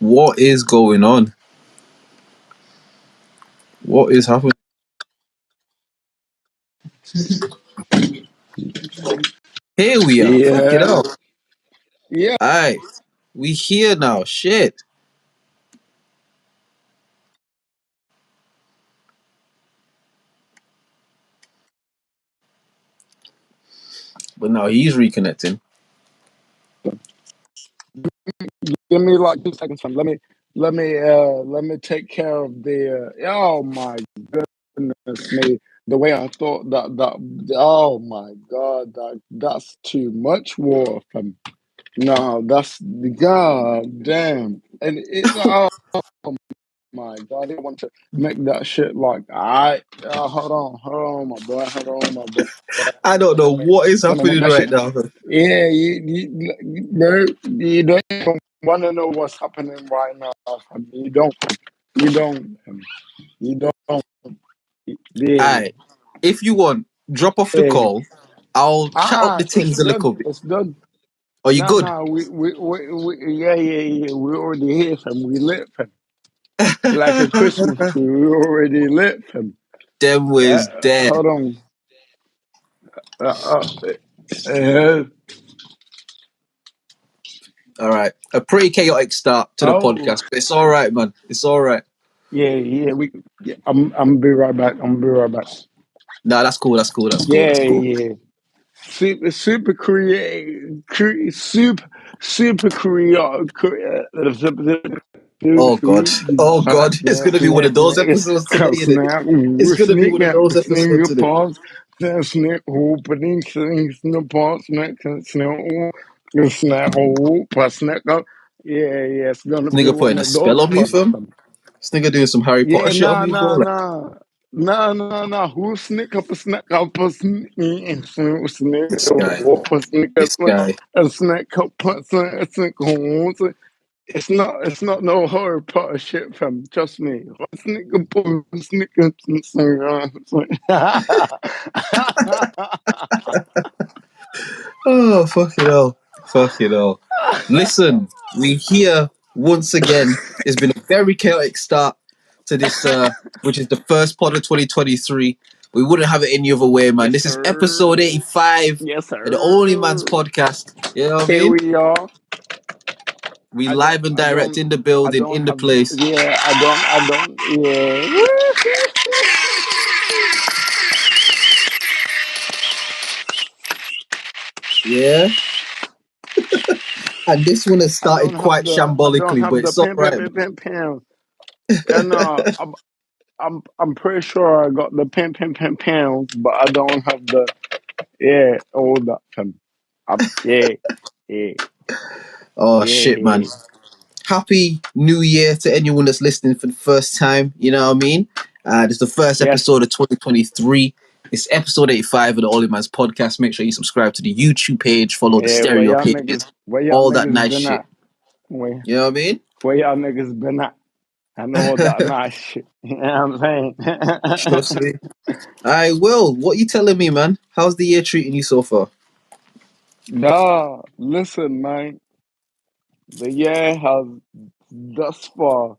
What is going on? What is happening? Here we are. Fuck it Yeah. up. Yeah. Aye. We here now. Shit. But now he's reconnecting. Give me like 2 seconds, fam. Let me take care of the. Oh my goodness me! The way I thought that. Oh my god! That's too much water, fam. No, that's god damn. And it. Oh my god! I didn't want to make that shit like. Hold on, my boy. Hold on, my boy. I don't know what is Gonna make happening that right shit. now. Yeah, bro, you don't even want to know what's happening right now. Fam. You don't. You don't. You don't. Yeah. Aye. If you want, drop off the Yeah. call. I'll chat up the It's things a done. little bit. It's done. Are you No, good? no, yeah. We already here, fam. We lit, fam. Like a Christmas tree, we already lit, fam. Them was there. Hold on. Uh, uh, All right. A pretty chaotic start to the oh, podcast, but it's all right, man. It's all right. yeah. I'm be right back. I'm be right back. Nah, that's cool. That's cool. That's cool. That's cool. Yeah. Super super Oh God. Oh God. It's gonna be one of those episodes today, isn't it? It's gonna be one of those episodes today. Snake opening things in the parts snake up. Yeah, it's gonna This be nigga one putting a of spell those on me, pods. fam. This nigga doing some Harry Potter Yeah, shit on me, bro. Like, nah. Who sneak up a snack up a sneak and sneak this guy. up a sneak This guy. a snack up a sneak home. It's not no Harry Potter shit, fam. Trust me. Sneak up a sneak up Oh, fuck it all. Fuck it all. Listen, we here once again. It's been a very chaotic start to this, which is the first pod of 2023. We wouldn't have it any other way, man. Yes, This is episode sir. 85 Yes, of the OnlyMans sir. podcast. You know what I Here mean? we are. We live and direct in the building, in the place. I don't, yeah. Yeah. And this one has started quite I don't shambolically, but have the it's all right, man. pam. And I'm pretty sure I got the pounds, but I don't have the all that pam. Yeah, yeah, Oh, shit, man. yeah. Happy New Year to anyone that's listening for the first time. You know what I mean? This is the first Yes. episode of 2023. It's episode 85 of the OnlyMans podcast. Make sure you subscribe to the YouTube page, follow the Yeah, stereo pages, where y'all all that niggas nice been shit. at? Where, You know what I mean? where y'all niggas been at? And all that nice shit. You know what I'm Trust saying? me. I will. What you telling me, man? How's the year treating you so far? Nah, listen, man. The year has thus far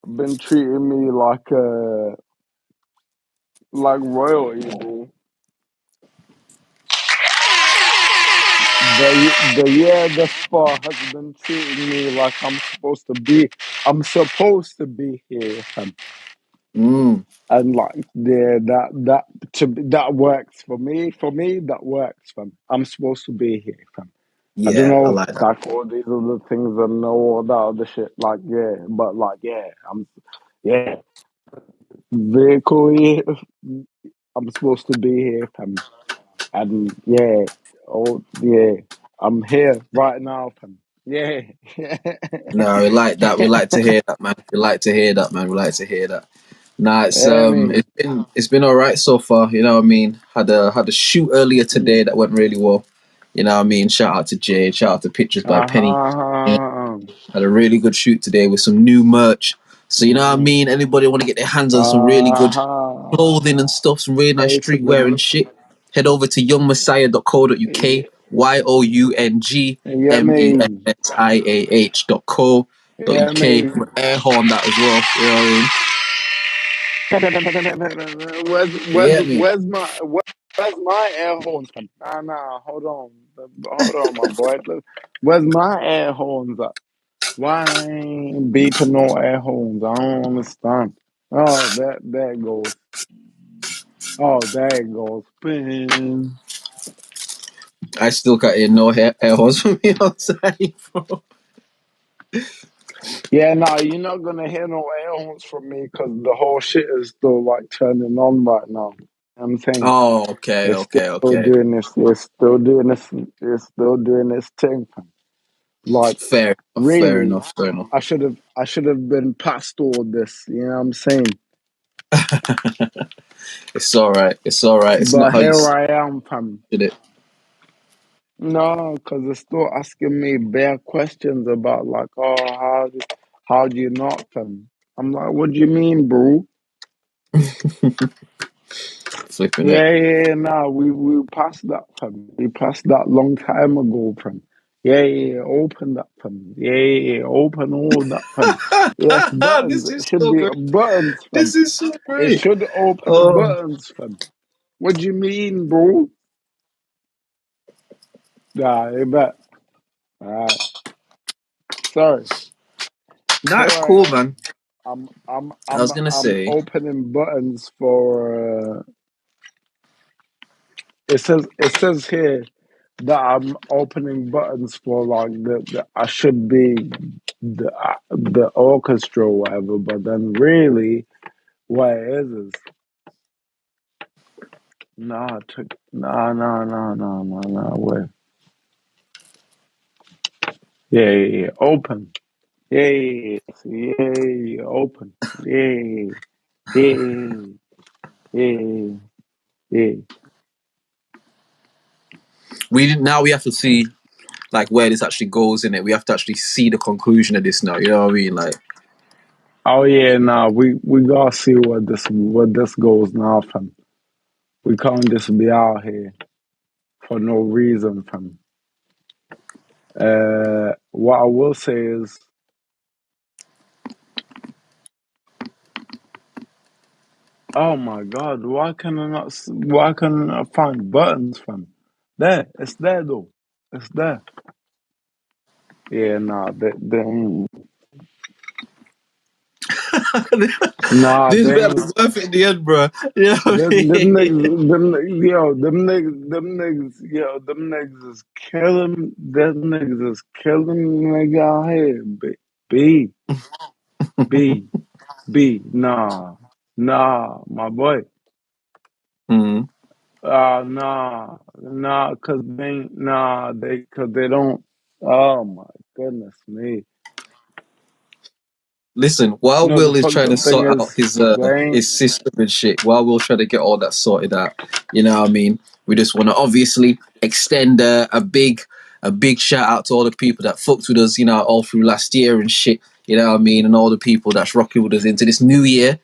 been treating me like royalty, bro. The year thus far has been treating me like I'm supposed to be. I'm supposed to be here, fam. Mm, And like that works for me. For me, that works, fam. I'm supposed to be here, fam. I don't yeah, I know, like that. like all these other things and all that other shit. Like but like yeah. Vehicle here. I'm supposed to be here, fam. And I'm here right now, fam. Yeah. No, we like that. We like to hear that, man. We like to hear that, man. We like to hear that. Nah, I mean, it's been all right so far. You know what I mean? Had a shoot earlier today that went really well. You know what I mean? Shout out to Jade. Shout out to Pictures by Penny. Yeah, uh-huh. had a really good shoot today with some new merch. So you know what I mean? Anybody want to get their hands on some really good Uh-huh. clothing and stuff, some really nice Pay for streetwear and the shit, head over to youngmessiah.co.uk, yeah, me. youngmessiah.co. So you Yeah, I came mean, air horn that as well. You know what I mean? You get me? where's my air horns from? Nah, hold on, my boy. Where's my air horns at? Why I ain't beeping no air horns? I don't understand. Oh, there it goes. Oh, there it goes. Bing. I still can't hear no air horns from me outside, bro. Yeah, nah, you're not gonna hear no air horns from me because the whole shit is still like turning on right now. I'm saying Oh, okay, it's okay, still okay. doing this. It's still doing this thing. Like Fair really, enough, fair enough. I should have been past all this. You know what I'm saying? It's all right. It's all right. It's not But how you here did I am, fam. it. No, because it's still asking me bare questions about like, oh, how do you not, fam? I'm like, what do you mean, bro? Flipping it. Nah, we passed that, fam. We passed that long time ago, fam. Open that, fam. Open all that, fam. Yes, buttons. This It is should so be great. buttons, fam. This is so It great. should open Oh, buttons, fam. What do you mean, bro? Nah, I bet. Alright. Sorry. that's Here cool, I am. man. I was gonna I'm say. opening buttons for it says here that I'm opening buttons for like the I should be the orchestra or whatever, but then really what it is wait. Open. Open. Yeah, yeah, yeah. We have to see like where this actually goes in it. We have to actually see the conclusion of this now. You know what I mean? Like, Oh yeah, nah, we gotta see what this goes now, fam. We can't just be out here for no reason, fam. What I will say is, oh my God, why can I not find buttons, fam? There, it's there though, it's there. Yeah, nah, this they better be ain't. worth it in the end, bro. You know what I Them mean? niggas, them niggas is killing. Them niggas is killing nigga out here. B, B, nah, my boy. Mm. Cause they don't. Oh my goodness me. Listen, while No, the Will is fucked trying to up thing sort out is they ain't. his system and shit, while Will's trying to get all that sorted out, you know what I mean? We just want to obviously extend a big shout out to all the people that fucked with us, you know, all through last year and shit, you know what I mean, and all the people that's rocking with us into this new year.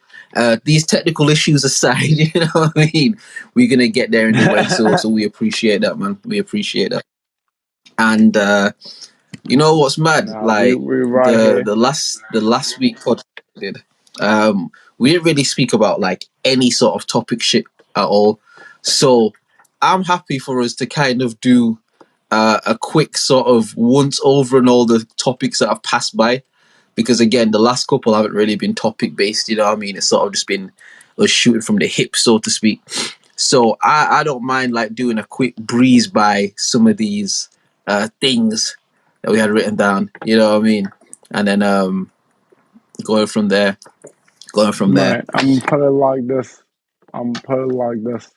These technical issues aside, you know what I mean? We're gonna get there in the end, so we appreciate that, man. We appreciate that. And you know what's mad? Nah, Like we right here. the last week podcast we did, we didn't really speak about like any sort of topic shit at all. So I'm happy for us to kind of do a quick sort of once over on all the topics that have passed by, because again, the last couple haven't really been topic based. You know what I mean? It's sort of just been us shooting from the hip, so to speak. So I don't mind like doing a quick breeze by some of these things that we had written down. You know what I mean? And then going from there, going from there. Right. I'm put it like this. I'm put it like this.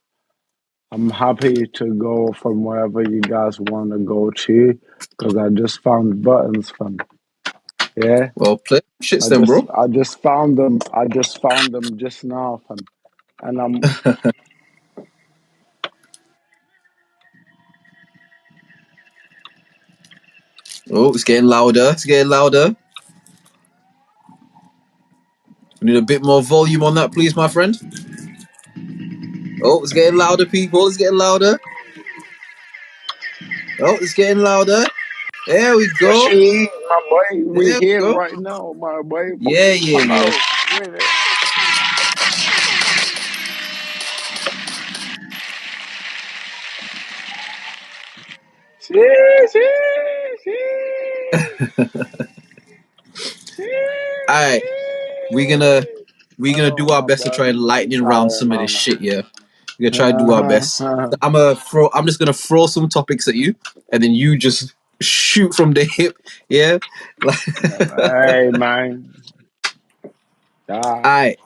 I'm happy to go from wherever you guys want to go to, because I just found buttons from. Yeah. Well, play shits then, bro. I just found them. I just found them just now, fam. And I'm Oh, it's getting louder. It's getting louder. We need a bit more volume on that, please, my friend. Oh, it's getting louder, people. It's getting louder. Oh, it's getting louder. There we go. She, my boy, we There we here go. right now, my boy. Yeah, yeah, yeah. Wow, with it. She, she, All right, we're gonna she. we're gonna Oh do our my best to boy, try and I'm lightning round trying, some of this mama. shit. Yeah, we're gonna try to do our best. Uh-huh. I'm just gonna throw some topics at you, and then you just shoot from the hip. Yeah. All Hey, man. Ah. right,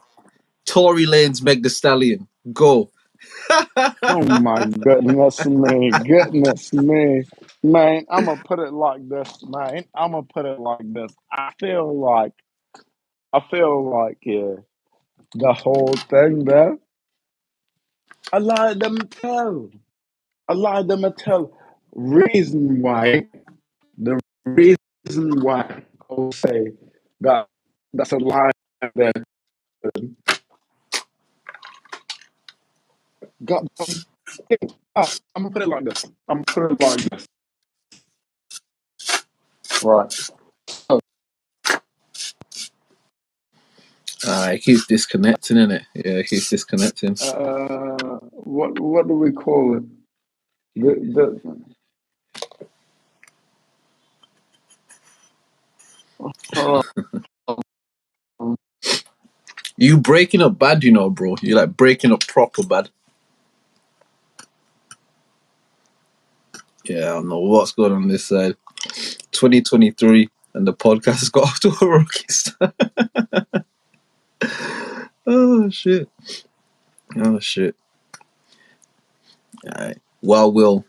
Tory Lanez, Meg The Stallion, go. Oh my goodness me, man. I'm gonna put it like this, man. I'm gonna put it like this. I feel like, yeah, the whole thing there. A lot of them tell. A lot of them tell. Reason why the reason why I'll say that that's a lie there. God, I'm gonna put it like this. I'm gonna put it like this. Right. So, It keeps disconnecting, innit? Yeah, it keeps disconnecting. what do we call it? Uh, You breaking up bad, you know, bro. You like breaking up proper bad. Yeah, I don't know what's going on this side. 2023, and the podcast has got off to a rocky start. Oh shit! Oh shit! All right. While Will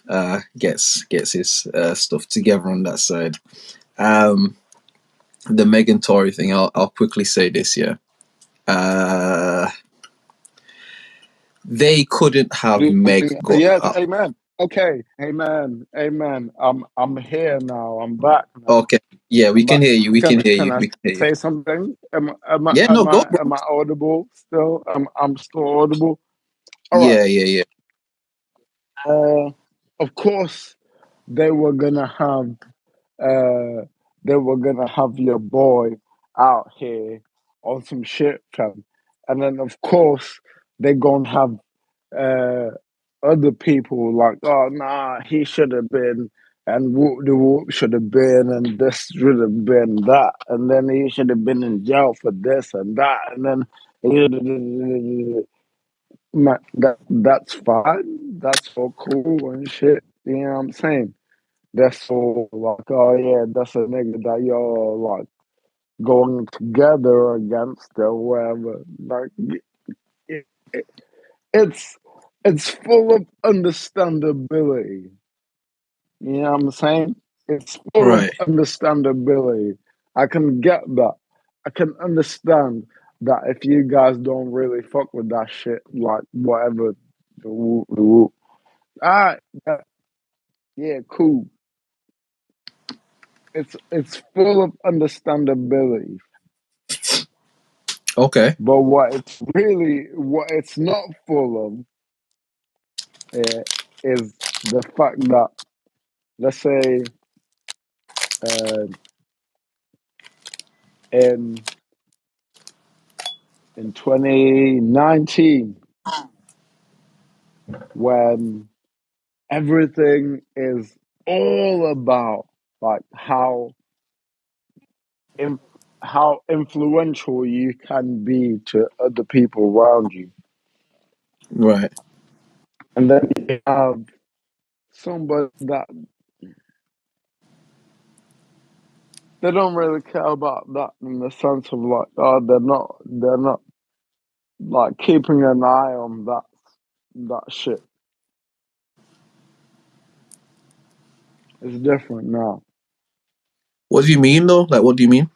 gets his stuff together on that side, um, the Megan Tory thing. I'll quickly say this. Yeah, uh, they couldn't have Meg got yes, up. amen. Okay, amen, amen. I'm here now. I'm back now. Okay. Yeah, we I'm can back. hear you. We Can can hear can you. I We can hear you. say something? Yeah, no, go, bro. Am I audible still? I'm still audible. All right. Yeah, yeah, yeah. Uh, of course they were gonna have uh your boy out here on some shit, fam. And then of course they gonna have uh other people like, oh nah, he should have been, and whoop the whoop should have been, and this should have been that, and then he should have been in jail for this and that, and then that's fine, that's all cool and shit. You know what I'm saying? That's all like, oh yeah, that's a nigga that y'all like going together against or whatever. Like it, it, it's it's full of understandability. You know what I'm saying? It's full of Right. understandability. I can get that. I can understand that if you guys don't really fuck with that shit, like whatever. Ah, yeah, cool. It's full of understandability. Okay. But what it's not full of is the fact that, let's say, uh, in 2019, when everything is all about like in, how influential you can be to other people around you, Right. and then you have somebody that they don't really care about that in the sense of like, oh, they're not like keeping an eye on that shit. It's different now. What do you mean though? Like, what do you mean?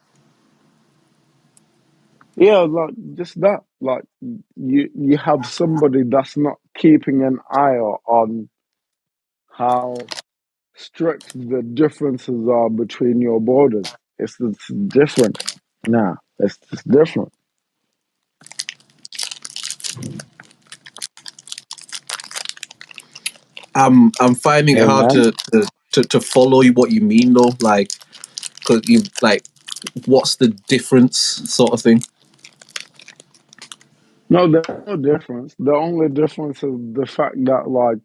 Yeah, like just that. Like you have somebody that's not keeping an eye on how strict the differences are between your borders. It's different now. It's just different. I'm finding it hard Amen. to to follow what you mean though. Like, cause you like, what's the difference, sort of thing. No, there's no difference. The only difference is the fact that like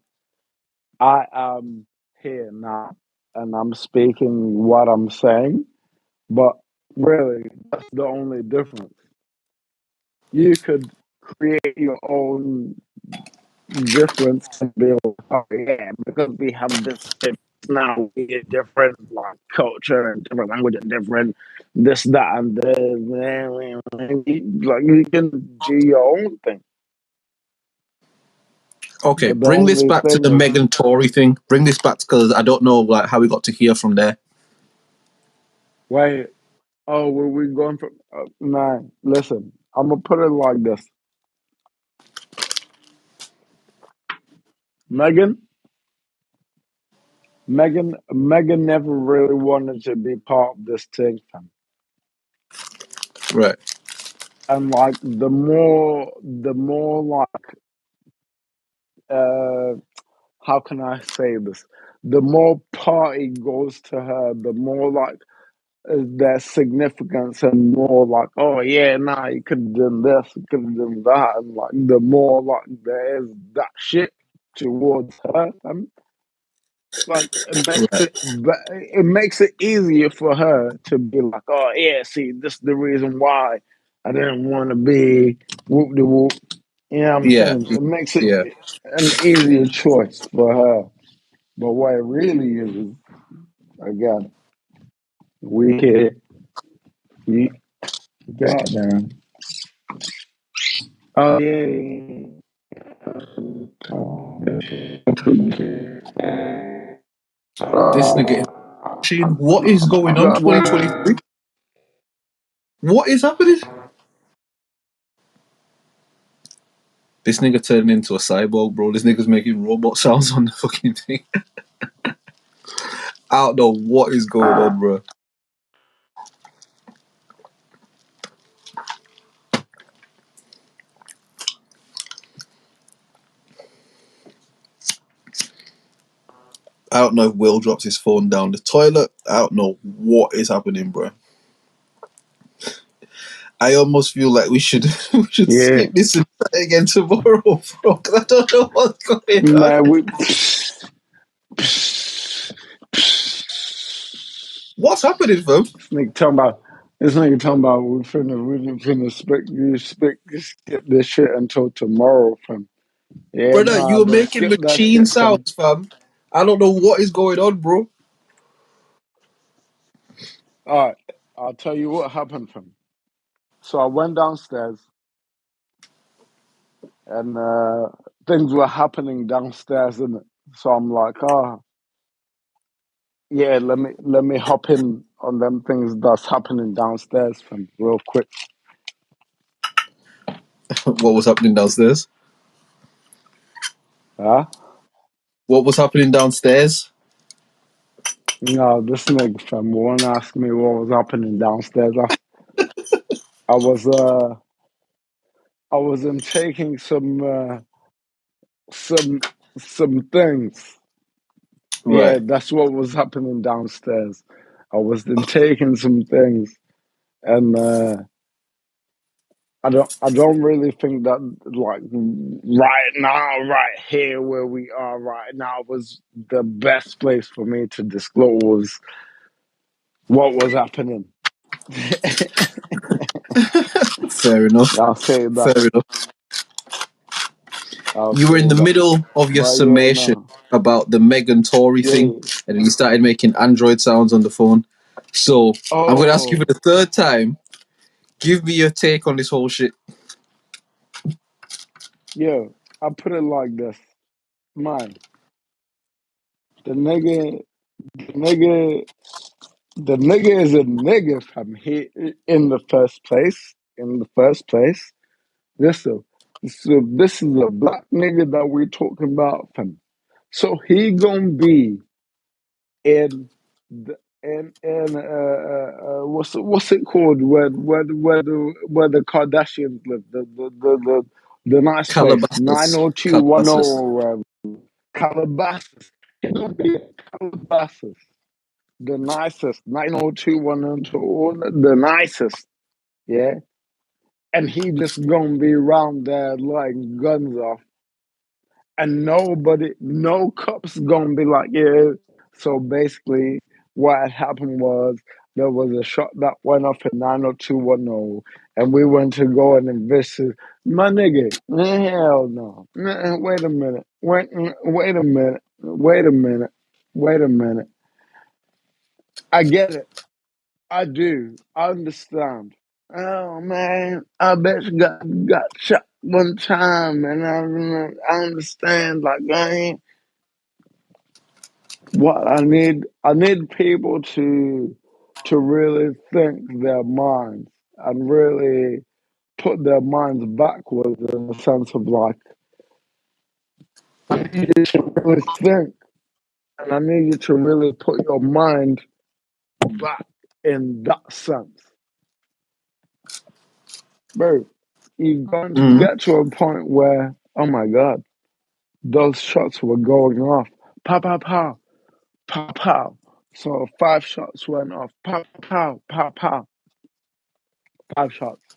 I am here now and I'm speaking what I'm saying, but really that's the only difference. You could create your own difference and be like, oh yeah, because we have this difference now, we get different like culture and different language and different this, that, and this. Like you can do your own thing. Okay, But the bring this only back to thing the is, Megan Tory thing. Bring this back because I don't know like how we got to hear from there. wait, oh, were we going from? Man, listen, I'm gonna put it like this: Megan, Megan never really wanted to be part of this thing, fam. Right. And like the more like uh how can I say this? The more party goes to her, the more like there's significance and more like, oh yeah, nah, you could have done this, you could have done that, and like the more like there is that shit towards her, like Right. it makes it easier for her to be like, oh yeah, see, this is the reason why I didn't want to be whoop de whoop. You know what I'm Yeah. saying? It makes it Yeah. an easier choice for her. But what it really is again, we here, we goddamn. Oh yeah. This nigga is machine. What is going on? 2023. What is happening? This nigga turning into a cyborg, bro. This nigga's making robot sounds on the fucking thing. I don't know what is going on, bro. I don't know if Will drops his phone down the toilet. I don't know what is happening, bro. I almost feel like we should we should Yeah, skip this and try again tomorrow, bro. Because I don't know what's going on. man. What's happening, fam? This nigga talking about we finna skip this shit until tomorrow, fam. Yeah, Brother, you nah, were don't making skip that machine shit, fam. sounds, fam. I don't know what is going on, bro. All right, I'll tell you what happened, fam. So I went downstairs and things were happening downstairs, innit? So I'm like, yeah, let me hop in on them things that's happening downstairs, fam, real quick. What was happening downstairs? Huh? What was happening downstairs? No, this nigga, fam, won't ask me what was happening downstairs. I was I was taking some some things. Yeah, Right. that's what was happening downstairs. I was taking some things, and I don't really think that like right now, right here where we are right now was the best place for me to disclose what was happening. Fair enough. I'll say Fair that. enough. I'll You were say in the that. middle of your But yeah, summation no. about the Megan Tory thing, Yeah. and then you started making Android sounds on the phone. So I'm going to ask you for Oh, the third time. Give me your take on this whole shit. yeah. I put it like this. Man, the nigga, the nigga, the nigga is a nigga from here in the first place. In the first place. This is a black nigga that we're talking about, fam. So he gonna be in the in what's it called where the Kardashians live, the nice place, Calabasas. 90210 Calabasas. or Calabasas. He's gonna be at Calabasas, the nicest 90210, the nicest, yeah. And he just gonna be around there lighting guns off, and no cops gonna be like, yeah. So basically, what had happened was there was a shot that went off in 90210, and we went to go and investigate. My nigga, hell no. Wait a minute. Wait a minute. Wait a minute. Wait a minute. I get it. I do. I understand. Oh man, I bet you got shot one time, and I understand. Like I ain't what I need people to really think their minds and really put their minds backwards in the sense of like I need you to really think, and I need you to really put your mind back in that sense, bro. You're going to Mm. get to a point where, oh my god, those shots were going off, pow pow pow, pow pow. So 5 shots went off, pow pow pow pow, 5 shots.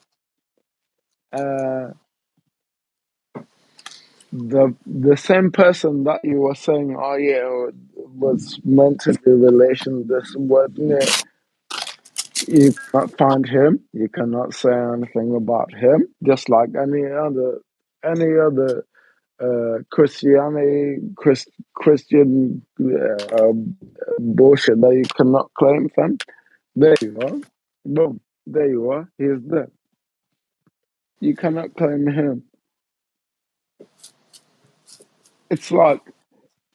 Uh, the same person that you were saying, oh yeah, was meant to be relation this wasn't it. You cannot find him. You cannot say anything about him. Just like any other Christian bullshit that you cannot claim from. There you are. Boom. There you are. He's there. You cannot claim him. It's like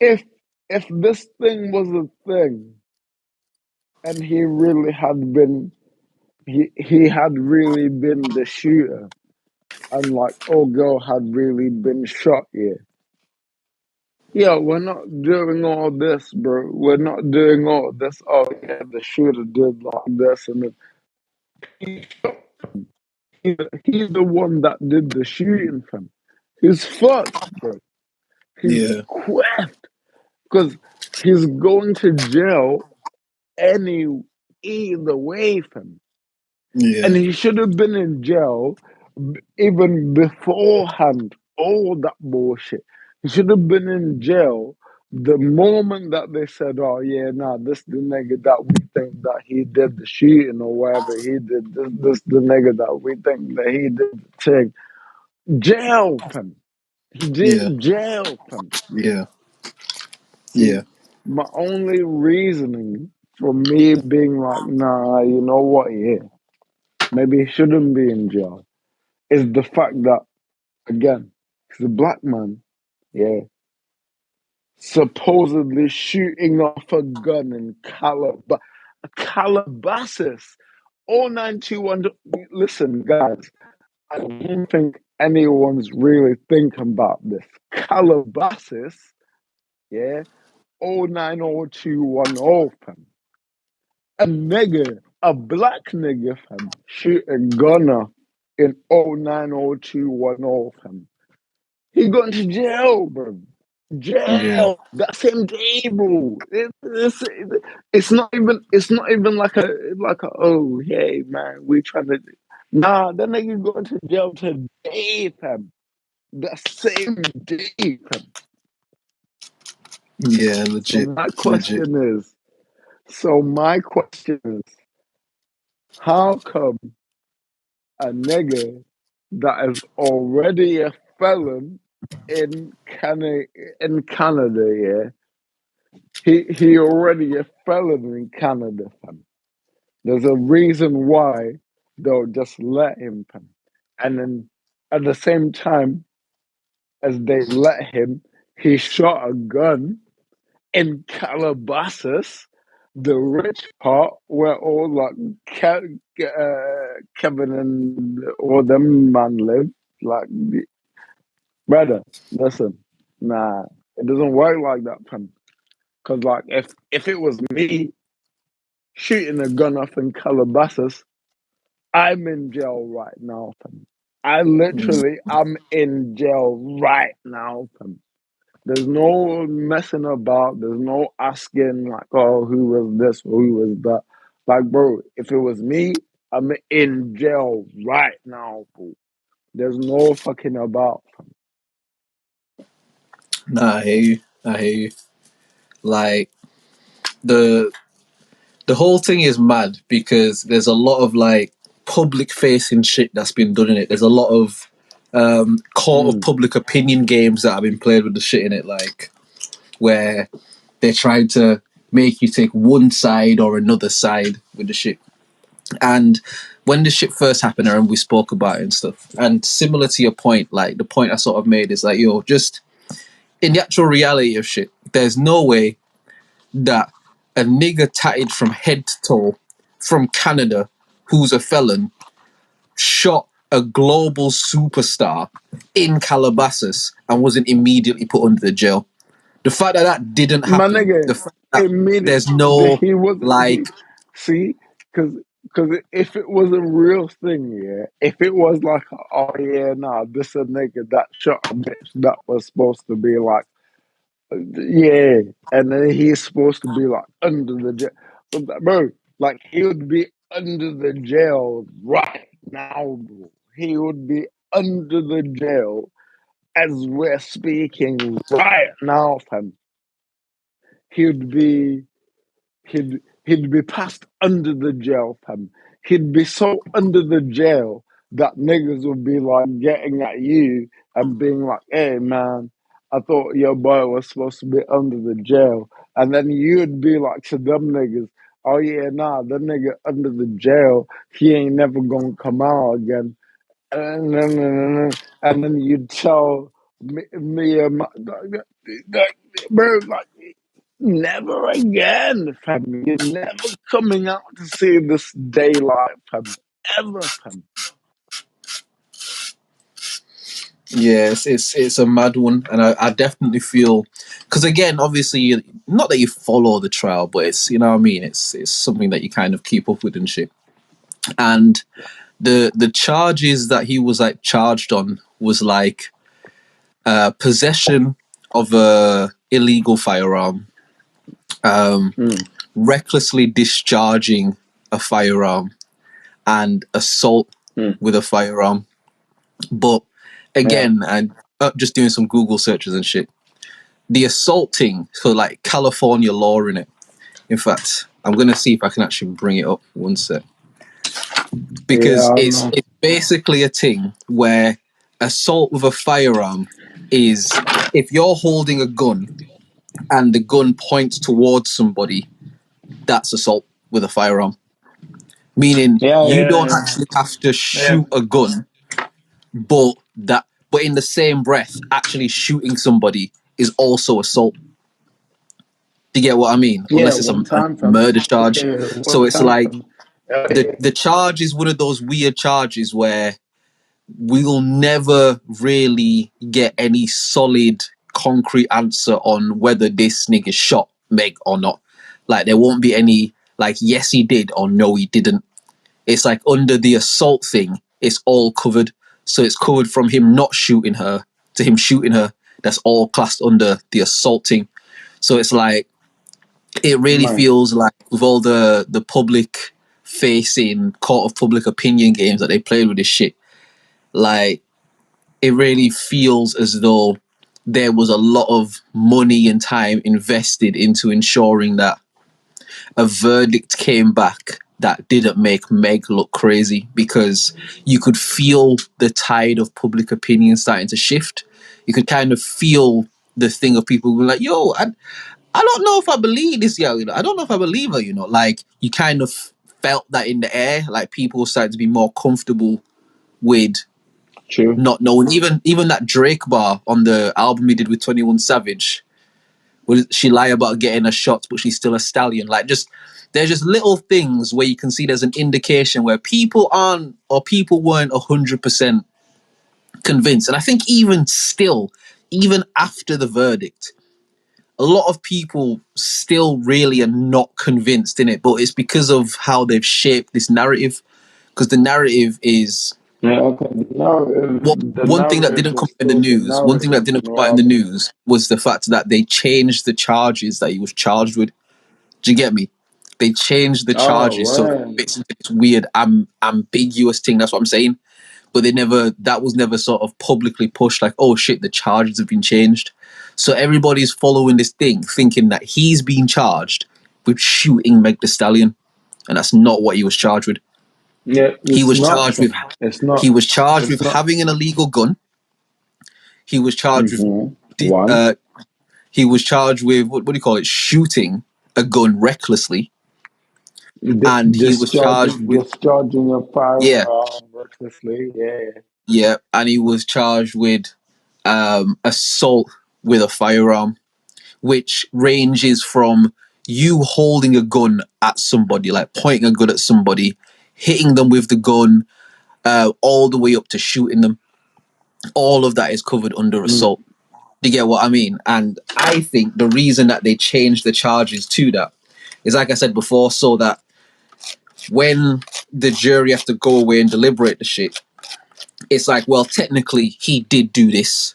if if this thing was a thing and he had really been the shooter and like old girl had really been shot, yeah. Yeah, we're not doing all this, bro. We're not doing all this. Oh yeah, the shooter did like this and then he shot him. He's the one that did the shooting from. He's fucked, bro. He's Yeah. quaffed because he's going to jail any either way from. And Yeah. he should have been in jail even beforehand. All that bullshit. He should have been in jail the moment that they said, "Oh yeah, nah, this the nigga that we think that he did the shooting or whatever he did. This the nigga that we think that he did the thing." Jail him. Yeah. Jail him. Yeah. See, Yeah. my only reasoning for me being like, nah, you know what? Yeah, maybe he shouldn't be in jail is the fact that, again, he's a black man, yeah, supposedly shooting off a gun in Calabasas. 0921. Listen, guys, I don't think anyone's really thinking about this. Calabasas, yeah, 090210, fam. A nigga, a black nigga, fam, shoot a gunner in 090210, fam. He going to jail, bro. Yeah. Jail that same day, bro. It's not even like a oh hey man we trying to nah that nigga going to jail today, fam. That same day, fam. Yeah. So Legit. my Legit. question is, so my question is, how come a nigga that is already a felon in Canada, yeah. He already a felon in Canada, fam. There's a reason why they'll just let him, fam. And then at the same time as they let him, he shot a gun in Calabasas, the rich part where all like Kevin and all them man live. Like, brother, listen, nah, it doesn't work like that, fam. Cause like if it was me shooting a gun off in Calabasas, I'm in jail right now, fam. I Mm. literally I'm in jail right now, fam. There's no messing about. There's no asking like, oh, who was this or who was that. Like, bro, if it was me, I'm in jail right now, bro. There's no fucking about. Nah, I hear you. I hear you. Like the the whole thing is mad because there's a lot of like public facing shit that's been done in it. There's a lot of court of Mm. public opinion games that have been played with the shit in it, like where they're trying to make you take one side or another side with the shit. And when this shit first happened, and we spoke about it and stuff, and similar to your point, like the point I sort of made is like, yo, just in the actual reality of shit, there's no way that a nigger tatted from head to toe from Canada who's a felon shot a global superstar in Calabasas and wasn't immediately put under the jail. The fact that that didn't My happen, the nigga, fact that immediate. there's no He was like, he. See, because if it was a real thing, yeah. If it was like, oh yeah, nah, this a nigga that shot a bitch that was supposed to be like, yeah, and then he's supposed to be like under the jail, bro. Like he would be under the jail right now, bro. He would be under the jail as we're speaking right now, fam. He'd be he'd be passed under the jail, fam. He'd be so under the jail that niggas would be like getting at you and being like, "Hey man, I thought your boy was supposed to be under the jail," and then you'd be like to them niggas, "Oh yeah, nah, that nigga under the jail, he ain't never gonna come out again." And then you'd tell me and my, bro, like, never again, fam. You're never coming out to see this daylight, fam. Ever, fam. yeah, it's a mad one, and I definitely feel because again, obviously, not that you follow the trial, but it's you know what I mean. It's something that you kind of keep up with and shit. And the charges that he was like charged on was like possession of a illegal firearm, Mm, recklessly discharging a firearm, and assault mm, with a firearm. But yeah. again, and just doing some Google searches and shit, the assaulting, so like California law in it. In fact, I'm gonna see if I can actually bring it up one sec Yeah, because I it's know. it's basically a thing where assault with a firearm is if you're holding a gun and the gun points towards somebody, that's assault with a firearm. Meaning Yeah, you yeah, don't yeah. actually have to Yeah. shoot a gun, but but in the same breath, actually shooting somebody is also assault. Do you get what I mean? Yeah, Unless it's one a time, fam. murder charge. Yeah, So one it's time, like fam. Yeah, the charge is one of those weird charges where we'll never really get any solid, concrete answer on whether this nigga shot Meg or not. Like there won't be any like yes he did or no he didn't. It's like under the assault thing, it's all covered. So it's covered from him not shooting her to him shooting her. That's all classed under the assaulting. So it's like it really man. feels like with all the public facing court of public opinion games that they played with this shit, like it really feels as though there was a lot of money and time invested into ensuring that a verdict came back that didn't make Meg look crazy because you could feel the tide of public opinion starting to shift. You could kind of feel the thing of people being like, yo, I don't know if I believe this girl, you know. I don't know if I believe her, you know. Like you kind of felt that in the air, like people started to be more comfortable with True. not knowing. Even that Drake bar on the album he did with 21 Savage, will she lie about getting a shot, but she's still a stallion? Like just there's just little things where you can see there's an indication where people aren't or people weren't 100% convinced. And I think even still, even after the verdict, a lot of people still really are not convinced in it, but it's because of how they've shaped this narrative. Because the narrative is Yeah, okay. No, the One thing that narrative didn't come is in the still the news, one thing that narrative, didn't come out in the rather. news was the fact that they changed the charges that he was charged with. Do you get me? They changed the Oh, charges so it right. fits into this weird ambiguous thing. That's what I'm saying. But that was never sort of publicly pushed like, oh shit, the charges have been changed. So everybody's following this thing, thinking that he's being charged with shooting Meg The Stallion. And that's not what he was charged with. Yeah, He it's was not. charged with It's not. he was charged It's with not. having an illegal gun. He was charged with One. he was charged with what do you call it? Shooting a gun recklessly. And he was charged with Discharging a yeah, firearm recklessly. Yeah. yeah, and he was charged with assault with a firearm, which ranges from you holding a gun at somebody, like pointing a gun at somebody, hitting them with the gun, all the way up to shooting them. All of that is covered under Mm. assault. Do you get what I mean? And I think the reason that they changed the charges to that is, like I said before, so that when the jury has to go away and deliberate the shit, it's like, well, technically he did do this.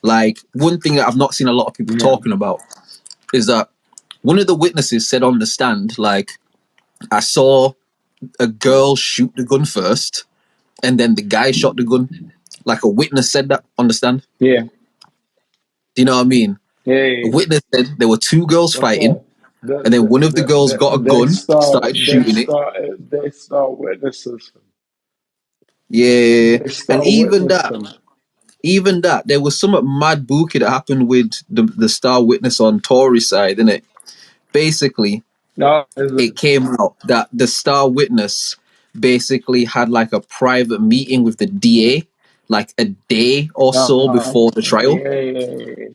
Like, one thing that I've not seen a lot of people Yeah. talking about is that one of the witnesses said on the stand, like, I saw a girl shoot the gun first, and then the guy shot the gun. Like, a witness said that on the stand. Yeah. Do you know what I mean? Yeah. A Yeah. witness said there were two girls That's fighting, right. and then one of the girls got a gun, started shooting it. They start witnesses. Yeah, They and start witnessing. even that, there was some mad bookie that happened with the star witness on Tory side, innit? Basically, No, is it it? came out that the star witness basically had like a private meeting with the DA like a day or so Uh-huh. before the trial. Yeah, yeah, yeah.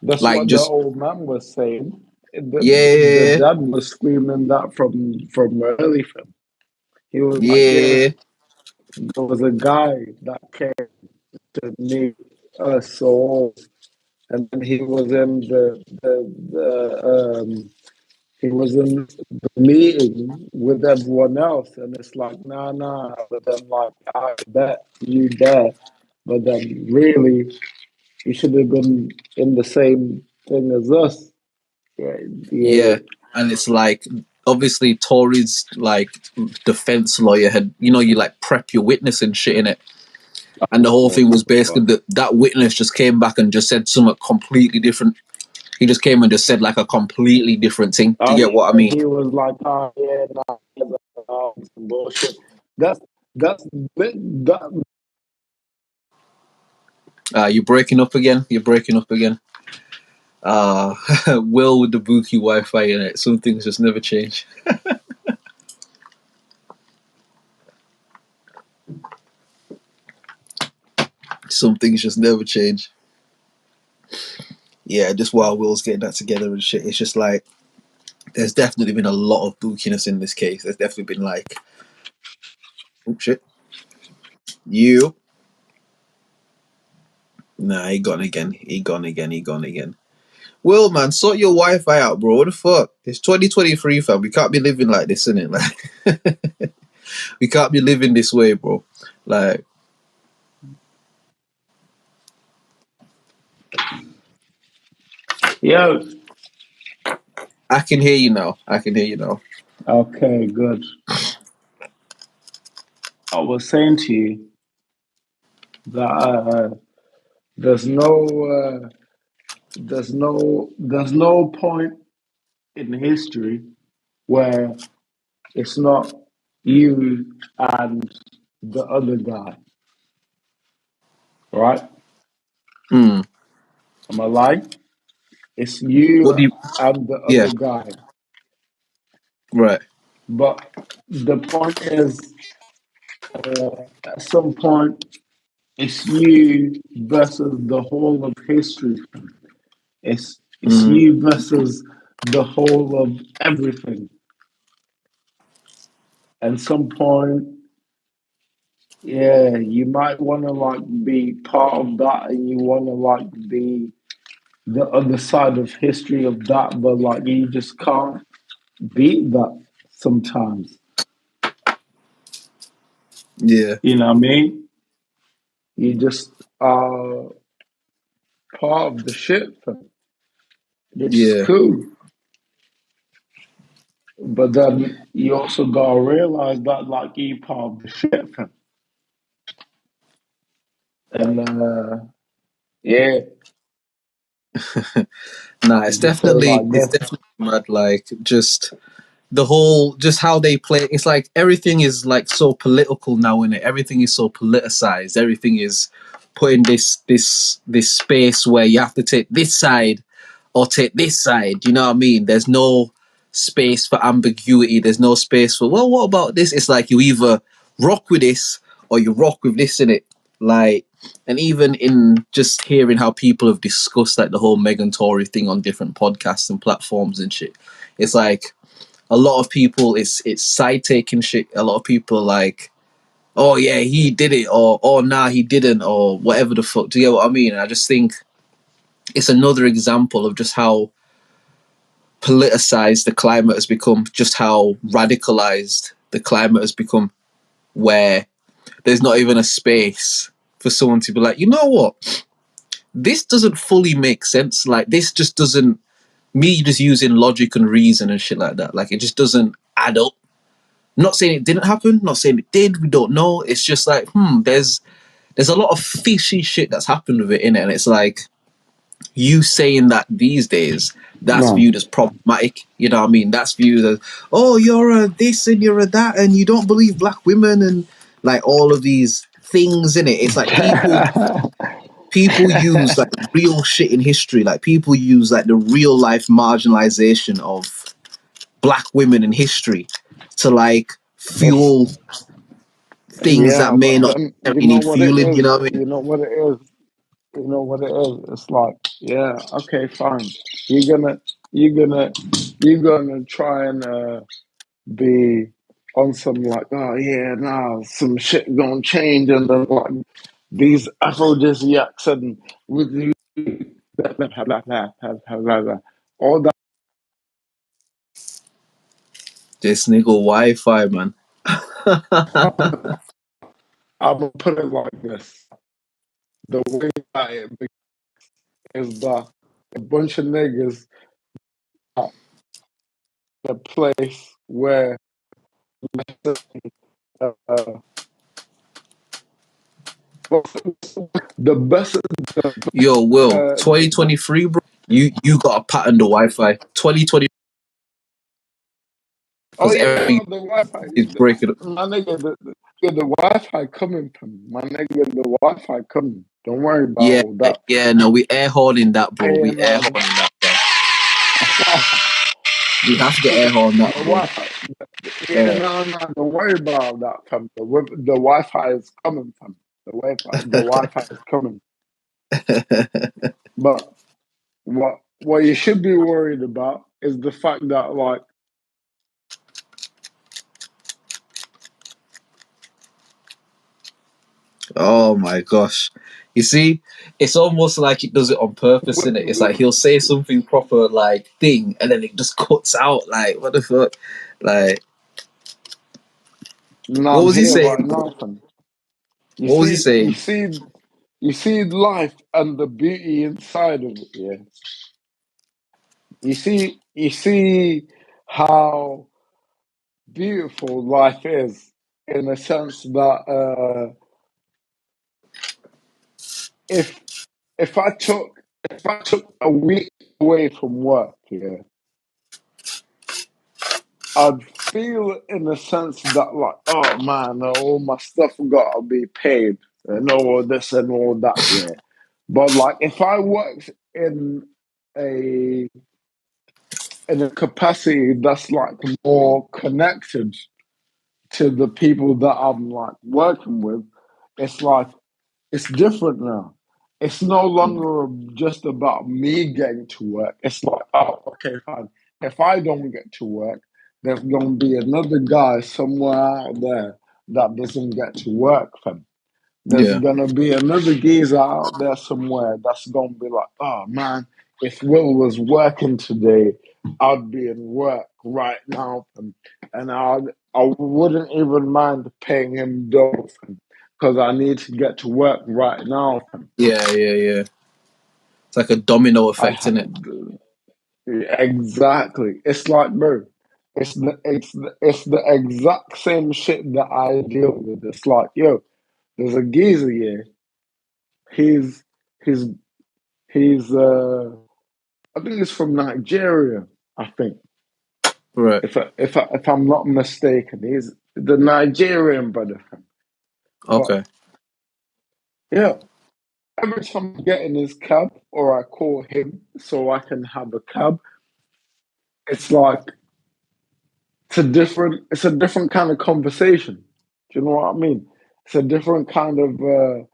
That's Like what the just old man was saying. The yeah, dad was screaming that from early film. He was like, yeah, yeah, there was a guy that came to meet us all, and then he was in he was in the meeting with everyone else, and it's like, nah, but then like, I bet you there, but then really, you should have been in the same thing as us. Yeah, yeah. yeah. And it's like obviously Tory's like defense lawyer had, you know, you like prep your witness and shit in it. And the whole thing was basically that witness just came back and just said something completely different. He just came and just said like a completely different thing. Do you Oh get what I yeah, mean? he was like, oh yeah, some bullshit. That's that. You're breaking up again. You're breaking up again. Will with the Buki Wi-Fi in it. Some things just never change. Some things just never change. Yeah, just while Will's getting that together and shit, it's just like there's definitely been a lot of bookiness in this case. There's definitely been like, oh shit, you. Nah, he gone again. He gone again. He gone again. Will, man, sort your Wi-Fi out, bro. What the fuck? It's 2023, fam. We can't be living like this, innit? Like, we can't be living this way, bro. Like, Yo, I can hear you now. I can hear you now. okay, good. I was saying to you that there's there's no point in history where it's not you and the other guy, right? Mm. Am I lying? It's What do you you? and the Yeah, other guy. right. But the point is, at some point, it's you versus the whole of history. It's Mm. you versus the whole of everything. At some point, yeah, you might want to like be part of that, and you want to like be the other side of history of that, but like you just can't beat that sometimes. Yeah. You know what I mean? You just are part of the shit, fam, which is Yeah. cool. But then you also gotta realize that like you part of the shit, fam. And yeah, Nah, you can say it like it's this. definitely mad. Like just the whole, just how they play. It's like everything is like so political now, in it. Everything is so politicized. Everything is put in this space where you have to take this side or take this side. You know what I mean? There's no space for ambiguity. There's no space for, well, what about this? It's like you either rock with this or you rock with this, in it. Like, and even in just hearing how people have discussed like the whole Megan Tory thing on different podcasts and platforms and shit, it's like a lot of people, it's side taking shit. A lot of people are like, oh yeah, he did it, or oh nah, he didn't, or whatever the fuck. Do you get what I mean? And I just think it's another example of just how politicized the climate has become, just how radicalized the climate has become, where there's not even a space for someone to be like, you know what, this doesn't fully make sense. Like, this just doesn't, me just using logic and reason and shit like that, like it just doesn't add up. Not saying it didn't happen, not saying it did, we don't know. It's just like, there's a lot of fishy shit that's happened with it in it, and it's like, you saying that these days, that's No. viewed as problematic. You know what I mean? That's viewed as, oh, you're a this and you're a that, and you don't believe black women, and like all of these things in it. It's like people use like real shit in history. Like people use like the real life marginalization of black women in history to like It's, fuel things that yeah, may but not then you necessarily know need what it fueling. You is. know what I mean? You know what it is. You know what it is. It's like, yeah, okay, fine. You're gonna, you're gonna, you're gonna try and be on some like, oh yeah, nah, some shit gonna change, and then like these aphrodisiacs and with you, blah, blah, blah, blah, blah, blah, blah, blah. All that. This nigga Wi-Fi, man. I'm gonna put it like this: the way that it is that a bunch of niggas at the place where uh, the best, Yo, Will, uh, 2023, bro. You got to pattern the Wi-Fi. 2020, oh because yeah, everything no, the Wi-Fi, is breaking up. my nigga, the Wi-Fi coming from my nigga, the Wi-Fi coming. Don't worry about Yeah, all that. yeah. No, we air horning that, bro. We And air horning that, bro. We have to air horn the that, bro. Wi-Fi, yeah, Uh, no, no, don't worry about that, fam. The Wi-Fi is coming, fam. The Wi-Fi is coming. But what you should be worried about is the fact that like oh my gosh. You see, it's almost like it does it on purpose, with, isn't it? It's like he'll say something proper like thing and then it just cuts out. Like, what the fuck? Like, no, what I'm was he here saying, right bro? now, fam. You What was he see, you saying? see, you see life and the beauty inside of it. Yeah, you see how beautiful life is in a sense that if if I took if I took a week away from work, yeah, I'd feel in a sense that like, oh man, all my stuff gotta be paid and all this and all that, yeah. But like if I worked a in a capacity that's like more connected to the people that I'm like working with, it's like it's different now. It's no longer just about me getting to work. It's like, oh, okay, fine. If I don't get to work, there's going to be another guy somewhere out there that doesn't get to work, fam. There's Yeah, gonna be another geezer out there somewhere that's gonna be like, oh man, if Will was working today, I'd be in work right now, and I wouldn't even mind paying him double because I need to get to work right now. Yeah. It's like a domino I effect, have isn't it? exactly. It's like, bro, it's the exact same shit that I deal with. It's like, yo, there's a geezer here. He's he's he's I think he's from Nigeria. I think Right. if I'm not mistaken, he's the Nigerian brother. But Okay. yeah, every time I get in his cab or I call him so I can have a cab, it's like it's a different kind of conversation. Do you know what I mean? It's a different kind of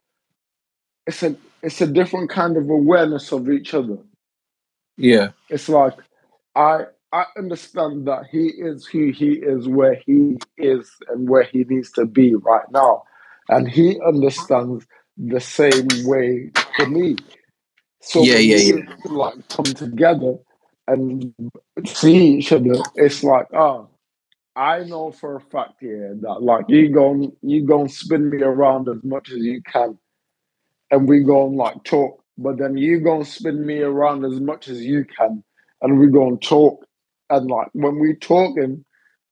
it's a different kind of awareness of each other. Yeah. It's like I understand that he is who he is, where he is, and where he needs to be right now, and he understands the same way for me. So Yeah. when Yeah. we Yeah. like come together and see each other, it's like, I know for a fact here that like you gon' spin me around as much as you can, and we gon' like talk. But then you gon' spin me around as much as you can, and we gon' talk. And like when we talking,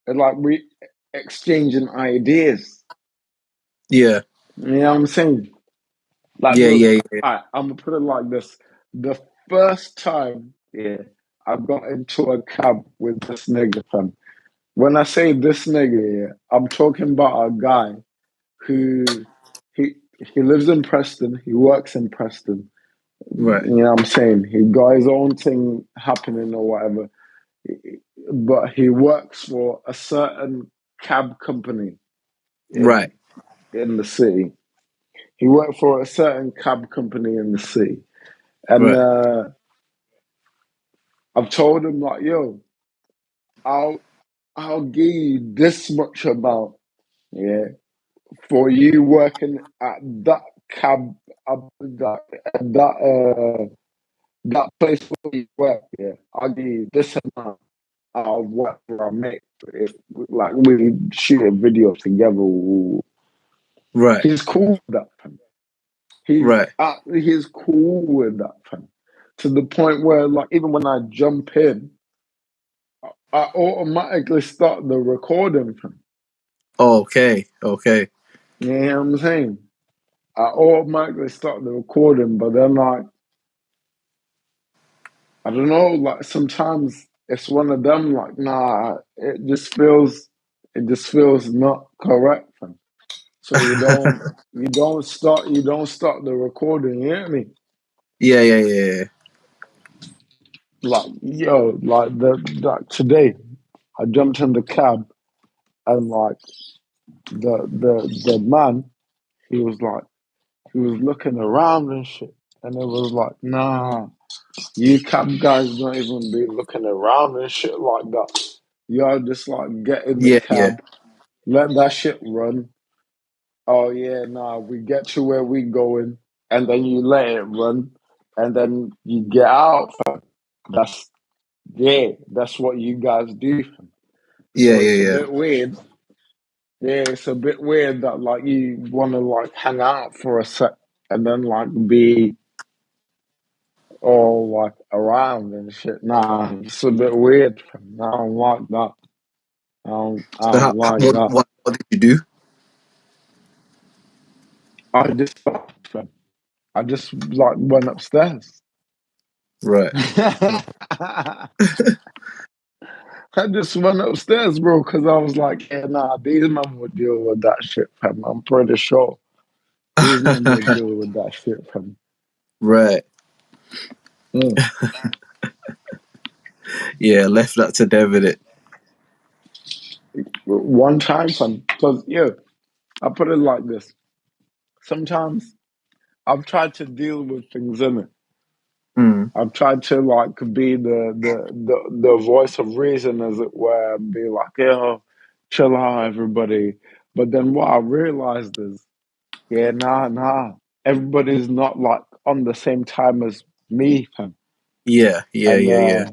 and like we exchanging ideas. Yeah. You know what I'm saying? Like, Yeah. look, Yeah. Yeah. I'm gonna put it like this: the first time, yeah, I got into a cab with this nigga, fam. When I say this nigga, yeah, I'm talking about a guy who he he lives in Preston, he works in Preston. Right. You know what I'm saying? He got his own thing happening or whatever. But he works for a certain cab company Right. in the city. He worked for a certain cab company in the city. And Right. I've told him like, yo, I'll I'll give you this much amount, yeah, for you working at that cab that place where you work, yeah. I'll give you this amount of whatever I make. If like we shoot a video together, Right. he's cool with that, fam. Right. He's cool with that, fam. To the point where like even when I jump in, I automatically start the recording, fam. Okay. Okay. You know what I'm saying? I automatically start the recording, but then like I don't know, like sometimes it's one of them like nah, it just feels not correct, fam. So you don't start the recording, you hear me? Yeah. Yeah. Yeah. Like yo, like today I jumped in the cab and like the man he was like he was looking around and shit and it was like nah, you cab guys don't even be looking around and shit like that. Y'all just like get in the Yeah. Yeah. cab, let that shit run. Oh yeah, nah, we get to where we going, and then you let it run, and then you get out. That's that's what you guys do. Yeah. So Yeah. it's a Yeah. bit weird. Yeah, it's a bit weird that like you want to like hang out for a sec and then like be all like around and shit. Nah, it's a bit weird. I don't like that. I So don't like that. what did you do? I just I just like went upstairs. Right. I just went upstairs, bro, because I was like, yeah, nah, these men would deal with that shit, fam. I'm pretty sure these men would deal with that shit, fam. Right. Mm. Yeah. Left that to them, innit? One time, fam, because yeah, I put it like this. Sometimes I've tried to deal with things in it. Mm. I've tried to like be the voice of reason, as it were, and be like, yo, chill out, everybody. But then what I realized is, yeah, nah, everybody's not like on the same time as me, fam. Yeah. Yeah. And Yeah. Yeah.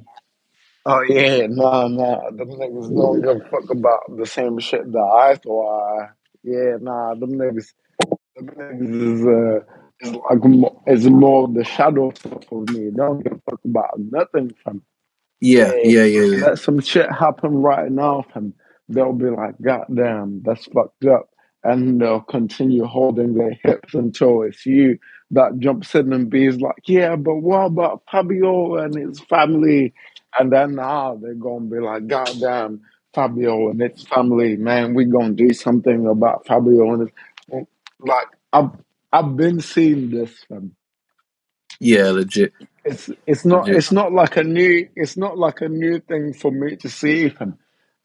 Oh yeah, nah. Them niggas don't give a fuck about the same shit that I thought. Yeah, nah. Them niggas is like is more the shadow stuff of me. They don't give a fuck about nothing, fam. Yeah, Yeah, yeah, yeah, yeah. let some shit happen right now, and they'll be like, "God damn, that's fucked up," and they'll continue holding their hips until it's you that jumps in and be like, "Yeah, but what about Fabio and his family?" And then now they're gonna be like, "God damn, Fabio and his family, man, we gonna do something about Fabio and his." Like I've been seeing this, fam. Yeah, legit, It's not legit. it's not like a new thing for me to see him.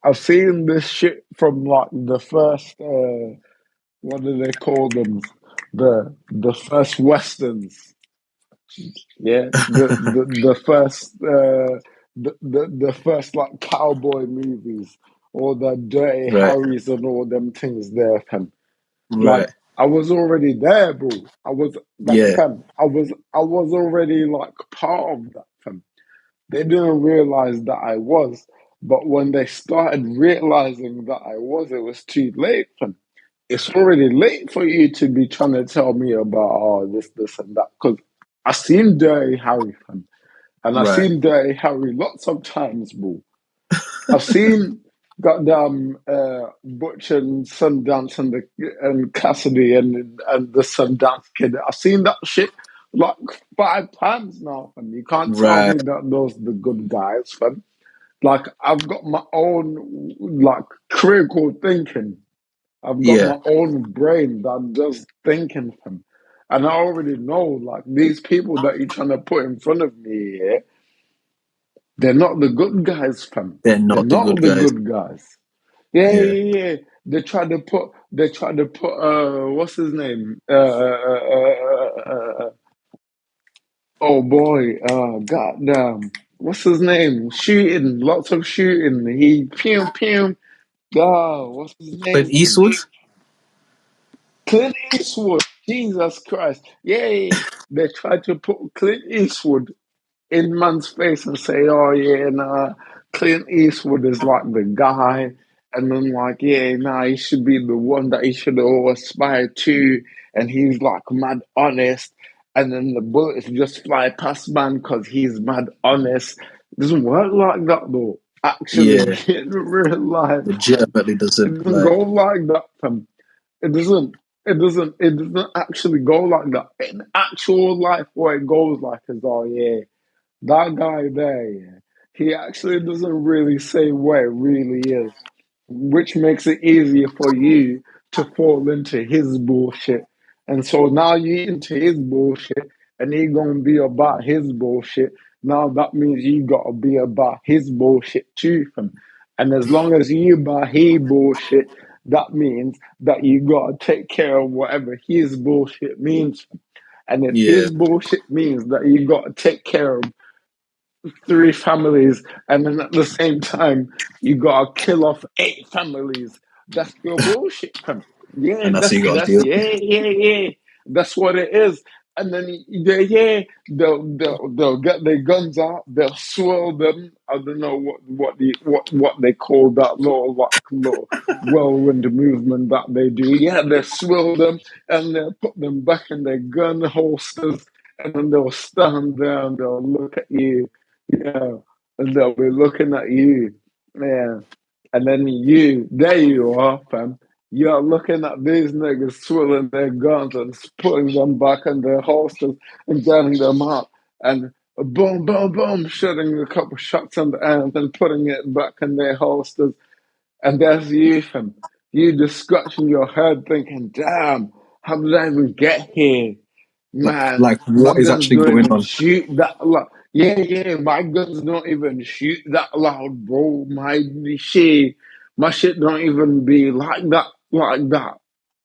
I've seen this shit from like the first what do they call them? The first westerns. Yeah. The first the first like cowboy movies or the Dirty Right, Harrys and all them things there, fam. Like right. I was already there, bro. I was like Yeah, fam. I was already like part of that, fam. They didn't realize that I was, but when they started realizing that I was, it was too late. And it's already late for you to be trying to tell me about this, and that. Because I seen Dirty Harry, fam, and I right. seen Dirty Harry lots of times, bro. I've seen goddamn Butch and Sundance and Cassidy and the Sundance Kid. I've seen that shit like 5 times now, fam. You can't tell Right. me that those the good guys, fam. Like I've got my own like critical thinking. I've got Yeah, my own brain that does thinking, fam. And I already know like these people that you're trying to put in front of me here, they're not the good guys, fam. they're They're not the good not the guys. good guys. Yeah, Yeah. yeah, yeah. They tried to put what's his name? Oh boy, goddamn. What's his name? Shooting, lots of shooting. He pew pew. What's his Clint name? Eastwood. Clint Eastwood. Jesus Christ. Yeah, yeah, yeah. They tried to put Clint Eastwood in man's face and say, "Oh yeah, nah, Clint Eastwood is like the guy," and then like, "Yeah, nah, he should be the one that he should all aspire to," and he's like mad honest, and then the bullets just fly past man because he's mad honest. It doesn't work like that though. Actually, Yeah, in real life, legitimately it doesn't doesn't like. go like that, fam. It doesn't. It doesn't actually go like that. In actual life, what it goes like is, oh yeah. That guy there, yeah, he actually doesn't really say what it really is, which makes it easier for you to fall into his bullshit. And so now you into his bullshit, and he gonna be about his bullshit. Now that means you gotta be about his bullshit too, fam. And as long as you about his bullshit, that means that you gotta take care of whatever his bullshit means. And if Yeah, his bullshit means that you gotta take care of 3 families, and then at the same time, you gotta kill off 8 families. That's your bullshit, fam. Yeah, and that's what you got to that's deal. yeah. That's what it is. And then they'll get their guns out. They'll swirl them. I don't know what they call that little whirlwind movement that they do. Yeah, they swirl them and they'll put them back in their gun holsters, and then they'll stand there and they'll look at you, yeah, and they'll be looking at you, yeah. And then there you are, fam. You're looking at these niggas swilling their guns and putting them back in their holsters and getting them out. And boom, boom, boom, shooting a couple shots in the air and then putting it back in their holsters. And there's you, fam. You just scratching your head thinking, damn, how did I even get here? Man, Like my what is guns actually don't going even on? shoot that loud. Yeah, yeah, my guns don't even shoot that loud, bro. My shit don't even be like that.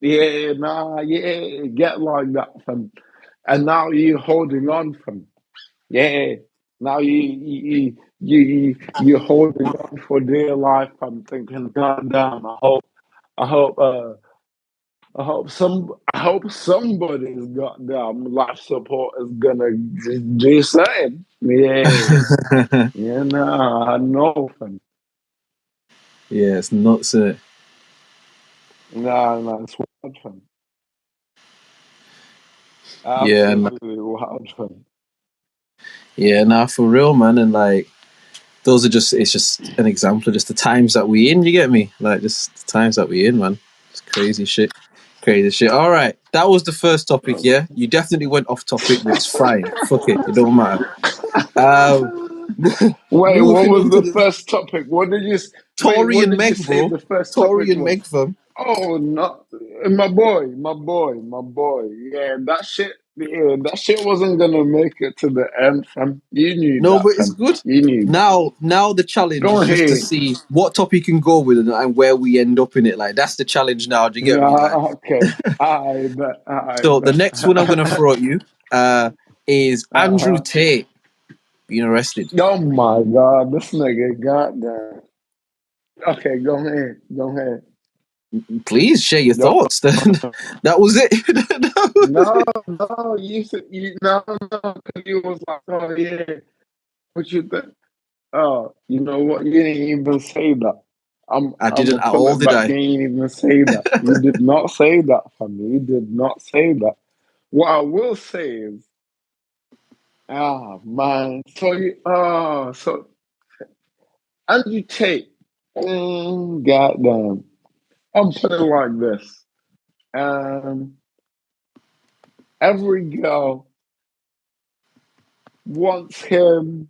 Yeah, nah, yeah, get like that, fam. And now you holding on, fam. Yeah, now you're holding on for dear life. I'm thinking, God damn, I hope I hope somebody's goddamn life support is gonna do something. Yeah, I know, fam. Yeah, it's nuts, innit? Nah, it's wild, fam. Yeah, nah, Absolutely wild, fam. yeah, nah, for real, man. And like, those are just, it's just an example of just the times that we in, you get me? Like, just the times that we in, man. It's crazy shit. Crazy shit. All right, that was the first topic, yeah? You definitely went off topic, but it's fine. Fuck it, it don't matter. Um, Wait, what moving was on to the the first topic? Tory What and did you Meg, say bro. the first Tory topic and was? Meg, fam. Oh, no, my boy. Yeah, that shit wasn't gonna make it to the end, fam. You knew No, that, but it's fam. good. You knew that. Now the challenge Go is just to ahead. see what topic you can go with and where we end up in it. Like that's the challenge now. Do you get me? Like Nah, okay. I so, the bet. next one I'm gonna throw at you is Andrew uh, Tate being arrested. oh my god, this nigga got that. Okay, go ahead. Go ahead. Please share your Go. thoughts. Then that was it. No, no, you said no, no, 'cause you was like, oh yeah, what you think? Oh, you know what? You didn't even say that. I I'm didn't gonna at pull all, it did back. I? You ain't even say that. You did not say that for me. You did not say that. What I will say is, man, so Andrew Tate, goddamn. I'm putting it like this. Um, every girl wants him,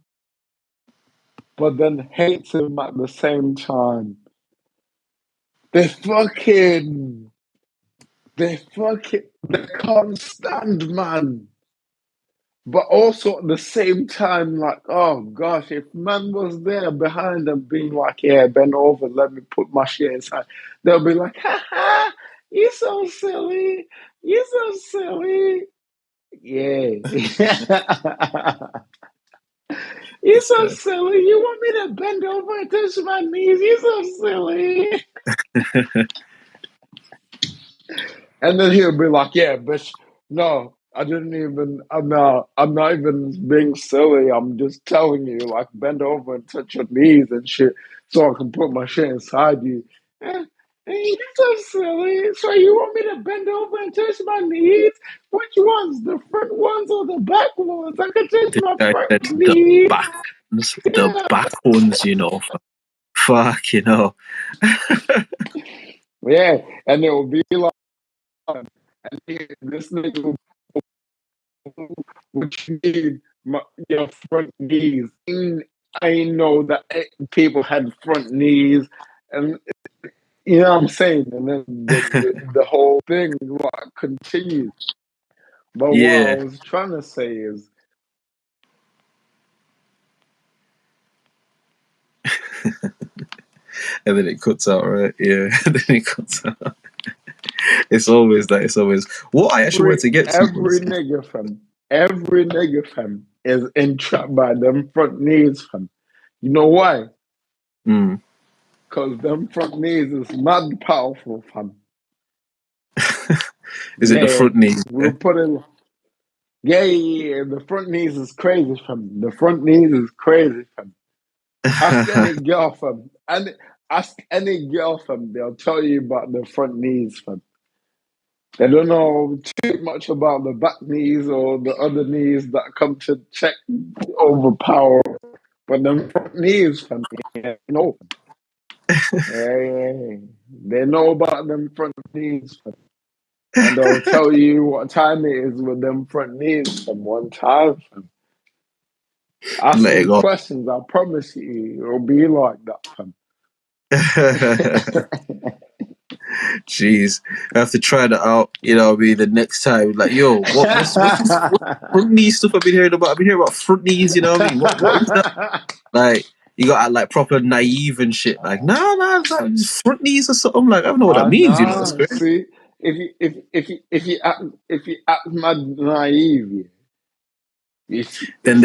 but then hates him at the same time. They fucking, they can't stand, man. But also at the same time, like, oh gosh, if man was there behind them being like, yeah, bend over, let me put my shit inside, they'll be like, ha ha, you so silly, you so silly. Yeah. You This so guy. silly. You want me to bend over and touch my knees? You so silly. And then he'll be like, yeah, bitch, no, I didn't even, I'm not even being silly. I'm just telling you, like, bend over and touch your knees and shit so I can put my shit inside you. Eh, you're so silly. So you want me to bend over and touch my knees? Which ones? The front ones or the back ones? I can touch This my guy front said knees. the Yeah. back ones, you know. Fuck, you know. Yeah. And it will be like, and this nigga what you need your front knees. I know that people had front knees, and you know what I'm saying. And then the whole thing like continues. But what I Yeah. was trying to say is, And then it cuts out, right? Yeah. And then it cuts out. It's always that. It's always what I actually wanted to get to was every nigga fam is entrapped by them front knees fam. You know why? mm. Because them front knees is mad powerful fam. Is it the Yeah, front knee? we'll put it. Yeah. The front knees is crazy, fam. The front knees is crazy, fam. Ask any girl, fam. And ask any girl, fam. They'll tell you about the front knees, fam. They don't know too much about the back knees or the other knees that come to check overpower. But them front knees, fam, yeah, no. Yeah. They know about them front knees, fam. And they'll tell you what time it is with them front knees from one time, fam. Ask Let it them go. questions. I promise you, it'll be like that, fam. Jeez, I have to try that out. You know, what I mean, the next time, like, yo, what's front knee stuff I've been hearing about? I've been hearing about front knees. You know what I mean? What is that? Like, you got like proper naive and shit. Like, nah, it's like just front knees or something. Like, I don't know what that I means. You know, that's know. crazy. See, if you act mad naive, yeah, Then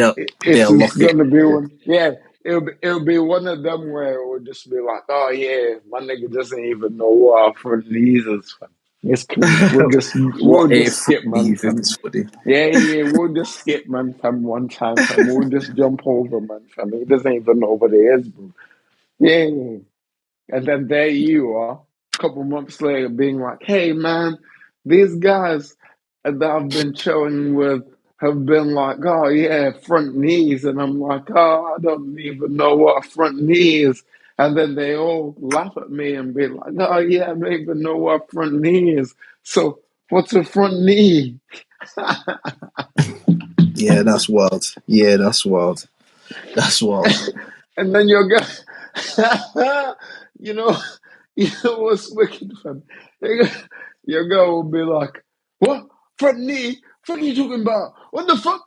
it's they'll just lock it. gonna be one. Yeah, it'll be one of them where it will just be like, oh yeah, my nigga doesn't even know what our front knees is, fam. It's cool. We'll What a just skip, man, leave fam. is funny. Yeah, we'll just skip, man, fam, one time, fam. We'll just jump over, man, fam. He doesn't even know what it is, bro. Yeah. And then there you are, a couple months later, being like, hey, man, these guys that I've been chilling with have been like, oh, yeah, front knees. And I'm like, oh, I don't even know what a front knee is. And then they all laugh at me and be like, oh, yeah, I don't even know what a front knee is. So what's a front knee? Yeah, that's wild. Yeah, that's wild. That's wild. And then you'll go, you know, you know what's wicked, fam? Your girl will be like, what? Front knee? What are you talking about? What the fuck?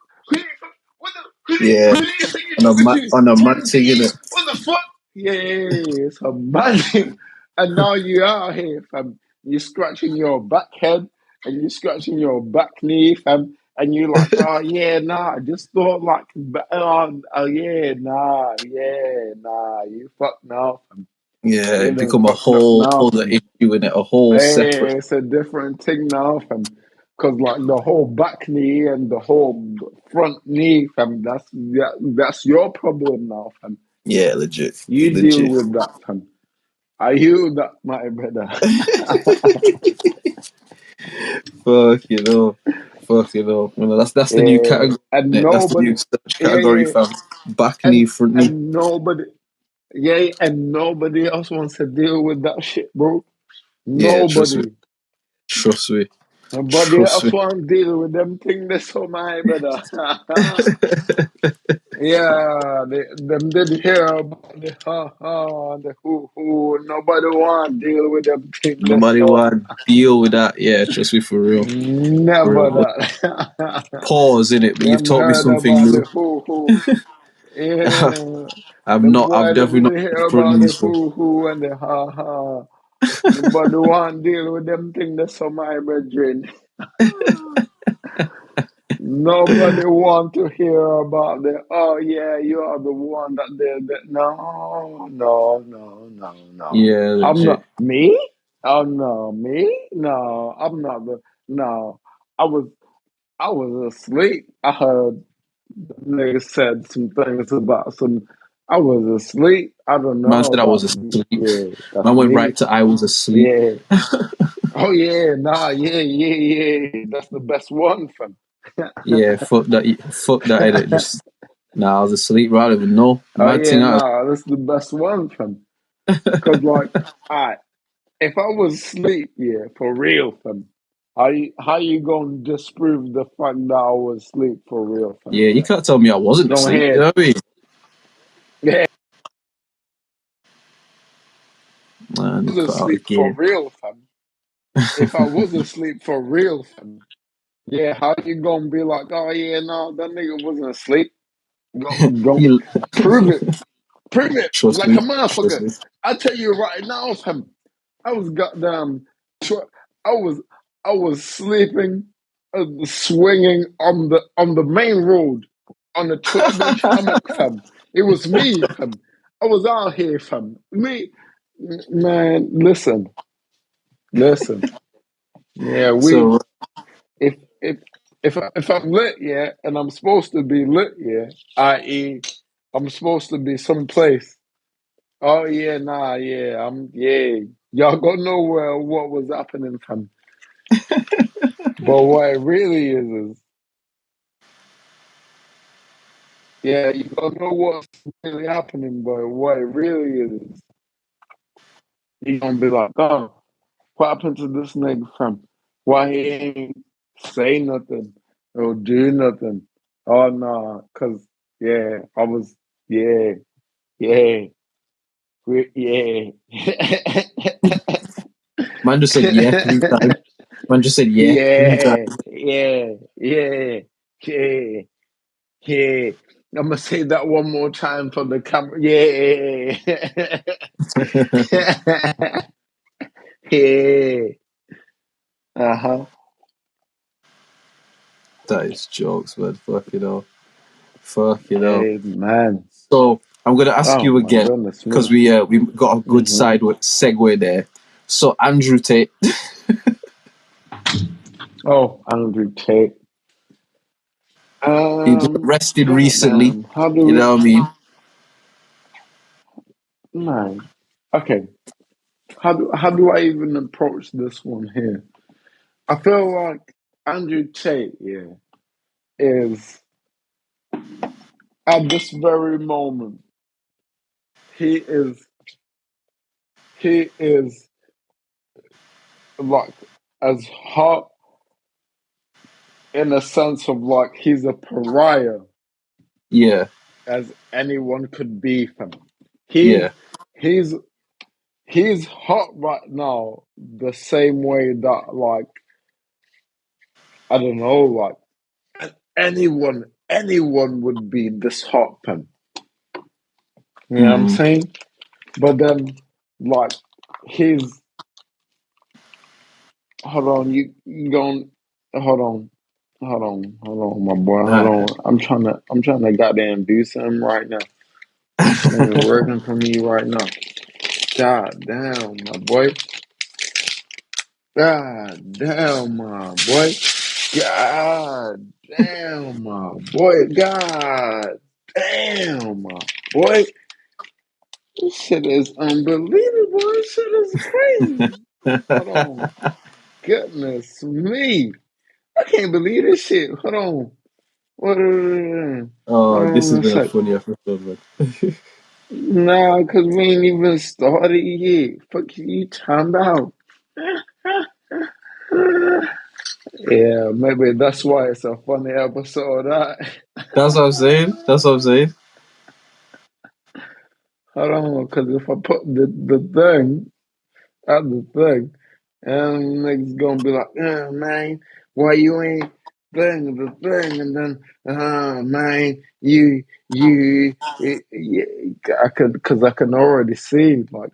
Yeah, Who do you think you're on a talking mad, to? on a mad Front thing, knee? innit? What the fuck? Yeah, it's a mad thing. And now you out here, fam. You're scratching your back head and you're scratching your back knee, fam. And you're like, oh yeah, nah, I just thought like, oh yeah, nah, you fucked now, fam. Yeah, You it done become a fucked up whole now, other fam. issue in it, a whole separate. Hey, it's a different thing now, fam. Cause like the whole back knee and the whole front knee, fam. That's your problem now, fam. Yeah, legit, You deal legit. with that, fam. Are you that, my brother? Fuck you know. Well, that's the new Yeah, category. and Innit? That's the nobody, new search category, yeah, fam. Back knee, and front knee. and nobody, yeah, and nobody else wants to deal with that shit, bro. Yeah, trust me, Nobody. trust me, Nobody trust else me. want to deal with them things that's so my brother. Yeah, them did hear about the the who. Nobody want to deal with them things that's Nobody so want to deal with that. Yeah, trust me, for real, for never real. But that. pause in it. But you've Them taught me heard something about new. the who. Yeah, them I've boy them definitely not did hear been front about the knees for. who and the ha. Nobody want to deal with them things that's so my brethren. Nobody want to hear about the, oh yeah, you are the one that did that. No. Yeah, I'm legit. not me. Oh no, me? No, I'm not the no. I was I was asleep. I heard the nigga said some things about some I was asleep. I don't Man know said I was about me. asleep. Yeah, that's Man went me. right to I was asleep. Yeah. Oh yeah, nah, yeah. That's the best one, fam. Yeah, fuck that. Edit. Just nah, I was asleep. Right, I don't even know. Oh Mad yeah, thing out. nah, that's the best one, fam. Cause like, I if I was asleep, yeah, for real, fam. How you gonna disprove the fact that I was asleep for real, fam? Yeah, you can't tell me I wasn't Go asleep. You ahead. know what I mean? Yeah, I Man, was cut out asleep for again. real, fam. If I was asleep for real, fam. Yeah, how you gonna be like, oh yeah, no, that nigga wasn't asleep? Go You prove it. Prove it trust like me. a Trust motherfucker. me. I tell you right now, fam. I was goddamn. I was I was sleeping, swinging on the main road on a 12-inch hammock, fam. It was me, fam. I was out here, fam. Me, man. Listen. Yeah, So if if if I'm lit, yeah, and I'm supposed to be lit, yeah, i.e., I'm supposed to be someplace. Oh yeah, nah, yeah. Y'all go know what was happening, fam. But what it really is yeah, you don't know what's really happening, but what it really is you gonna be like, oh, what happened to this nigga, fam? Why he ain't say nothing or do nothing? Oh no, cause yeah, I was yeah, yeah, yeah. man just said yeah 3 times. Man just said yeah 3 times. Yeah. Yeah. Yeah. I'm gonna say that one more time for the camera. Yeah. Yeah. Uh-huh. That is jokes, man. Fuck it all. Fuck it all. Hey man. So I'm gonna ask Oh you my again goodness because me. we got a good Mm-hmm. side segue there. So Andrew Tate, Oh, Andrew Tate. He got arrested recently. Goddamn. How You do know what I mean? man? Okay. How do I even approach this one here? I feel like Andrew Tate, yeah, is at this very moment, he is he is like as hot in a sense of like he's a pariah Yeah, as anyone could be from. yeah, He's he's hot right now the same way that like I don't know, like anyone would be this hot from. You know what I'm mm, saying? But then like he's hold on, you going hold on, my boy, hold nah. on. I'm trying to goddamn do something right now. This shit ain't working for me right now. God damn, my boy. God damn, my boy. God damn, my boy. God damn, my boy. This shit is unbelievable. This shit is crazy. Hold on. Goodness me. I can't believe this shit. Hold on. Hold Oh, this on has a been a sec. funny episode, man. Nah, cause we ain't even started yet. Fuck you talking about? Yeah, maybe that's why it's a funny episode. That's what I'm saying. That's what I'm saying. Hold on, because if I put the thing at the thing, and niggas gonna be like, man, why you ain't thing the thing, and then, man, yeah, because I can already see, like,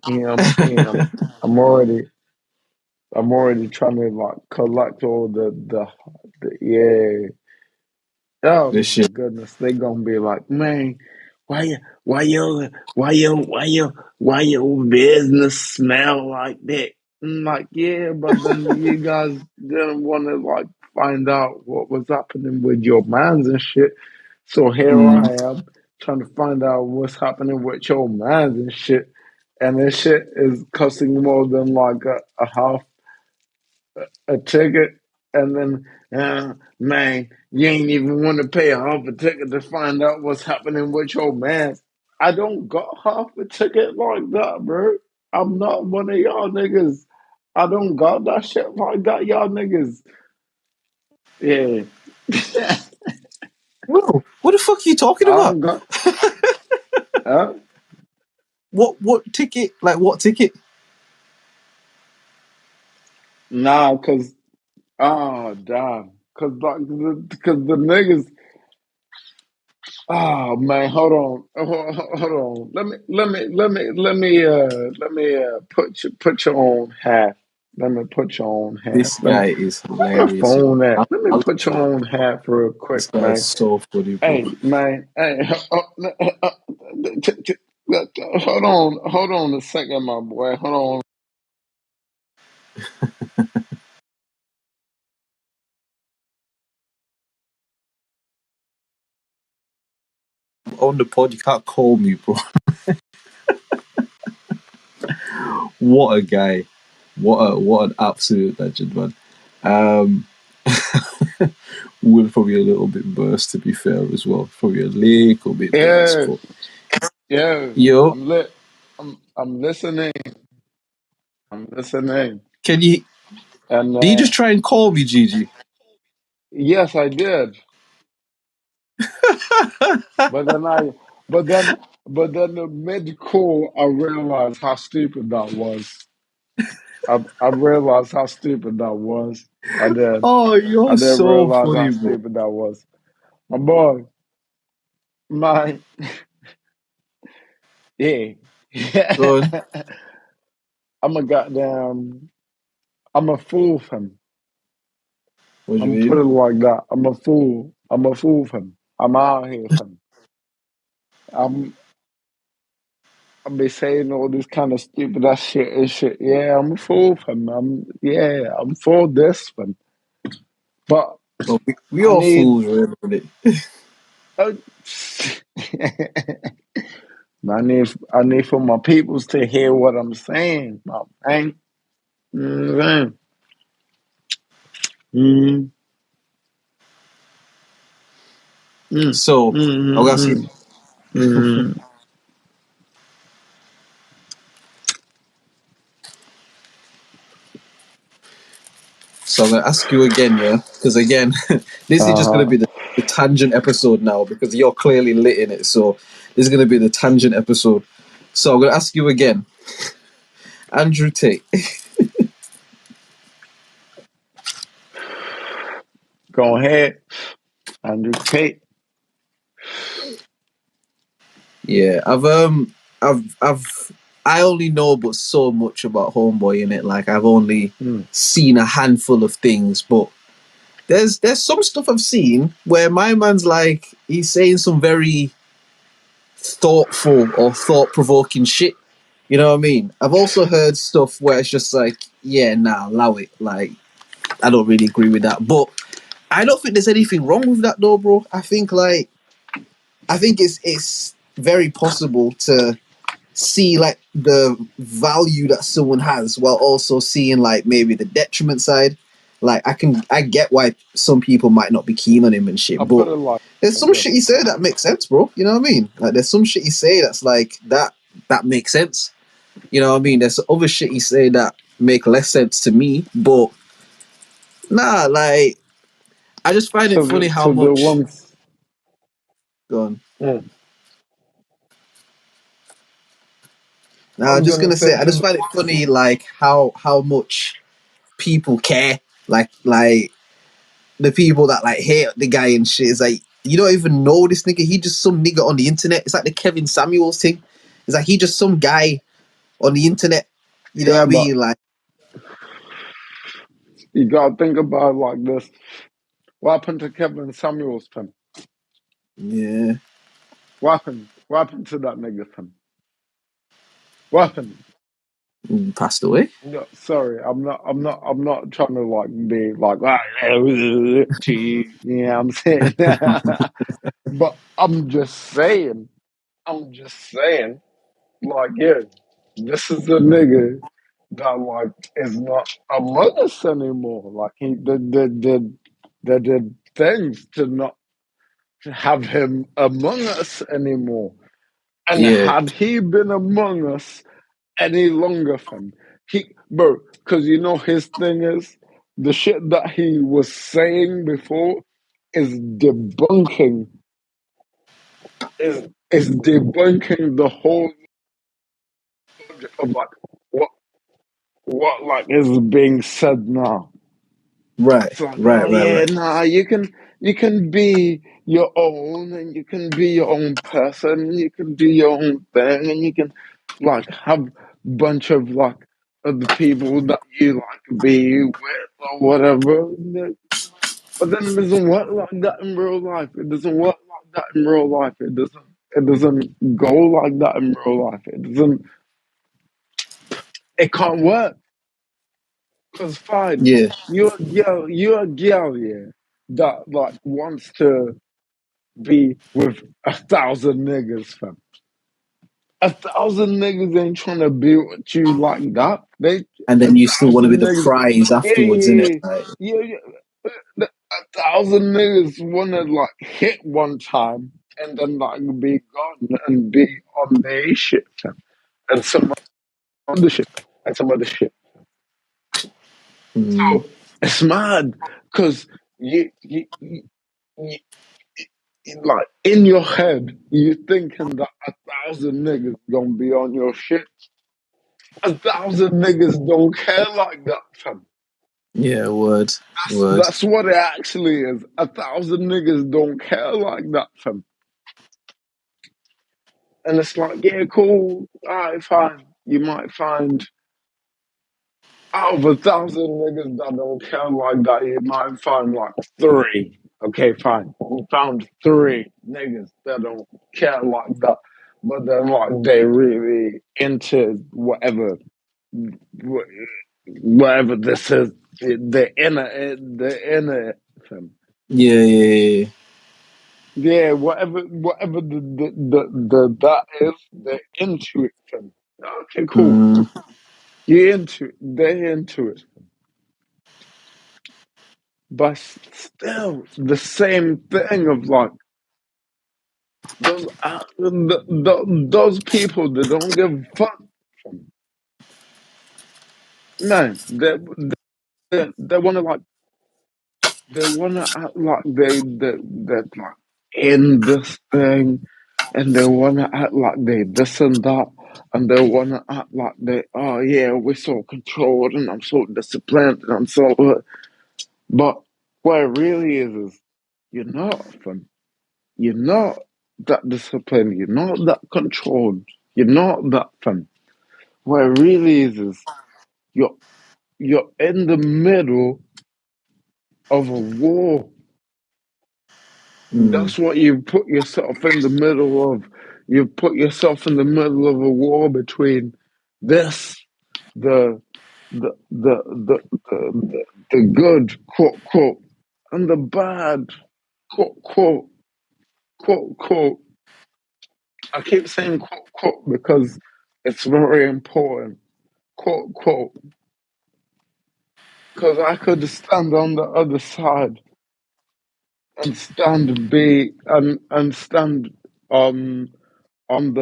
I'm already trying to like collect all the yeah. Oh This my shit. goodness, they gonna be like, man, why your business smell like that? I'm like, yeah, but then you guys didn't want to like find out what was happening with your mans and shit. So here Mm, I am trying to find out what's happening with your mans and shit. And this shit is costing more than like a half a ticket, and then man, you ain't even want to pay half a ticket to find out what's happening with your man. I don't got half a ticket like that, bro. I'm not one of y'all niggas. I don't got that shit like that, y'all niggas. Yeah. Bro, what the fuck are you talking I about? don't got huh? What ticket? Like what ticket? Nah, cause damn. Cause the niggas. Oh man, hold on. Let me put you on half. Let me put you on half. This Let me guy is where your hilarious, yo. phone at? I, Let me I, put you on half real quick, this guy is man. so funny, bro. Hey, man. Hey, hold on a second, my boy. Hold on. On the pod, you can't call me, bro. What a guy. What an absolute legend, man. Um, Will probably a little bit burst to be fair as well. Probably a little bit burst, Yeah, but yeah. yo, I'm lit. I'm listening. I'm listening. can you? And Did you just try and call me, Gigi? yes, I did. But then but then the mid call, I realized how stupid that was. I realized how stupid that was. I did. Oh, I you're did so realize how funny, bro. stupid that was. My boy, my yeah. Go on. I'm a goddamn. I'm a fool for him. What do you I'm put mean? it like that. I'm a fool. I'm a fool for him. I'm out here for him. I'm I be saying all this kind of stupid ass shit and shit. Yeah, I'm a fool for him. I'm for this one. But Well, we I all need, fools, really. uh, I need for my peoples to hear what I'm saying, my man. Mm. Mm. Mm. So I'm gonna ask you. Mm. Mm. So I'm gonna ask you again, yeah, because again, this is just gonna Uh-huh. be the tangent episode now because you're clearly lit in it. So this is gonna be the tangent episode. So I'm gonna ask you again, Andrew Tate. Go ahead, Andrew Tate. Yeah, I only know but so much about Homeboy in it. Like I've only Mm. seen a handful of things, but there's some stuff I've seen where my man's like he's saying some very thoughtful or thought provoking shit. You know what I mean? I've also heard stuff where it's just like, yeah, nah, allow it. Like I don't really agree with that, but I don't think there's anything wrong with that though, bro. I think it's very possible to see like the value that someone has while also seeing like maybe the detriment side. Like I get why some people might not be keen on him and shit, I put but it like there's some this. shit you say that makes sense, bro. You know what I mean? Like there's some shit you say that's like that makes sense. You know what I mean? There's other shit you say that make less sense to me, but nah, like I just find it funny how To the much. ones. Go on. Mm. Now, I'm I'm just gonna gonna say, say I to just the find it funny, like how much people care, like the people that like hate the guy and shit. Is like you don't even know this nigga. He just some nigga on the internet. It's like the Kevin Samuels thing. It's like he just some guy on the internet. You know what yeah, I but mean? Like you gotta think about it like this. What happened to Kevin Samuels, fam? yeah, What happened? What happened to that nigga, fam? What happened? passed away. No, sorry, I'm not trying to like be like to you. Yeah, I'm saying, but I'm just saying, like, yeah, this is a nigga that like is not among us anymore. Like he did things to not have him among us anymore. And Yeah, had he been among us any longer, fam, bro, because you know his thing is the shit that he was saying before is debunking is debunking the whole subject of like what like is being said now. right, It's like, right, oh right, yeah, right. nah, you can be your own and you can be your own person, you can do your own thing and you can like have a bunch of like other people that you like be with or whatever. But then it doesn't work like that in real life. It doesn't work like that in real life. It doesn't go like that in real life. It can't work. Cause fine, Yeah, you're a girl, yeah, that like wants to be with 1,000 niggas, fam. 1,000 niggas ain't trying to be with you like that. They and a then you still want to be thousand the niggas, prize yeah, afterwards, innit? yeah, Like, yeah, yeah. 1,000 niggas wanna like hit one time and then like be gone and be on their shit, fam, and some other shit, and some other shit. mm, So it's mad because you like in your head, you thinking that 1,000 niggas gonna be on your shit. 1,000 niggas don't care like that, fam. yeah, word, word. That's what it actually is. 1,000 niggas don't care like that, fam. And it's like, yeah, cool. All right, fine. You might find out of 1,000 niggas that don't care like that, you might find like three. Okay, fine. We found three niggas that don't care like that, but then like they really into whatever this is. The inner. fam. Yeah. Yeah, whatever the that is, they're into it, fam. Okay, cool. Mm, You're into it. They're into it. But still, the same thing of like those people that don't give a fuck. Man, they want to like they want to act like they're like in this thing, and they want to act like they this and that, and they want to act like they, oh yeah, we're so controlled and I'm so disciplined and I'm so, but what it really is you're not, fam. You're not that disciplined. You're not that controlled. You're not that, fam. What it really is you're you're in the middle of a war. mm. That's what you put yourself in the middle of. You put yourself in the middle of a war between this, the the the the the good, quote quote, and the bad, quote quote, quote quote. I keep saying quote quote because it's very important, quote quote, because I could stand on the other side and stand on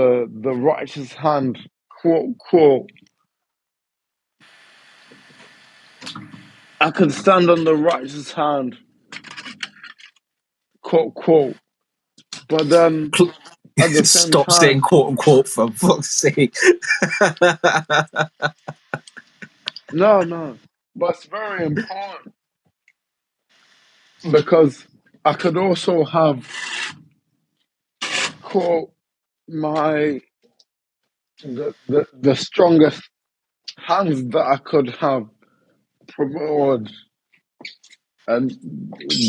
the righteous hand, quote quote. I could stand on the righteous hand, quote quote. But then at the same Stop saying time, quote unquote for fuck's sake. no. But it's very important because I could also have quote my the strongest hands that I could have promoted and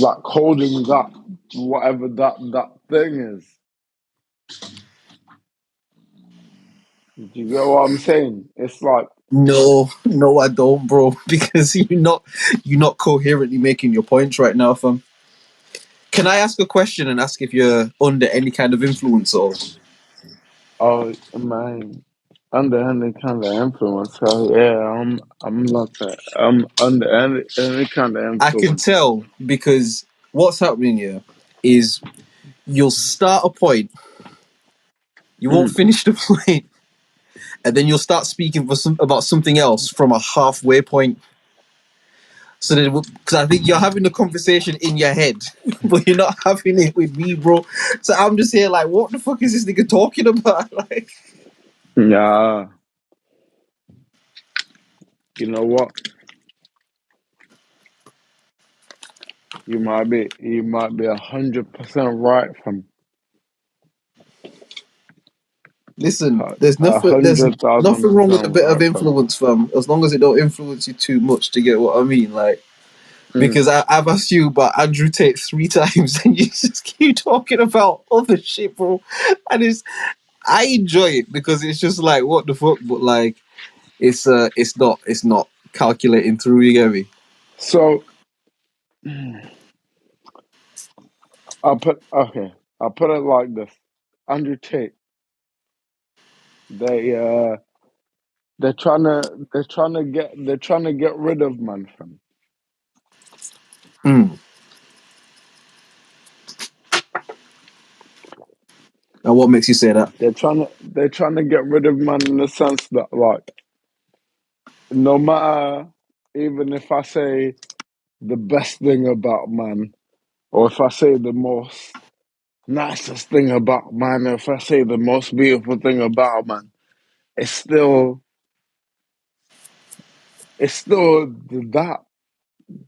like holding that whatever that thing is. Do you get what I'm saying? It's like No, I don't, bro. Because you're not coherently making your points right now, fam. Can I ask a question and ask if you're under any kind of influence or? oh man, under any kind of influence. So yeah, I'm not I'm under any kind of I can influence. tell because what's happening here is you'll start a point, you won't Mm. finish the point, and then you'll start speaking about something else from a halfway point. So then, because I think you're having the conversation in your head, but you're not having it with me, bro. So I'm just here like, what the fuck is this nigga talking about? Like, Yeah, you know what? You might be 100% right from listen, a there's hundred thousand nothing wrong with a percent bit of right from. influence, fam, as long as it don't influence you too much. To get what I mean, like. Mm. Because I've asked you about Andrew Tate 3 times and you just keep talking about other shit, bro. And I enjoy it because it's just like what the fuck, but like it's not calculating through. You get me? So I'll put okay. I'll put it like this: Andrew Tate. They they're trying to get rid of man from. Mm. And what makes you say that? They're trying to get rid of man in the sense that like no matter, even if I say the best thing about man, or if I say the most nicest thing about man, or if I say the most beautiful thing about man, it's still that.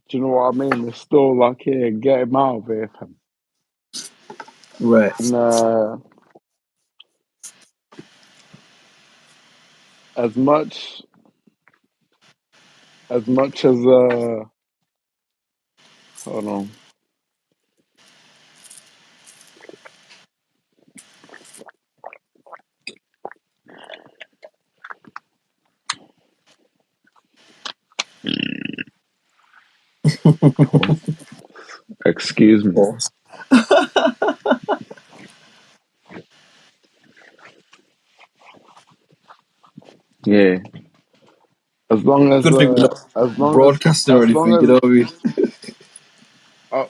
Do you know what I mean? It's still like, here, get him out of here, fam. Right. And as much as hold on. Excuse me. Pause. Yeah. As long as Good thing we're not as long as broadcasting or as long anything, you as know what I mean? uh,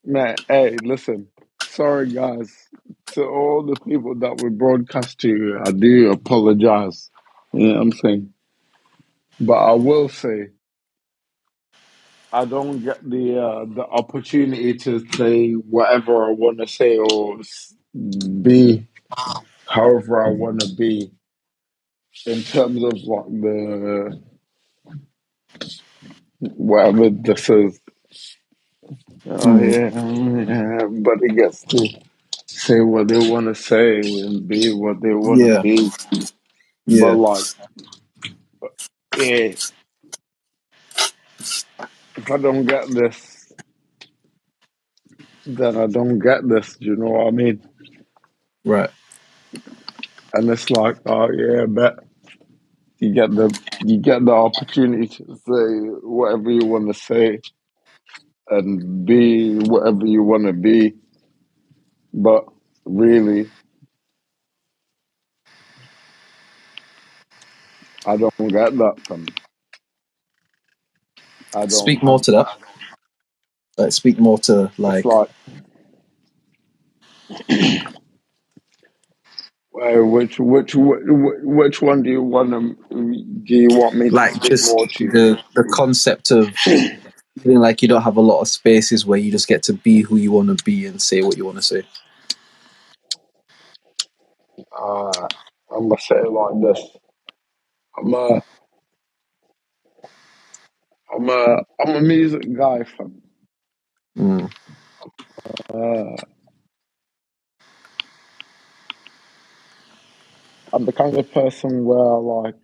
man, hey, listen. Sorry, guys, to all the people that we broadcast to. I do apologize. You know what I'm saying, but I will say I don't get the opportunity to say whatever I want to say or be however I want to be in terms of like the whatever this is. Oh Mm. yeah, everybody gets to say what they want to say and be what they want to Yeah, be. But yeah. like, yeah, if I don't get this, then I don't get this. Do you know what I mean? Right. And it's like, oh yeah, bet you get the opportunity to say whatever you want to say and be whatever you want to be. But really, I don't get that from. I don't Speak more have to that. that. Like, speak more to It's like, like, which one do you want me to speak just more to? the concept of feeling like you don't have a lot of spaces where you just get to be who you want to be and say what you want to say. Uh, I'm gonna say it like this. I'm a I'm a music guy, fam. Mm. Uh, I'm the kind of person where like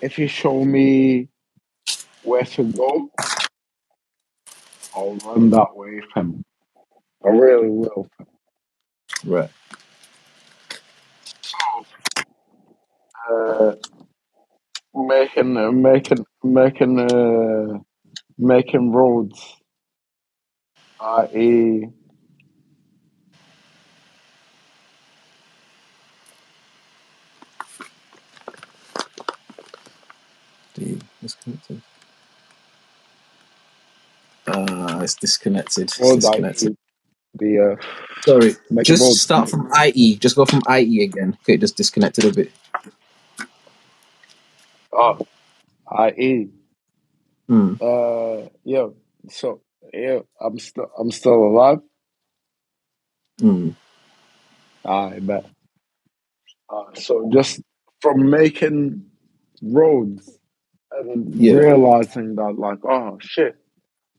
if you show me where to go, I'll run that way, fam. I really will. Right. Uh, making roads, i.e., Disconnected. It's disconnected. It's roads, disconnected. i.e., the Sorry. making Just roads, start from IE. Just go from IE again. Okay, just disconnected a bit. uh, i.e., Mm. yeah. So yeah, I'm still alive. Mm. I bet. So just from making roads and Yeah. realizing that, like, oh shit,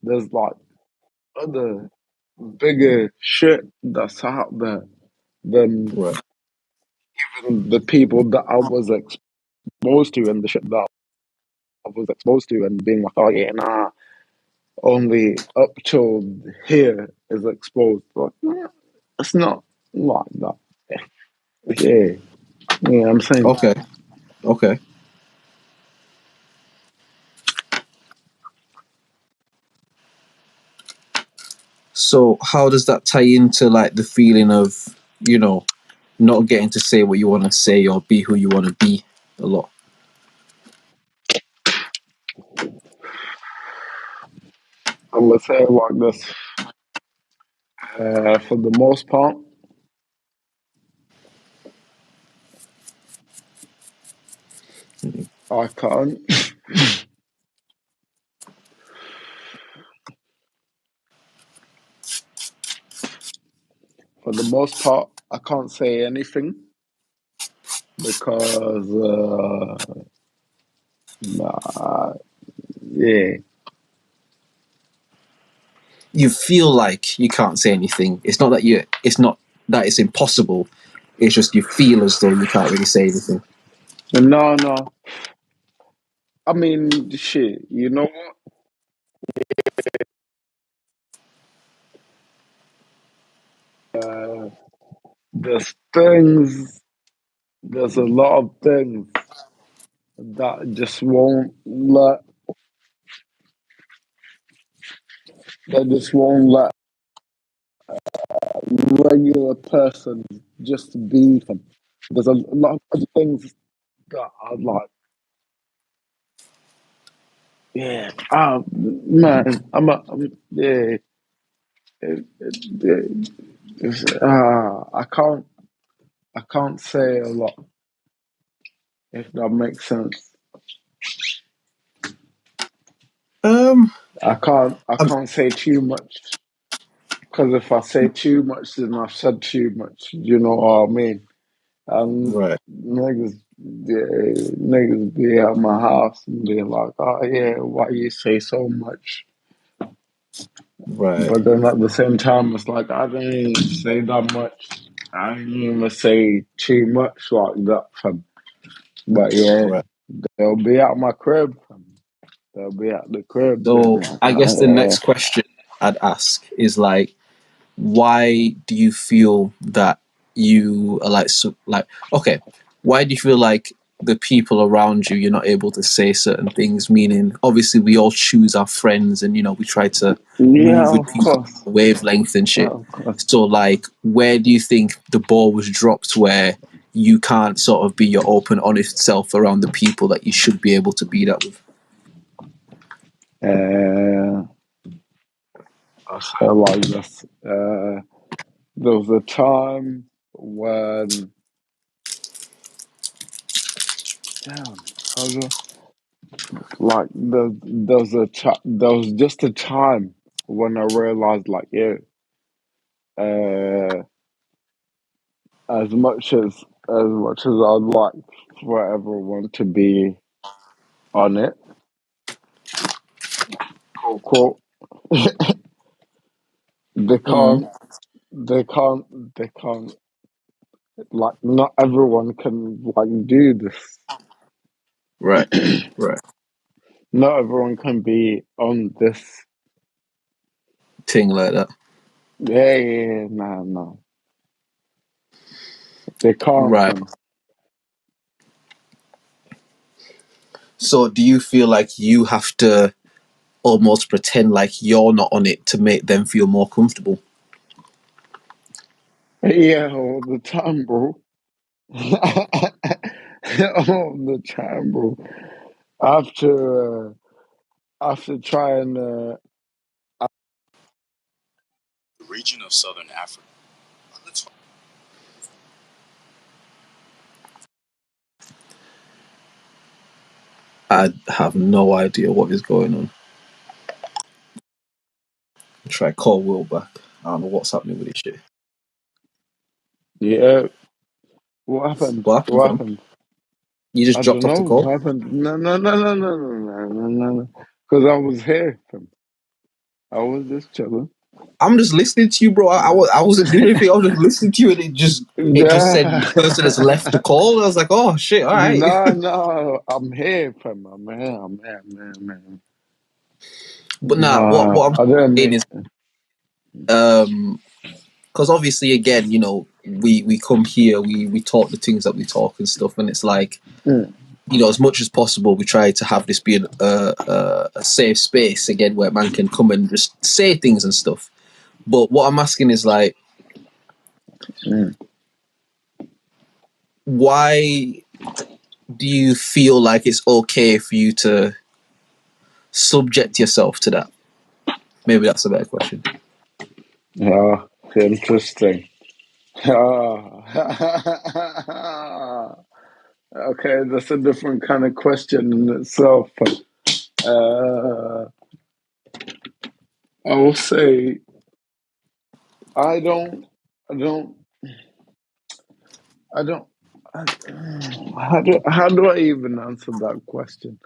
there's like other bigger shit that's out there than Right. even the people that I was exposed to and the shit that I was exposed to, and being like, oh yeah, nah, only up till here is exposed. Like, nah, it's not like that. Yeah, yeah, I'm saying. Okay. Okay. So how does that tie into like the feeling of, you know, not getting to say what you want to say or be who you want to be a lot? I'm gonna say it like this. For the most part, I can't. For the most part, I can't say anything because, nah, yeah, You feel like you can't say anything. It's not that you. It's not that it's impossible. It's just you feel as though you can't really say anything. no, no. I mean, shit. You know what? There's things. There's a lot of things that just won't let They just won't let regular person just be them. There's a lot of things that are like, yeah, man, yeah, I can't say a lot if that makes sense. Um, I I'm, can't say too much because if I say too much, then I've said too much. You know what I mean? right, Niggas be at my house and be like, "Oh yeah, why you say so much?" right, But then at the same time, it's like I didn't even say that much. I didn't even say too much like that, fam. But yeah, right. they'll be at my crib. Fam. They'll be at the crib. So Then like, I guess the next question I'd ask is like, why do you feel that you are like, okay, why do you feel like the people around you, you're not able to say certain things? Meaning, obviously, we all choose our friends, and we try to yeah, move with of people course, wavelength and shit. of course. So, like, where do you think the ball was dropped where you can't sort of be your open, honest self around the people that you should be able to be that with? Uh, I feel like this. There was a time when, damn, how do like there was just a time when I realized like, yeah, uh, as much as I'd like for everyone to be on it, quote, quote, they Mm, can't, they can't, like, not everyone can like do this. right, right. Not everyone can be on this. Thing like that. Yeah, yeah, yeah, nah, no, they can't, Right. fam. So, do you feel like you have to almost pretend like you're not on it to make them feel more comfortable? Yeah, all the time, bro. All the time, bro. After after trying the region of Southern Africa. I have no idea what is going on. Try call Will back. I don't know what's happening with this shit. yeah, what happened? What happened, What fam? happened? You just I don't dropped off the know call? what happened. No, no, no, no, no, no, no, no, no, no. Because I was here, fam. I was just chilling. I'm just listening to you, bro. I wasn't doing anything. I was just listening to you, and it just said Nah, the person has left the call. I was like, oh shit, all right. no, no. I'm here, fam. I'm here. I'm here, man. But nah, what Nah, I'm I didn't saying mean. is, because obviously, again, we come here, we talk the things that we talk and stuff, and it's like, Mm, as much as possible, we try to have this be a safe space again where man can come and just say things and stuff. But what I'm asking is like, mm. why do you feel like it's okay for you to subject yourself to that? Maybe that's a better question. Yeah, interesting. Okay, that's a different kind of question in itself. Uh, I will say I don't, I don't, I don't. I, how do I even answer that question?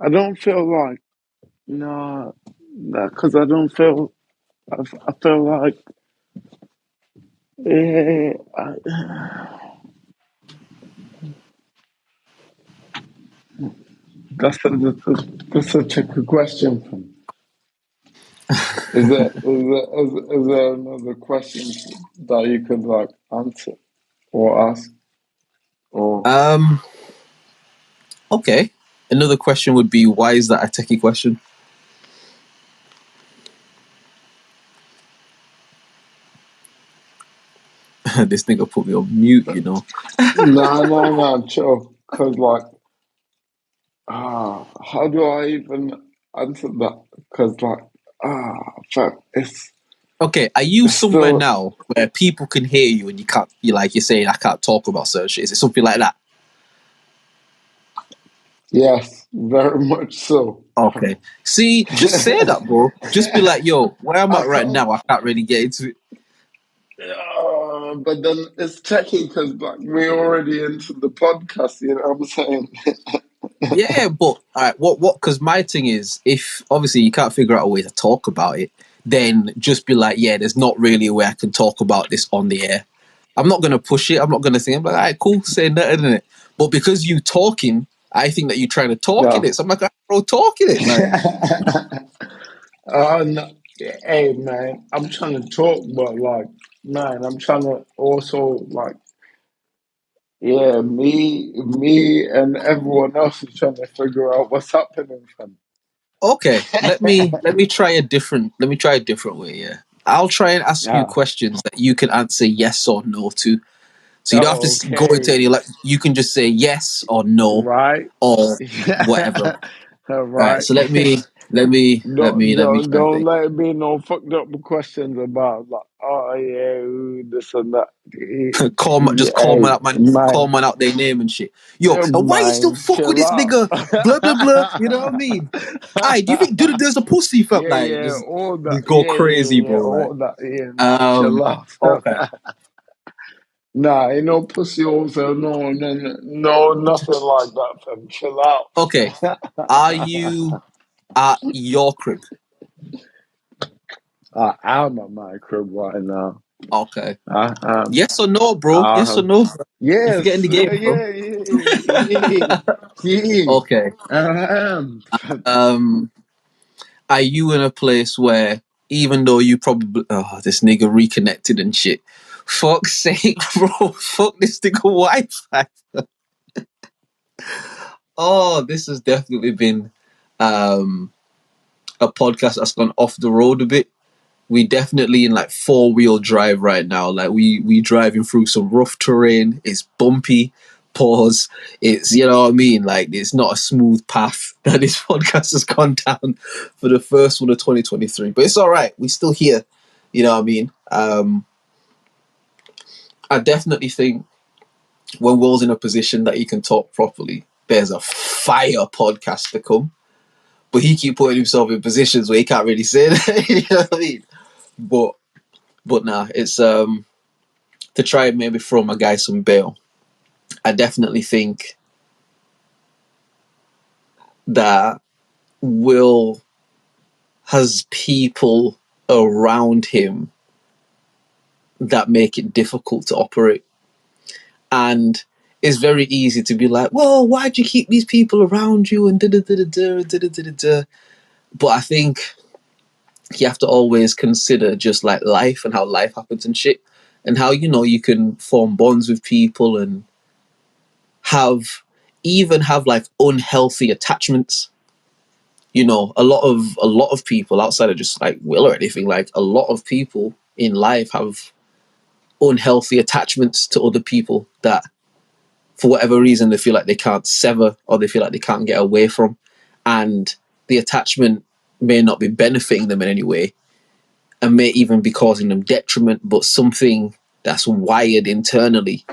I don't feel like no, because I don't feel. I feel like eh, that's a tricky question. For me. Is there another question that you could like answer or ask or Um, okay. Another question would be, why is that a techie question? This nigga put me on mute, you know. No, chill. Cause like, how do I even answer that? Cause like, fam, Okay, are you it's somewhere still now where people can hear you and you can't? You like you're saying I can't talk about certain shit. Is it something like that? yes, very much so. Okay. See, just say that, bro. Just be like, yo, where I'm I at right can't. now, I can't really get into it. But then it's tricky because like we're already into the podcast. You know what I'm saying? Yeah, but all right, what? Because my thing is, if obviously you can't figure out a way to talk about it, then just be like, yeah, there's not really a way I can talk about this on the air. I'm not gonna push it. I'm not gonna say, I'm like, all right, cool, say nothing in it. But because you talking, I think that you're trying to talk in No. it. So I'm like, all right, bro, talk in it, like. No, hey man, I'm trying to talk, but like, man, I'm trying to also like, yeah, me, and everyone else is trying to figure out what's happening, fam. Okay, let me try a different way. Yeah, I'll try and ask you Yeah. questions that you can answer yes or no to. So you don't have to Oh, go into okay. any like. You can just say yes or no Right. or whatever. Yeah. All All right. right. So let me try and Don't think. let it be no fucked up questions about like, oh yeah, ooh, this and that. Just Hey, call man, man out their name and shit. Yo, and why you still fuck with chill this out. nigga? Blah blah blah. You know what I mean? Aye, do you think dude there's a pussy felt Yeah, like yeah, all that. just go Yeah, crazy, yeah, bro? Like, all that. Yeah, nah, chill out. okay, Nah, ain't no pussy also, no, nothing like that, fam. Chill out. okay. Are you at your crib? I'm at my crib right now. Okay. I am. Yes or no, bro? I Yes or have. no? If you get in Yes, the game, bro. yeah. Okay. I am. Um, are you in a place where even though you probably this nigga reconnected and shit, fuck's sake, bro, fuck this nigga Wi-Fi. Oh, this has definitely been um a podcast that's gone off the road a bit. We definitely in like 4-wheel drive right now. Like we driving through some rough terrain. It's bumpy. Pause. It's you know what I mean. Like it's not a smooth path that this podcast has gone down for the first one of 2023. But it's all right. We're still here. You know what I mean. I definitely think when Will's in a position that he can talk properly, there's a fire podcast to come. But he keep putting himself in positions where he can't really say that. You know what I mean? But nah, it's to try and maybe throw my guy some bail. I definitely think that Will has people around him that make it difficult to operate. And it's very easy to be like, well, why'd you keep these people around you and da da da da da da da da da. But I think you have to always consider just like life and how life happens and shit. And how, you know, you can form bonds with people and have have like unhealthy attachments. You know, a lot of people outside of just like Will or anything, like a lot of people in life have unhealthy attachments to other people that for whatever reason they feel like they can't sever or they feel like they can't get away from. And the attachment may not be benefiting them in any way and may even be causing them detriment, but something that's wired internally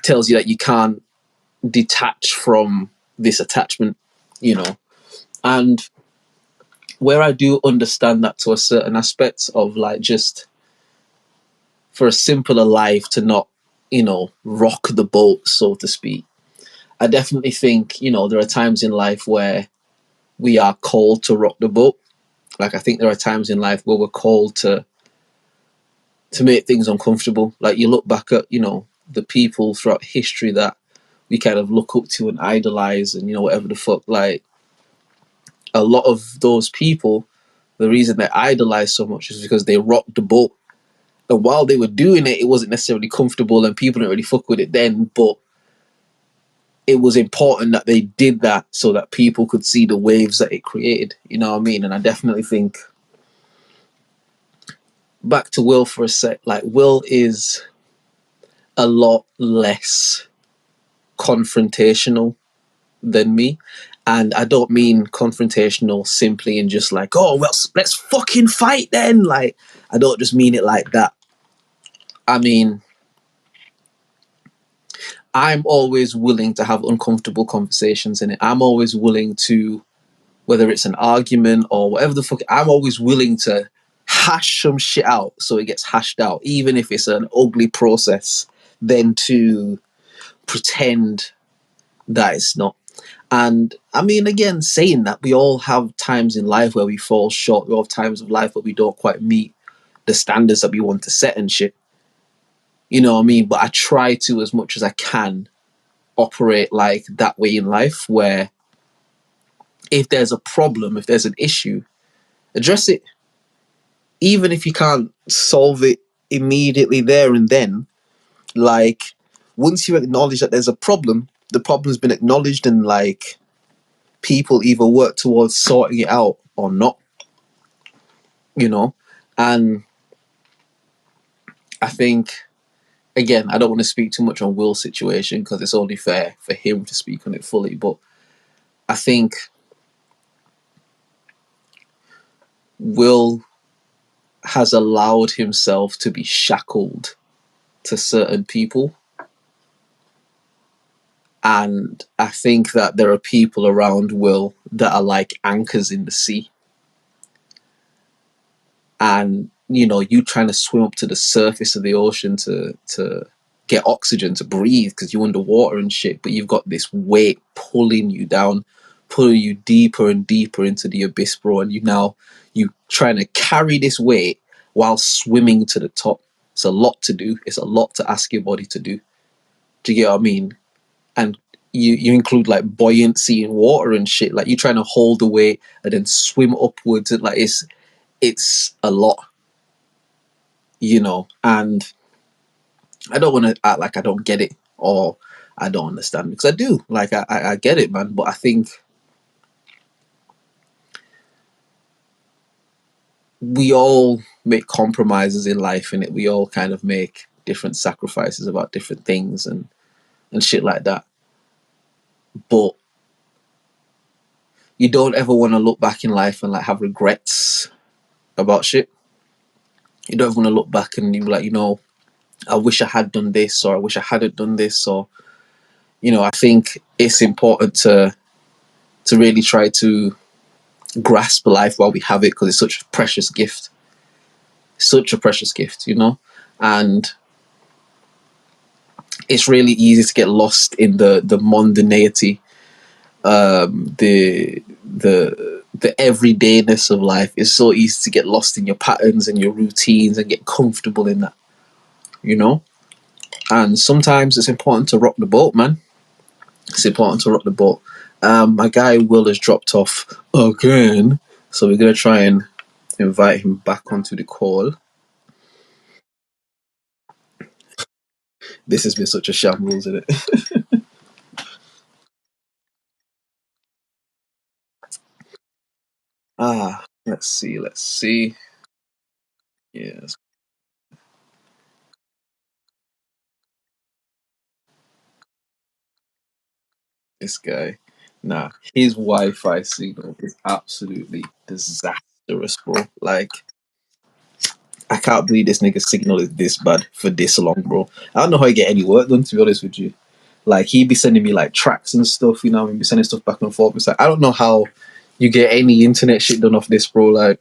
tells you that you can't detach from this attachment, you know. And where I do understand that to a certain aspect of like just for a simpler life to not, you know, rock the boat, so to speak. I definitely think, you know, there are times in life where we are called to rock the boat. Like I think there are times in life where we're called to make things uncomfortable. Like you look back at, you know, the people throughout history that we kind of look up to and idolize and, you know, whatever the fuck, like a lot of those people, the reason they idolize so much is because they rocked the boat. And while they were doing it, it wasn't necessarily comfortable and people didn't really fuck with it then, but it was important that they did that so that people could see the waves that it created. You know what I mean? And I definitely think back to Will for a sec. Like, Will is a lot less confrontational than me. And I don't mean confrontational simply in just like, oh, well, let's fucking fight then. Like, I don't just mean it like that. I mean, I'm always willing to have uncomfortable conversations in it. I'm always willing to, whether it's an argument or whatever the fuck, I'm always willing to hash some shit out so it gets hashed out, even if it's an ugly process, than to pretend that it's not. And I mean, again, saying that, we all have times in life where we fall short. We all have times of life where we don't quite meet the standards that we want to set and shit. You know what I mean? But I try to, as much as I can, operate like that way in life, where if there's a problem, if there's an issue, address it. Even if you can't solve it immediately there and then, like, once you acknowledge that there's a problem, the problem's been acknowledged, and like, people either work towards sorting it out or not, you know? And I think, again, I don't want to speak too much on Will's situation because it's only fair for him to speak on it fully, but I think Will has allowed himself to be shackled to certain people. And I think that there are people around Will that are like anchors in the sea. And, you know, you trying to swim up to the surface of the ocean to get oxygen, to breathe, because you're underwater and shit, but you've got this weight pulling you down, pulling you deeper and deeper into the abyss, bro. And you trying to carry this weight while swimming to the top. It's a lot to do. It's a lot to ask your body to do. Do you get what I mean? And you include like buoyancy in water and shit. Like, you're trying to hold the weight and then swim upwards, and like, it's a lot, you know. And I don't want to act like I don't get it or I don't understand, because I do. Like, I get it, man. But I think we all make compromises in life, and we all kind of make different sacrifices about different things and shit like that. But you don't ever want to look back in life and like have regrets about shit. You don't ever want to look back and you be like, you know, I wish I had done this, or I wish I hadn't done this, or, you know. I think it's important to really try to grasp life while we have it, because it's such a precious gift. Such a precious gift, you know? And it's really easy to get lost in the mundanity, the everydayness of life. It's so easy to get lost in your patterns and your routines and get comfortable in that, you know? And sometimes it's important to rock the boat, man. It's important to rock the boat. My guy Will has dropped off again, so we're gonna try and invite him back onto the call. This has been such a shambles, isn't it? Let's see, let's see. Yes, this guy. Nah, his Wi-Fi signal is absolutely disastrous, bro. Like, I can't believe this nigga's signal is this bad for this long, bro. I don't know how he get any work done, to be honest with you. Like, he'd be sending me like tracks and stuff, you know, he'd be sending stuff back and forth. It's like, I don't know how you get any internet shit done off this, bro. Like,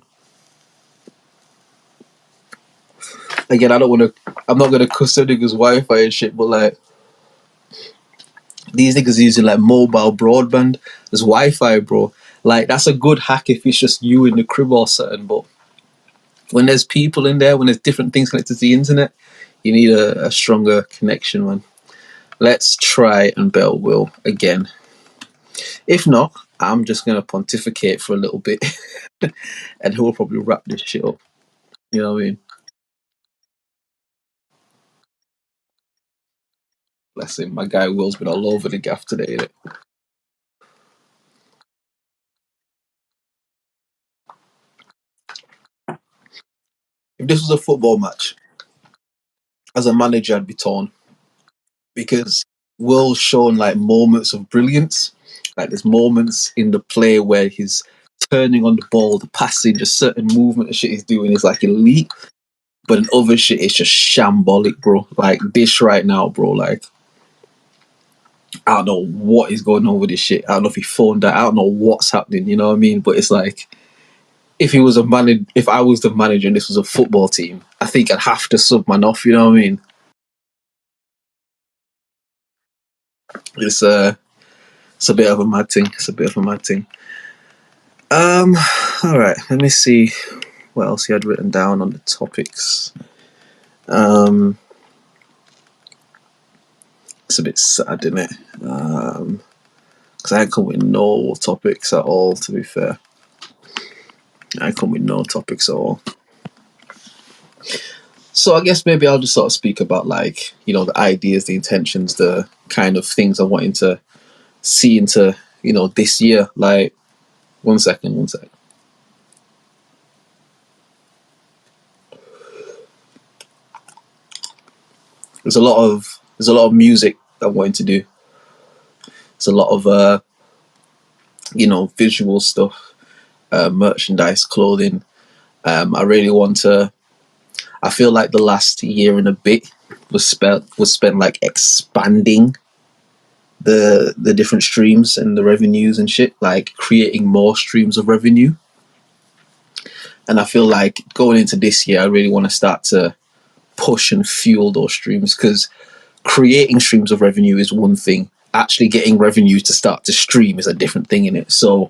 again, I'm not gonna cuss a nigga's Wi-Fi and shit, but like, these niggas using like mobile broadband as Wi-Fi, bro. Like, that's a good hack if it's just you in the crib or something, but when there's people in there, when there's different things connected to the internet, you need a stronger connection, man. Let's try and bell Will again. If not, I'm just gonna pontificate for a little bit, and he'll probably wrap this shit up. You know what I mean? Bless him. My guy Will's been all over the gaff today, innit? if this was a football match, as a manager, I'd be torn because Will's shown like moments of brilliance. Like there's moments in the play where he's turning on the ball, the passing, just certain movement and shit he's doing is like elite. But in other shit, it's just shambolic, bro. Like this right now, bro. Like I don't know what is going on with this shit. I don't know if he phoned that. I don't know what's happening. You know what I mean? But it's like if I was the manager and this was a football team, I think I'd have to sub man off. You know what I mean? It's a bit of a mad thing. It's a bit of a mad thing. All right. Let me see what else he had written down on the topics. It's a bit sad, isn't it? Because I ain't come with no topics at all, to be fair. I come with no topics at all. So I guess maybe I'll just sort of speak about like, you know, the ideas, the intentions, the kind of things I'm wanting to see into, you know, this year. Like, one second. There's a lot of music that I'm wanting to do. There's a lot of you know, visual stuff, merchandise, clothing. I really want to. I feel like the last year and a bit was spent like expanding the different streams and the revenues and shit, like creating more streams of revenue. And I feel like going into this year, I really want to start to push and fuel those streams, because creating streams of revenue is one thing. Actually getting revenue to start to stream is a different thing in it. So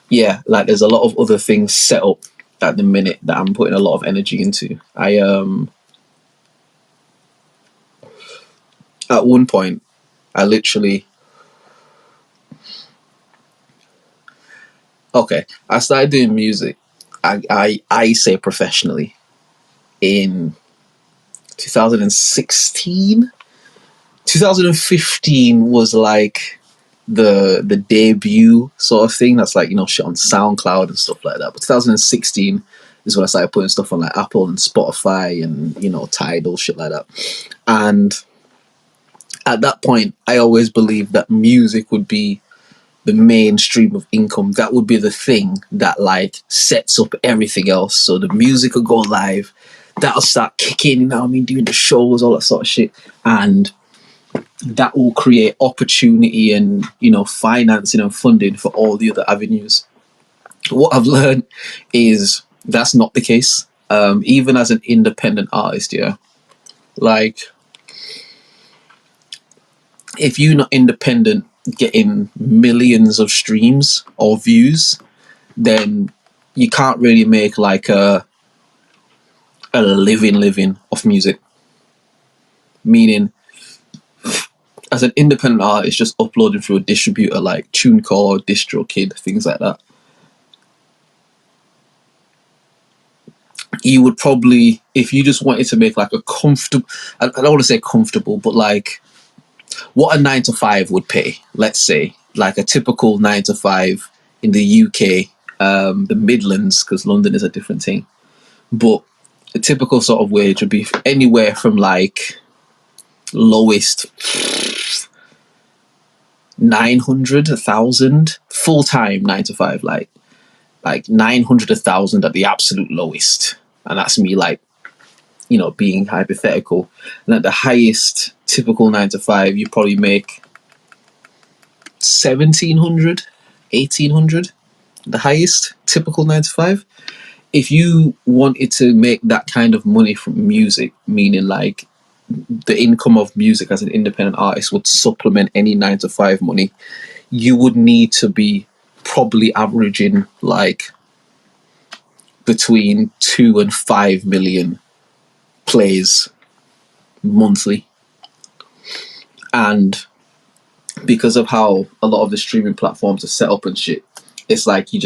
yeah, like there's a lot of other things set up at the minute that I'm putting a lot of energy into. I at one point I literally I started doing music. I say professionally in 2016. 2015 was like the debut sort of thing. That's like, you know, shit on SoundCloud and stuff like that. But 2016 is when I started putting stuff on like Apple and Spotify and, you know, Tidal, shit like that. And at that point, I always believed that music would be the main stream of income. That would be the thing that like sets up everything else. So the music will go live, that'll start kicking, you know what I mean, doing the shows, all that sort of shit. And that will create opportunity and, you know, financing and funding for all the other avenues. What I've learned is that's not the case. Even as an independent artist, yeah, like if you're not independent getting millions of streams or views, then you can't really make like a living off music. Meaning, as an independent artist, just uploading through a distributor like TuneCore, DistroKid, things like that, you would probably, if you just wanted to make like a comfortable, I don't want to say comfortable, but like what a 9 to 5 would pay, let's say, like a typical 9 to 5 in the UK, the Midlands, because London is a different thing, but a typical sort of wage would be anywhere from like lowest 900, 1,000, full-time 9 to 5, like 900, 1,000 at the absolute lowest. And that's me, like, you know, being hypothetical. And at the highest typical 9 to 5, you probably make 1,700, 1,800, the highest typical 9 to 5. If you wanted to make that kind of money from music, meaning like the income of music as an independent artist would supplement any 9 to 5 money, you would need to be probably averaging like between 2 and 5 million plays monthly. And because of how a lot of the streaming platforms are set up and shit, it's like you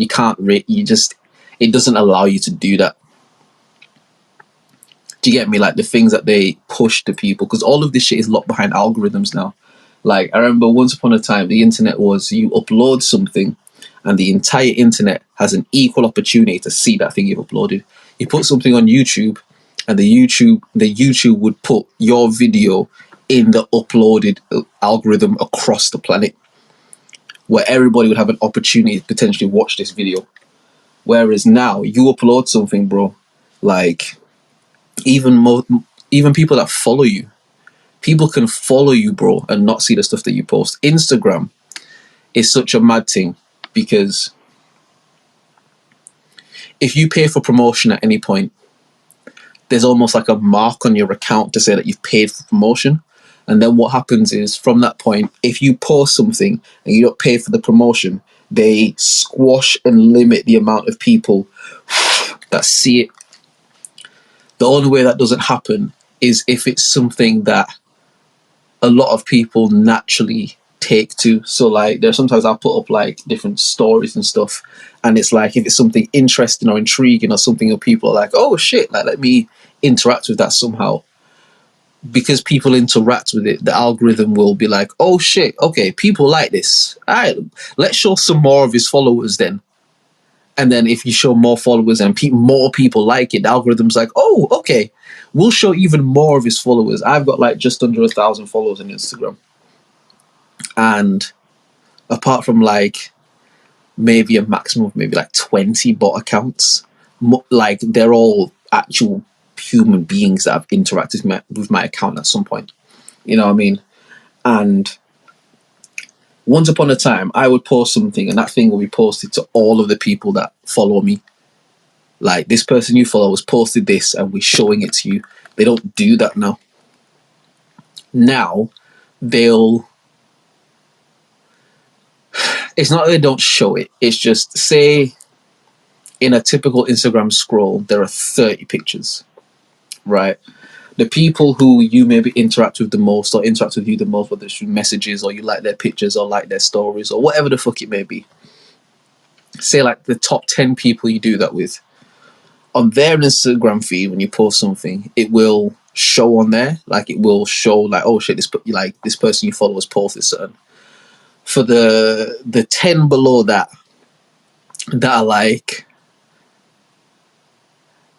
can't it doesn't allow you to do that. Do you get me? Like the things that they push to people, because all of this shit is locked behind algorithms now. Like I remember once upon a time, the internet was you upload something and the entire internet has an equal opportunity to see that thing you've uploaded. You put something on YouTube, and the YouTube would put your video in the uploaded algorithm across the planet, where everybody would have an opportunity to potentially watch this video. Whereas now, you upload something, bro, like even people that follow you, people can follow you, bro, and not see the stuff that you post. Instagram is such a mad thing, because if you pay for promotion at any point, there's almost like a mark on your account to say that you've paid for promotion. And then what happens is, from that point, if you post something and you don't pay for the promotion, they squash and limit the amount of people that see it. The only way that doesn't happen is if it's something that a lot of people naturally take to. So like, there's sometimes I'll put up like different stories and stuff, and it's like, if it's something interesting or intriguing or something that people are like, oh shit, like let me interact with that somehow. Because people interact with it, the algorithm will be like, oh shit, okay, people like this. All right, let's show some more of his followers then. And then if you show more followers and more people like it, the algorithm's like, oh, okay, we'll show even more of his followers. I've got like just under 1,000 followers on Instagram. And apart from like maybe a maximum of maybe like 20 bot accounts, like they're all actual human beings that have interacted with my account at some point. You know what I mean? And once upon a time, I would post something and that thing will be posted to all of the people that follow me. Like, this person you follow has posted this and we're showing it to you. They don't do that now. Now, it's not that they don't show it. It's just, say, in a typical Instagram scroll, there are 30 pictures, right? The people who you maybe interact with the most or interact with you the most, whether it's through messages or you like their pictures or like their stories or whatever the fuck it may be, say like the top 10 people you do that with, on their Instagram feed, when you post something, it will show on there. Like, it will show like, oh shit, this person you follow has posted certain. For the 10 below that are like,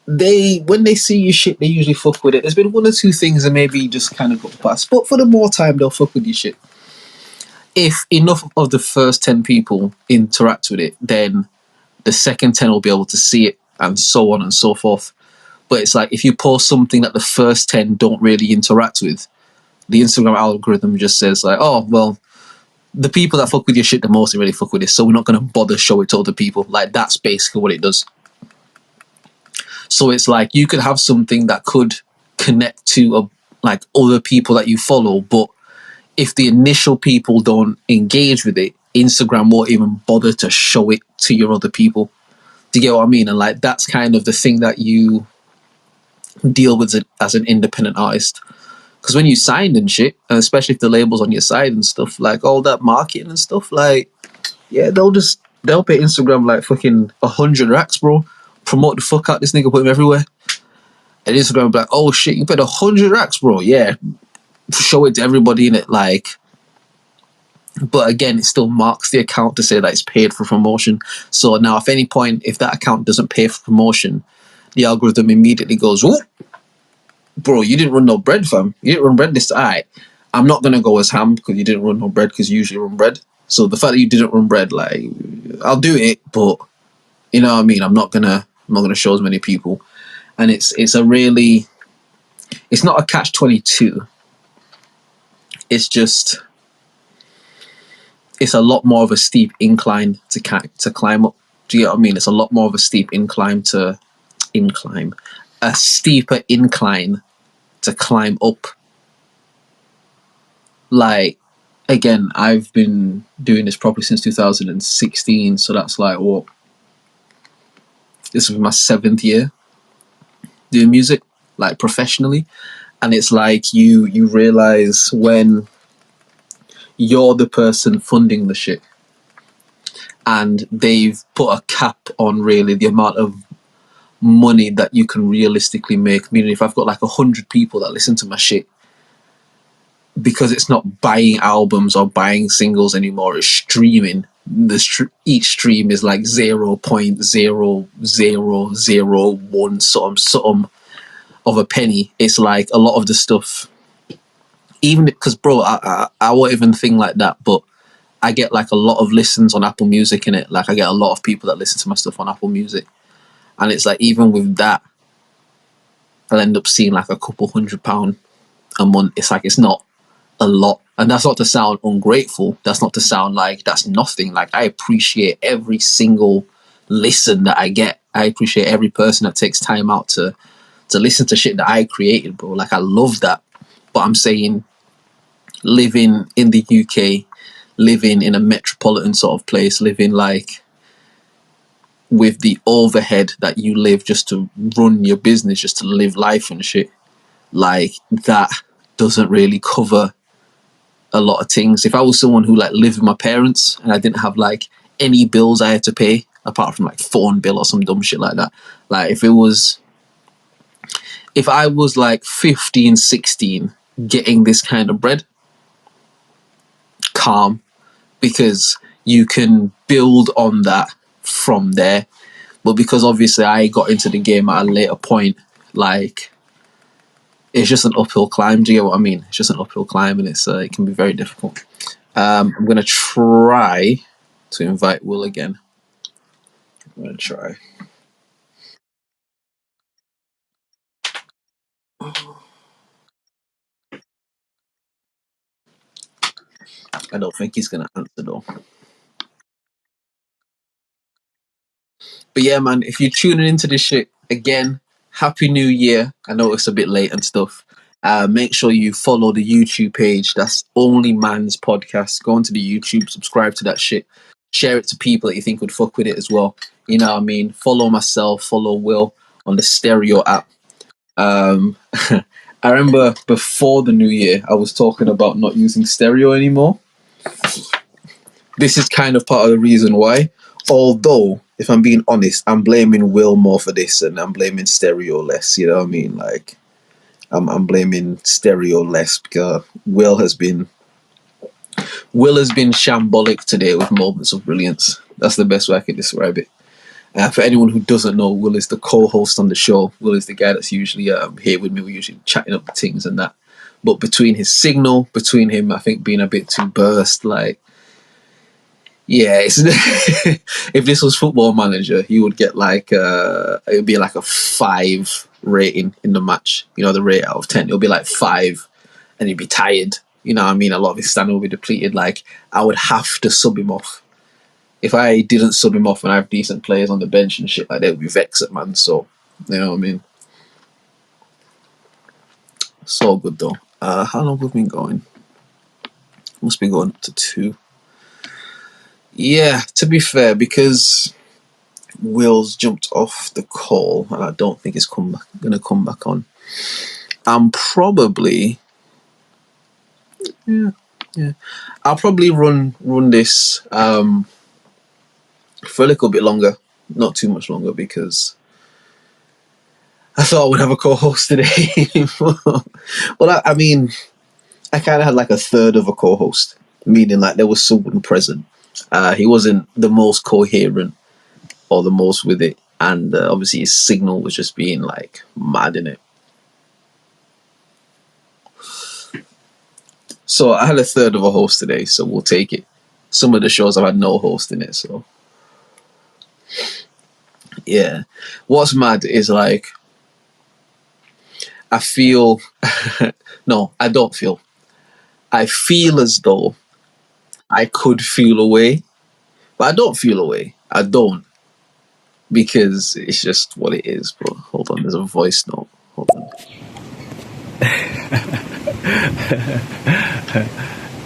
when they see you shit, they usually fuck with it. There's been one or two things that maybe just kind of got past, but for the more time, they'll fuck with your shit. If enough of the first 10 people interact with it, then the second 10 will be able to see it, and so on and so forth. But it's like, if you post something that the first 10 don't really interact with, the Instagram algorithm just says like, oh, well, the people that fuck with your shit the most really fuck with it, so we're not going to bother show it to other people. Like, that's basically what it does. So it's like, you could have something that could connect to like other people that you follow, but if the initial people don't engage with it, Instagram won't even bother to show it to your other people. Do you get what I mean? And like, that's kind of the thing that you deal with as an independent artist. Because when you signed and shit, and especially if the label's on your side and stuff, like all that marketing and stuff, like, yeah, they'll pay Instagram like fucking 100 racks, bro. Promote the fuck out this nigga, put him everywhere. And Instagram will be like, oh shit, you paid 100 racks, bro. Yeah, show it to everybody in it, like. But again, it still marks the account to say that it's paid for promotion. So now, if any point, if that account doesn't pay for promotion, the algorithm immediately goes, oh, bro, you didn't run no bread, fam. You didn't run bread this time. Right, I'm not going to go as ham because you didn't run no bread, because you usually run bread. So the fact that you didn't run bread, like, I'll do it, but you know what I mean? I'm not gonna show as many people. And it's not a catch-22. It's just, it's a lot more of a steep incline to climb up. Do you get what I mean? It's a lot more of a steep incline a steeper incline to climb up. Like, again, I've been doing this probably since 2016, so that's like, what? This was my 7th year doing music, like professionally. And it's like, you realize when you're the person funding the shit and they've put a cap on really the amount of money that you can realistically make. Meaning, if I've got like 100 people that listen to my shit, because it's not buying albums or buying singles anymore, it's streaming, each stream is like 0.0001 something of a penny. It's like a lot of the stuff, even because, bro, I won't even think like that, but I get like a lot of listens on Apple Music in it. Like I get a lot of people that listen to my stuff on Apple Music, and it's like even with that, I'll end up seeing like a couple £100 a month. It's like it's not a lot, and that's not to sound ungrateful. That's not to sound like that's nothing. Like I appreciate every single listen that I get. I appreciate every person that takes time out to listen to shit that I created, bro. Like I love that. But I'm saying, living in the UK, living in a metropolitan sort of place, living like with the overhead that you live just to run your business, just to live life and shit, like that doesn't really cover a lot of things. If I was someone who like lived with my parents and I didn't have like any bills I had to pay apart from like phone bill or some dumb shit like that, like if I was like 15, 16 getting this kind of bread, calm, because you can build on that from there. But because obviously I got into the game at a later point, like it's just an uphill climb. Do you get what I mean? It's just an uphill climb, and it can be very difficult. I'm gonna try to invite Will again. I'm gonna try. I don't think he's gonna answer though. But yeah, man, if you're tuning into this shit again, Happy New Year. I know it's a bit late and stuff. Make sure you follow the YouTube page. That's OnlyMans Podcast. Go onto the YouTube, subscribe to that shit. Share it to people that you think would fuck with it as well. You know what I mean? Follow myself, follow Will on the Stereo app. I remember before the new year, I was talking about not using Stereo anymore. This is kind of part of the reason why. Although, if I'm being honest, I'm blaming Will more for this, and I'm blaming Stereo less. You know what I mean? Like, I'm blaming Stereo less because Will has been shambolic today with moments of brilliance. That's the best way I can describe it. For anyone who doesn't know, Will is the co-host on the show. Will is the guy that's usually here with me. We're usually chatting up the things and that. But between his signal, between him, I think being a bit too burst, like, yeah, it's if this was Football Manager, he would get like it would be like a 5 rating in the match. You know, the rate out of 10, it'll be like 5, and he'd be tired. You know what I mean? A lot of his stamina will be depleted. Like I would have to sub him off. If I didn't sub him off and I have decent players on the bench and shit like that, it would be vexed, man. So you know what I mean? So good though. How long have we been going? Must be going up to 2. Yeah, to be fair, because Will's jumped off the call and I don't think it's going to come back on, I'm probably I'll probably run this for a little bit longer, not too much longer, because I thought I would have a co-host today. Well, I mean, I kind of had like a third of a co-host, meaning like there was someone present. He wasn't the most coherent or the most with it, and obviously his signal was just being like mad in it. So I had a third of a host today, so we'll take it. Some of the shows I've had no host in it, so yeah. What's mad is like I feel no, I don't feel. I feel as though I could feel away, but I don't feel away. I don't, because it's just what it is, bro. Hold on, there's a voice note. Hold on.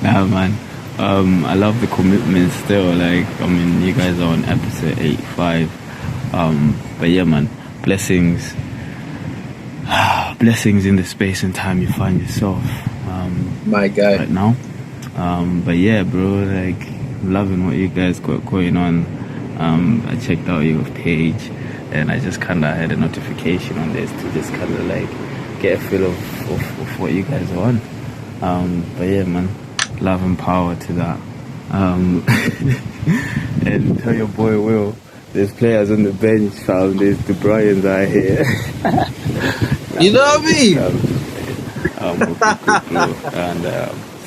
Nah, man. I love the commitment still. Like, I mean, you guys are on episode 85. But yeah, man, blessings in the space and time you find yourself. My guy. Right now. But yeah, bro, like, loving what you guys got going on. I checked out your page and I just kind of had a notification on this to just kind of like get a feel of what you guys are on. But yeah, man, love and power to that. And tell your boy Will, there's players on the bench, fam. There's the Bryans out here. You know what I mean? We'll be good, bro. And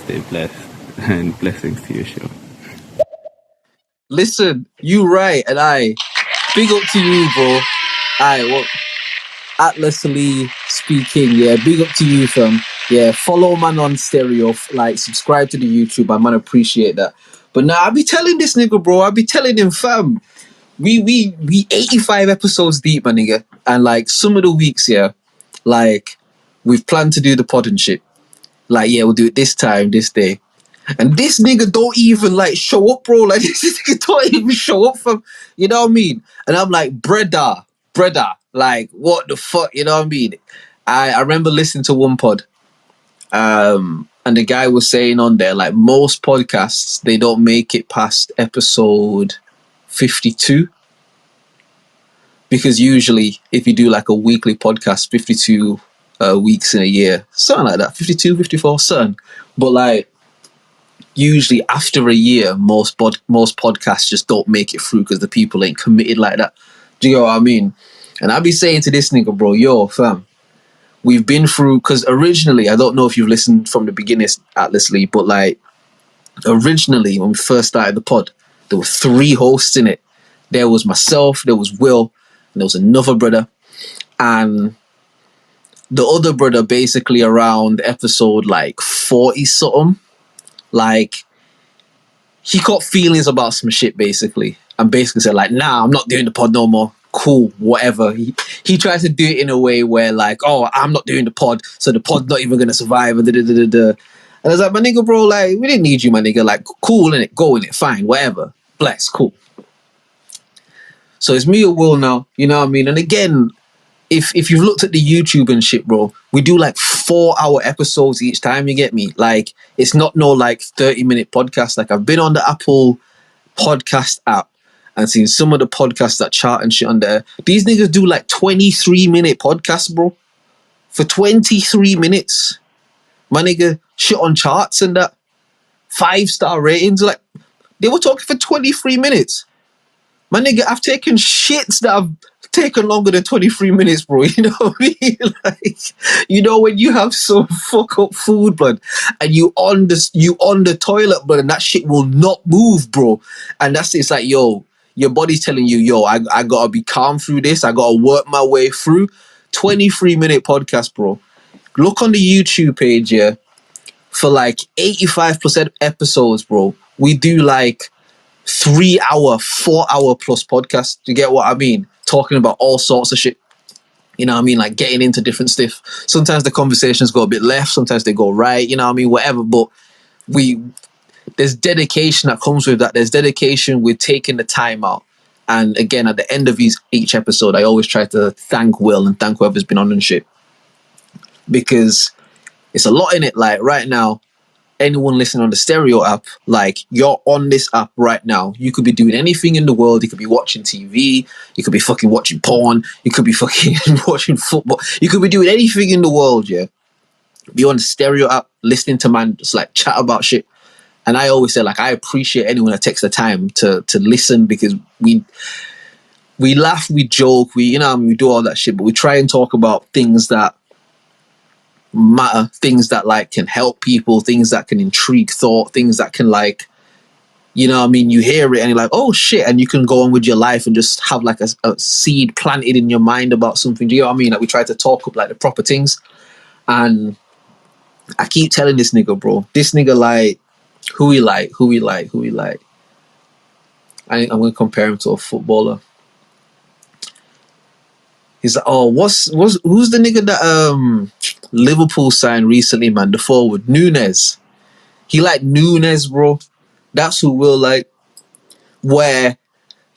stay blessed. And blessings to your show. Listen, you right, and big up to you, bro. Well, Atlas Lee speaking, yeah, big up to you, fam. Yeah, follow man on Stereo, like, subscribe to the YouTube, I man appreciate that. But now, I be telling this nigga, bro, I be telling him, fam, we 85 episodes deep, my nigga, and, like, some of the weeks, yeah, like, we've planned to do the pod and shit. Like, yeah, we'll do it this time, this day. And this nigga don't even, like, show up, bro. Like, this nigga don't even show up, fam. You know what I mean? And I'm like, brother, like, what the fuck? You know what I mean? I remember listening to one pod, and the guy was saying on there, like, most podcasts, they don't make it past episode 52. Because usually, if you do, like, a weekly podcast, 52 weeks in a year, something like that, 52, 54, something. But, like, usually after a year, most podcasts just don't make it through because the people ain't committed like that. Do you know what I mean? And I be saying to this nigga, bro, yo, fam, we've been through, because originally, I don't know if you've listened from the beginning, Atlas Lee, but, like, originally, when we first started the pod, there were 3 hosts in it. There was myself, there was Will, and there was another brother. And the other brother, basically around episode, like, 40-something, like, he got feelings about some shit, basically. And basically said, like, nah, I'm not doing the pod no more. Cool, whatever. He tries to do it in a way where, like, oh, I'm not doing the pod, so the pod's not even going to survive. And I was like, my nigga, bro, like, we didn't need you, my nigga. Like, cool, innit? Go, innit? Fine, whatever. Bless, cool. So it's me or Will now, you know what I mean? And again, if you've looked at the YouTube and shit, bro, we do like 4-hour episodes each time, you get me? Like, it's not no like 30-minute podcast. Like, I've been on the Apple podcast app and seen some of the podcasts that chart and shit on there. These niggas do like 23-minute podcasts, bro. For 23 minutes. My nigga, shit on charts and that. 5-star ratings. Like, they were talking for 23 minutes. My nigga, I've taken shits that have taken longer than 23 minutes, bro. You know what I mean? Like, you know, when you have some fuck up food, blood, and you on the toilet, blood, and that shit will not move, bro. And it's like, yo, your body's telling you, yo, I gotta be calm through this. I gotta work my way through. 23-minute podcast, bro. Look on the YouTube page, yeah. For like 85% episodes, bro, we do like 3-hour, 4-hour plus podcasts. Do you get what I mean? Talking about all sorts of shit. You know what I mean? Like getting into different stuff. Sometimes the conversations go a bit left, sometimes they go right, you know what I mean? Whatever. But there's dedication that comes with that. There's dedication with taking the time out. And again, at the end of each episode, I always try to thank Will and thank whoever's been on and shit. Because it's a lot in it. Like right now, anyone listening on the Stereo app, like you're on this app right now. You could be doing anything in the world. You could be watching TV. You could be fucking watching porn. You could be fucking watching football. You could be doing anything in the world, yeah. Be on the Stereo app, listening to man just like chat about shit. And I always say, like, I appreciate anyone that takes the time to listen, because we laugh, we joke, we do all that shit, but we try and talk about things that matter, things that like can help people, things that can intrigue thought, things that can like, you know what I mean, you hear it and you're like, oh shit, and you can go on with your life and just have like a seed planted in your mind about something. Do you know what I mean? Like we try to talk up like the proper things. And I keep telling this nigga, bro, this nigga like who he like. I'm gonna compare him to a footballer. He's like, oh, who's the nigga that Liverpool signed recently, man? The forward, Nunes. He like Nunes, bro. That's who Will like. Where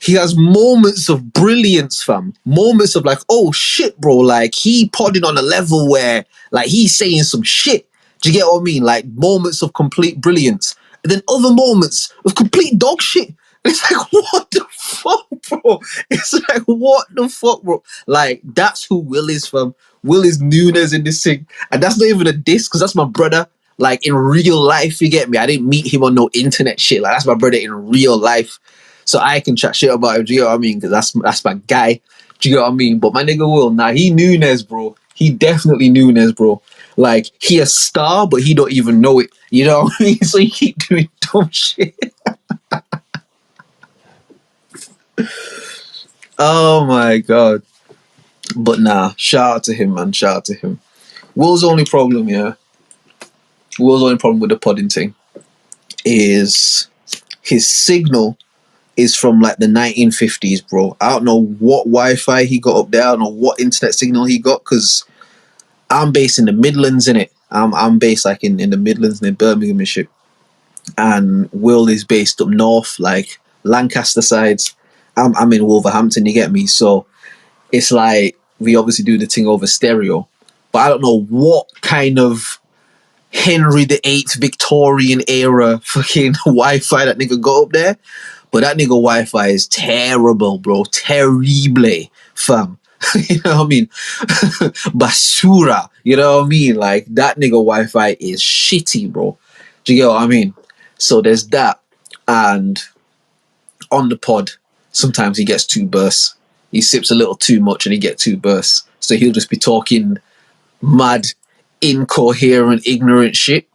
he has moments of brilliance, fam. Moments of like, oh shit, bro. Like he podded on a level where like he's saying some shit. Do you get what I mean? Like moments of complete brilliance. And then other moments of complete dog shit. It's like, what the fuck, bro? It's like, what the fuck, bro? Like, that's who Will is, fam. Will is Nunes in this thing. And that's not even a diss, because that's my brother. like in real life, you get me? I didn't meet him on no internet shit. Like, that's my brother in real life. So I can chat shit about him, do you know what I mean? Because that's my guy. Do you know what I mean? But my nigga Will, nah, he Nunes, bro. He definitely Nunes, bro. Like, he a star, but he don't even know it. You know what I mean? So he keep doing dumb shit. Oh my God. But nah, shout out to him, man. Shout out to him. Will's only problem with the podding thing is his signal is from like the 1950s, bro. I don't know what Wi-Fi he got up there. I don't know what internet signal he got, because I'm based in the Midlands, innit? I'm based like in the Midlands near Birmingham and shit. And Will is based up north, like Lancaster sides. I'm in Wolverhampton, you get me? So it's like we obviously do the thing over stereo. But I don't know what kind of Henry VIII Victorian era fucking Wi-Fi that nigga got up there. But that nigga Wi-Fi is terrible, bro. Terrible, fam. You know what I mean? Basura. You know what I mean? Like, that nigga Wi-Fi is shitty, bro. Do you get what I mean? So there's that. And on the pod, sometimes he gets 2 bursts. He sips a little too much and he gets 2 bursts. So he'll just be talking mad, incoherent, ignorant shit.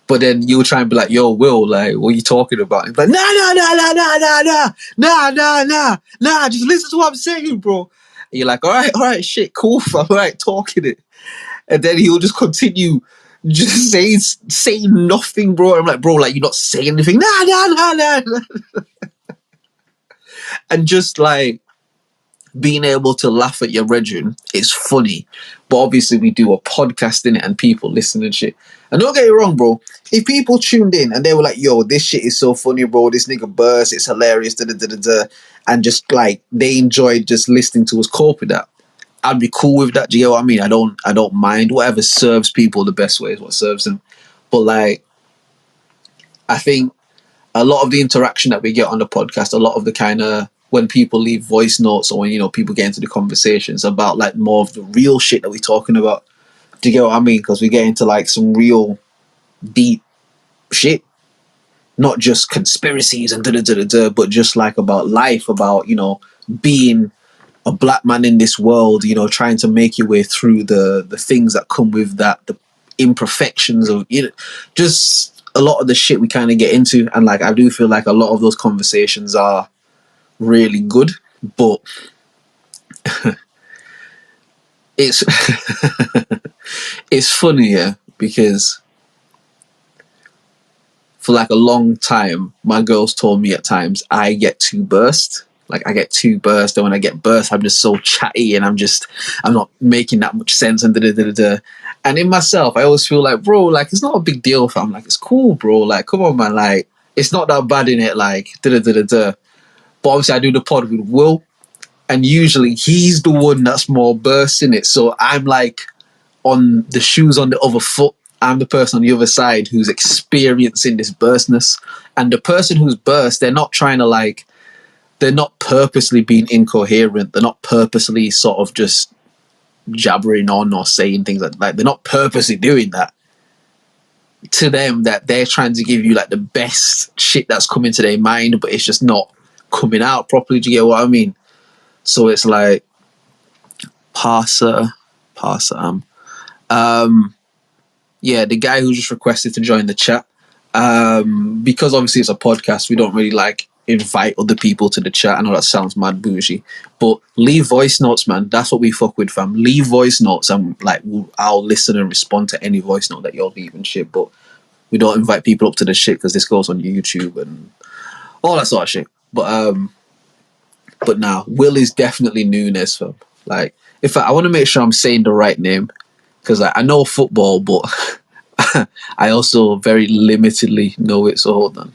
But then you'll try and be like, yo, Will, like, what are you talking about? He's like, nah, just listen to what I'm saying, bro. And you're like, all right, shit, cool, fam, all right, talking it. And then he'll just continue just saying nothing, bro. I'm like, bro, like, you're not saying anything. Nah. And just like being able to laugh at your brethren is funny. But obviously we do a podcast in it and people listen and shit. And don't get it wrong, bro. If people tuned in and they were like, yo, this shit is so funny, bro, this nigga burst, it's hilarious, and just like they enjoyed just listening to us cope with that, I'd be cool with that. Do you get what I mean? I don't mind. Whatever serves people the best way is what serves them. But like, I think a lot of the interaction that we get on the podcast, a lot of the kind of when people leave voice notes or when, you know, people get into the conversations about like more of the real shit that we're talking about. Do you get what I mean? Because we get into like some real deep shit, not just conspiracies and but just like about life, about, you know, being a black man in this world, you know, trying to make your way through the things that come with that, the imperfections of, you know, just a lot of the shit we kind of get into. And like, I do feel like a lot of those conversations are really good, but it's it's funny, yeah, because for like a long time, my girls told me at times I get 2 bursts. Like, I get 2 bursts, and when I get bursts, I'm just so chatty and I'm not making that much sense and And in myself, I always feel like, bro, like, it's not a big deal, fam. Like, it's cool, bro. Like, come on, man. Like, it's not that bad in it. Like, But obviously, I do the pod with Will, and usually he's the one that's more burst in it. So I'm like on the shoes on the other foot. I'm the person on the other side who's experiencing this burstness. And the person who's burst, they're not trying to like, they're not purposely being incoherent. They're not purposely sort of just jabbering on or saying things like they're not purposely doing that. To them, that they're trying to give you like the best shit that's coming to their mind, but it's just not coming out properly. Do you get what I mean? So it's like yeah, the guy who just requested to join the chat, because obviously it's a podcast, we don't really like invite other people to the chat. I know that sounds mad bougie, but leave voice notes, man. That's what we fuck with, fam. Leave voice notes, and like I'll listen and respond to any voice note that you're leaving, shit. But we don't invite people up to the shit because this goes on YouTube and all that sort of shit. But now Will is definitely Nunes, fam. Like, in fact, I want to make sure I'm saying the right name, because I know football, but I also very limitedly know it. So hold on.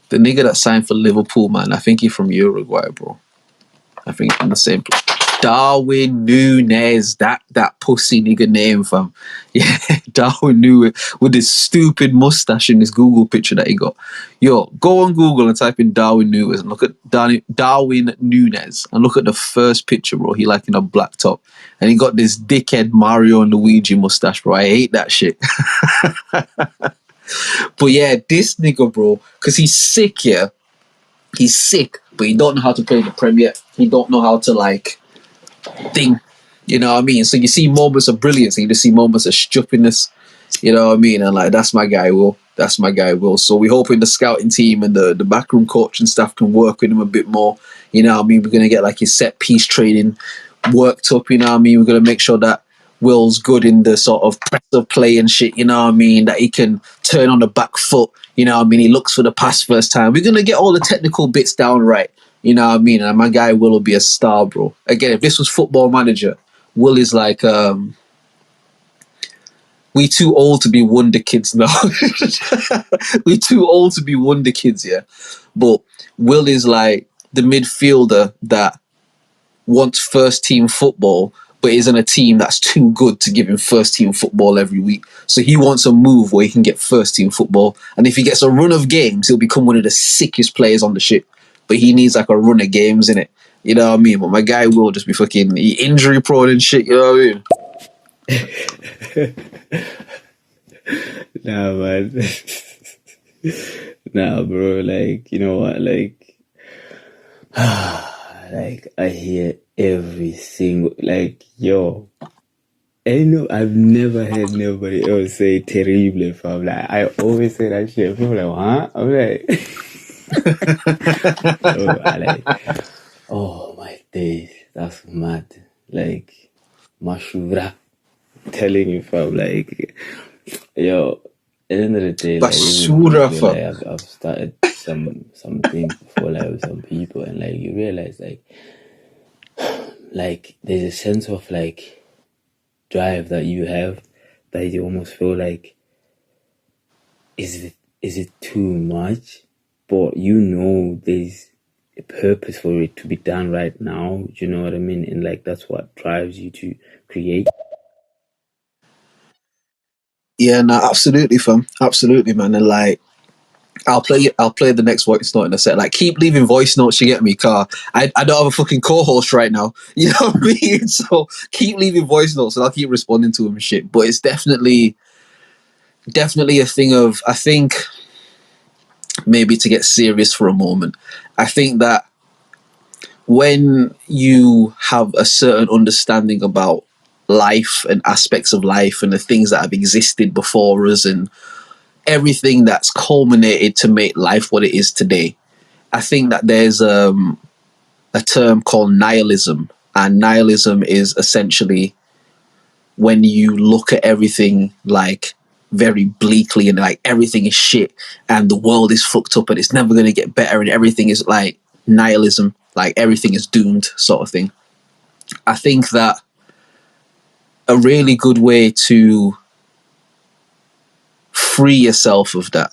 The nigga that signed for Liverpool, man, I think he's from Uruguay, bro. I think he's from the same place. Darwin Nunes, that pussy nigga name, fam. Yeah, Darwin Nunes with this stupid mustache in this Google picture that he got. Yo, go on Google and type in Darwin Nunes and look at Darwin Nunes and look at the first picture, bro. He like in a black top and he got this dickhead Mario and Luigi mustache, bro. I hate that shit. But yeah, this nigga, bro, because he's sick, yeah. He's sick, but he don't know how to play the Prem yet. He don't know how to, like, think. You know what I mean? So you see moments of brilliance and you just see moments of stupidness. You know what I mean? And, like, that's my guy, Will. That's my guy, Will. So we're hoping the scouting team and the backroom coach and stuff can work with him a bit more. You know what I mean? We're going to get, like, his set-piece training worked up, you know what I mean? We're going to make sure that Will's good in the sort of press of play and shit, you know what I mean? That he can turn on the back foot, you know what I mean? He looks for the pass first time. We're going to get all the technical bits down right, you know what I mean? And my guy Will be a star, bro. Again, if this was Football Manager, Will is like, we too old to be wonder kids now. We too old to be wonder kids, yeah? But Will is like the midfielder that wants first team football but isn't a team that's too good to give him first team football every week. So he wants a move where he can get first team football. And if he gets a run of games, he'll become one of the sickest players on the ship. But he needs like a run of games, innit? You know what I mean? But my guy will just be fucking injury prone and shit, you know what I mean? Nah, man. Nah, bro, like, you know what, like, like, I hear every single, like, yo, I've never heard nobody else say terrible, fam. Like, I always say that shit. People are like, huh? I'm like, oh my days, that's mad. Like, Mashura telling you, fam, like, yo, at the end of the day, like, Basura, fam. like I've started something before, like, with some people, and like you realize, like there's a sense of like drive that you have that you almost feel like, is it too much? But you know there's a purpose for it to be done right now. Do you know what I mean? And like that's what drives you to create. Yeah, no, absolutely, fam. Absolutely, man. And like, I'll play the next voice note in a set. Like, keep leaving voice notes, you get me, car. I don't have a fucking co-host right now. You know what I mean? So keep leaving voice notes and I'll keep responding to them and shit. But it's definitely a thing of, I think, maybe to get serious for a moment, I think that when you have a certain understanding about life and aspects of life and the things that have existed before us and everything that's culminated to make life what it is today, I think that there's a term called nihilism. And nihilism is essentially when you look at everything like very bleakly and like everything is shit and the world is fucked up and it's never going to get better and everything is like nihilism, like everything is doomed sort of thing. I think that a really good way to free yourself of that,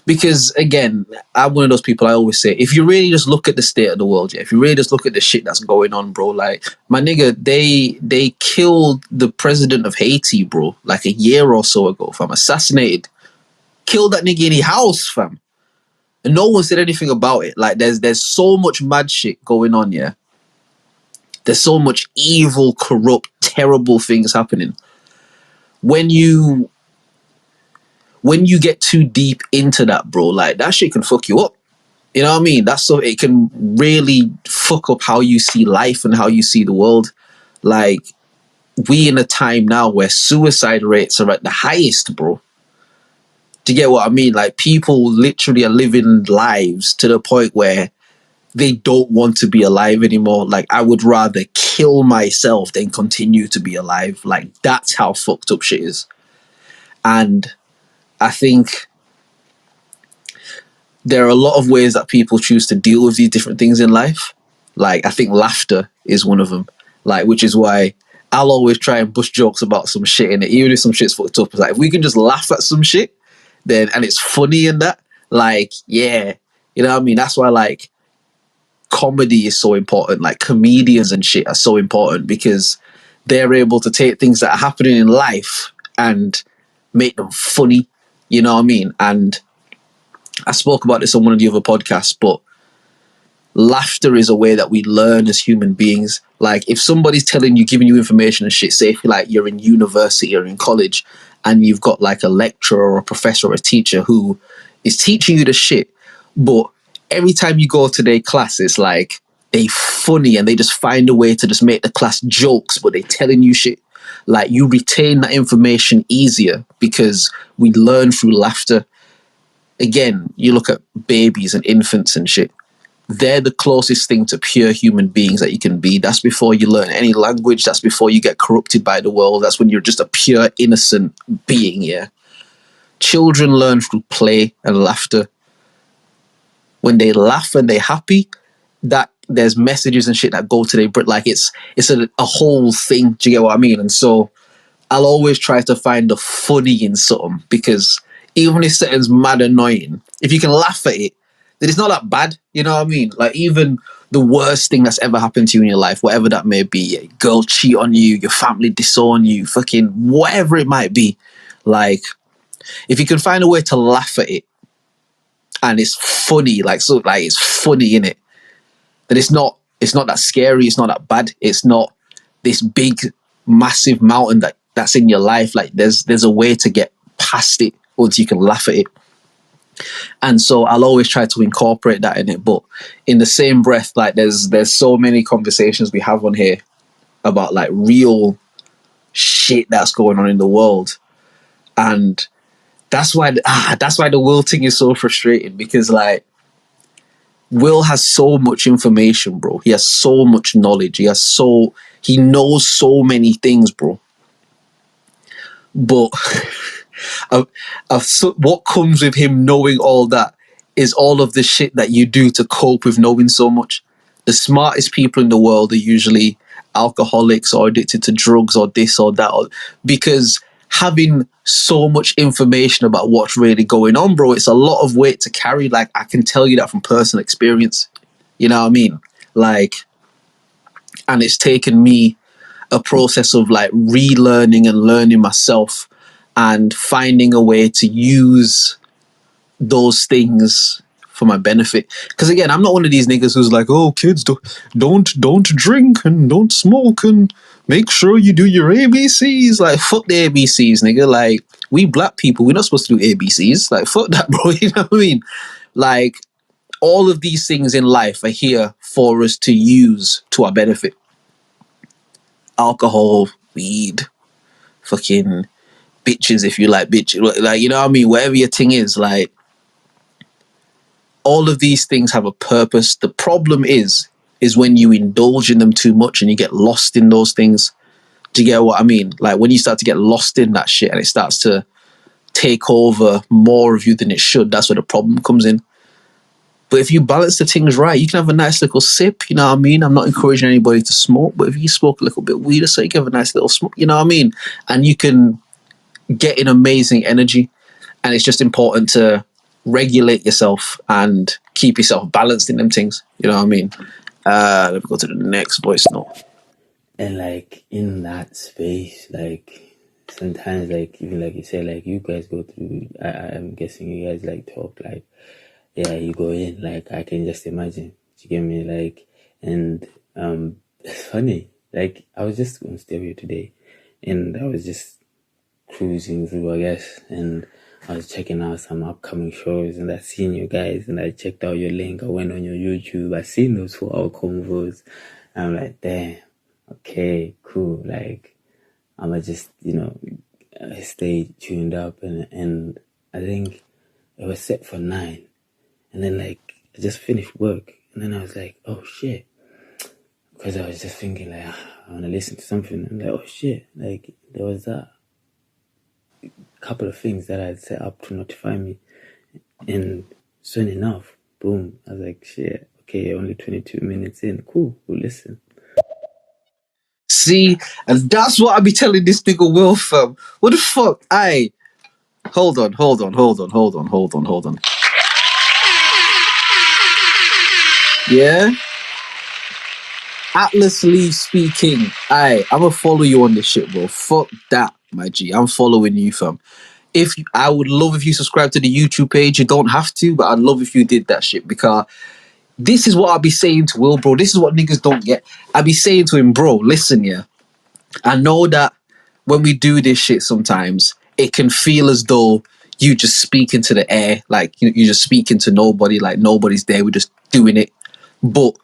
because again, I'm one of those people, I always say, if you really just look at the state of the world, yeah, if you really just look at the shit that's going on, bro, like, my nigga, they killed the president of Haiti, bro, like a year or so ago, fam, assassinated, killed that nigga in his house, fam, and no one said anything about it. Like, there's so much mad shit going on, yeah, there's so much evil, corrupt, terrible things happening. When you get too deep into that, bro, like, that shit can fuck you up. You know what I mean? That's so, it can really fuck up how you see life and how you see the world. Like, we in a time now where suicide rates are at the highest, bro. Do you get what I mean? Like, people literally are living lives to the point where they don't want to be alive anymore. Like, I would rather kill myself than continue to be alive. Like, that's how fucked up shit is. And I think there are a lot of ways that people choose to deal with these different things in life. Like, I think laughter is one of them. Like, which is why I'll always try and bust jokes about some shit in it, even if some shit's fucked up. It's like, if we can just laugh at some shit, then, and it's funny and that, like, yeah, you know what I mean? That's why, like, comedy is so important. Like comedians and shit are so important because they're able to take things that are happening in life and make them funny. You know what I mean? And I spoke about this on one of the other podcasts, but laughter is a way that we learn as human beings. Like if somebody's telling you, giving you information and shit, say if you're in university or in college and you've got like a lecturer or a professor or a teacher who is teaching you the shit, but every time you go to their class, it's like they funny and they just find a way to just make the class jokes, but they telling you shit. Like you retain that information easier because we learn through laughter. Again, you look at babies and infants and shit. They're the closest thing to pure human beings that you can be. That's before you learn any language. That's before you get corrupted by the world. That's when you're just a pure, innocent being, yeah? Children learn through play and laughter. When they laugh and they're happy, that there's messages and shit that go to their brain. Like it's a whole thing. Do you get what I mean? And so I'll always try to find the funny in something because even if something's mad annoying, if you can laugh at it, then it's not that bad. You know what I mean? Like even the worst thing that's ever happened to you in your life, whatever that may be, a girl cheat on you, your family disown you, fucking whatever it might be. Like if you can find a way to laugh at it and it's funny, like it's funny in it, then it's not that scary, it's not that bad. It's not this big, massive mountain that's in your life. Like there's a way to get past it once you can laugh at it. And so I'll always try to incorporate that in it. But in the same breath, like there's so many conversations we have on here about like real shit that's going on in the world. And that's why the Will thing is so frustrating because like Will has so much information, bro. He has so much knowledge. He knows so many things, bro. But what comes with him knowing all that is all of the shit that you do to cope with knowing so much. The smartest people in the world are usually alcoholics or addicted to drugs or this or that, because having so much information about what's really going on, bro, it's a lot of weight to carry. Like I can tell you that from personal experience. You know what I mean? Like, and it's taken me a process of like relearning and learning myself and finding a way to use those things for my benefit. Because again, I'm not one of these niggas who's like, oh, kids, don't drink and don't smoke and make sure you do your ABCs. Like, fuck the ABCs, nigga. Like, we black people, we're not supposed to do ABCs. Like, fuck that, bro. You know what I mean? Like, all of these things in life are here for us to use to our benefit. Alcohol, weed, fucking bitches, if you like bitches, like, you know what I mean, whatever your thing is, like all of these things have a purpose. The problem is when you indulge in them too much and you get lost in those things. Do you get what I mean? Like when you start to get lost in that shit and it starts to take over more of you than it should, that's where the problem comes in. But if you balance the things right, you can have a nice little sip, you know what I mean? I'm not encouraging anybody to smoke, but if you smoke a little bit of weed or so, you can have a nice little smoke, you know what I mean? And you can get in amazing energy. And it's just important to regulate yourself and keep yourself balanced in them things, you know what I mean? Let me go to the next voice note. And like in that space, like sometimes, like even like you said, like you guys go through, I'm guessing you guys like talk, like, yeah, you go in, like, I can just imagine. You get me? Like, and it's funny. Like, I was just on stereo today, and I was just cruising through, I guess, and I was checking out some upcoming shows, and I seen you guys, and I checked out your link. I went on your YouTube. I seen those 4-hour convos. I'm like, damn, okay, cool. Like, I'ma just, stay tuned up, and I think it was set for 9. And then, like, I just finished work. And then I was like, oh, shit. Because I was just thinking, like, I want to listen to something. And like, oh, shit. Like, there was that couple of things that I had set up to notify me. And soon enough, boom. I was like, shit, okay, only 22 minutes in. Cool, we'll listen. See? And that's what I be telling this nigga Will, fam. What the fuck? Hold on. Yeah? Atlas Lee speaking. I'm gonna follow you on this shit, bro. Fuck that, my G. I'm following you, fam. I would love if you subscribe to the YouTube page. You don't have to, but I'd love if you did that shit, because this is what I'll be saying to Will, bro. This is what niggas don't get. I'll be saying to him, bro, listen, yeah. I know that when we do this shit sometimes, it can feel as though you just speak into the air, like you're just speaking to nobody, like nobody's there. We're just doing it. But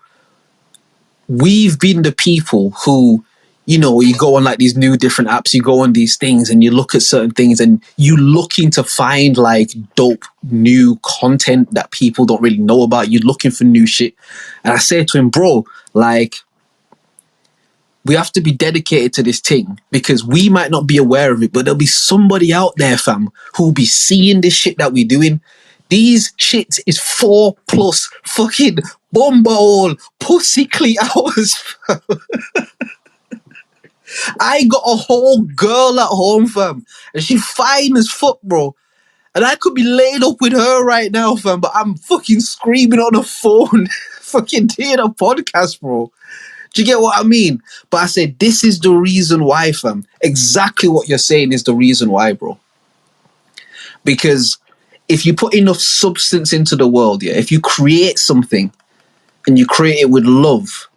we've been the people who, you know, you go on like these new different apps, you go on these things and you look at certain things and you looking to find like dope new content that people don't really know about. You're looking for new shit. And I said to him, bro, like, we have to be dedicated to this thing, because we might not be aware of it, but there'll be somebody out there, fam, who'll be seeing this shit that we're doing. These shits is 4+ fucking bumble pussy cleat hours. I got a whole girl at home, fam, and she fine as fuck, bro. And I could be laid up with her right now, fam, but I'm fucking screaming on the phone, fucking doing a podcast, bro. Do you get what I mean? But I said, this is the reason why, fam. Exactly what you're saying is the reason why, bro. Because if you put enough substance into the world, yeah, if you create something and you create it with love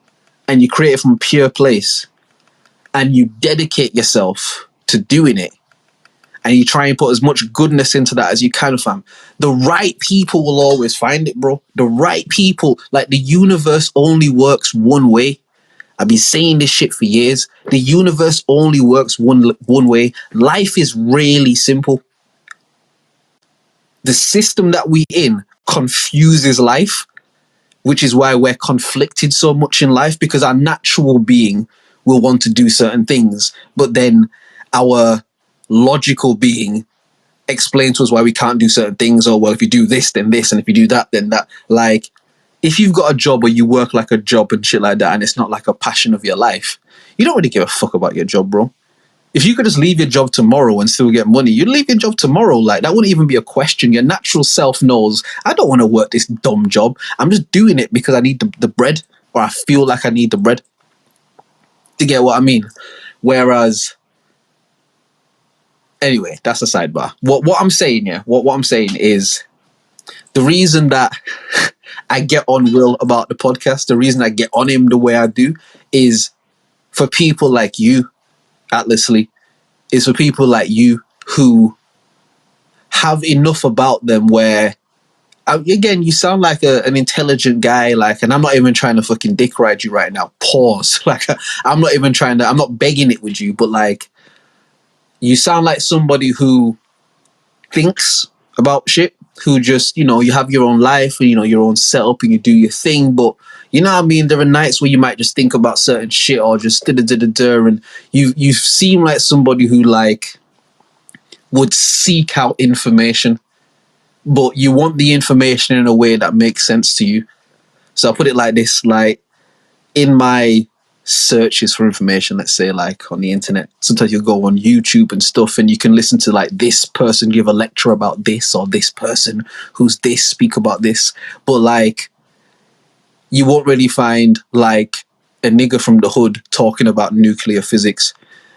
and you create it from a pure place and you dedicate yourself to doing it and you try and put as much goodness into that as you can, fam, the right people will always find it, bro. The right people. Like, the universe only works one way. I've been saying this shit for years. The universe only works one way. Life is really simple. The system that we in confuses life, which is why we're conflicted so much in life, because our natural being will want to do certain things, but then our logical being explains to us why we can't do certain things. Or, well, if you do this, then this, and if you do that, then that. Like, if you've got a job or you work like a job and shit like that, and it's not like a passion of your life, you don't really give a fuck about your job, bro. If you could just leave your job tomorrow and still get money, you'd leave your job tomorrow. Like, that wouldn't even be a question. Your natural self knows, I don't want to work this dumb job. I'm just doing it because I need the bread, or I feel like I need the bread. Do you get what I mean? Whereas, anyway, that's a sidebar. What I'm saying, yeah, what I'm saying is, the reason that I get on Will about the podcast, the reason I get on him the way I do, is for people like you, Atlas Lee, is for people like you who have enough about them where, again, you sound like an intelligent guy, like, and I'm not even trying to fucking dick ride you right now. Pause. Like, I'm not begging it with you, but like, you sound like somebody who thinks about shit, who just, you know, you have your own life and, you know, your own setup and you do your thing, but you know what I mean? There are nights where you might just think about certain shit or just da-da-da-da-da, and you seem like somebody who, like, would seek out information, but you want the information in a way that makes sense to you. So I'll put it like this, like, in my searches for information, let's say, like on the internet, sometimes you'll go on YouTube and stuff and you can listen to like this person give a lecture about this, or this person who's this speak about this, but like, you won't really find like a nigger from the hood talking about nuclear physics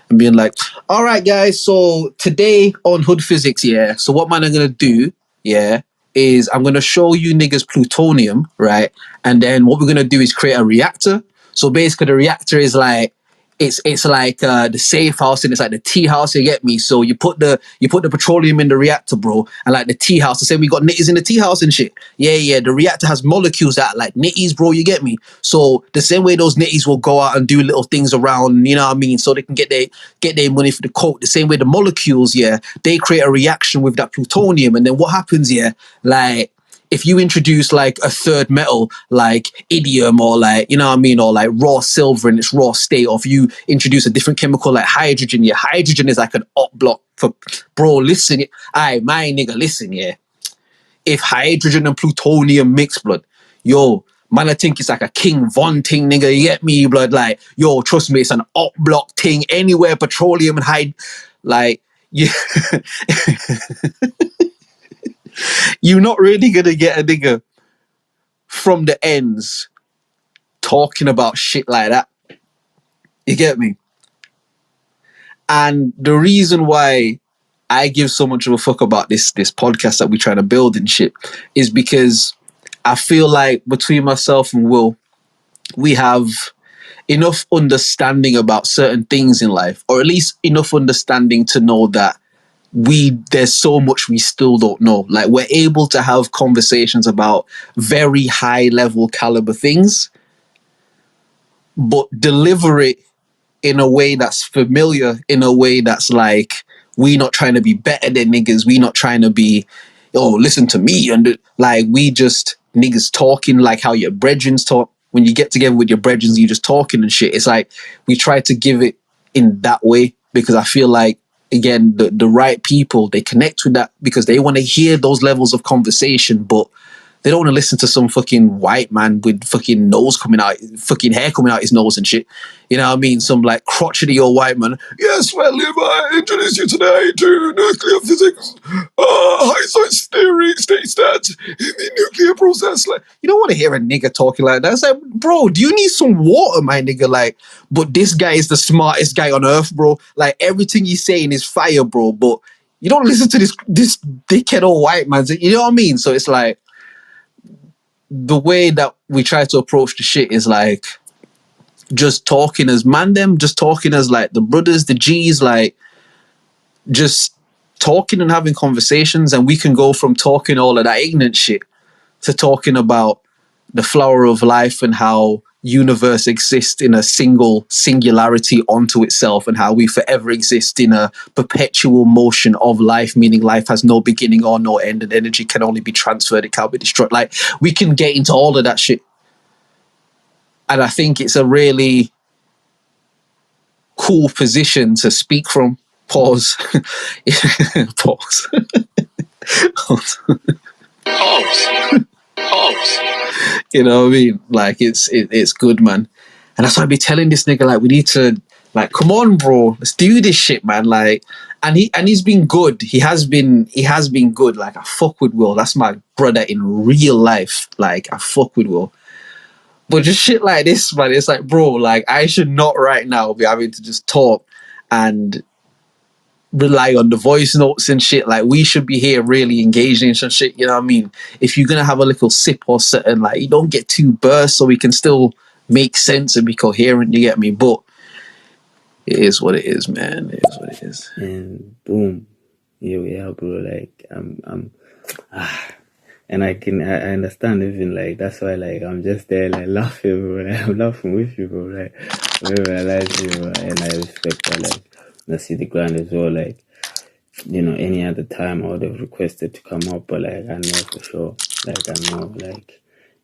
and being like, all right guys, so today on Hood Physics, yeah, so what man I'm gonna do, yeah, is I'm gonna show you niggas plutonium, right? And then what we're gonna do is create a reactor. So basically the reactor is like, it's like the safe house, and it's like the tea house, you get me? So you put the petroleum in the reactor, bro, and like the tea house, the same we got nitties in the tea house and shit. Yeah, the reactor has molecules that like nitties, bro, you get me? So the same way those nitties will go out and do little things around, you know what I mean, so they can get their money for the coke. The same way the molecules, yeah, they create a reaction with that plutonium, and then what happens, yeah, like, if you introduce like a third metal, like idiom, or like, you know what I mean, or like raw silver in its raw state, or if you introduce a different chemical like hydrogen, yeah, hydrogen is like an up block for, bro, listen, my nigga, listen, yeah. If hydrogen and plutonium mix, blood, yo, man, I think it's like a King Von thing, nigga, you get me, blood? Like, yo, trust me, it's an up block thing anywhere, petroleum and like, yeah. You're not really gonna get a nigga from the ends talking about shit like that. You get me? And the reason why I give so much of a fuck about this podcast that we're trying to build and shit is because I feel like between myself and Will, we have enough understanding about certain things in life, or at least enough understanding to know that there's so much we still don't know. Like, we're able to have conversations about very high level caliber things, but deliver it in a way that's familiar, in a way that's like, we not trying to be better than niggas. We not trying to be, oh, listen to me. And like, we just niggas talking like how your brethrens talk. When you get together with your brethrens, you just talking and shit. It's like, we try to give it in that way because I feel like, again, the right people, they connect with that because they want to hear those levels of conversation, but they don't want to listen to some fucking white man with fucking nose coming out, fucking hair coming out his nose and shit. You know what I mean? Some like crotchety old white man. Yes, well, I introduce you today to nuclear physics, high science theory states that in the nuclear process, like, you don't want to hear a nigga talking like that. It's like, bro, do you need some water, my nigga? Like, but this guy is the smartest guy on earth, bro. Like, everything he's saying is fire, bro. But you don't listen to this dickhead old white man. You know what I mean? So it's like, the way that we try to approach the shit is like just talking as just talking as like the brothers, the G's, like just talking and having conversations. And we can go from talking all of that ignorant shit to talking about the flower of life and how universe exists in a singularity onto itself, and how we forever exist in a perpetual motion of life, meaning life has no beginning or no end, and energy can only be transferred, it can't be destroyed. Like, we can get into all of that shit, and I think it's a really cool position to speak from. Pause. Pause. You know what I mean? Like, it's good, man. And that's why I be telling this nigga, like, we need to, like, come on, bro, let's do this shit, man. Like, and he's been good. He has been good. Like, I fuck with Will. That's my brother in real life. Like, I fuck with Will. But just shit like this, man, it's like, bro, like, I should not right now be having to just talk and rely on the voice notes and shit. Like, we should be here really engaging in some shit, you know what I mean? If you're gonna have a little sip or something, like, you don't get too burst so we can still make sense and be coherent, you get me? But it is what it is, man. It is what it is. And boom, here we are, bro. Like, and I understand even, like, that's why, like, I'm just there, like, laughing, bro. Like, I'm laughing with you, bro. Like, whenever I like you, bro, and I respect that. Like, I see the grind as well. Like, you know, any other time I would have requested to come up, but like, I know for sure, like, I know, like,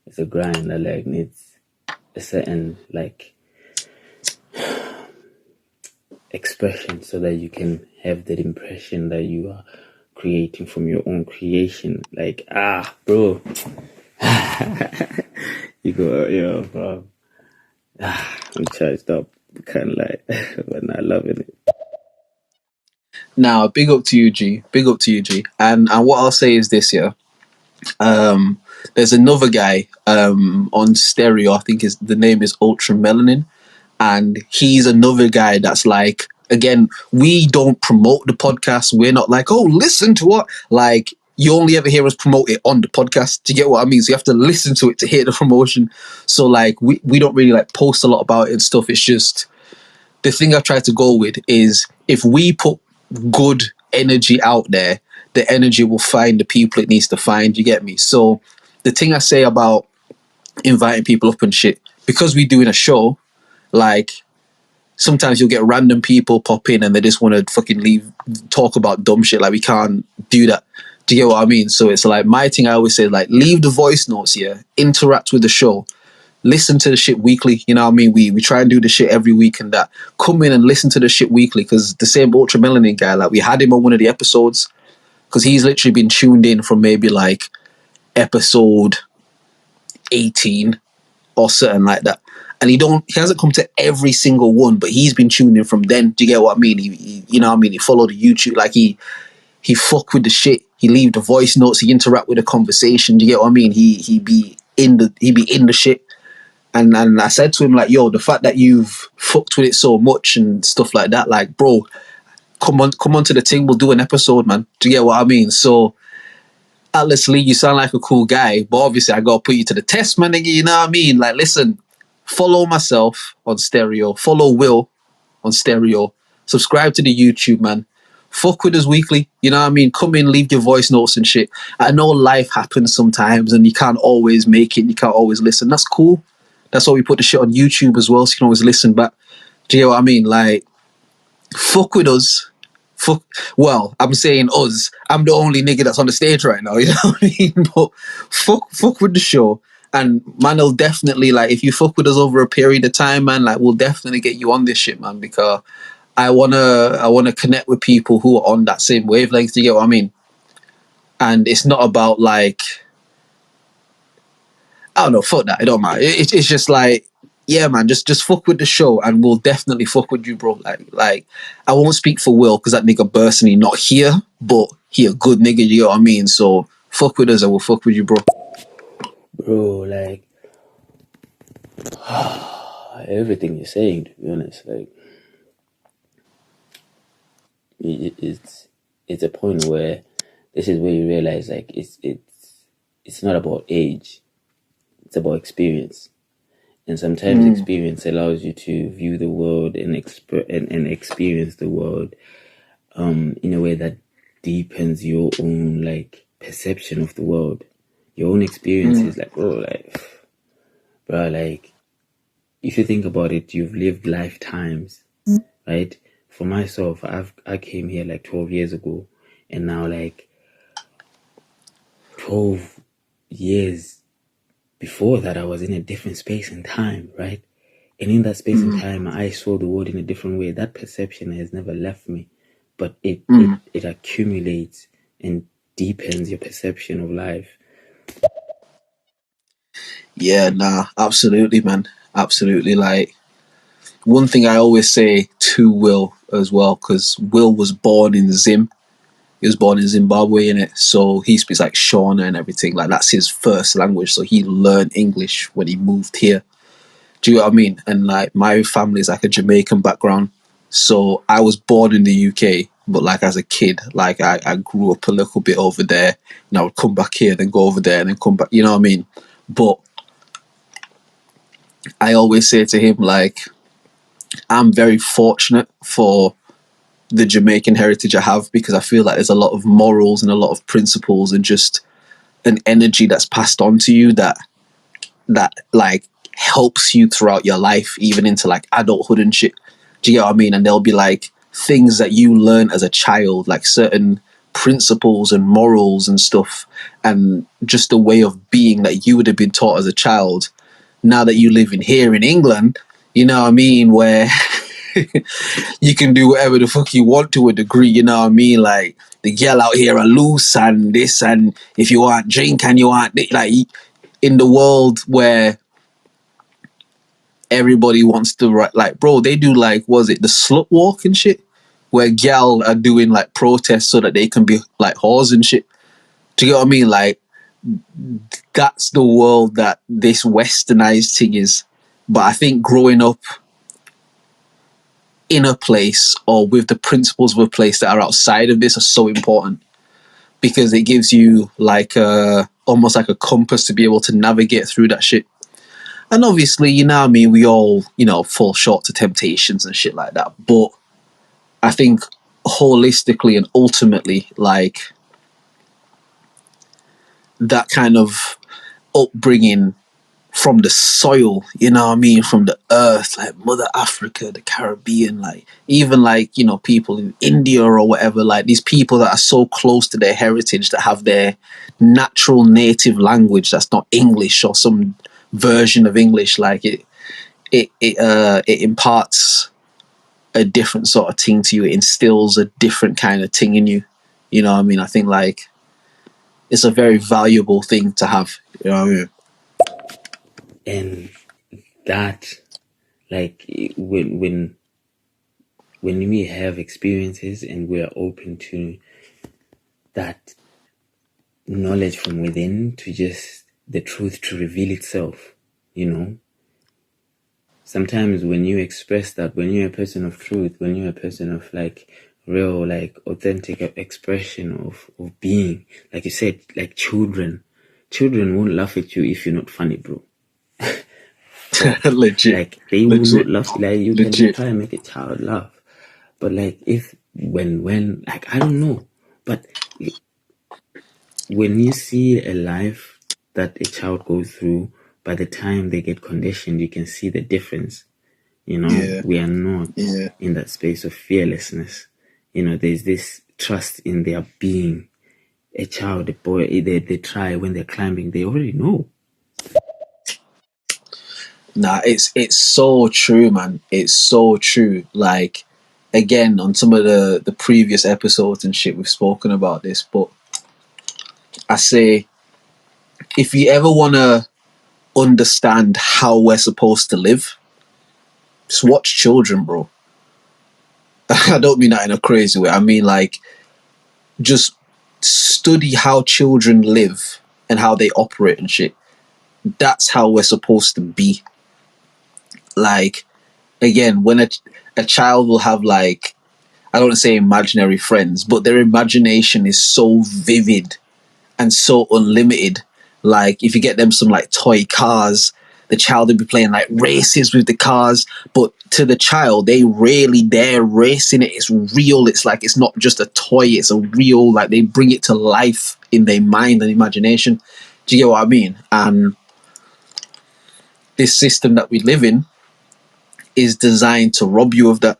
it's a grind that, like, needs a certain, like, expression so that you can have that impression that you are creating from your own creation. Like, bro. You go, yo, bro. I'm charged up, kind of like, but not loving it. Now, big up to you, G. Big up to you, G. And what I'll say is this, yeah. There's another guy on Stereo, I think the name is Ultra Melanin, and he's another guy that's like, again, we don't promote the podcast. We're not like, oh, listen to what, like, you only ever hear us promote it on the podcast. Do you get what I mean? So you have to listen to it to hear the promotion. So like, we don't really like post a lot about it and stuff. It's just, the thing I try to go with is, if we put good energy out there, the energy will find the people it needs to find. You get me? So the thing I say about inviting people up and shit, because we're doing a show, like, sometimes you'll get random people pop in and they just want to fucking talk about dumb shit. Like, we can't do that. Do you get what I mean? So it's like, my thing I always say, like, leave the voice notes here, interact with the show, listen to the shit weekly. You know what I mean? We try and do the shit every week and that. Come in and listen to the shit weekly, because the same Ultra Melanin guy, like, we had him on one of the episodes, because he's literally been tuned in from maybe like episode 18 or something like that. And he hasn't come to every single one, but he's been tuned in from then. Do you get what I mean? He you know what I mean? He followed the YouTube, like, he fuck with the shit. He leave the voice notes. He interact with the conversation. Do you get what I mean? He be in the shit. And I said to him, like, yo, the fact that you've fucked with it so much and stuff like that, like, bro, come on to the thing, we'll do an episode, man. Do you get what I mean? So Atlas Lee, you sound like a cool guy, but obviously I gotta put you to the test, man, nigga, you know what I mean? Like, listen, follow myself on Stereo, follow Will on Stereo, subscribe to the YouTube, man. Fuck with us weekly, you know what I mean? Come in, leave your voice notes and shit. I know life happens sometimes and you can't always make it, you can't always listen. That's cool. That's why we put the shit on YouTube as well, so you can always listen back. Do you know what I mean? Like, fuck with us. Fuck. Well, I'm saying us. I'm the only nigga that's on the stage right now. You know what I mean? But fuck with the show. And man, will definitely, like, if you fuck with us over a period of time, man, like, we'll definitely get you on this shit, man, because I wanna connect with people who are on that same wavelength. Do you get what I mean? And it's not about, like, I don't know, fuck that. It don't matter. It's just like, yeah, man, just fuck with the show, and we'll definitely fuck with you, bro. Like I won't speak for Will because that nigga personally not here, but he a good nigga. You know what I mean? So fuck with us, and we'll fuck with you, bro. Bro, like everything you're saying, to be honest, like it's a point where this is where you realize, like, it's not about age, it's about experience. And sometimes experience allows you to view the world and experience the world in a way that deepens your own, like, perception of the world. Your own experience is like, bro, like, if you think about it, you've lived lifetimes, right? For myself, I came here like 12 years ago, and now, like, 12 years before that, I was in a different space and time, right? And in that space and time, I saw the world in a different way. That perception has never left me, but it accumulates and deepens your perception of life. Yeah, nah, absolutely, man, absolutely. Like, one thing I always say to Will as well, because Will was born in Zim. He was born in Zimbabwe, in it, so he speaks like Shona and everything. Like, that's his first language, so he learned English when he moved here. Do you know what I mean? And like, my family is like a Jamaican background, so I was born in the UK, but like as a kid, like I grew up a little bit over there, and I would come back here, then go over there, and then come back. You know what I mean? But I always say to him, like, I'm very fortunate for the Jamaican heritage I have, because I feel like there's a lot of morals and a lot of principles and just an energy that's passed on to you that like helps you throughout your life, even into like adulthood and shit. Do you get what I mean? And there'll be like things that you learn as a child, like certain principles and morals and stuff, and just a way of being that you would have been taught as a child. Now that you live in here in England, you know what I mean, where you can do whatever the fuck you want to a degree, you know what I mean? Like, the girl out here are loose and this, and if you want drink and you want, like, in the world where everybody wants to, like, bro, they do, like, was it the slut walk and shit, where gal are doing like protests so that they can be like whores and shit. Do you get what I mean? Like, that's the world that this westernized thing is. But I think growing up in a place or with the principles of a place that are outside of this are so important, because it gives you like almost like a compass to be able to navigate through that shit. And obviously, you know what I mean, we all, you know, fall short to temptations and shit like that. But I think holistically and ultimately, like, that kind of upbringing from the soil, you know what I mean, from the earth, like Mother Africa, the Caribbean, like even like, you know, people in India or whatever, like these people that are so close to their heritage, that have their natural native language that's not English or some version of English, like it imparts a different sort of thing to you. It instills a different kind of thing in you. You know what I mean? I think like it's a very valuable thing to have. You know what I mean? And that, like, when we have experiences and we're open to that knowledge from within, to just the truth to reveal itself, you know, sometimes when you express that, when you're a person of truth, when you're a person of like real, like authentic expression of being, like you said, like children won't laugh at you if you're not funny, bro. Legit. Like they will not laugh. Like you can Legit. try and make a child laugh, but like when like I don't know, but when you see a life that a child goes through, by the time they get conditioned, you can see the difference. You know, Yeah. we are not Yeah. in that space of fearlessness. You know, there's this trust in their being. A child, a boy, they try when they're climbing, they already know. Nah, it's so true, man. It's so true. Like, again, on some of the previous episodes and shit, we've spoken about this, but I say, if you ever want to understand how we're supposed to live, just watch children, bro. I don't mean that in a crazy way. I mean, like, just study how children live and how they operate and shit. That's how we're supposed to be. Like, again, when a child will have, like, I don't want to say imaginary friends, but their imagination is so vivid and so unlimited. Like, if you get them some like toy cars, the child will be playing like races with the cars, but to the child, they really dare racing it. It's real. It's like, it's not just a toy, it's a real, like, they bring it to life in their mind and imagination. Do you get what I mean? And this system that we live in is designed to rob you of that.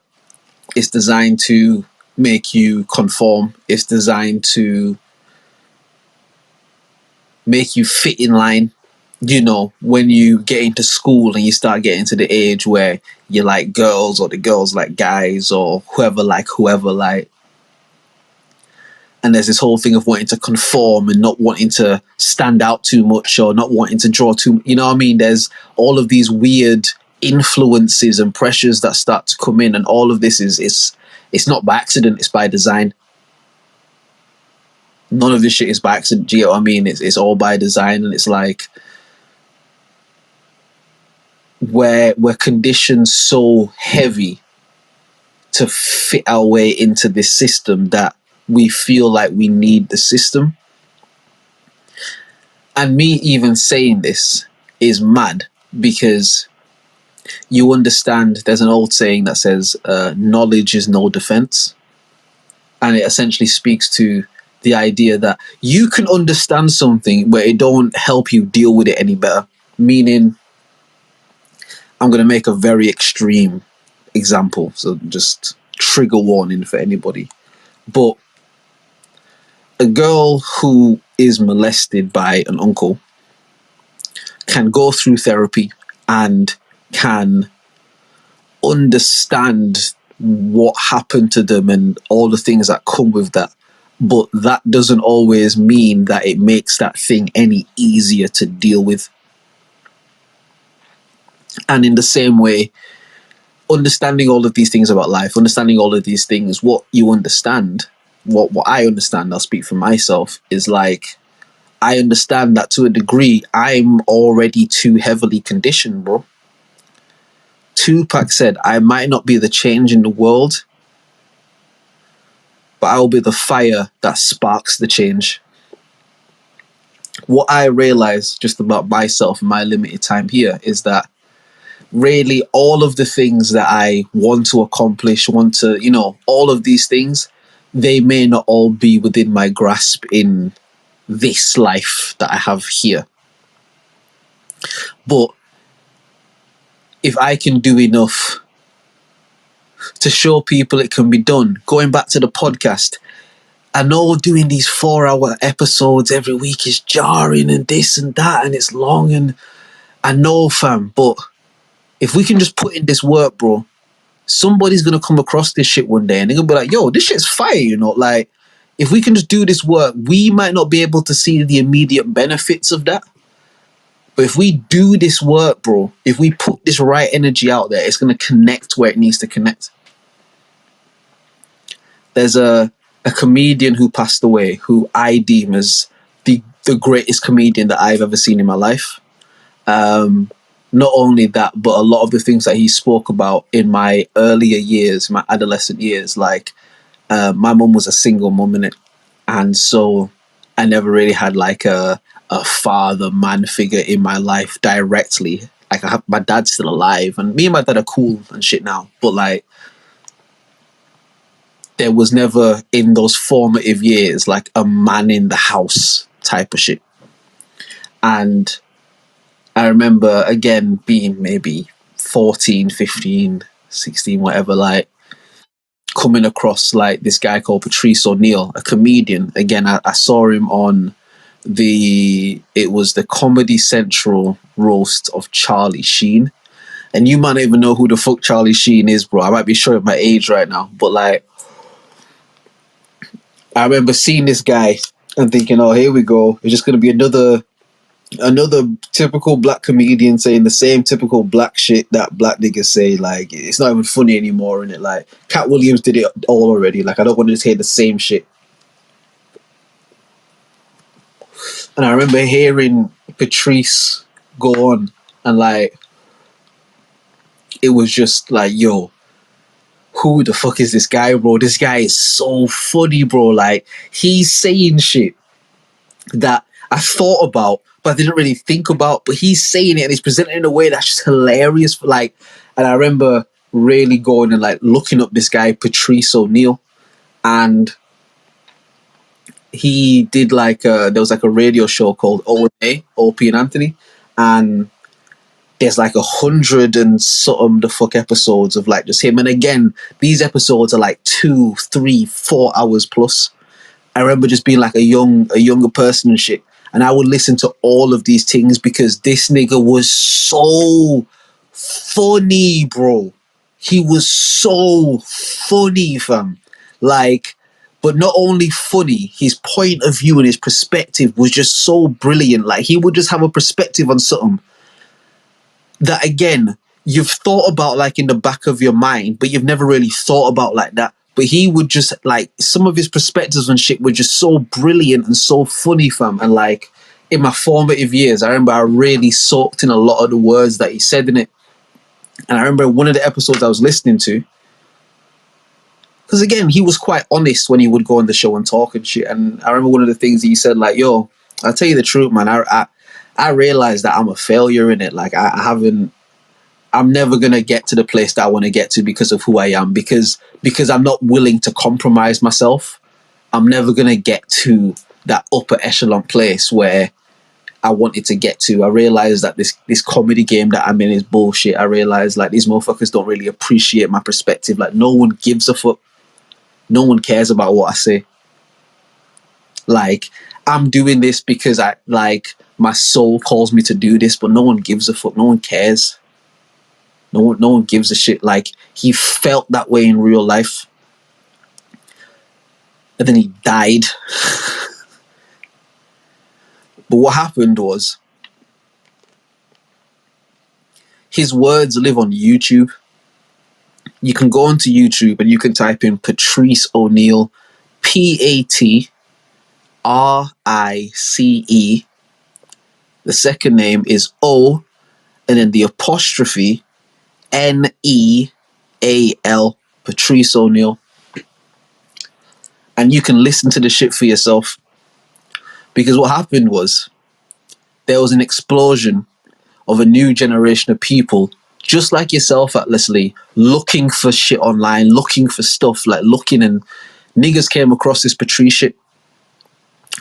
It's designed to make you conform. It's designed to make you fit in line. You know, when you get into school and you start getting to the age where you like girls or the girls like guys or whoever like whoever like, and there's this whole thing of wanting to conform and not wanting to stand out too much or not wanting to draw too, you know what I mean? There's all of these weird influences and pressures that start to come in, and all of this is it's not by accident, it's by design. None of this shit is by accident. Do you know what I mean? It's all by design, and it's like we're conditioned so heavy to fit our way into this system that we feel like we need the system. And me even saying this is mad, because you understand there's an old saying that says knowledge is no defense, and it essentially speaks to the idea that you can understand something but it don't help you deal with it any better. Meaning, I'm going to make a very extreme example, so just trigger warning for anybody, but a girl who is molested by an uncle can go through therapy and can understand what happened to them and all the things that come with that. But that doesn't always mean that it makes that thing any easier to deal with. And in the same way, understanding all of these things about life, understanding all of these things, what you understand, what I understand, I'll speak for myself, is like, I understand that to a degree, I'm already too heavily conditioned, bro. Tupac said, I might not be the change in the world, but I'll be the fire that sparks the change. What I realize just about myself and my limited time here is that really all of the things that I want to accomplish, all of these things, they may not all be within my grasp in this life that I have here. But if I can do enough to show people it can be done, going back to the podcast, I know doing these 4-hour episodes every week is jarring and this and that, and it's long, and I know, fam, but if we can just put in this work, bro, somebody's going to come across this shit one day and they're going to be like, yo, this shit's fire, like, if we can just do this work, we might not be able to see the immediate benefits of that. But if we do this work, bro, if we put this right energy out there, it's going to connect where it needs to connect. There's a comedian who passed away who I deem as the greatest comedian that I've ever seen in my life. not only that, but a lot of the things that he spoke about in my earlier years, my adolescent years, like my mum was a single mum in it, and so I never really had like a father man figure in my life directly. Like my dad's still alive, and me and my dad are cool and shit now, but like there was never in those formative years like a man in the house type of shit. And I remember again being maybe 14, 15, 16, whatever, like coming across like this guy called Patrice O'Neill, a comedian. Again, I saw him on it was the Comedy Central roast of Charlie Sheen. And you might not even know who the fuck Charlie Sheen is, bro. I might be showing my age right now, but like I remember seeing this guy and thinking, oh, here we go. It's just gonna be another typical black comedian saying the same typical black shit that black niggas say. Like, it's not even funny anymore, innit? Like, Cat Williams did it all already. Like, I don't want to just hear the same shit. And I remember hearing Patrice go on, and like, it was just like, yo, who the fuck is this guy, bro? This guy is so funny, bro. Like, he's saying shit that I thought about, but I didn't really think about. But he's saying it, and he's presenting it in a way that's just hilarious. Like, and I remember really going and like looking up this guy, Patrice O'Neill, and he did like there was like a radio show called O&A, Opie and Anthony, and there's like 100 and something the fuck episodes of like just him. And again, these episodes are like 2, 3, 4 hours plus. I remember just being like a younger person and shit, and I would listen to all of these things because this nigga was so funny, bro. He was so funny, fam. Like, but not only funny, his point of view and his perspective was just so brilliant. Like, he would just have a perspective on something that, again, you've thought about like in the back of your mind, but you've never really thought about like that. But he would just like, some of his perspectives and shit were just so brilliant and so funny, fam. And like in my formative years, I remember I really soaked in a lot of the words that he said in it. And I remember one of the episodes I was listening to, because again, he was quite honest when he would go on the show and talk and shit. And I remember one of the things he said, like, yo, I'll tell you the truth, man. I realized that I'm a failure in it. Like, I'm never going to get to the place that I want to get to because of who I am, because I'm not willing to compromise myself. I'm never going to get to that upper echelon place where I wanted to get to. I realized that this comedy game that I'm in is bullshit. I realized like these motherfuckers don't really appreciate my perspective. Like, no one gives a fuck. No one cares about what I say. Like, I'm doing this because my soul calls me to do this, but no one gives a fuck. No one cares. No one gives a shit. Like, he felt that way in real life. And then he died. But what happened was, his words live on YouTube. You can go onto YouTube and you can type in Patrice O'Neill, Patrice. The second name is O, and then the apostrophe Neal, Patrice O'Neill. And you can listen to the shit for yourself. Because what happened was, there was an explosion of a new generation of people, just like yourself, Leslie, looking for shit online, looking for stuff, like looking, and niggas came across this Patrice shit.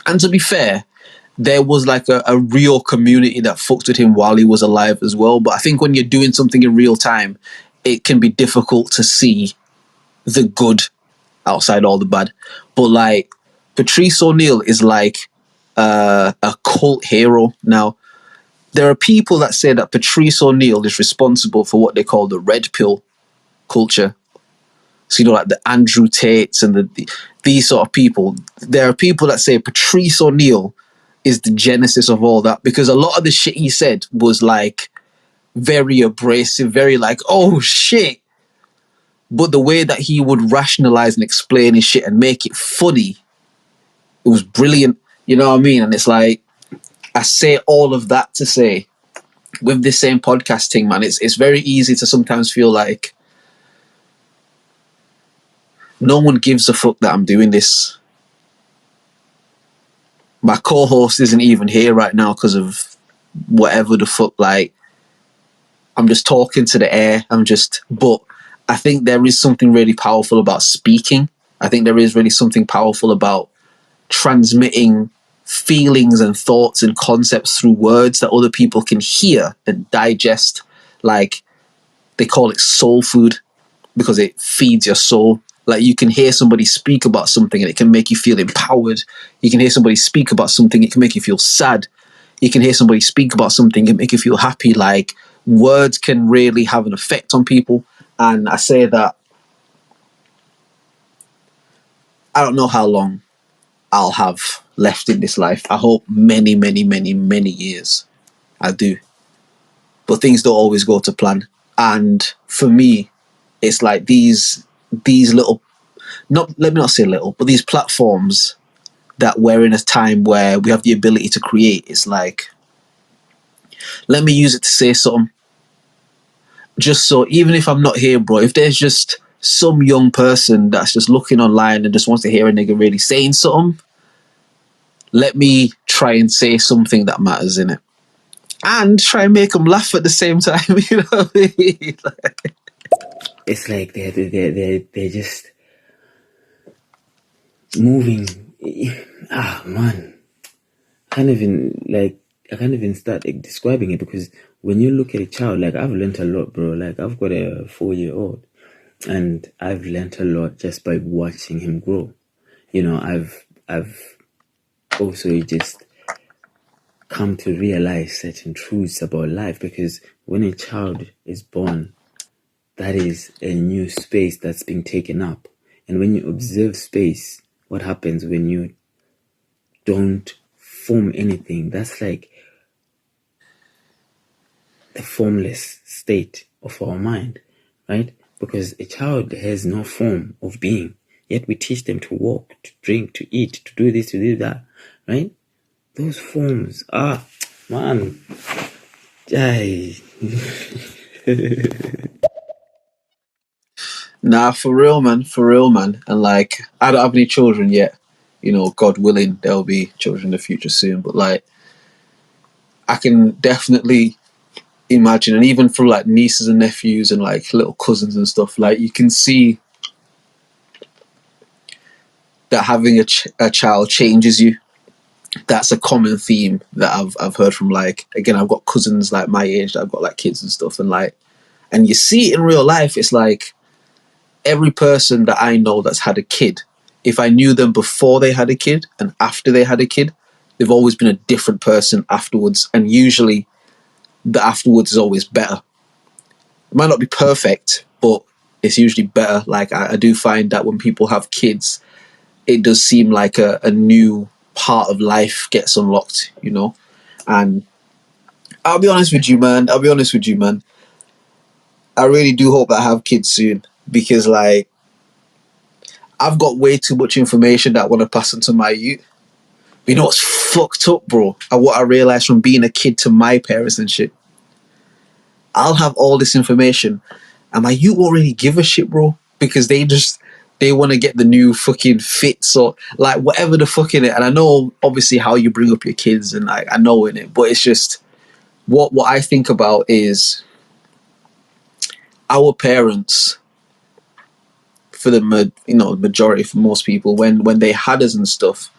And to be fair, there was like a real community that fucked with him while he was alive as well. But I think when you're doing something in real time, it can be difficult to see the good outside all the bad. But like, Patrice O'Neill is like a cult hero now. There are people that say that Patrice O'Neill is responsible for what they call the red pill culture. So, you know, like the Andrew Tates and these sort of people. There are people that say Patrice O'Neill is the genesis of all that, because a lot of the shit he said was like very abrasive, very like, oh shit. But the way that he would rationalize and explain his shit and make it funny, it was brilliant. You know what I mean? And it's like, I say all of that to say with this same podcast thing, man, it's very easy to sometimes feel like no one gives a fuck that I'm doing this. My co-host isn't even here right now because of whatever the fuck. Like, I'm just talking to the air. But I think there is something really powerful about speaking. I think there is really something powerful about transmitting feelings and thoughts and concepts through words that other people can hear and digest. Like, they call it soul food because it feeds your soul. Like, you can hear somebody speak about something and it can make you feel empowered. You can hear somebody speak about something, it can make you feel sad. You can hear somebody speak about something and make you feel happy. Like, words can really have an effect on people. And I say that I don't know how long I'll have left in this life. I hope many, many, many, many years. I do. But things don't always go to plan. And for me, it's like these little, let me not say little, but these platforms that we're in a time where we have the ability to create. It's like, let me use it to say something. Just so, even if I'm not here, bro, if there's just some young person that's just looking online and just wants to hear a nigga really saying something, let me try and say something that matters in it. And try and make them laugh at the same time, you know what I mean? It's like they're just moving. Ah, man. I can't even start describing it, because when you look at a child, like, I've learned a lot, bro. Like, I've got a 4-year-old and I've learned a lot just by watching him grow. You know, I've also just come to realize certain truths about life, because when a child is born, that is a new space that's being taken up. And when you observe space, what happens when you don't form anything? That's like the formless state of our mind, right? Because a child has no form of being, yet we teach them to walk, to drink, to eat, to do this, to do that, right? Those forms are, man, Nah, for real, man. And like, I don't have any children yet. You know, God willing, there'll be children in the future soon. But like, I can definitely imagine, and even from like nieces and nephews and like little cousins and stuff, like, you can see that having a child changes you. That's a common theme that I've heard from, like, again, I've got cousins like my age that I've got like kids and stuff, and like, and you see it in real life. It's like every person that I know that's had a kid, if I knew them before they had a kid and after they had a kid, they've always been a different person afterwards, and usually the afterwards is always better. It might not be perfect, but it's usually better. Like, I do find that when people have kids, it does seem like a new part of life gets unlocked, you know? And I'll be honest with you, man. I really do hope that I have kids soon, because like, I've got way too much information that I want to pass on to my youth. You know what's fucked up, bro? And what I realized from being a kid to my parents and shit, I'll have all this information and my youth won't really give a shit, bro, because they want to get the new fucking fits or like whatever the fuck in it. And I know obviously how you bring up your kids, and I know in it, but it's just what I think about is our parents, for the majority, for most people, when they had us and stuff,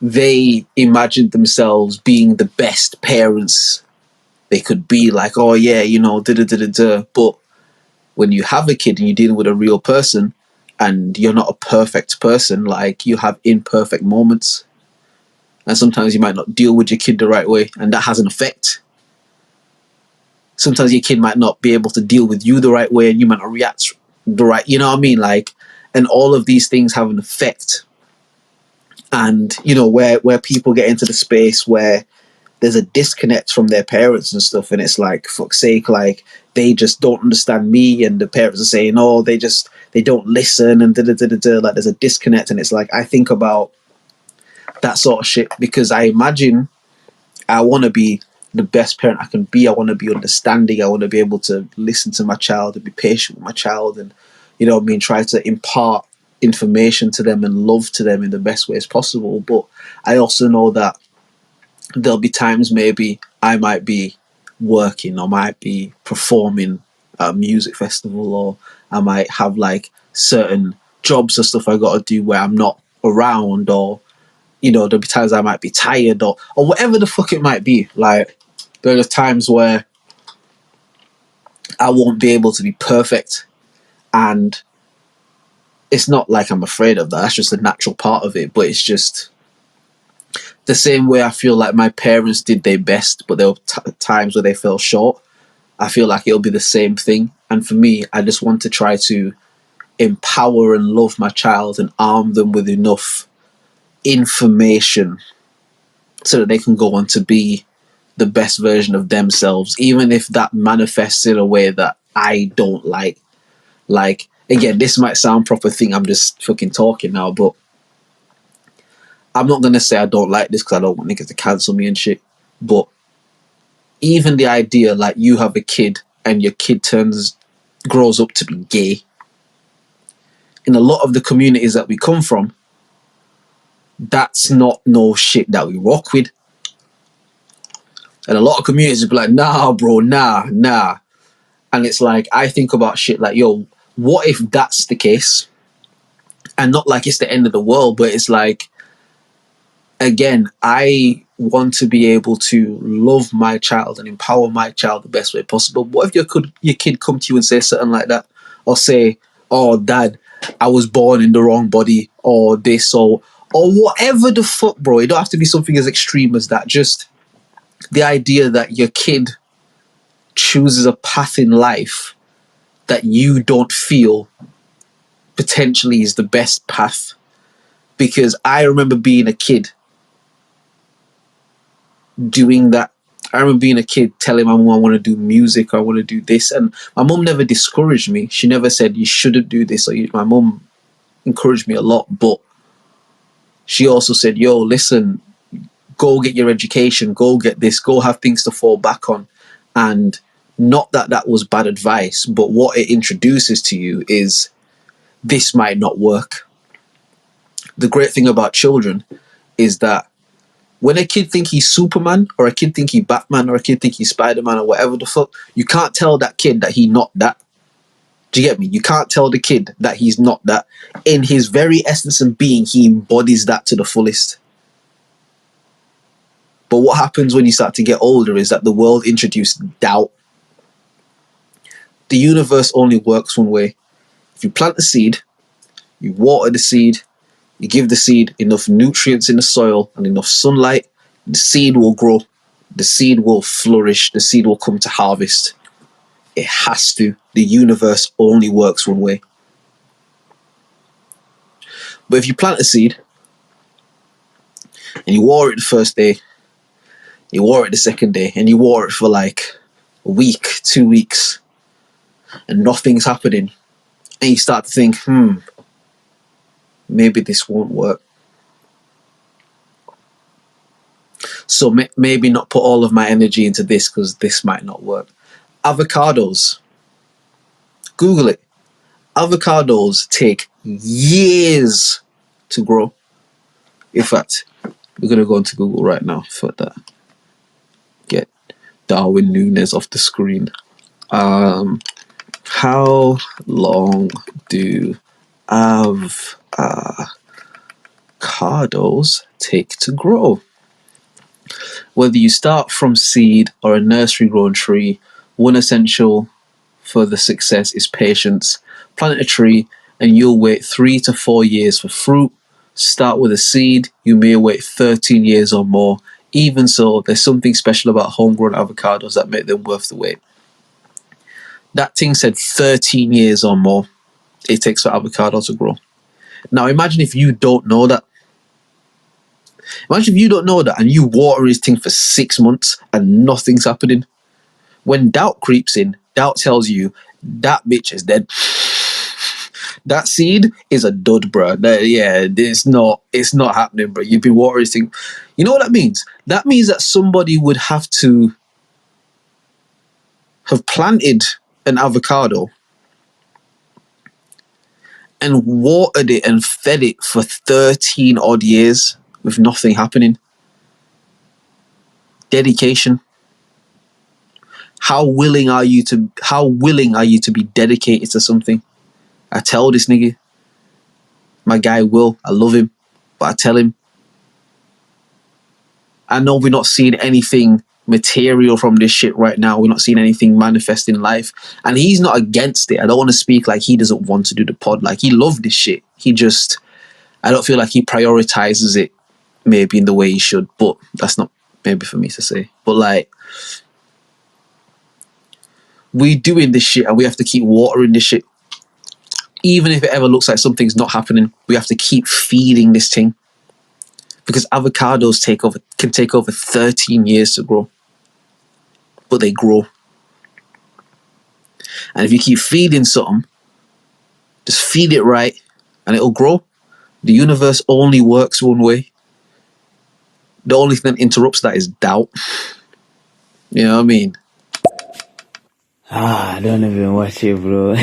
they imagined themselves being the best parents they could be. Like, oh yeah, you know, da da da da da. But when you have a kid and you're dealing with a real person, and you're not a perfect person, like, you have imperfect moments, and sometimes you might not deal with your kid the right way, and that has an effect. Sometimes your kid might not be able to deal with you the right way, and you might not react the right, you know what I mean? Like, and all of these things have an effect. And, you know, where people get into the space where there's a disconnect from their parents and stuff, and it's like, fuck's sake, like, they just don't understand me, and the parents are saying, oh, they don't listen, and da-da-da-da-da. Like, there's a disconnect. And it's like, I think about that sort of shit, because I imagine I want to be the best parent I can be. I want to be understanding. I want to be able to listen to my child and be patient with my child, and you know what I mean, try to impart information to them and love to them in the best ways possible. But I also know that there'll be times maybe I might be working or might be performing at a music festival, or I might have like certain jobs or stuff I got to do where I'm not around, or you know, there'll be times I might be tired, or whatever the fuck it might be. Like, there are times where I won't be able to be perfect, and it's not like I'm afraid of that. That's just a natural part of it. But it's just the same way I feel like my parents did their best, but there were times where they fell short. I feel like it'll be the same thing. And for me, I just want to try to empower and love my child and arm them with enough information so that they can go on to be the best version of themselves, even if that manifests in a way that I don't like. Like, again, this might sound proper thing, I'm just fucking talking now, but I'm not gonna say I don't like this because I don't want niggas to cancel me and shit. But even the idea, like, you have a kid and your kid grows up to be gay, in a lot of the communities that we come from, that's not no shit that we rock with. And a lot of communities will be like, nah, bro, nah. And it's like, I think about shit like, yo, what if that's the case? And not like it's the end of the world, but it's like, again, I want to be able to love my child and empower my child the best way possible. What if your kid come to you and say something like that? Or say, oh, dad, I was born in the wrong body, or this, or whatever the fuck, bro. It don't have to be something as extreme as that. Just the idea that your kid chooses a path in life that you don't feel potentially is the best path. Because I remember being a kid doing that. I remember being a kid telling my mum I want to do music, or I want to do this, and my mum never discouraged me. She never said you shouldn't do this, or my mum encouraged me a lot, but she also said, yo, listen, go get your education, go get this, go have things to fall back on. And not that that was bad advice, but what it introduces to you is this might not work. The great thing about children is that when a kid think he's Superman, or a kid think he's Batman, or a kid think he's Spider-Man, or whatever the fuck, you can't tell that kid that he not that. Do you get me? You can't tell the kid that he's not that. In his very essence and being, he embodies that to the fullest. But what happens when you start to get older is that the world introduces doubt. The universe only works one way. If you plant a seed, you water the seed, you give the seed enough nutrients in the soil and enough sunlight, the seed will grow, the seed will flourish, the seed will come to harvest. It has to. The universe only works one way. But if you plant a seed and you water it the first day, you water it the second day, and you water it for like a week, 2 weeks, and nothing's happening, and you start to think, maybe this won't work. So maybe not put all of my energy into this because this might not work. Avocados. Google it. Avocados take years to grow. In fact, we're going to go into Google right now for that. Get Darwin Núñez off the screen. How long do avocados take to grow? Whether you start from seed or a nursery grown tree, one essential for the success is patience. Plant a tree and you'll wait 3 to 4 years for fruit. Start with a seed, you may wait 13 years or more. Even so, there's something special about homegrown avocados that make them worth the wait. That thing said 13 years or more it takes for avocado to grow. Now imagine if you don't know that. Imagine if you don't know that and you water this thing for 6 months and nothing's happening. When doubt creeps in, doubt tells you that bitch is dead. That seed is a dud, bro. It's not happening, bro. You've been watering this thing. You know what that means? That means that somebody would have to have planted an avocado and watered it and fed it for 13 odd years with nothing happening. Dedication. How willing are you to be dedicated to something? I tell this nigga, my guy Will, I love him, but I tell him, I know we're not seeing anything material from this shit right now. We're not seeing anything manifest in life. And he's not against it. I don't want to speak like he doesn't want to do the pod. Like, he loved this shit. I don't feel like he prioritizes it maybe in the way he should, but that's not maybe for me to say. But like, we doing this shit and we have to keep watering this shit. Even if it ever looks like something's not happening, we have to keep feeding this thing. Because avocados can take over 13 years to grow. But they grow. And if you keep feeding something, just feed it right and it'll grow. The universe only works one way. The only thing that interrupts that is doubt. You know what I mean? I don't even watch it, bro.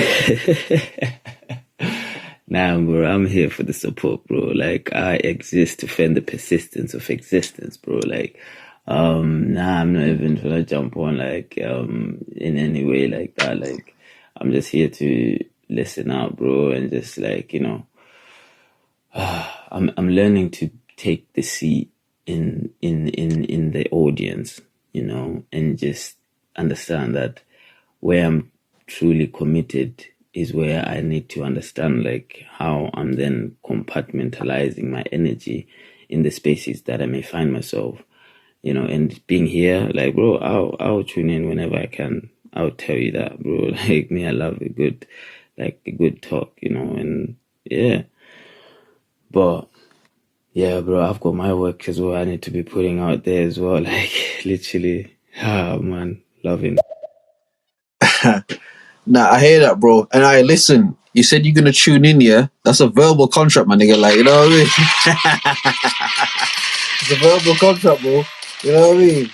Nah, bro, I'm here for the support, bro. Like, I exist to fend the persistence of existence, bro. Like, I'm not even gonna jump on, like, in any way like that. Like, I'm just here to listen out, bro, and just, like, you know, I'm learning to take the seat in the audience, you know, and just understand that where I'm truly committed is where I need to understand, like, how I'm then compartmentalizing my energy in the spaces that I may find myself, you know. And being here, like, bro, I'll tune in whenever I can. I'll tell you that, bro. Like, me, I love a good talk, you know. And yeah, but yeah, bro, I've got my work as well I need to be putting out there as well. Like, literally, man, loving. Nah, I hear that, bro. And I listen. You said you're gonna tune in, yeah? That's a verbal contract, my nigga. Like, you know what I mean? It's a verbal contract, bro. You know what I mean?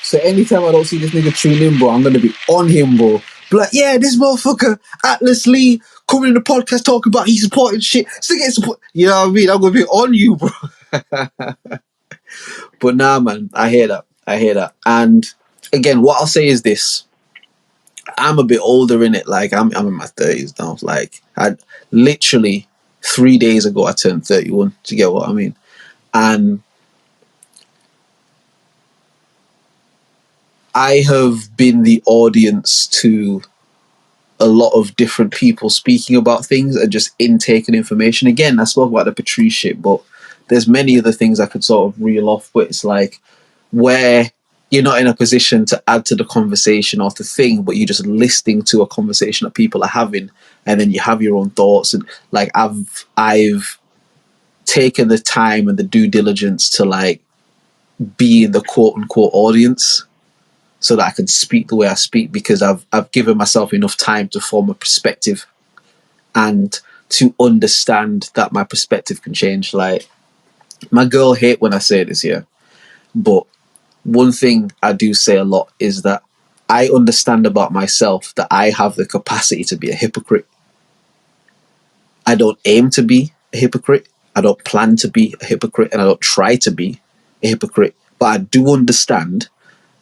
So anytime I don't see this nigga tune in, bro, I'm gonna be on him, bro. Be like, yeah, this motherfucker, Atlas Lee, coming in the podcast talking about he supporting shit. Still getting support. You know what I mean? I'm gonna be on you, bro. But nah, man, I hear that. And again, what I'll say is this. I'm a bit older in it. Like, I'm in my 30s now. Like, I literally 3 days ago I turned 31. Do you get what I mean? And I have been the audience to a lot of different people speaking about things and just intaking information. Again, I spoke about the Patrice shit, but there's many other things I could sort of reel off. But it's like where you're not in a position to add to the conversation or the thing, but you're just listening to a conversation that people are having, and then you have your own thoughts. And like, I've taken the time and the due diligence to like be in the quote unquote audience so that I can speak the way I speak, because I've given myself enough time to form a perspective and to understand that my perspective can change. Like, my girl hate when I say this here, but one thing I do say a lot is that I understand about myself that I have the capacity to be a hypocrite. I don't aim to be a hypocrite. I don't plan to be a hypocrite, and I don't try to be a hypocrite. But I do understand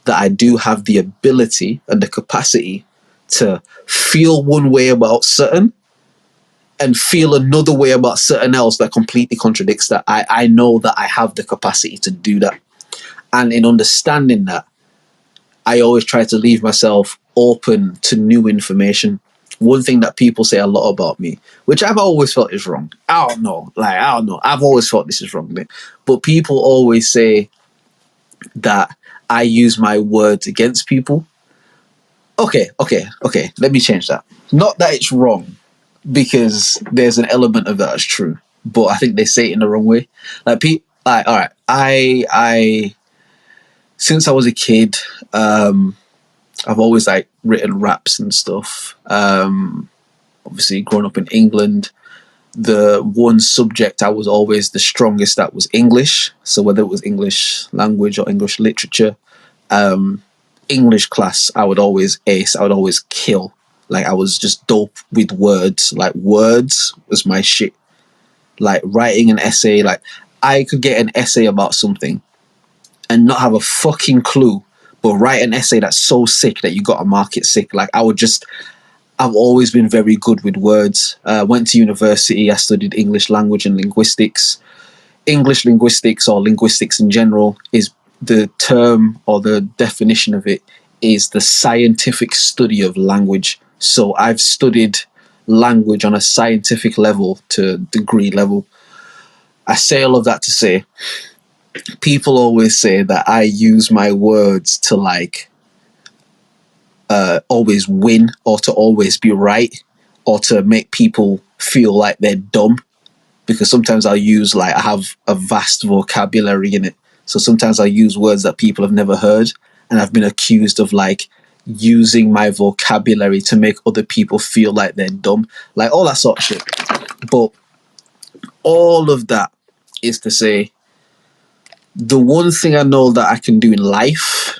that I do have the ability and the capacity to feel one way about certain and feel another way about certain else that completely contradicts that. I know that I have the capacity to do that. And in understanding that, I always try to leave myself open to new information. One thing that people say a lot about me, which I've always felt is wrong. I don't know. I've always thought this is wrong. But people always say that I use my words against people. Okay. Let me change that. Not that it's wrong, because there's an element of that that's true. But I think they say it in the wrong way. Like, all right, I since I was a kid, I've always like written raps and stuff. Obviously, growing up in England, the one subject I was always the strongest at was English. So whether it was English language or English literature, English class, I would always ace. I would always kill. Like, I was just dope with words. Like, words was my shit. Like, writing an essay. Like, I could get an essay about something and not have a fucking clue, but write an essay that's so sick that you got to mark it sick. Like, I've always been very good with words. Went to university. I studied English language and linguistics. English linguistics, or linguistics in general, is the term, or the definition of it is the scientific study of language. So I've studied language on a scientific level to degree level. I say all of that to say, people always say that I use my words to like always win, or to always be right, or to make people feel like they're dumb. Because sometimes I'll use, like, I have a vast vocabulary in it. So sometimes I use words that people have never heard, and I've been accused of like using my vocabulary to make other people feel like they're dumb, like all that sort of shit. But all of that is to say, the one thing I know that I can do in life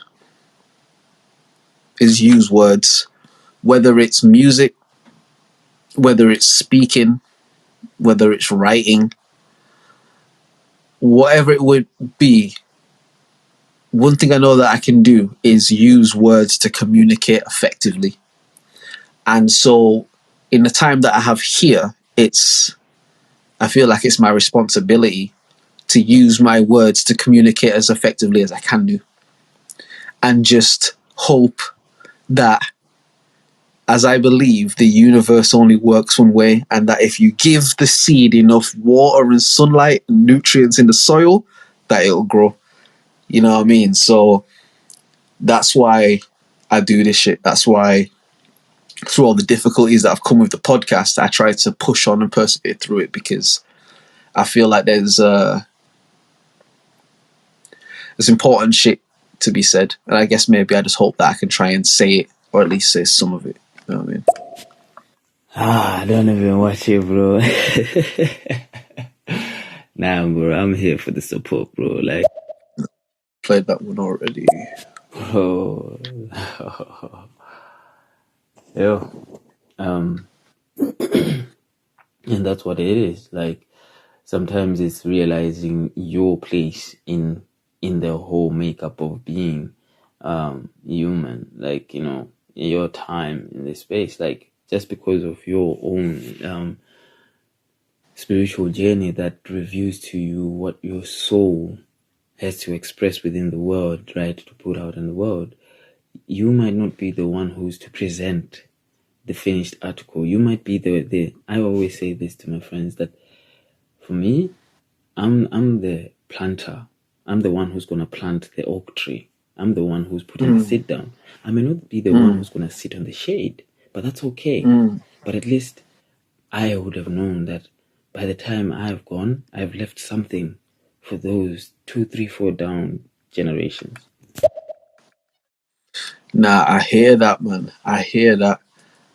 is use words, whether it's music, whether it's speaking, whether it's writing, whatever it would be. One thing I know that I can do is use words to communicate effectively. And so in the time that I have here, I feel like it's my responsibility to use my words to communicate as effectively as I can do. And just hope that, as I believe, the universe only works one way, and that if you give the seed enough water and sunlight and nutrients in the soil, that it'll grow. You know what I mean? So that's why I do this shit. That's why, through all the difficulties that have come with the podcast, I try to push on and persevere through it, because I feel like there's important shit to be said. And I guess maybe I just hope that I can try and say it, or at least say some of it. You know what I mean? I don't even watch it, bro. Nah, bro, I'm here for the support, bro. Like, Played that one already. bro. Yo. And that's what it is. Like, sometimes it's realizing your place in the whole makeup of being human. Like, you know, your time in this space. Like, just because of your own spiritual journey that reveals to you what your soul has to express within the world, right, to put out in the world, you might not be the one who's to present the finished article. You might be the I always say this to my friends, that for me, I'm the planter. I'm the one who's gonna plant the oak tree. I'm the one who's putting the seed down. I may not be the one who's gonna sit on the shade, but that's okay. But at least I would have known that by the time I've gone, I've left something for those 2, 3, 4 down generations. Nah, I hear that, man. I hear that.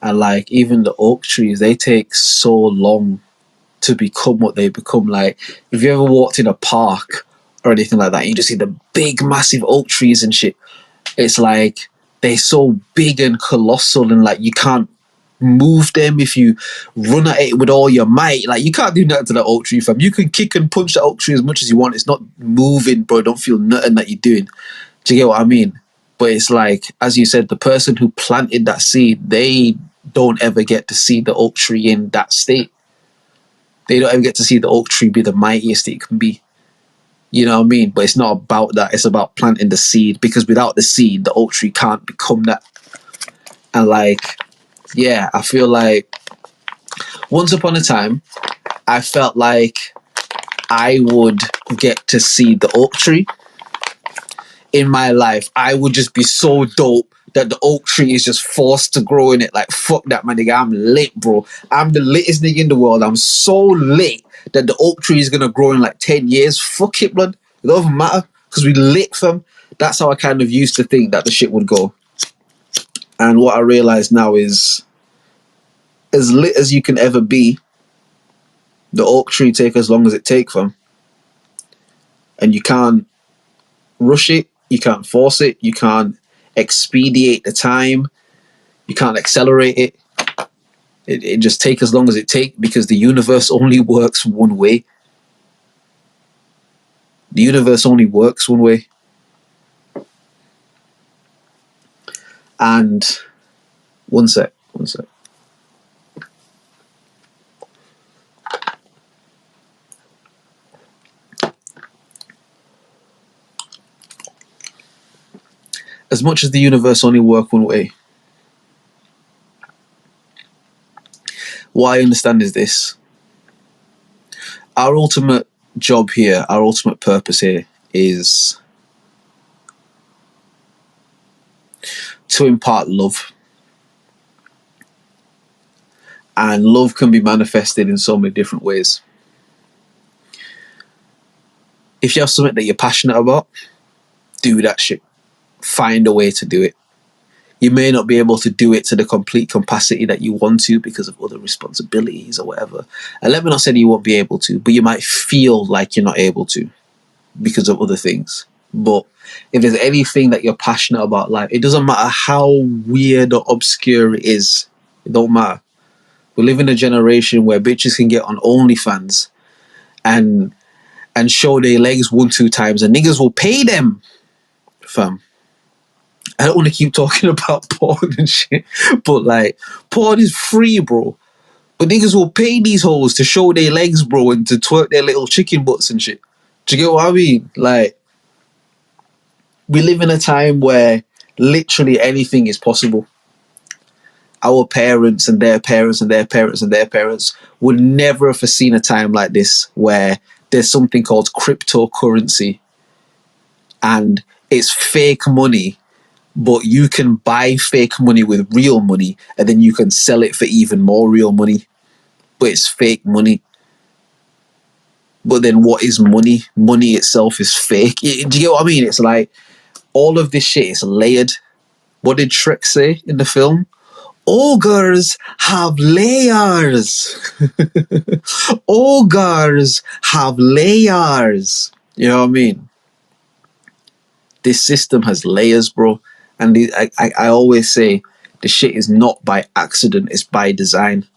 And like, even the oak trees, they take so long to become what they become. Like, if you ever walked in a park or anything like that, you just see the big, massive oak trees and shit. It's like, they're so big and colossal, and like, you can't move them if you run at it with all your might. Like, you can't do nothing to that oak tree, fam. You can kick and punch the oak tree as much as you want. It's not moving, bro. Don't feel nothing that you're doing. Do you get what I mean? But it's like, as you said, the person who planted that seed, they don't ever get to see the oak tree in that state. They don't ever get to see the oak tree be the mightiest it can be. You know what I mean? But it's not about that. It's about planting the seed, because without the seed, the oak tree can't become that. And like, yeah, I feel like once upon a time, I felt like I would get to see the oak tree in my life. I would just be so dope that the oak tree is just forced to grow in it. Like, fuck that, my nigga. I'm lit, bro. I'm the littest nigga in the world. I'm so lit that the oak tree is gonna grow in like 10 years. Fuck it, blood. It doesn't matter, because we lit, fam. That's how I kind of used to think that the shit would go. And what I realize now is, as lit as you can ever be, the oak tree take as long as it take, fam. And you can't rush it. You can't force it. You can't expedite the time. You can't accelerate it. It just take as long as it take, because the universe only works one way. The universe only works one way. And one sec. As much as the universe only works one way, what I understand is this. Our ultimate job here, our ultimate purpose here is to impart love. And love can be manifested in so many different ways. If you have something that you're passionate about, do that shit. Find a way to do it. You may not be able to do it to the complete capacity that you want to because of other responsibilities or whatever. And let me not say that you won't be able to, but you might feel like you're not able to because of other things. But if there's anything that you're passionate about, like, it doesn't matter how weird or obscure it is. It don't matter. We live in a generation where bitches can get on OnlyFans and show their legs 1-2 times, and niggas will pay them, fam. I don't want to keep talking about porn and shit, but like, porn is free, bro. But niggas will pay these hoes to show their legs, bro, and to twerk their little chicken butts and shit. Do you get what I mean? Like, we live in a time where literally anything is possible. Our parents and their parents and their parents and their parents would never have foreseen a time like this where there's something called cryptocurrency and it's fake money, but you can buy fake money with real money and then you can sell it for even more real money, but it's fake money. But then what is money? Money itself is fake. Do you get what I mean? It's like all of this shit is layered. What did Shrek say in the film? Ogres have layers. Ogres have layers. You know what I mean? This system has layers, bro. And I always say the shit is not by accident, it's by design.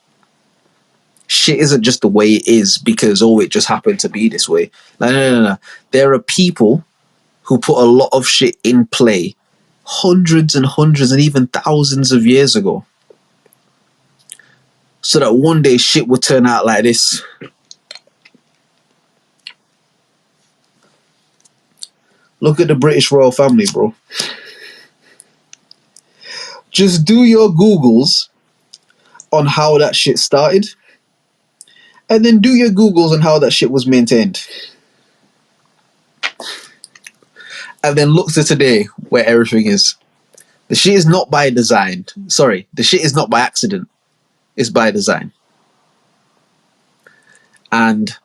Shit isn't just the way it is because, oh, it just happened to be this way. No. There are people who put a lot of shit in play hundreds and hundreds and even thousands of years ago, so that one day shit would turn out like this. Look at the British royal family, bro. Just do your Googles on how that shit started, and then do your Googles on how that shit was maintained. And then look to today where everything is. The shit is not by design. Sorry, the shit is not by accident. It's by design. And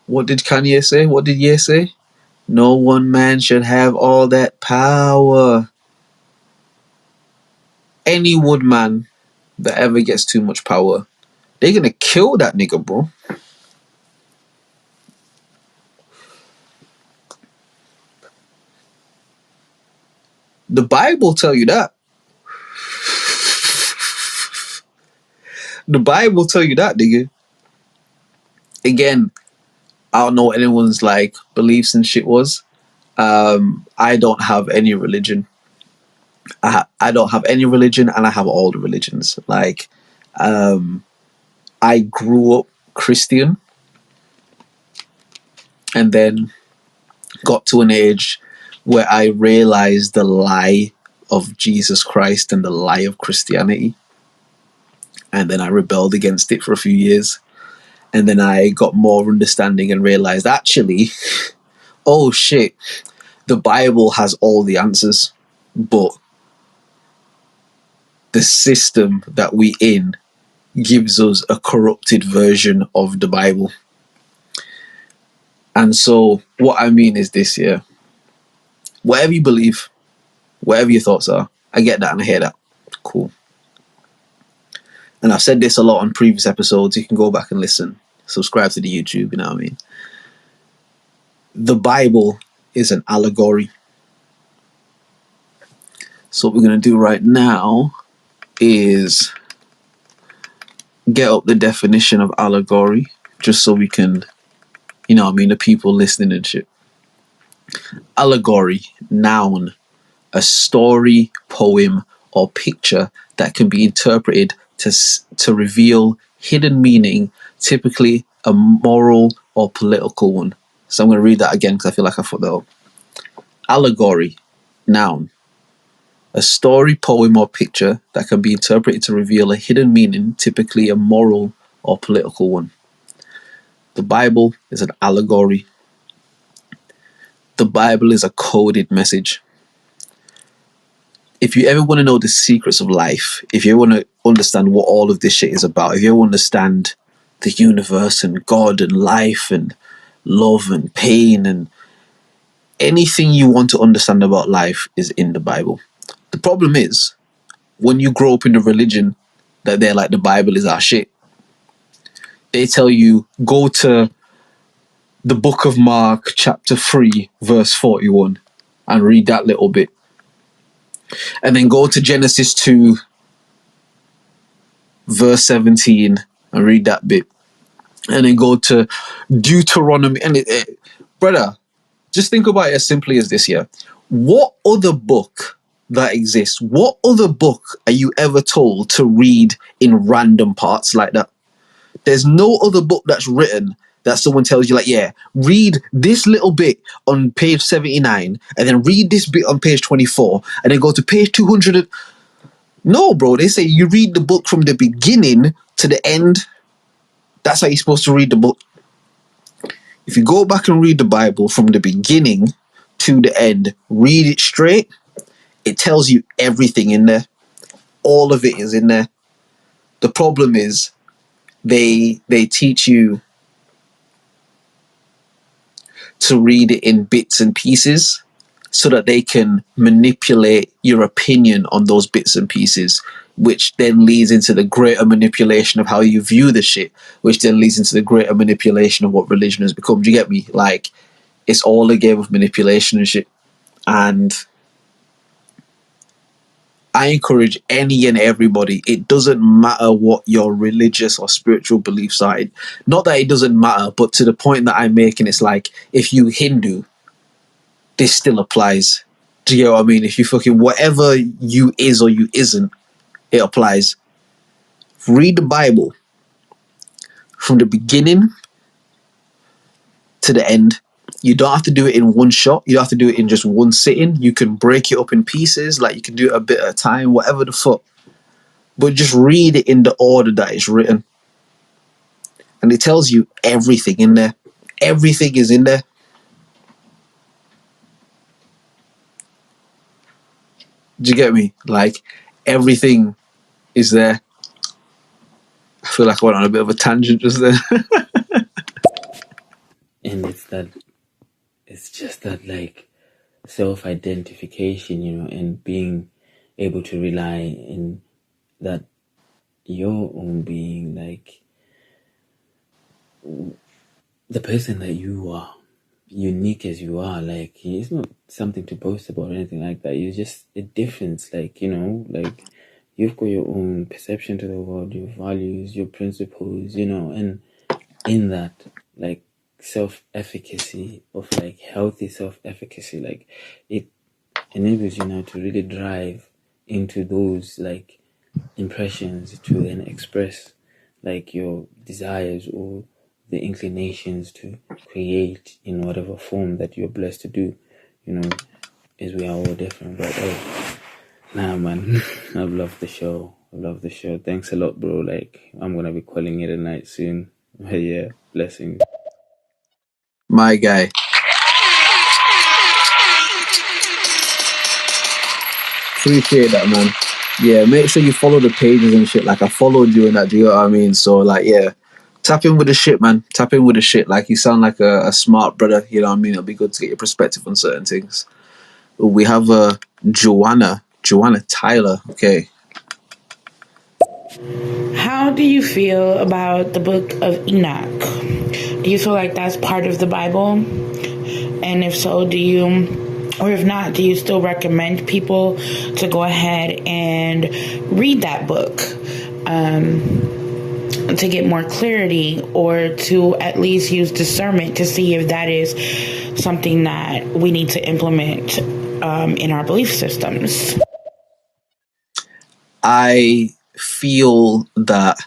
what did Kanye say? What did Ye say? No one man should have all that power. Any woodman that ever gets too much power, they're gonna kill that nigga, bro. The Bible tell you that. The Bible tell you that, nigga. Again, I don't know what anyone's like beliefs and shit was. I don't have any religion. I don't have any religion, and I have all the religions. Like, I grew up Christian, and then got to an age where I realized the lie of Jesus Christ and the lie of Christianity. And then I rebelled against it for a few years. And then I got more understanding and realized, actually, oh shit, the Bible has all the answers, but the system that we in gives us a corrupted version of the Bible. And so what I mean is this, yeah. Whatever you believe, whatever your thoughts are, I get that and I hear that. Cool. And I've said this a lot on previous episodes. You can go back and listen. Subscribe to the YouTube, you know what I mean? The Bible is an allegory. So what we're going to do right now is get up the definition of allegory, just so we can, the people listening and shit. Allegory, noun, a story, poem, or picture that can be interpreted to reveal hidden meaning, typically a moral or political one. So I'm going to read that again because I feel like I fucked that up. Allegory, noun, a story, poem, or picture that can be interpreted to reveal a hidden meaning, typically a moral or political one. The Bible is an allegory. The Bible is a coded message. If you ever want to know the secrets of life, if you want to understand what all of this shit is about, if you ever understand the universe and God and life and love and pain and anything you want to understand about life is in the Bible. The problem is, when you grow up in a religion that they're like, the Bible is our shit, they tell you, go to the book of Mark, chapter 3, verse 41, and read that little bit. And then go to Genesis 2, verse 17, and read that bit. And then go to Deuteronomy. And brother, just think about it as simply as this here. What other book that exists, what other book are you ever told to read in random parts like that? There's no other book that's written that someone tells you, like, yeah, read this little bit on page 79 and then read this bit on page 24 and then go to page 200. No, bro, they say you read the book from the beginning to the end. That's how you're supposed to read the book. If you go back and read the Bible from the beginning to the end, read it straight, it tells you everything in there. All of it is in there. The problem is they teach you to read it in bits and pieces so that they can manipulate your opinion on those bits and pieces, which then leads into the greater manipulation of how you view the shit, which then leads into the greater manipulation of what religion has become. Do you get me? Like, it's all a game of manipulation and shit. And I encourage any and everybody, it doesn't matter what your religious or spiritual beliefs are. Not that it doesn't matter, but to the point that I'm making, it's like, if you Hindu, this still applies. Do you get what I mean? If you fucking, whatever you is or you isn't, it applies. Read the Bible from the beginning to the end. You don't have to do it in one shot. You don't have to do it in just one sitting. You can break it up in pieces. Like, you can do it a bit at a time, whatever the fuck. But just read it in the order that it's written. And it tells you everything in there. Everything is in there. Do you get me? Like, everything is there. I feel like I went on a bit of a tangent just then. And it's just that, like, self-identification, and being able to rely in that your own being, like, the person that you are, unique as you are, like, it's not something to boast about or anything like that. You're just a difference, like, like, you've got your own perception to the world, your values, your principles, and in that, like, self-efficacy of, like, healthy self-efficacy, like, it enables you now to really drive into those, like, impressions to then express, like, your desires or the inclinations to create in whatever form that you're blessed to do, as we are all different. But nah, man, I've loved the show. Thanks a lot, bro. Like, I'm gonna be calling it a night soon. But yeah, blessings. My guy. Appreciate that, man. Yeah, make sure you follow the pages and shit. Like, I followed you and that, do you know what I mean? So, like, yeah, tap in with the shit, man. Tap in with the shit. Like, you sound like a smart brother, you know what I mean? It'll be good to get your perspective on certain things. We have Joanna Tyler. Okay. How do you feel about the book of Enoch? Do you feel like that's part of the Bible? And if so, or if not, do you still recommend people to go ahead and read that book to get more clarity, or to at least use discernment to see if that is something that we need to implement in our belief systems? I feel that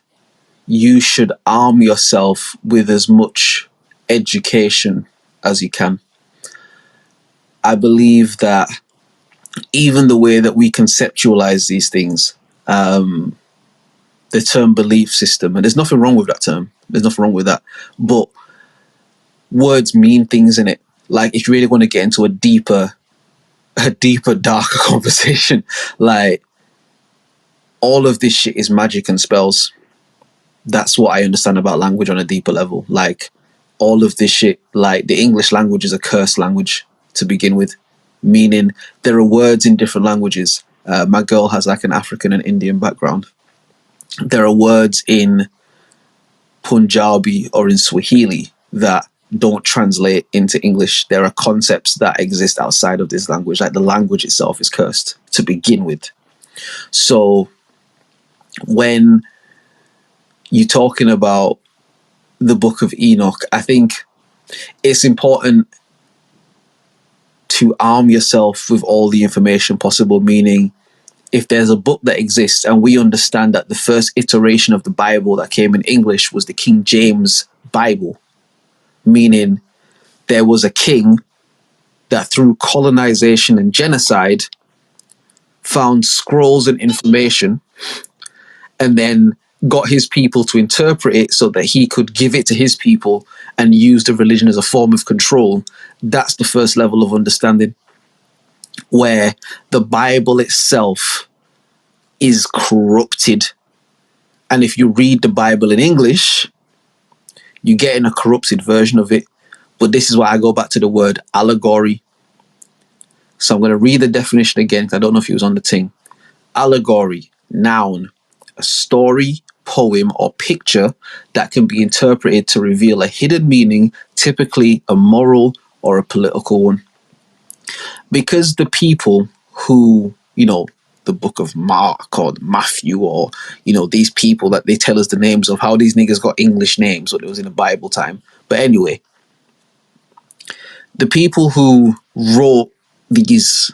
you should arm yourself with as much education as you can. I believe that even the way that we conceptualize these things, the term belief system, and there's nothing wrong with that term. There's nothing wrong with that. But words mean things in it. Like, if you really want to get into a deeper, darker conversation, like, all of this shit is magic and spells. That's what I understand about language on a deeper level. Like, all of this shit, like, the English language is a cursed language to begin with, meaning there are words in different languages. My girl has like an African and Indian background. There are words in Punjabi or in Swahili that don't translate into English. There are concepts that exist outside of this language. Like, the language itself is cursed to begin with. So when you're talking about the Book of Enoch, I think it's important to arm yourself with all the information possible, meaning if there's a book that exists, and we understand that the first iteration of the Bible that came in English was the King James Bible, meaning there was a king that through colonization and genocide found scrolls and information and then got his people to interpret it so that he could give it to his people and use the religion as a form of control. That's the first level of understanding, where the Bible itself is corrupted. And if you read the Bible in English, you're getting a corrupted version of it. But this is why I go back to the word allegory. So I'm going to read the definition again, because I don't know if it was on the thing. Allegory, noun, a story, poem, or picture that can be interpreted to reveal a hidden meaning, typically a moral or a political one. Because the people who, the book of Mark or Matthew, or, these people that they tell us the names of, how these niggas got English names, or it was in the Bible time. But anyway, the people who wrote these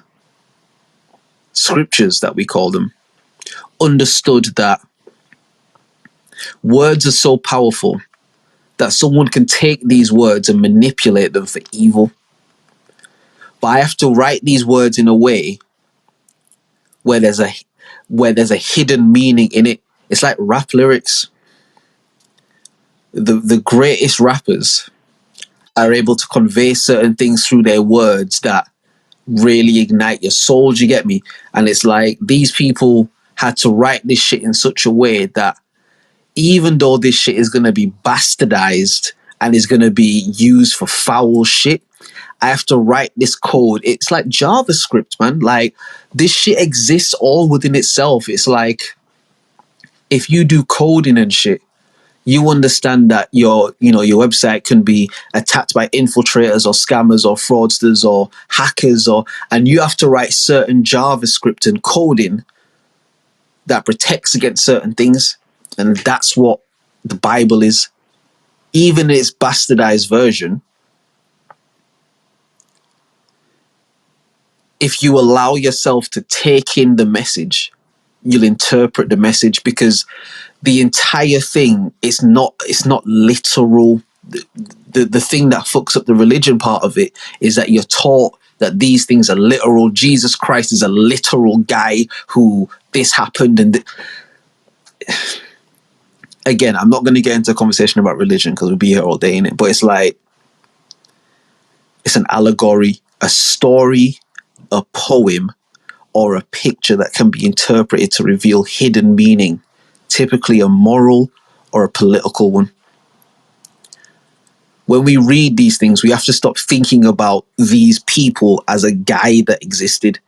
scriptures, that we call them, understood that words are so powerful that someone can take these words and manipulate them for evil. But I have to write these words in a way where there's a hidden meaning in it. It's like rap lyrics. The greatest rappers are able to convey certain things through their words that really ignite your soul. Do you get me? And it's like these people had to write this shit in such a way that even though this shit is going to be bastardized and is going to be used for foul shit, I have to write this code. It's like JavaScript, man. Like, this shit exists all within itself. It's like, if you do coding and shit, you understand that your website can be attacked by infiltrators or scammers or fraudsters or hackers, and you have to write certain JavaScript and coding that protects against certain things. And that's what the Bible is. Even in its bastardized version, if you allow yourself to take in the message, you'll interpret the message, because the entire thing is not literal. The thing that fucks up the religion part of it is that you're taught that these things are literal. Jesus Christ is a literal guy who this happened. And again, I'm not going to get into a conversation about religion because we'll be here all day in it, but it's like, it's an allegory, a story, a poem, or a picture that can be interpreted to reveal hidden meaning, typically a moral or a political one. When we read these things, we have to stop thinking about these people as a guy that existed.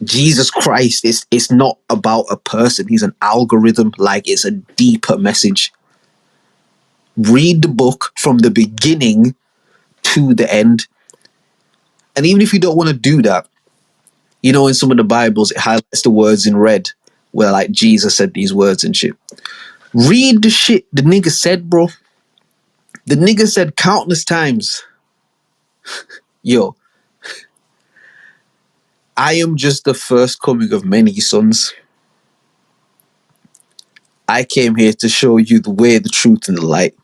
Jesus Christ is not about a person. He's an algorithm. Like, it's a deeper message. Read the book from the beginning to the end. And even if you don't want to do that, you know, in some of the Bibles, it highlights the words in red where like Jesus said these words and shit. Read the shit the nigga said, bro. The nigga said countless times, yo, I am just the first coming of many sons. I came here to show you the way, the truth, and the light.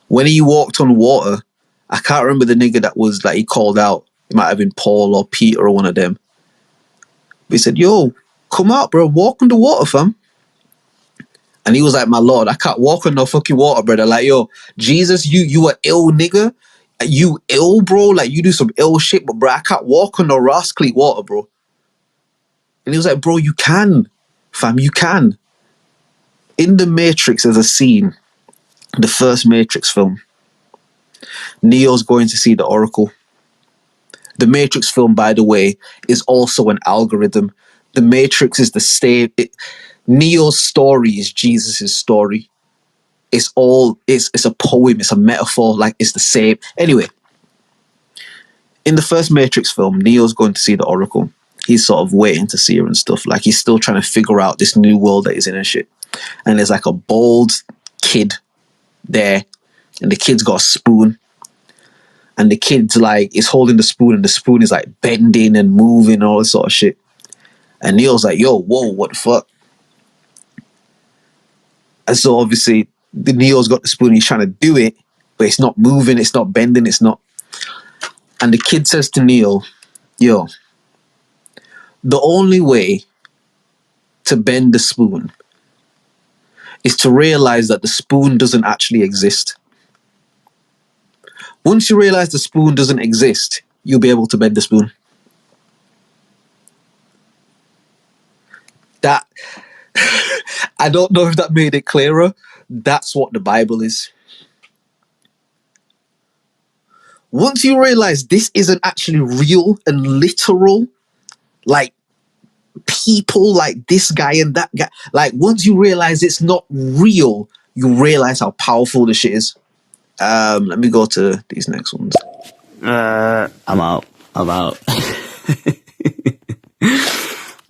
When he walked on water, I can't remember the nigga that was like he called out. It might have been Paul or Peter or one of them. But he said, yo, come out, bro, walk on the water, fam. And he was like, my Lord, I can't walk on no fucking water, brother. Like, yo, Jesus, you a ill nigga. You ill, bro. Like, you do some ill shit, but bro, I can't walk on no rascally water, bro. And he was like, bro, you can, fam, you can. In the Matrix, there's a scene, the first Matrix film. Neo's going to see the Oracle. The Matrix film, by the way, is also an algorithm. The Matrix is the same. Neo's story is Jesus' story. It's a poem, it's a metaphor, like it's the same. Anyway, in the first Matrix film, Neo's going to see the Oracle. He's sort of waiting to see her and stuff. Like he's still trying to figure out this new world that he's in and shit. And there's like a bald kid there, and the kid's got a spoon. And the kid's like, is holding the spoon, and the spoon is like bending and moving and all this sort of shit. And Neo's like, yo, whoa, what the fuck? And so obviously, the Neo's got the spoon, he's trying to do it, but it's not moving, it's not bending, it's not. And the kid says to Neo, yo, the only way to bend the spoon is to realize that the spoon doesn't actually exist. Once you realize the spoon doesn't exist, you'll be able to bend the spoon. That, I don't know if that made it clearer. That's what the Bible is. Once you realize this isn't actually real and literal, like people like this guy and that guy, like once you realize it's not real, you realize how powerful this shit is. Let me go to these next ones. I'm out.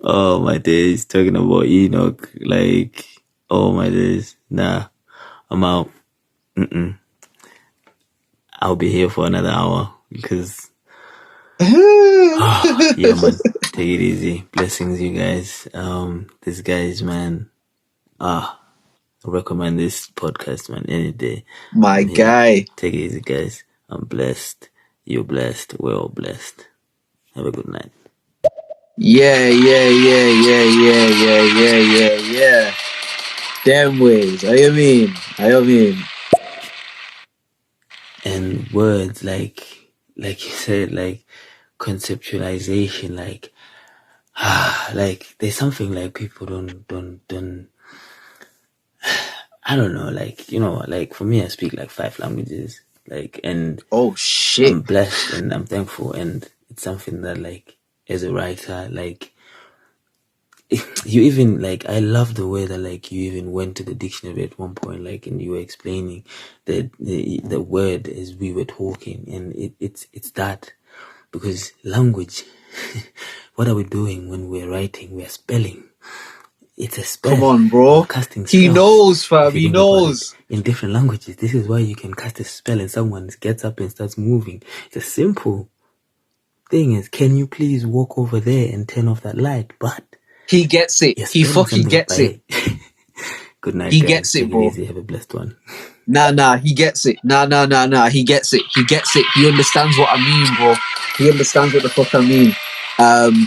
Oh my days, talking about Enoch, like, oh my days, nah, I'm out. I'll be here for another hour because yeah, man, take it easy. Blessings, you guys. These guys, man, I recommend this podcast, man, any day. My guy. Take it easy, guys. I'm blessed. You're blessed. We're all blessed. Have a good night. Yeah. Damn ways. I mean. And words like you said, like conceptualization, like there's something like people don't. I don't know, like, you know, like for me, I speak like 5 languages, like, and oh shit, I'm blessed and I'm thankful, and it's something that, like, as a writer, like, you even, like, I love the way that, like, you even went to the dictionary at one point, like, and you were explaining the word as we were talking, and it's that, because language, what are we doing when we're writing? We're spelling. It's a spell. Come on, bro. He knows, fam. He knows. In different languages, this is why you can cast a spell and someone gets up and starts moving. It's a simple thing. Is, can you please walk over there and turn off that light? But he gets it. He fucking gets it. Good night, he guys. gets it, Take bro. It easy. Have a blessed one. Nah. He gets it. Nah. He gets it. He gets it. He understands what I mean, bro. He understands what the fuck I mean.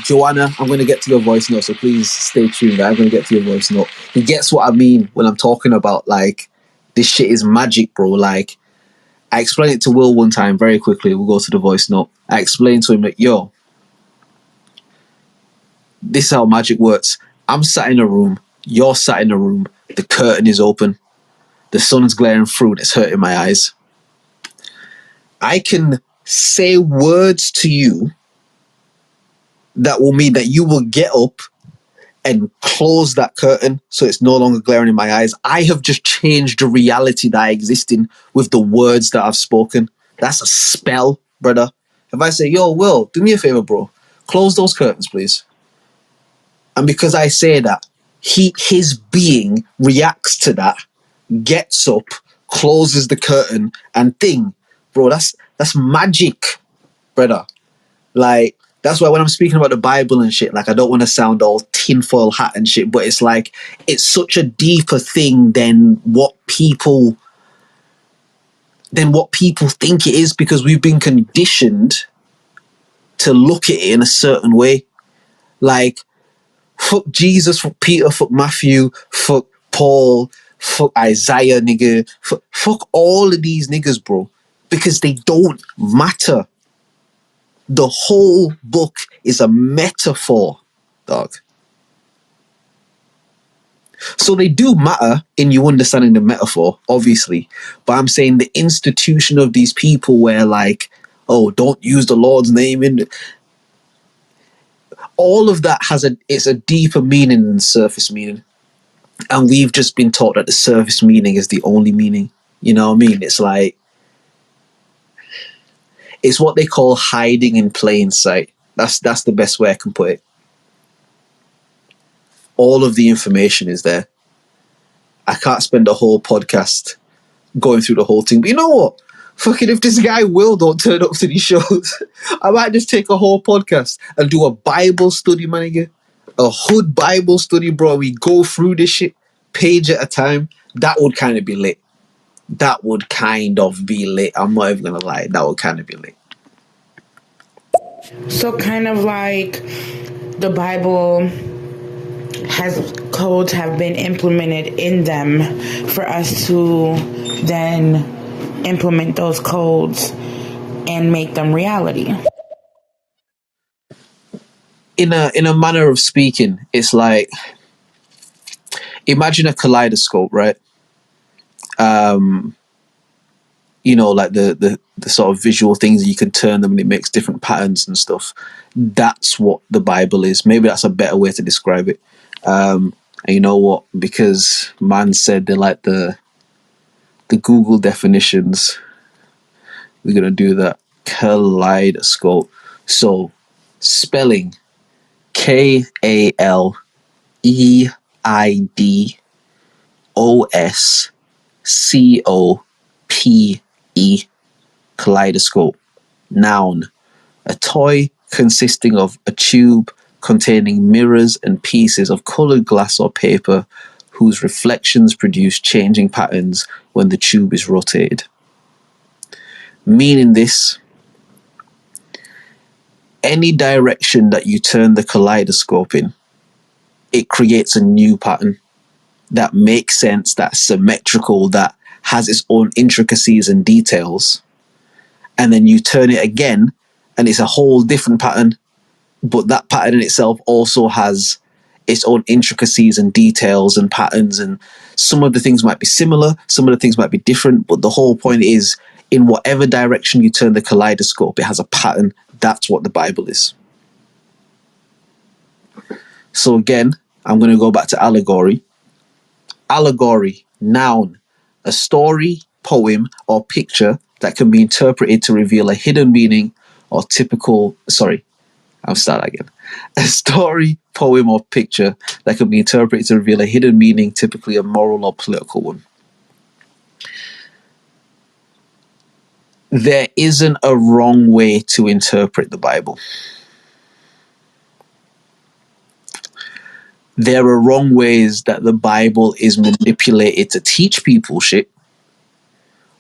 Joanna, I'm going to get to your voice note, so please stay tuned. I'm going to get to your voice note. He gets what I mean when I'm talking about, like, this shit is magic, bro. Like, I explained it to Will one time very quickly. We'll go to the voice note. I explained to him that, yo, this is how magic works. I'm sat in a room. You're sat in a room. The curtain is open. The sun's glaring through and it's hurting my eyes. I can say words to you that will mean that you will get up and close that curtain so it's no longer glaring in my eyes. I have just changed the reality that I exist in with the words that I've spoken. That's a spell. brother, if I say, yo, Will, do me a favor, bro, close those curtains, please. And because I say that, his being reacts to that, gets up, closes the curtain, and thing, bro, that's magic, brother. Like, that's why when I'm speaking about the Bible and shit, like, I don't want to sound all tinfoil hat and shit, but it's like, it's such a deeper thing than what people think it is, because we've been conditioned to look at it in a certain way. Like, fuck Jesus, fuck Peter, fuck Matthew, fuck Paul, fuck Isaiah, nigga. Fuck all of these niggas, bro. Because they don't matter. The whole book is a metaphor, dog. So they do matter in you understanding the metaphor, obviously. But I'm saying the institution of these people where, like, oh, don't use the Lord's name in... All of that it's a deeper meaning than the surface meaning. And we've just been taught that the surface meaning is the only meaning. You know what I mean? It's like, it's what they call hiding in plain sight. That's the best way I can put it. All of the information is there. I can't spend a whole podcast going through the whole thing. But you know what? Fucking if this guy Will don't turn up to these shows, I might just take a whole podcast and do a Bible study, man, again. A hood Bible study, bro. We go through this shit page at a time. That would kind of be lit. That would kind of be lit. I'm not even gonna lie. That would kind of be lit. So kind of like the Bible has codes have been implemented in them for us to then implement those codes and make them reality. In a manner of speaking, it's like, imagine a kaleidoscope, right? You know, like the sort of visual things, you can turn them and it makes different patterns and stuff. That's what the Bible is. Maybe that's a better way to describe it. And you know what? Because man said they like the Google definitions, we're gonna do that. Kaleidoscope. So spelling KALEIDOSCOPE. Kaleidoscope. Noun. A toy consisting of a tube containing mirrors and pieces of colored glass or paper whose reflections produce changing patterns when the tube is rotated. Meaning this, any direction that you turn the kaleidoscope in, it creates a new pattern that makes sense, that's symmetrical, that has its own intricacies and details. And then you turn it again and it's a whole different pattern, but that pattern in itself also has its own intricacies and details and patterns, and some of the things might be similar, some of the things might be different, but the whole point is, in whatever direction you turn the kaleidoscope, it has a pattern. That's what the Bible is. So again, I'm going to go back to allegory. Allegory, noun, a story, poem, or picture that can be interpreted to reveal a hidden meaning or typical... Sorry, I'll start again. A story, poem, or picture that can be interpreted to reveal a hidden meaning, typically a moral or political one. There isn't a wrong way to interpret the Bible. There are wrong ways that the Bible is manipulated to teach people shit.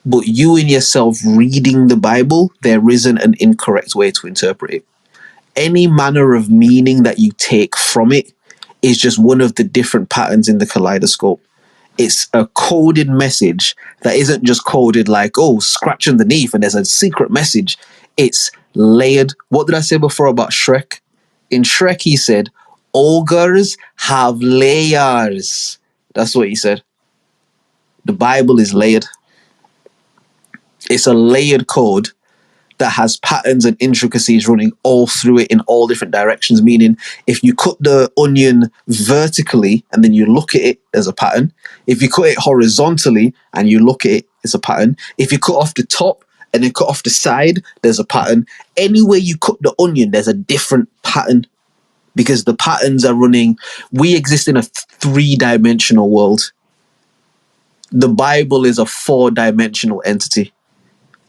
But you in yourself reading the Bible, there isn't an incorrect way to interpret it. Any manner of meaning that you take from it is just one of the different patterns in the kaleidoscope. It's a coded message that isn't just coded like, oh, scratch underneath and there's a secret message. It's layered. What did I say before about Shrek? In Shrek, he said, ogres have layers. That's what he said. The Bible is layered. It's a layered code that has patterns and intricacies running all through it in all different directions, meaning if you cut the onion vertically and then you look at it, there's a pattern. If you cut it horizontally and you look at it, it's a pattern. If you cut off the top and then cut off the side, there's a pattern. Anywhere you cut the onion, there's a different pattern, because the patterns are running. We exist in a 3-dimensional world. The Bible is a 4-dimensional entity.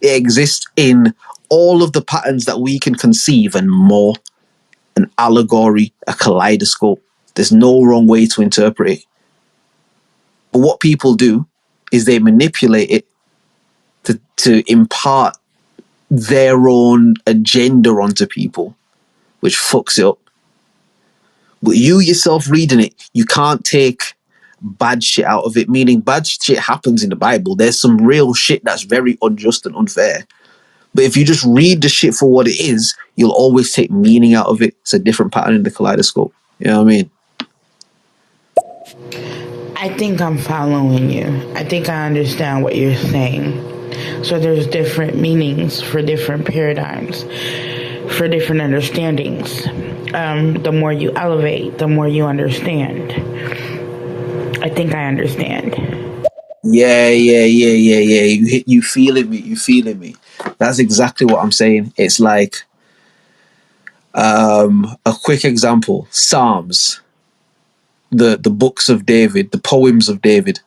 It exists in all of the patterns that we can conceive and more. An allegory, a kaleidoscope. There's no wrong way to interpret it. But what people do is they manipulate it to impart their own agenda onto people, which fucks it up. But you yourself reading it, you can't take bad shit out of it, meaning bad shit happens in the Bible. There's some real shit that's very unjust and unfair. But if you just read the shit for what it is, you'll always take meaning out of it. It's a different pattern in the kaleidoscope. You know what I mean? I think I'm following you. I think I understand what you're saying. So there's different meanings for different paradigms, for different understandings. The more you elevate, the more you understand. I think I understand. Yeah. You feeling me? You feeling me? That's exactly what I'm saying. It's like a quick example: Psalms, the books of David, the poems of David.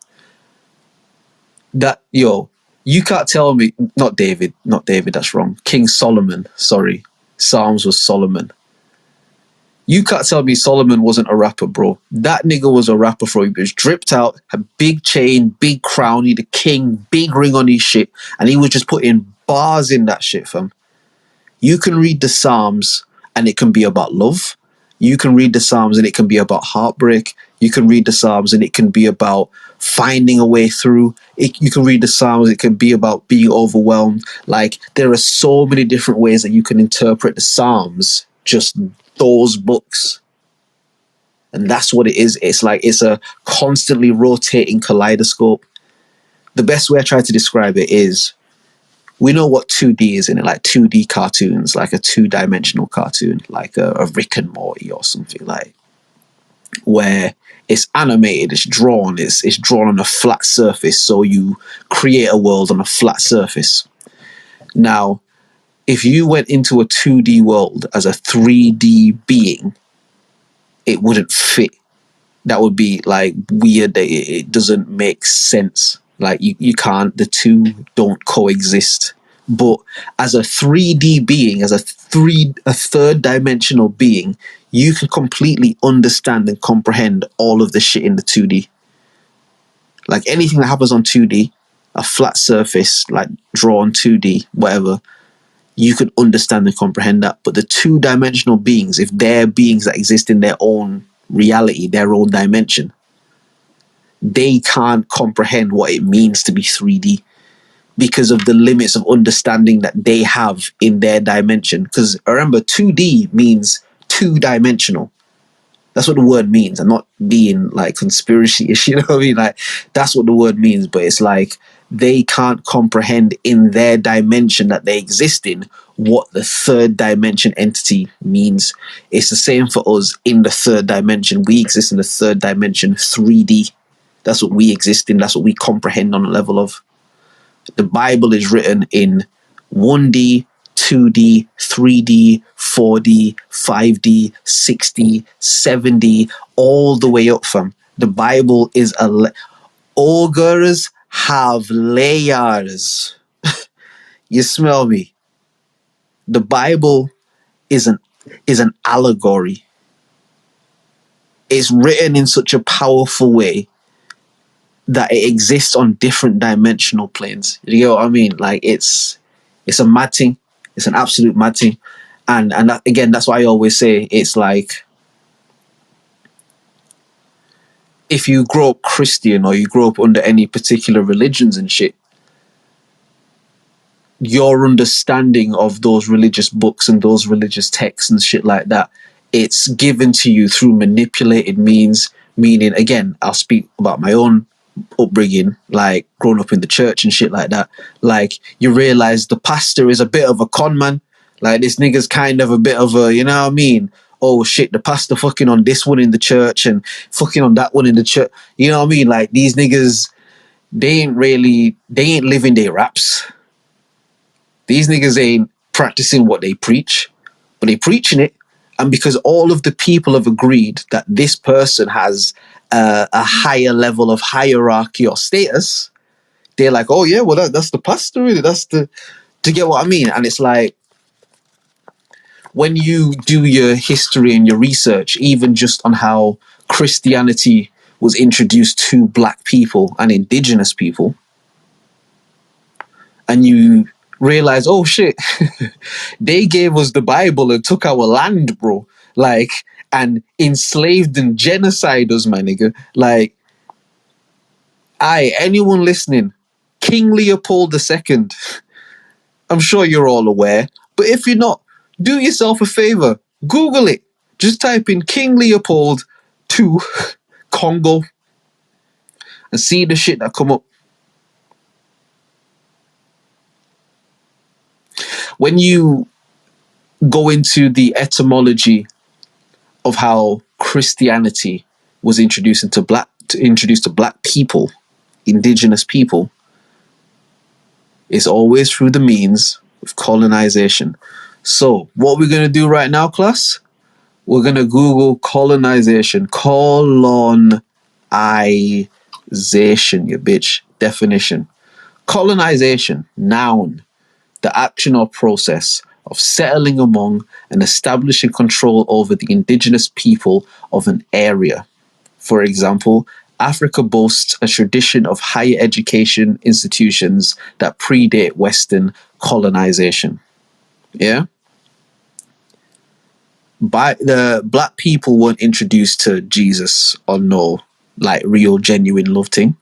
That you can't tell me. Not David. That's wrong. King Solomon. Sorry, Psalms was Solomon. You can't tell me Solomon wasn't a rapper, bro. That nigga was a rapper, bro. He was dripped out, had big chain, big crown, he the king, big ring on his shit, and he was just putting bars in that shit, fam. You can read the Psalms and it can be about love. You can read the Psalms and it can be about heartbreak. You can read the Psalms and it can be about finding a way through. You can read the Psalms, it can be about being overwhelmed. Like, there are so many different ways that you can interpret the Psalms, just those books. And that's what it is. It's like it's a constantly rotating kaleidoscope. The best way I try to describe it is, we know what 2D is in it, like 2D cartoons, like a 2-dimensional cartoon, like a Rick and Morty or something, like, where it's animated, it's drawn on a flat surface, so you create a world on a flat surface. Now, if you went into a 2D world as a 3D being, it wouldn't fit. That would be like weird. It doesn't make sense. Like you can't, the two don't coexist. But as a 3D being, as a 3rd-dimensional being, you can completely understand and comprehend all of the shit in the 2D. Like anything that happens on 2D, a flat surface, like drawn 2D, whatever, you can understand and comprehend that. But the 2-dimensional beings, if they're beings that exist in their own reality, their own dimension, they can't comprehend what it means to be 3D because of the limits of understanding that they have in their dimension. Because remember, 2D means 2-dimensional. That's what the word means. I'm not being like conspiracy-ish, you know what I mean? Like, that's what the word means. But it's like they can't comprehend in their dimension that they exist in what the 3rd dimension entity means. It's the same for us in the 3rd dimension. We exist in the 3rd dimension, 3D. That's what we exist in. That's what we comprehend on a level of. The Bible is written in 1D, 2D, 3D, 4D, 5D, 6D, 7D, all the way up, fam. The Bible is ogres have layers. You smell me? The Bible is an allegory. It's written in such a powerful way that it exists on different dimensional planes. You know what I mean? Like it's a mad thing. It's an absolute mad thing. And that, again, that's why I always say it's like, if you grow up Christian or you grow up under any particular religions and shit, your understanding of those religious books and those religious texts and shit like that, it's given to you through manipulated means. Meaning, again, I'll speak about my own upbringing, like growing up in the church and shit like that. Like, you realize the pastor is a bit of a con man. Like, this nigga's kind of a bit of a, you know what I mean? Oh shit, the pastor fucking on this one in the church and fucking on that one in the church. You know what I mean? Like, these niggas, they ain't living their raps. These niggas ain't practicing what they preach, but they preaching it. And because all of the people have agreed that this person has a higher level of hierarchy or status, they're like, oh yeah, well that's the pastor, really. That's the, to get what I mean? And it's like, when you do your history and your research, even just on how Christianity was introduced to black people and indigenous people, and you realize, oh shit, they gave us the Bible and took our land, bro. Like, and enslaved and genocide us, my nigga. Like, anyone listening, King Leopold II, I'm sure you're all aware, but if you're not, do yourself a favor, Google it. Just type in King Leopold II Congo and see the shit that come up. When you go into the etymology of how Christianity was introduced to black people, indigenous people, it's always through the means of colonization. So what we're going to do right now, class, we're going to Google colonization. Colonization, you bitch. Definition. Colonization, noun, the action or process of settling among and establishing control over the indigenous people of an area. For example, Africa boasts a tradition of higher education institutions that predate Western colonization. Yeah? By the black people weren't introduced to Jesus or no, like real genuine love thing.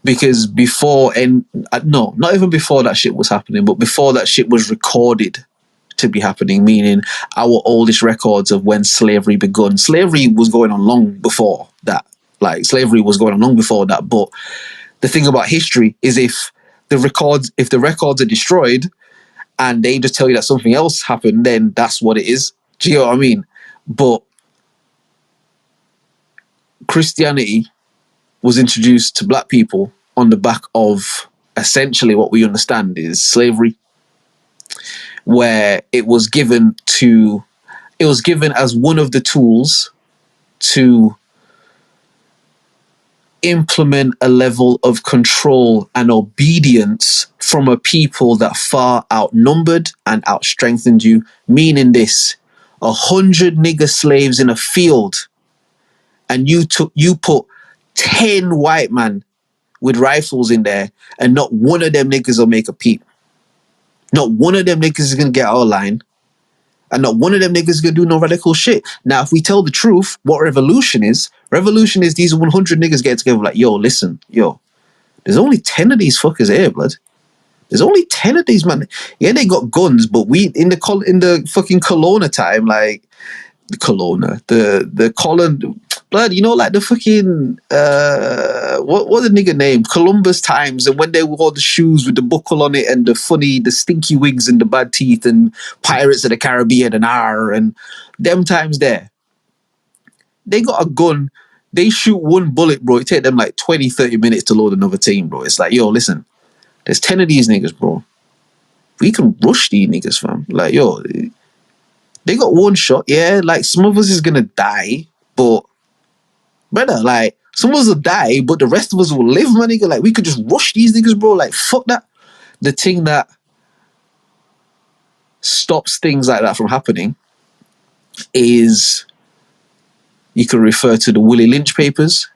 Because before, and no, not even before that shit was happening, but before that shit was recorded to be happening, meaning our oldest records of when slavery begun. Slavery was going on long before that. Like, slavery was going on long before that. But the thing about history is if the records are destroyed and they just tell you that something else happened, then that's what it is. Do you know what I mean? But Christianity was introduced to black people on the back of essentially what we understand is slavery, where it was given as one of the tools to implement a level of control and obedience from a people that far outnumbered and outstrengthened you. Meaning this, 100 nigger slaves in a field, and you put 10 white man with rifles in there, and not one of them niggas will make a peep. Not one of them niggas is gonna get our line, and not one of them niggas is gonna do no radical shit. Now, if we tell the truth, what revolution is these 100 niggas get together like, yo, listen, there's only 10 of these fuckers here, blood. There's only 10 of these, man. Yeah, they got guns, but we in the fucking Kelowna time, like the Kelowna, the Colin, blood, like the fucking what the nigga name? Columbus times, and when they wore the shoes with the buckle on it and the stinky wigs and the bad teeth and Pirates of the Caribbean and them times there. They got a gun, they shoot one bullet, bro. It take them like 20, 30 minutes to load another team, bro. It's like, yo, listen, there's 10 of these niggas, bro. We can rush these niggas, fam. Like, yo, they got one shot, yeah, like some of us is gonna die, but brother, like, some of us will die, but the rest of us will live, my nigga. Like, we could just rush these niggas, bro. Like, fuck that. The thing that stops things like that from happening is, you can refer to the Willie Lynch papers.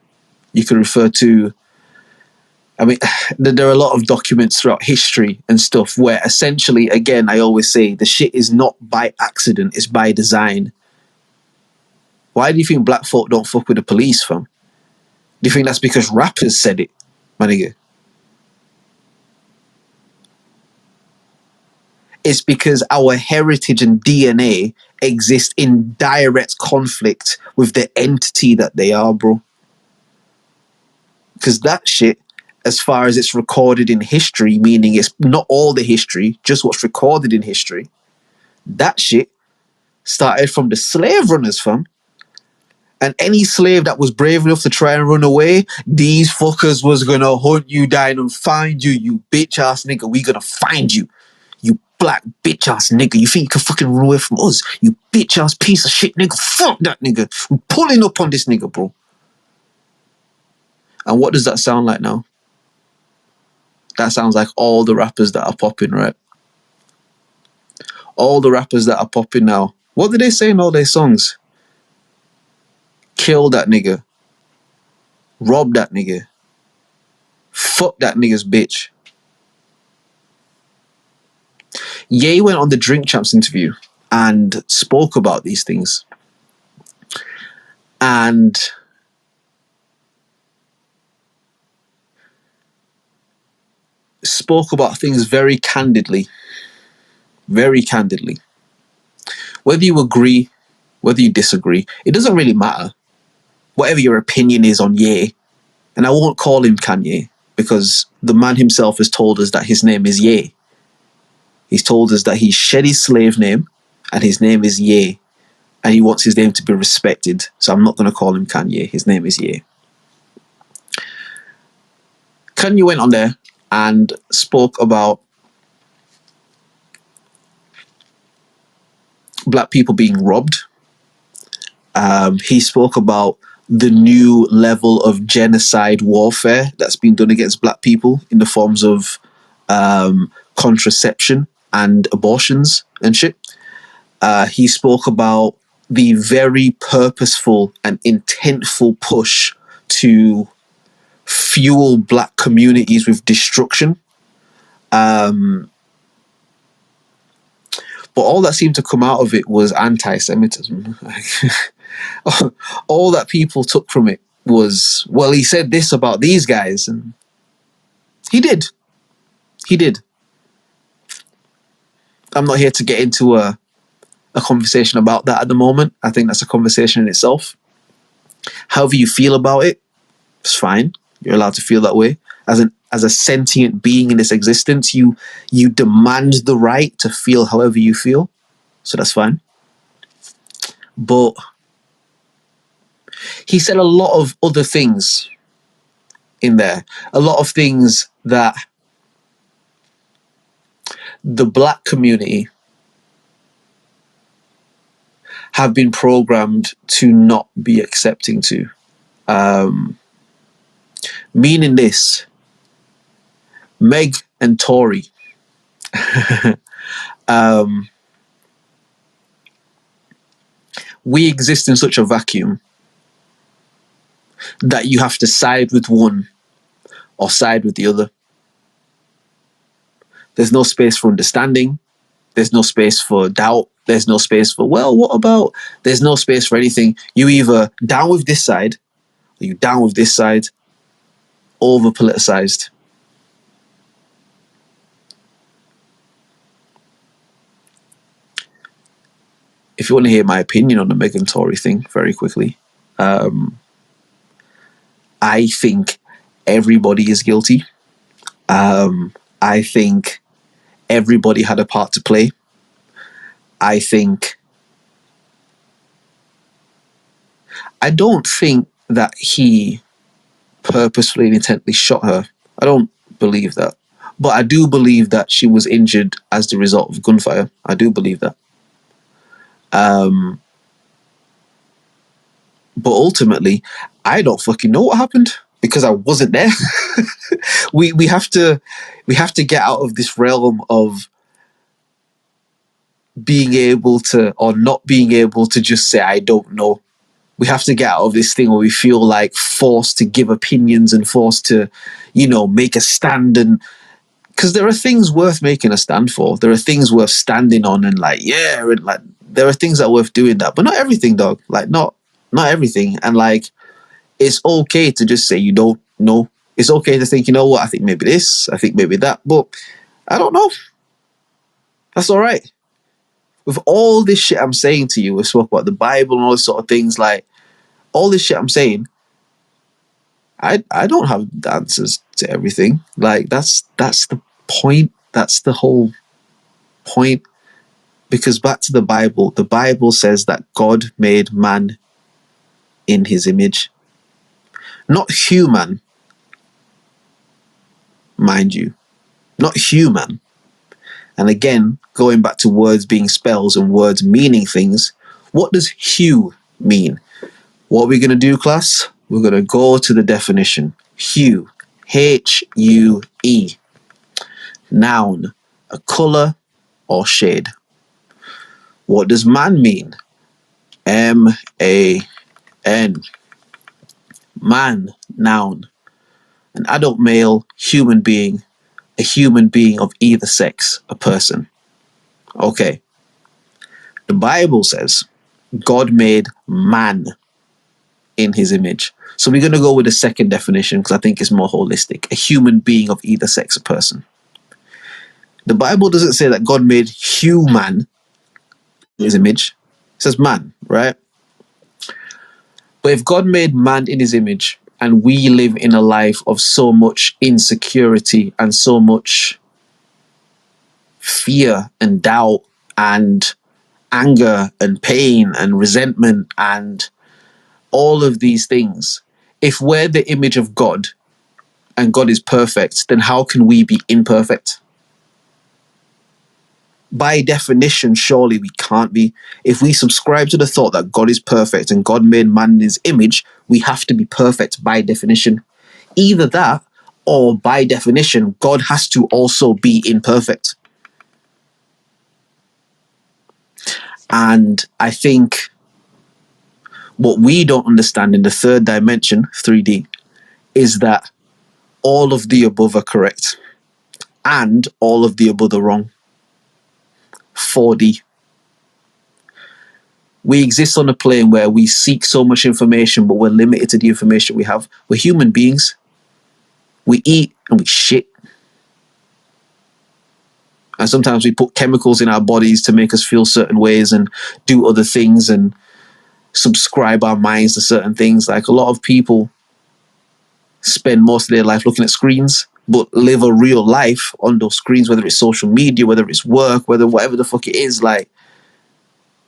You can refer to, I mean, there are a lot of documents throughout history and stuff where essentially, again, I always say the shit is not by accident, it's by design. Why do you think black folk don't fuck with the police, fam? Do you think that's because rappers said it, my nigga? It's because our heritage and DNA exist in direct conflict with the entity that they are, bro. Because that shit, as far as it's recorded in history, meaning it's not all the history, just what's recorded in history, that shit started from the slave runners, fam. And any slave that was brave enough to try and run away, these fuckers was gonna hunt you down and find you, you bitch ass nigga. We gonna find you. You black bitch ass nigga. You think you can fucking run away from us? You bitch ass piece of shit nigga. Fuck that nigga. We're pulling up on this nigga, bro. And what does that sound like now? That sounds like all the rappers that are popping, right? All the rappers that are popping now. What do they say in all their songs? Kill that nigga. Rob that nigga. Fuck that nigga's bitch. Ye went on the Drink Champs interview and spoke about these things. And spoke about things very candidly. Very candidly. Whether you agree, whether you disagree, it doesn't really matter. Whatever your opinion is on Ye, and I won't call him Kanye, because the man himself has told us that his name is Ye. He's told us that he shed his slave name and his name is Ye, and he wants his name to be respected. So I'm not going to call him Kanye. His name is Ye. Kanye went on there and spoke about black people being robbed. He spoke about the new level of genocide warfare that's been done against black people in the forms of contraception and abortions and shit. He spoke about the very purposeful and intentful push to fuel black communities with destruction. But all that seemed to come out of it was anti-Semitism. All that people took from it was, well, he said this about these guys, and he did. He did. I'm not here to get into a conversation about that at the moment. I think that's a conversation in itself. However you feel about it, it's fine. You're allowed to feel that way. As a sentient being in this existence, you demand the right to feel however you feel. So that's fine. But he said a lot of other things in there. A lot of things that the black community have been programmed to not be accepting to. Meaning this, Meg and Tory, we exist in such a vacuum that you have to side with one or side with the other. There's no space for understanding. There's no space for doubt. There's no space for, well, what about? There's no space for anything. You either down with this side or you down with this side. Over politicized. If you want to hear my opinion on the Meg and Tory thing very quickly, I think everybody is guilty. I think everybody had a part to play. I don't think that he purposefully and intently shot her. I don't believe that. But I do believe that she was injured as the result of gunfire. I do believe that. But ultimately, I don't fucking know what happened because I wasn't there. we have to get out of this realm of being able to or not being able to just say I don't know. We have to get out of this thing where we feel like forced to give opinions and forced to, make a stand. And because there are things worth making a stand for. There are things worth standing on and there are things that are worth doing that. But not everything, dog. Not everything. And it's okay to just say you don't know. It's okay to think, you know what, I think maybe this, I think maybe that. But I don't know. That's all right. With all this shit I'm saying to you, we spoke about the Bible and all this sort of things, all this shit I'm saying, I don't have the answers to everything. That's the point. That's the whole point. Because back to the Bible says that God made man in his image. Not human, mind you. Not human. And again, going back to words being spells and words meaning things, what does hue mean? What are we going to do, class? We're going to go to the definition. Hue, H-U-E. Noun, a colour or shade. What does man mean? M-A-N. Man, noun. An adult male, human being. A human being of either sex, a person. Okay. The Bible says God made man in his image. So we're going to go with the second definition because I think it's more holistic. A human being of either sex, a person. The Bible doesn't say that God made human in his image. It says man, right? But if God made man in his image and we live in a life of so much insecurity and so much fear and doubt and anger and pain and resentment and all of these things, if we're the image of God and God is perfect, then how can we be imperfect? By definition, surely we can't be. If we subscribe to the thought that God is perfect and God made man in his image, we have to be perfect by definition. Either that, or by definition, God has to also be imperfect. And I think what we don't understand in the third dimension, 3D, is that all of the above are correct and all of the above are wrong. 4D. We exist on a plane where we seek so much information, but we're limited to the information we have. We're human beings. We eat and we shit. And sometimes we put chemicals in our bodies to make us feel certain ways and do other things and subscribe our minds to certain things. Like a lot of people spend most of their life looking at screens, but live a real life on those screens, whether it's social media, whether it's work, whether whatever the fuck it is, like.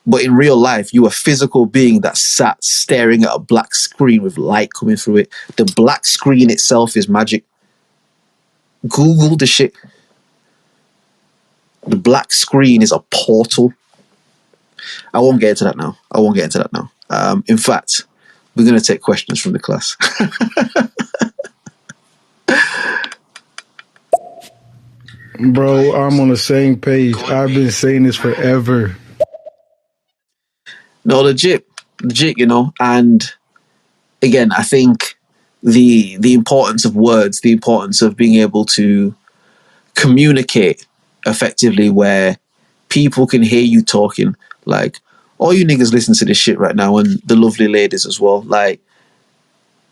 But in real life, you're a physical being that sat staring at a black screen with light coming through it. The black screen itself is magic. Google the shit. The black screen is a portal. I won't get into that now. In fact, we're going to take questions from the class. Bro, I'm on the same page. I've been saying this forever. No, legit, you know. And again, I think the importance of words, the importance of being able to communicate effectively where people can hear you talking. Like, all you niggas listen to this shit right now, and the lovely ladies as well. Like,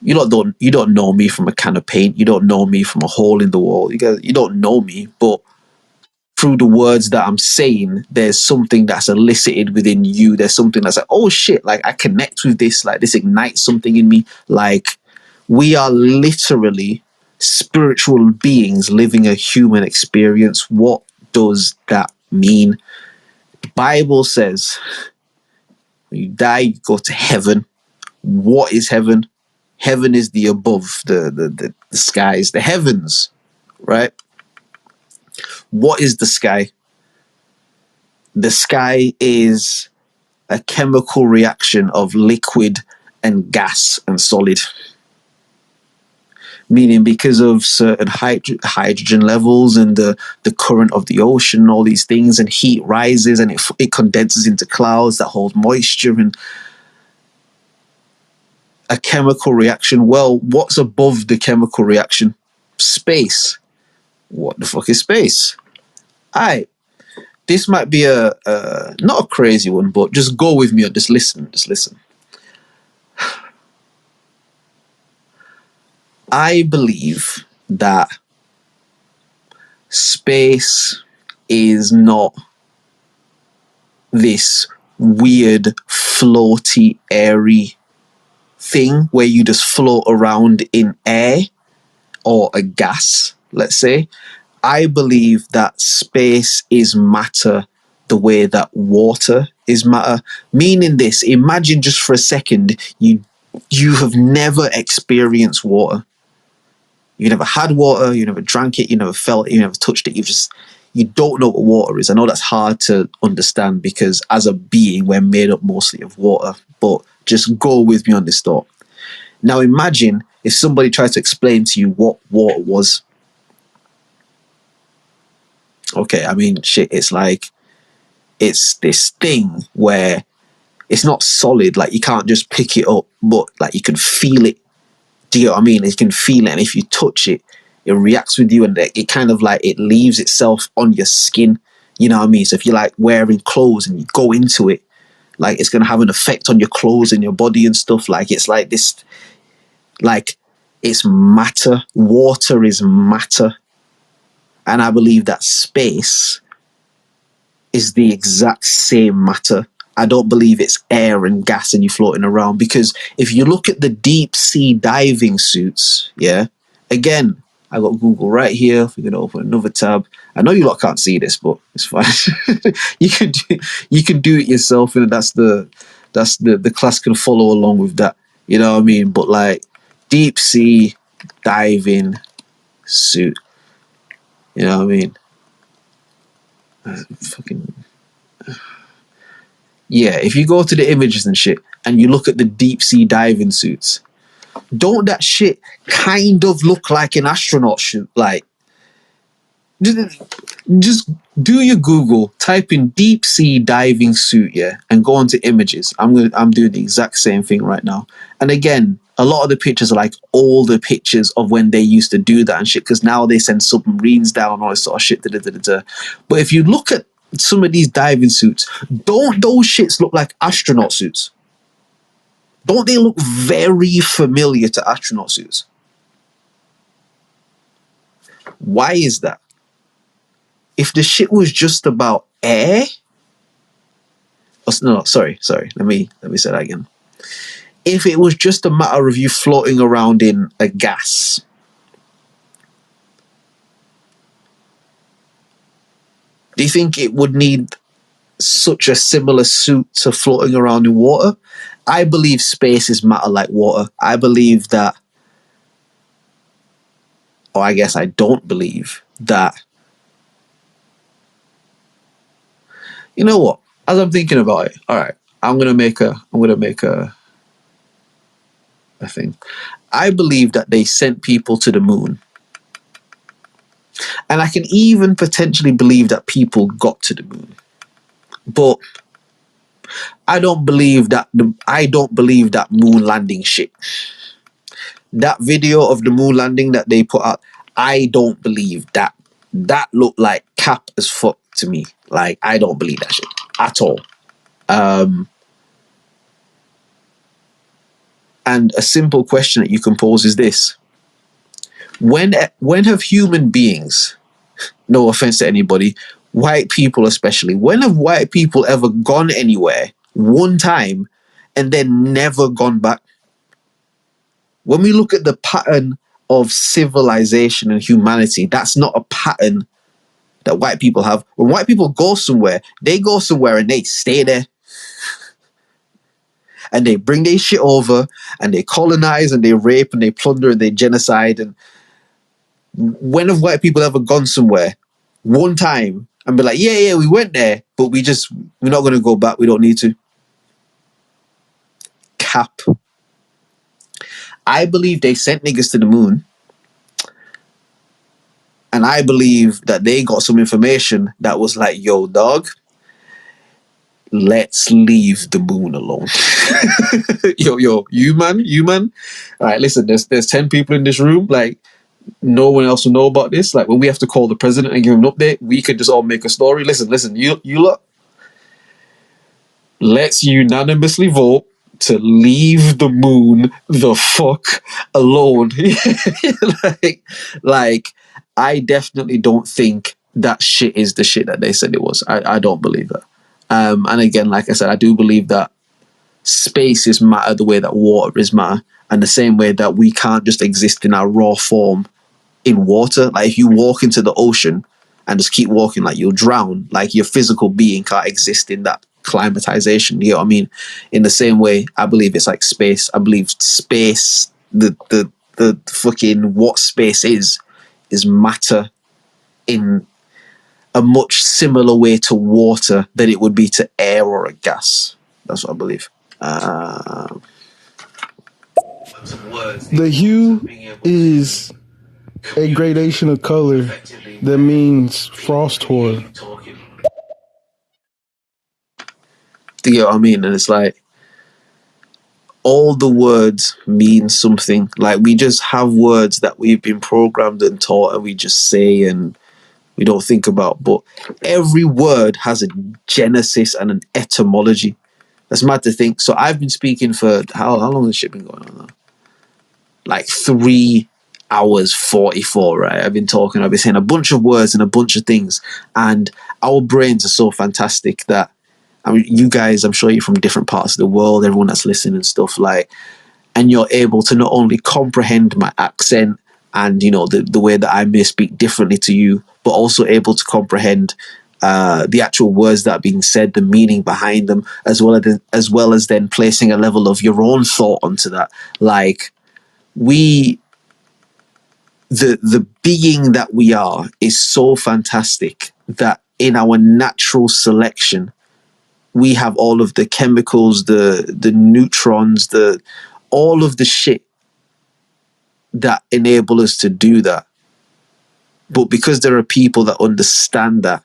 you don't know me from a can of paint. You don't know me from a hole in the wall. You don't know me, but through the words that I'm saying, there's something that's elicited within you. There's something that's like, oh shit, like I connect with this, like this ignites something in me. Like, we are literally spiritual beings living a human experience. What does that mean? The Bible says when you die, you go to heaven. What is heaven? Heaven is the above, the skies, the heavens, right? What is the sky? The sky is a chemical reaction of liquid and gas and solid. Meaning because of certain hydrogen levels and the current of the ocean, all these things, and heat rises and it condenses into clouds that hold moisture and a chemical reaction. Well, what's above the chemical reaction? Space. What the fuck is space? This might be a not a crazy one, but just go with me or just listen. I believe that space is not this weird, floaty, airy thing where you just float around in air or a gas, let's say. I believe that space is matter the way that water is matter. Meaning this, imagine just for a second, you you have never experienced water. You never had water, you never drank it, you never felt it, you never touched it. You don't know what water is. I know that's hard to understand because as a being, we're made up mostly of water, but just go with me on this thought. Now imagine if somebody tried to explain to you what water was. Okay, I mean, shit, it's like, it's this thing where it's not solid, like you can't just pick it up, but like you can feel it. Do you know what I mean? You can feel it, and if you touch it, it reacts with you, and it kind of like, it leaves itself on your skin. You know what I mean? So if you're like wearing clothes and you go into it, like it's going to have an effect on your clothes and your body and stuff. Like it's like this, like it's matter. Water is matter. And I believe that space is the exact same matter. I don't believe it's air and gas and you floating around, because if you look at the deep sea diving suits, yeah, again, I got Google right here. We're going to open another tab. I know you lot can't see this, but it's fine. you can do it yourself, and that's the class can follow along with that. You know what I mean? But like deep sea diving suit, you know what I mean? Fucking yeah. If you go to the images and shit, and you look at the deep sea diving suits, don't that shit kind of look like an astronaut suit? Like, just do your Google, type in deep sea diving suit, yeah, and go onto images. I'm doing the exact same thing right now. And again, a lot of the pictures are like older pictures of when they used to do that and shit, because now they send submarines down, all this sort of shit. But if you look at some of these diving suits, don't those shits look like astronaut suits? Don't they look very familiar to astronaut suits? Why is that? If the shit was just about air, no, sorry. Let me say that again. If it was just a matter of you floating around in a gas, do you think it would need such a similar suit to floating around in water? I believe space is matter like water. I believe that, or I guess I don't believe that. You know what? As I'm thinking about it, all right, I'm gonna make a thing. I believe that they sent people to the moon, and I can even potentially believe that people got to the moon, but I don't believe that moon landing shit. That video of the moon landing that they put out, I don't believe that. That looked like cap as fuck to me. Like, I don't believe that shit at all. And a simple question that you can pose is this: when have human beings, no offense to anybody, white people especially, when have white people ever gone anywhere one time and then never gone back? When we look at the pattern of civilization and humanity, that's not a pattern that white people have. When white people go somewhere, they go somewhere and they stay there. And they bring their shit over, and they colonize, and they rape, and they plunder, and they genocide. And when have white people ever gone somewhere one time and be like, yeah, we went there, but we're not going to go back. We don't need to. Cap. I believe they sent niggas to the moon. And I believe that they got some information that was like, yo, dog, let's leave the moon alone. yo, you man. All right, listen, there's 10 people in this room. Like, no one else will know about this. Like, when we have to call the president and give him an update, we could just all make a story. Listen, you lot, let's unanimously vote to leave the moon the fuck alone. like, I definitely don't think that shit is the shit that they said it was. I don't believe that. And again, like I said, I do believe that space is matter the way that water is matter, and the same way that we can't just exist in our raw form in water. Like, if you walk into the ocean and just keep walking, like, you'll drown. Like, your physical being can't exist in that climatization. You know what I mean? In the same way, I believe it's like space. I believe space, the fucking what space is matter in a much similar way to water than it would be to air or a gas. That's what I believe. The hue is a gradation of color that means frost horror. Do you know what I mean? And it's like all the words mean something. Like we just have words that we've been programmed and taught and we just say and we don't think about. But every word has a genesis and an etymology. That's mad to think. So I've been speaking for how long has shit been going on now? Like 3 hours 44, right? I've been saying a bunch of words and a bunch of things, and our brains are so fantastic that, I mean, you guys, I'm sure you're from different parts of the world, everyone that's listening and stuff, like, and you're able to not only comprehend my accent and, you know, the way that I may speak differently to you, but also able to comprehend the actual words that are being said, the meaning behind them, as well as then placing a level of your own thought onto that. Like, the being that we are is so fantastic that in our natural selection, we have all of the chemicals, the neutrons, all of the shit that enable us to do that. But because there are people that understand that,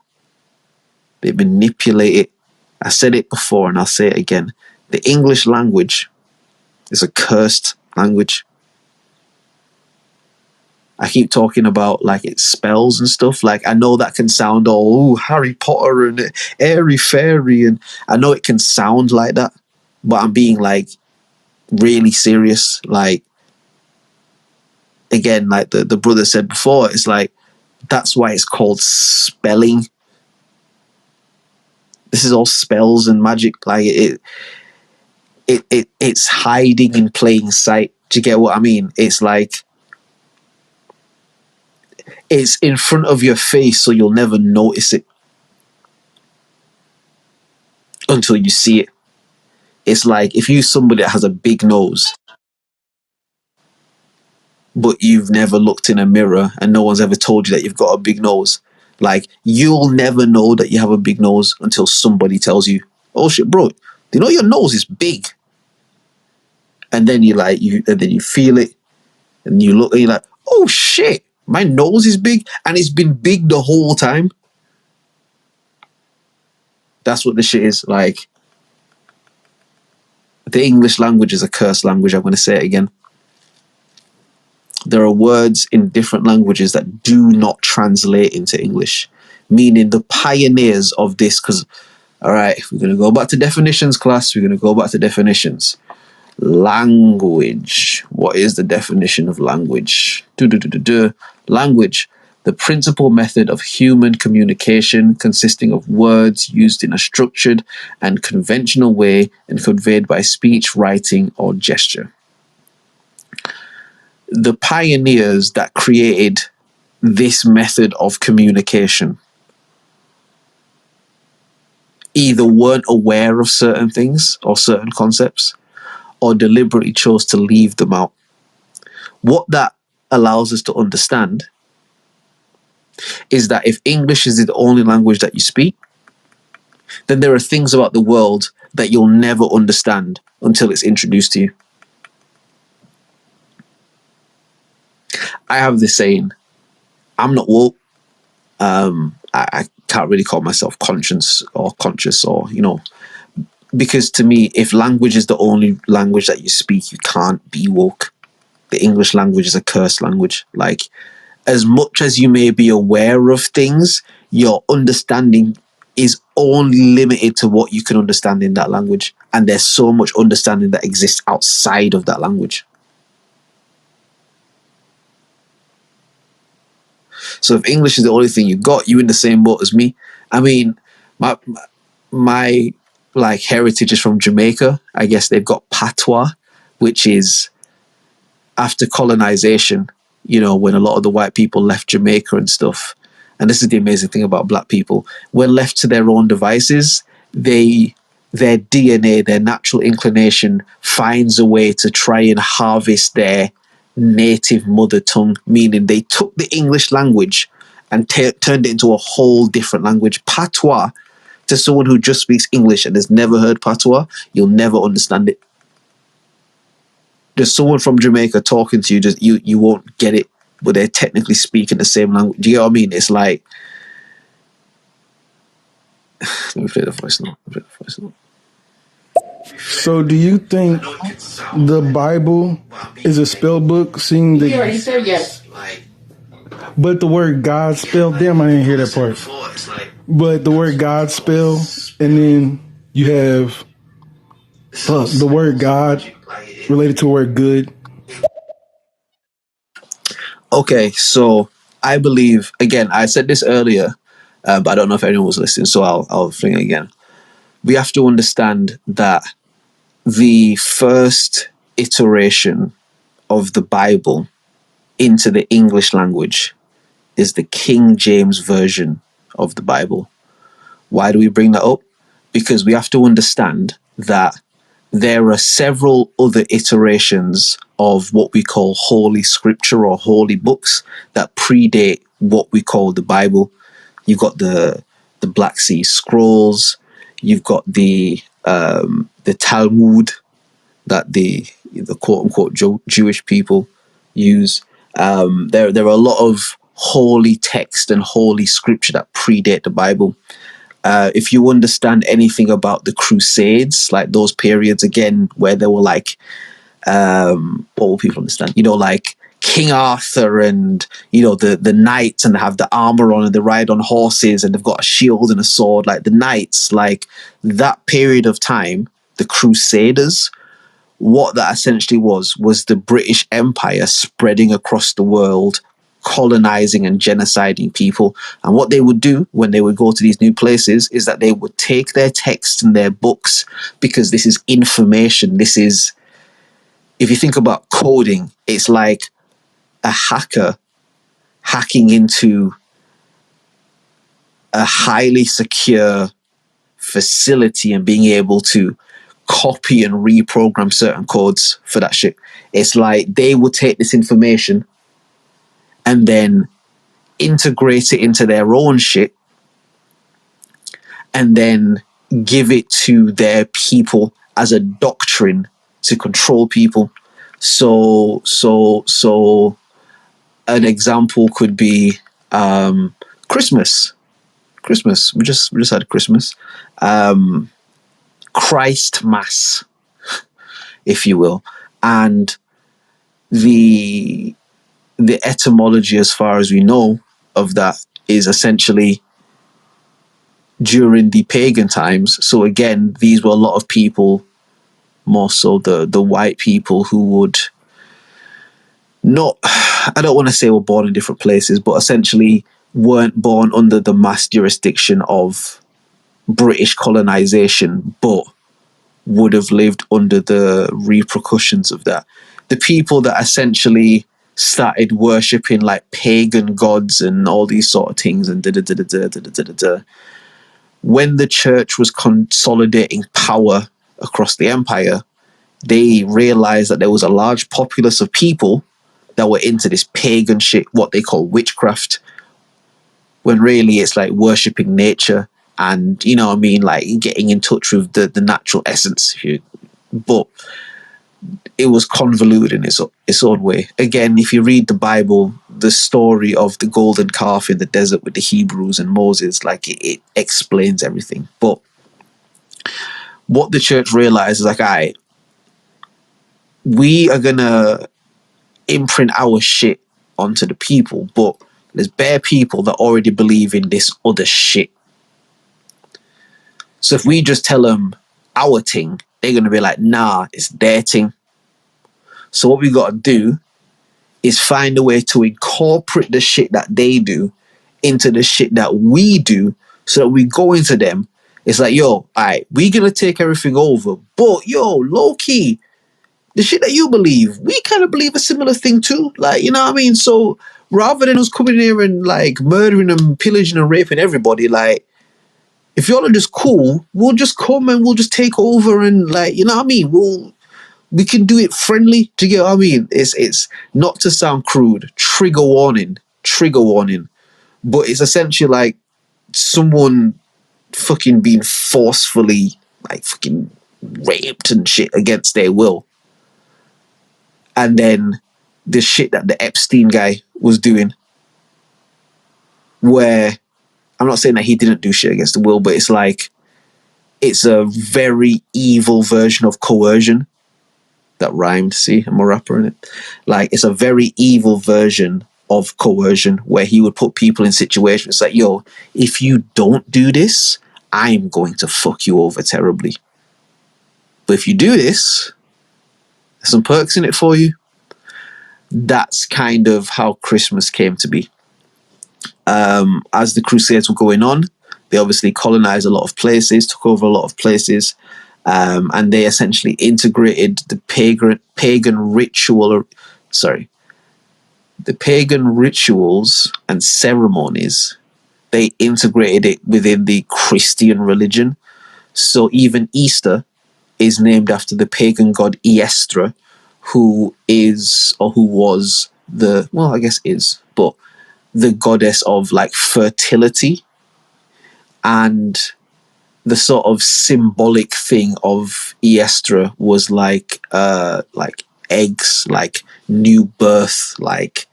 they manipulate it. I said it before and I'll say it again. The English language is a cursed language. I keep talking about like its spells and stuff. Like I know that can sound all Harry Potter and airy fairy, and I know it can sound like that, but I'm being like really serious. Like again, like the brother said before, it's like that's why it's called spelling. This is all spells and magic. Like it's hiding in plain sight. Do you get what I mean? It's like it's in front of your face, so you'll never notice it until you see it. It's like if you're somebody that has a big nose, but you've never looked in a mirror and no one's ever told you that you've got a big nose. Like you'll never know that you have a big nose until somebody tells you, "Oh shit, bro, do you know your nose is big?" And then you feel it, and you look, and you're like, "Oh shit, my nose is big, and it's been big the whole time." That's what the shit is like. The English language is a cursed language. I'm going to say it again. There are words in different languages that do not translate into English, meaning the pioneers of this, because, all right, we're going to go back to definitions, class. We're going to go back to definitions. Language. What is the definition of language? Language. The principal method of human communication consisting of words used in a structured and conventional way and conveyed by speech, writing, or gesture. The pioneers that created this method of communication either weren't aware of certain things or certain concepts or deliberately chose to leave them out. What that allows us to understand is that if English is the only language that you speak, then there are things about the world that you'll never understand until it's introduced to you. I have this saying, I'm not woke. I can't really call myself conscious or, you know, because to me, if language is the only language that you speak, you can't be woke. The English language is a cursed language. Like, as much as you may be aware of things, your understanding is only limited to what you can understand in that language. And there's so much understanding that exists outside of that language. So if English is the only thing you got, you're in the same boat as me. I mean, my like heritage is from Jamaica. I guess they've got patois, which is after colonization, you know, when a lot of the white people left Jamaica and stuff. And this is the amazing thing about black people. When left to their own devices, they their DNA, their natural inclination, finds a way to try and harvest their native mother tongue, meaning they took the English language and turned it into a whole different language. Patois, to someone who just speaks English and has never heard patois, you'll never understand it. There's someone from Jamaica talking to you, just you won't get it, but they're technically speaking the same language. Do you know what I mean? It's like, let me play the voice note. So do you think the Bible is a spell book? Seeing the, You said yes. but the word God spell, damn, I didn't hear that part. But the word God spell, and then you have the word God related to the word good. Okay, so I believe, again, I said this earlier, but I don't know if anyone was listening, so I'll fling it again. We have to understand that the first iteration of the Bible into the English language is the King James Version of the Bible. Why do we bring that up? Because we have to understand that there are several other iterations of what we call Holy Scripture or holy books that predate what we call the Bible. You've got the Black Sea Scrolls. You've got the Talmud that the quote unquote Jewish people use. There are a lot of holy text and holy scripture that predate the Bible. If you understand anything about the Crusades, like those periods again where they were like, what will people understand? You know, like King Arthur and, you know, the knights, and they have the armor on and they ride on horses and they've got a shield and a sword, like the knights, like that period of time, the Crusaders, what that essentially was the British Empire spreading across the world, colonizing and genociding people. And what they would do when they would go to these new places is that they would take their texts and their books, because this is information. This is, if you think about coding, it's like a hacker hacking into a highly secure facility and being able to copy and reprogram certain codes for that shit. It's like they would take this information and then integrate it into their own shit and then give it to their people as a doctrine to control people. So an example could be Christmas. We just had Christmas. Christ Mass, if you will. And the etymology, as far as we know, of that is essentially during the pagan times. So again, these were a lot of people, more so the white people, who would not, I don't want to say were born in different places, but essentially weren't born under the mass jurisdiction of British colonization, but would have lived under the repercussions of that. The people that essentially started worshipping like pagan gods and all these sort of things and when the church was consolidating power across the empire, they realized that there was a large populace of people that were into this pagan shit, what they call witchcraft, when really it's like worshipping nature and, you know what I mean, like getting in touch with the natural essence. But it was convoluted in its own way. Again, if you read the Bible, the story of the golden calf in the desert with the Hebrews and Moses, like it explains everything. But what the church realized is like, all right, we are gonna imprint our shit onto the people, but there's bare people that already believe in this other shit. So if we just tell them our thing, they're gonna be like, nah, it's their thing. So what we got to do is find a way to incorporate the shit that they do into the shit that we do, so that we go into them. It's like, yo, all right, we're going to take everything over. But, yo, low-key, the shit that you believe, we kind of believe a similar thing too. Like, you know what I mean? So rather than us coming here and, like, murdering and pillaging and raping everybody, like, if y'all are just cool, we'll just come and we'll just take over and like, you know what I mean? We can do it friendly. Do you get what I mean? It's not to sound crude. Trigger warning. But it's essentially like someone fucking being forcefully like fucking raped and shit against their will. And then the shit that the Epstein guy was doing, where I'm not saying that he didn't do shit against the will, but it's like it's a very evil version of coercion. That rhymed. See, I'm a rapper in it. Like, it's a very evil version of coercion where he would put people in situations like, yo, if you don't do this, I'm going to fuck you over terribly. But if you do this, there's some perks in it for you. That's kind of how Christmas came to be. As the Crusades were going on, they obviously colonized a lot of places, took over a lot of places. And they essentially integrated the pagan rituals and ceremonies. They integrated it within the Christian religion. So even Easter is named after the pagan god Eestra, who was the goddess of like fertility, and the sort of symbolic thing of Eestra was like eggs, like new birth, like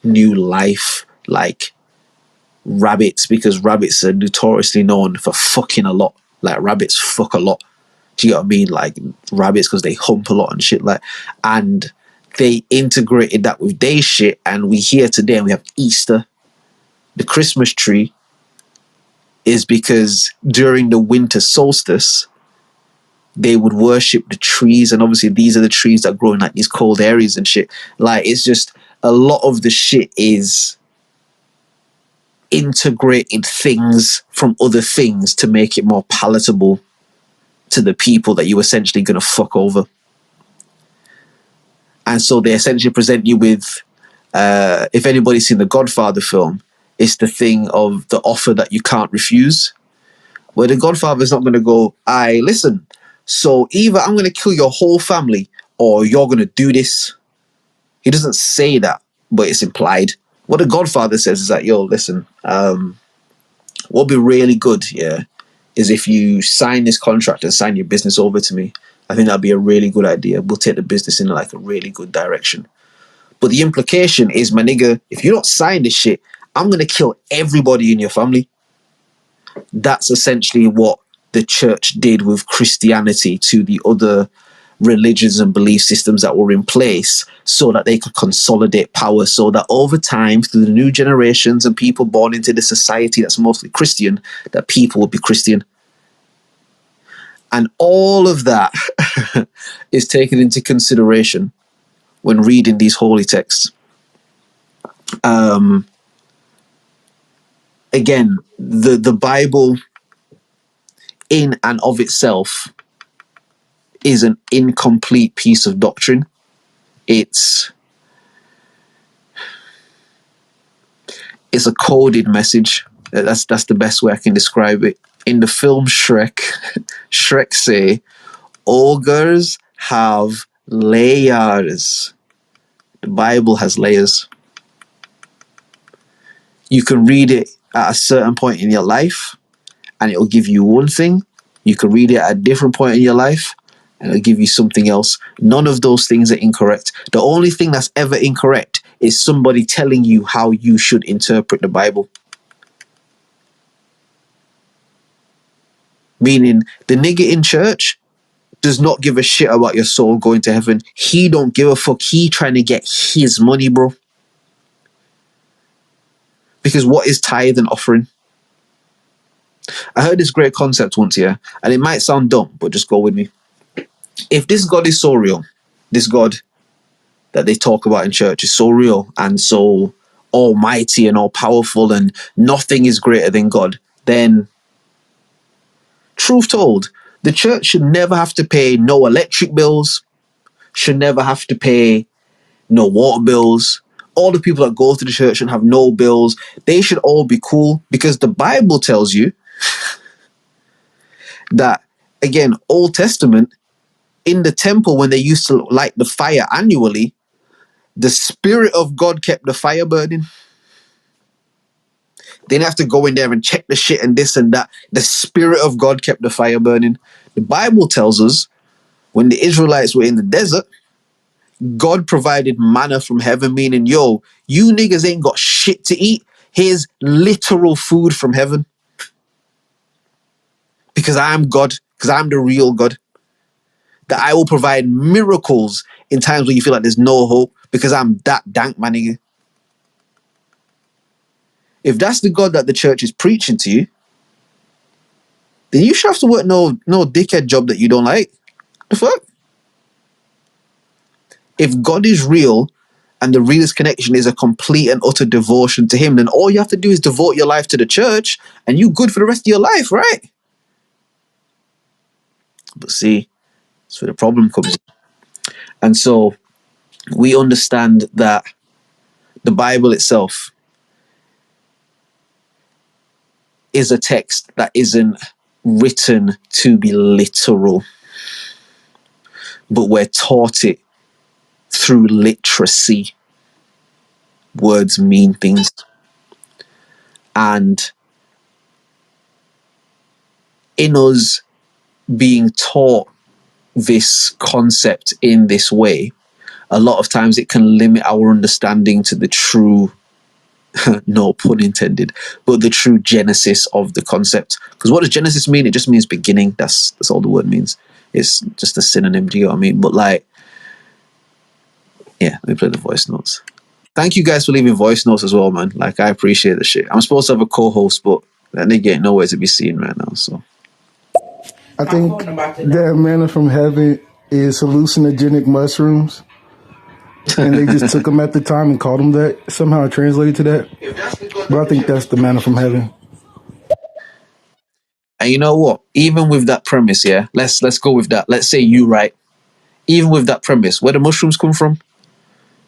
new life, like rabbits, because rabbits are notoriously known for fucking a lot. Like, rabbits fuck a lot. Do you know what I mean? Like, rabbits, because they hump a lot and shit. Like, and they integrated that with day shit, and we here today and we have Easter. The Christmas tree is because during the winter solstice, they would worship the trees, and obviously these are the trees that grow in like these cold areas and shit. Like, it's just a lot of the shit is integrating things from other things to make it more palatable to the people that you're essentially going to fuck over. And so they essentially present you with, if anybody's seen the Godfather film, it's the thing of the offer that you can't refuse, where the Godfather's not going to go, listen, so either I'm going to kill your whole family or you're going to do this. He doesn't say that, but it's implied. What the Godfather says is that, yo, listen, what'll be really good, is if you sign this contract and sign your business over to me. I think that'd be a really good idea. We'll take the business in like a really good direction. But the implication is, my nigga, if you don't sign this shit, I'm going to kill everybody in your family. That's essentially what the church did with Christianity to the other religions and belief systems that were in place, so that they could consolidate power, so that over time, through the new generations and people born into the society that's mostly Christian, that people would be Christian. And all of that is taken into consideration when reading these holy texts. Again, the Bible in and of itself is an incomplete piece of doctrine. It's a coded message. That's the best way I can describe it. In the film Shrek, Shrek say, ogres have layers. The Bible has layers. You can read it at a certain point in your life and it'll give you one thing. You can read it at a different point in your life and it'll give you something else. None of those things are incorrect. The only thing that's ever incorrect is somebody telling you how you should interpret the Bible. Meaning, the nigga in church does not give a shit about your soul going to heaven. He don't give a fuck. He trying to get his money, bro. Because what is tithe and offering? I heard this great concept once, and it might sound dumb, but just go with me. If this God is so real, this God that they talk about in church is so real and so almighty and all powerful and nothing is greater than God, then, truth told, the church should never have to pay no electric bills, should never have to pay no water bills. All the people that go to the church should have no bills. They should all be cool, because the Bible tells you that, again, Old Testament, in the temple when they used to light the fire annually, the Spirit of God kept the fire burning. They didn't have to go in there and check the shit and this and that. The Spirit of God kept the fire burning. The Bible tells us when the Israelites were in the desert, God provided manna from heaven, meaning, yo, you niggas ain't got shit to eat. Here's literal food from heaven. Because I'm God, because I'm the real God. That I will provide miracles in times when you feel like there's no hope, because I'm that dank, my nigga. If that's the God that the church is preaching to you, then you should have to work no dickhead job that you don't like. The fuck? If God is real and the realest connection is a complete and utter devotion to him, then all you have to do is devote your life to the church and you good for the rest of your life, right? But see, that's where the problem comes in. And so we understand that the Bible itself is a text that isn't written to be literal, but we're taught it through literacy. Words mean things. And in us being taught this concept in this way, a lot of times it can limit our understanding to the true, no pun intended, but the true genesis of the concept. Because what does Genesis mean? It just means beginning. That's all the word means. It's just a synonym. Do you know what I mean? But like, yeah, let me play the voice notes. Thank you guys for leaving voice notes as well, man. Like, I appreciate the shit. I'm supposed to have a co-host, but that nigga ain't nowhere to be seen right now. So I think that manna from heaven is hallucinogenic mushrooms. And they just took them at the time and called them that. Somehow it translated to that. But I think that's the manna from heaven. and you know what? Even with that premise, yeah, let's go with that. Let's say you right. Even with that premise, where the mushrooms come from?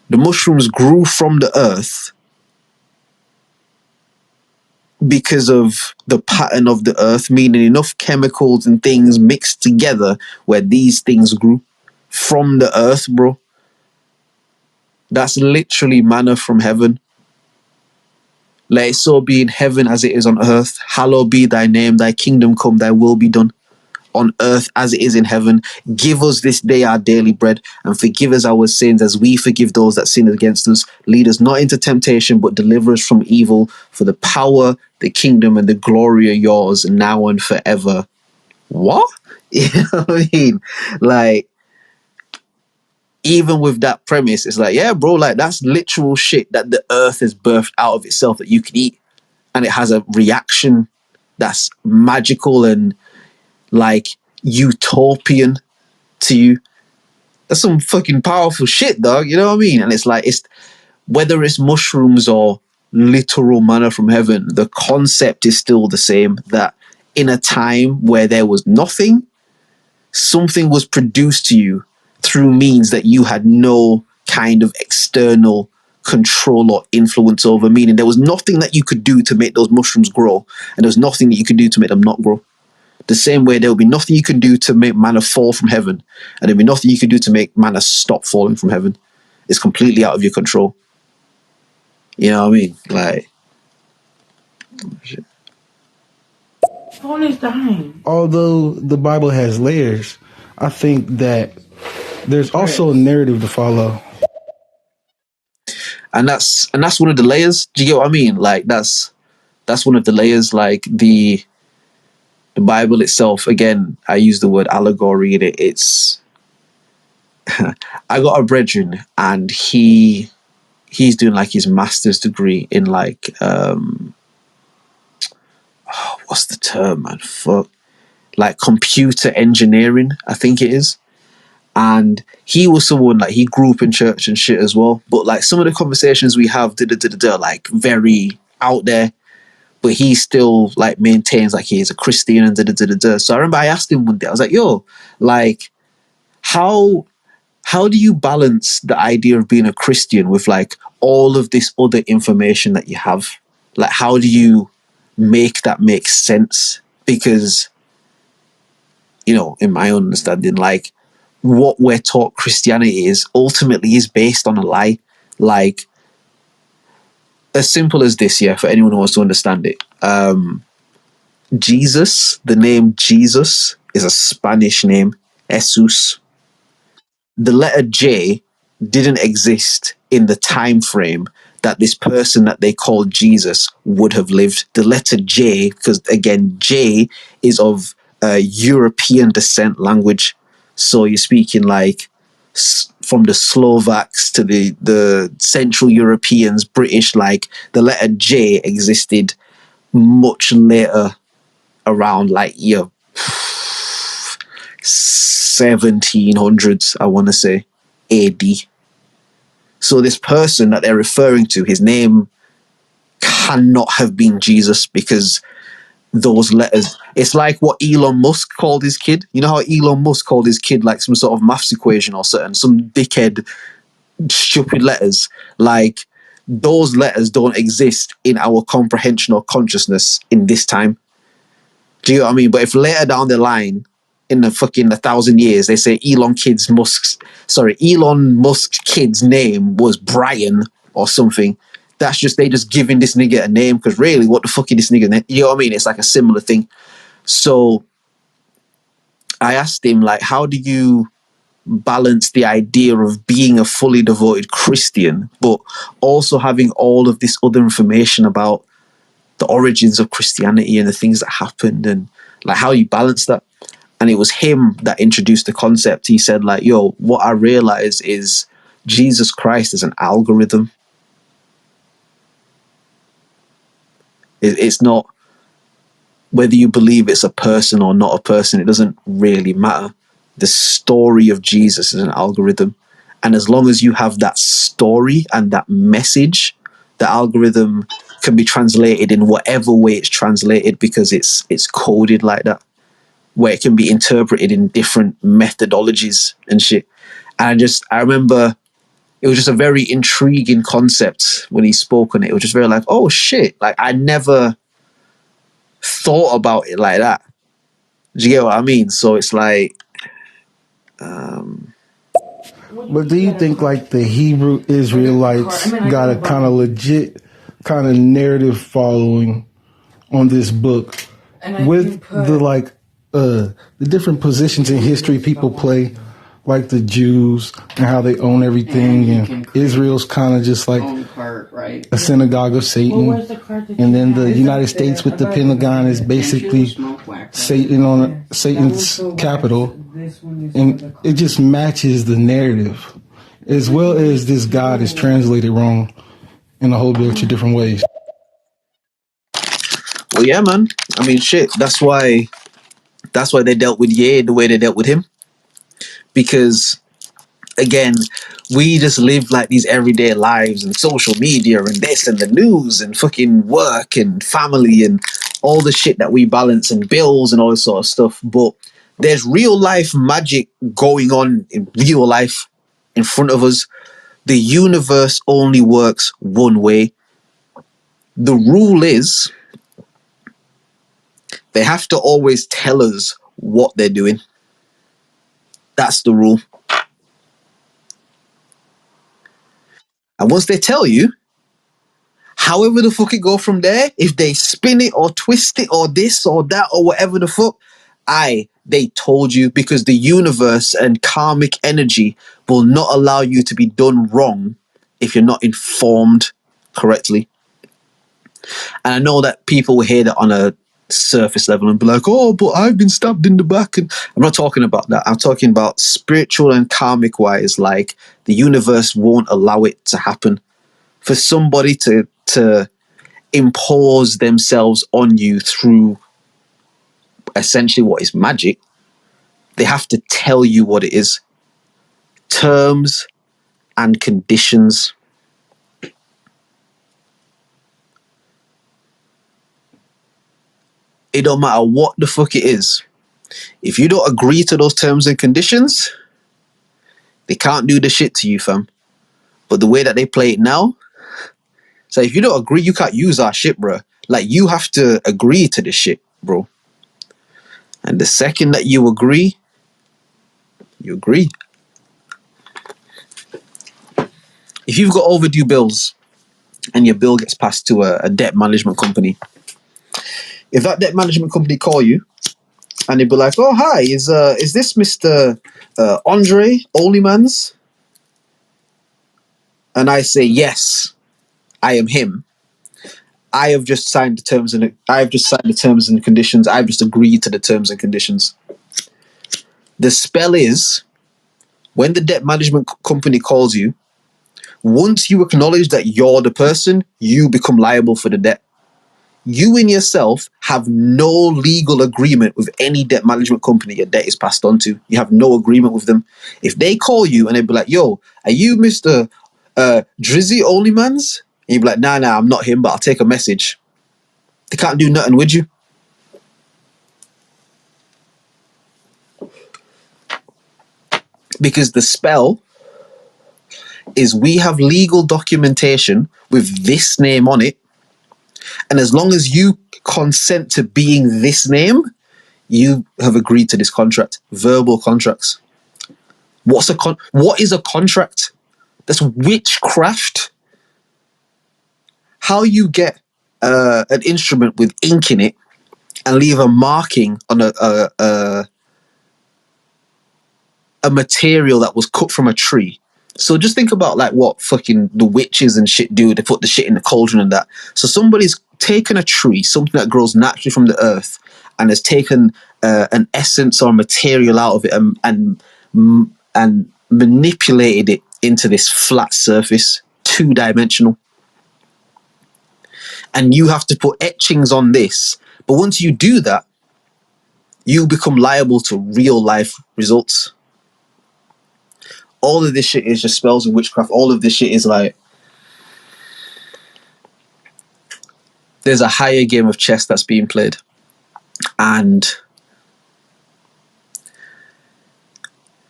The mushrooms grew from the earth because of the pattern of the earth, meaning enough chemicals and things mixed together where these things grew from the earth, bro. That's literally manna from heaven. Let it so be in heaven as it is on earth. Hallowed be thy name, thy kingdom come, thy will be done on earth as it is in heaven. Give us this day our daily bread, and forgive us our sins as we forgive those that sin against us. Lead us not into temptation, but deliver us from evil. For the power, the kingdom, and the glory are yours now and forever. What? You know what I mean? Like, even with that premise, it's like, yeah, bro, like that's literal shit that the earth has birthed out of itself that you can eat. And it has a reaction that's magical and like utopian to you. That's some fucking powerful shit, dog. You know what I mean? And it's like, it's whether it's mushrooms or literal manna from heaven, the concept is still the same, that in a time where there was nothing, something was produced to you through means that you had no kind of external control or influence over, meaning there was nothing that you could do to make those mushrooms grow, and there was nothing that you could do to make them not grow. The same way there will be nothing you can do to make manna fall from heaven, and there'll be nothing you can do to make manna stop falling from heaven. It's completely out of your control. You know what I mean? Like, shit. Phone is dying. Although the Bible has layers, I think that there's also a narrative to follow. And that's one of the layers. Do you get what I mean? Like, that's one of the layers. Like the Bible itself, again, I use the word allegory in it. It's I got a brethren, and he's doing like his master's degree in like what's the term, man? Fuck. Like computer engineering, I think it is. And he was someone like, he grew up in church and shit as well. But like some of the conversations we have, like very out there. But he still like maintains like he is a Christian and So I remember I asked him one day, I was like, yo, like how do you balance the idea of being a Christian with like all of this other information that you have? Like, how do you make that make sense? Because in my understanding, like what we're taught Christianity is ultimately is based on a lie. Like, as simple as this, yeah, for anyone who wants to understand it. Jesus, the name Jesus is a Spanish name, Jesus. The letter J didn't exist in the time frame that this person that they called Jesus would have lived. The letter J, because again, J is of European descent language. So you're speaking like from the Slovaks to the Central Europeans, British, like the letter J existed much later, around like year 1700s, I want to say, AD. So this person that they're referring to, his name cannot have been Jesus, because those letters, it's like what Elon Musk called his kid. You know how Elon Musk called his kid like some sort of maths equation or something, some dickhead stupid letters. Like, those letters don't exist in our comprehension or consciousness in this time. Do you know what I mean? But if later down the line, in the fucking 1,000 years, they say Elon Musk's kid's name was Brian or something, that's just, they just giving this nigga a name, because really, what the fuck is this nigga name? You know what I mean? It's like a similar thing. So I asked him, like, how do you balance the idea of being a fully devoted Christian, but also having all of this other information about the origins of Christianity and the things that happened, and like how you balance that? And it was him that introduced the concept. He said, like, yo, what I realize is Jesus Christ is an algorithm. It's not whether you believe it's a person or not a person. It doesn't really matter. The story of Jesus is an algorithm. And as long as you have that story and that message, the algorithm can be translated in whatever way it's translated, because it's coded like that, where it can be interpreted in different methodologies and shit. And I remember it was just a very intriguing concept when he spoke on it. It was just very like, oh shit, like I never thought about it like that. Do you get what I mean? So it's like, But do you think like the Hebrew Israelites got a kind of legit kind of narrative following on this book, with the different positions in history people play, like the Jews and how they own everything, and Israel's kind of just like a synagogue of Satan, and then the United States with the Pentagon is basically Satan on Satan's capital, and it just matches the narrative, as well as this God is translated wrong in a whole bunch of different ways. well, yeah, man. I mean, shit. That's why they dealt with Ye the way they dealt with him, because again, we just live like these everyday lives and social media and this and the news and fucking work and family and all the shit that we balance and bills and all this sort of stuff. But there's real life magic going on in real life in front of us. The universe only works one way. The rule is they have to always tell us what they're doing. That's the rule. And once they tell you, however the fuck it go from there, if they spin it or twist it or this or that or whatever the fuck, they told you, because the universe and karmic energy will not allow you to be done wrong if you're not informed correctly. And I know that people will hear that on a surface level and be like, oh, but I've been stabbed in the back. And I'm not talking about that. I'm talking about spiritual and karmic wise. Like, the universe won't allow it to happen. For somebody to impose themselves on you through essentially what is magic, they have to tell you what it is. Terms and conditions. It don't matter what the fuck it is. If you don't agree to those terms and conditions, they can't do the shit to you, fam. But the way that they play it now, so if you don't agree, you can't use our shit, bro. Like, you have to agree to this shit, bro. And the second that you agree, you agree. If you've got overdue bills and your bill gets passed to a debt management company, if that debt management company call you and they'd be like, "Oh, hi, is this Mr. Andre OnlyMans?" And I say, "Yes, I am him. I have just signed the terms and conditions. I've just agreed to the terms and conditions." The spell is, when the debt management company calls you, once you acknowledge that you're the person, you become liable for the debt. You in yourself have no legal agreement with any debt management company your debt is passed on to. You have no agreement with them. If they call you and they be like, "Yo, are you Mr. Drizzy OnlyMans?" And you be like, nah, I'm not him, but I'll take a message. They can't do nothing with you. Because the spell is, we have legal documentation with this name on it, and as long as you consent to being this name, you have agreed to this contract. Verbal contracts. What is a contract? That's witchcraft. How you get an instrument with ink in it and leave a marking on a material that was cut from a tree. So just think about like what fucking the witches and shit do. They put the shit in the cauldron and that. So somebody's taken a tree, something that grows naturally from the earth, and has taken an essence or material out of it and manipulated it into this flat surface, 2-dimensional. And you have to put etchings on this. But once you do that, you become liable to real life results. All of this shit is just spells and witchcraft. All of this shit is like, there's a higher game of chess that's being played. And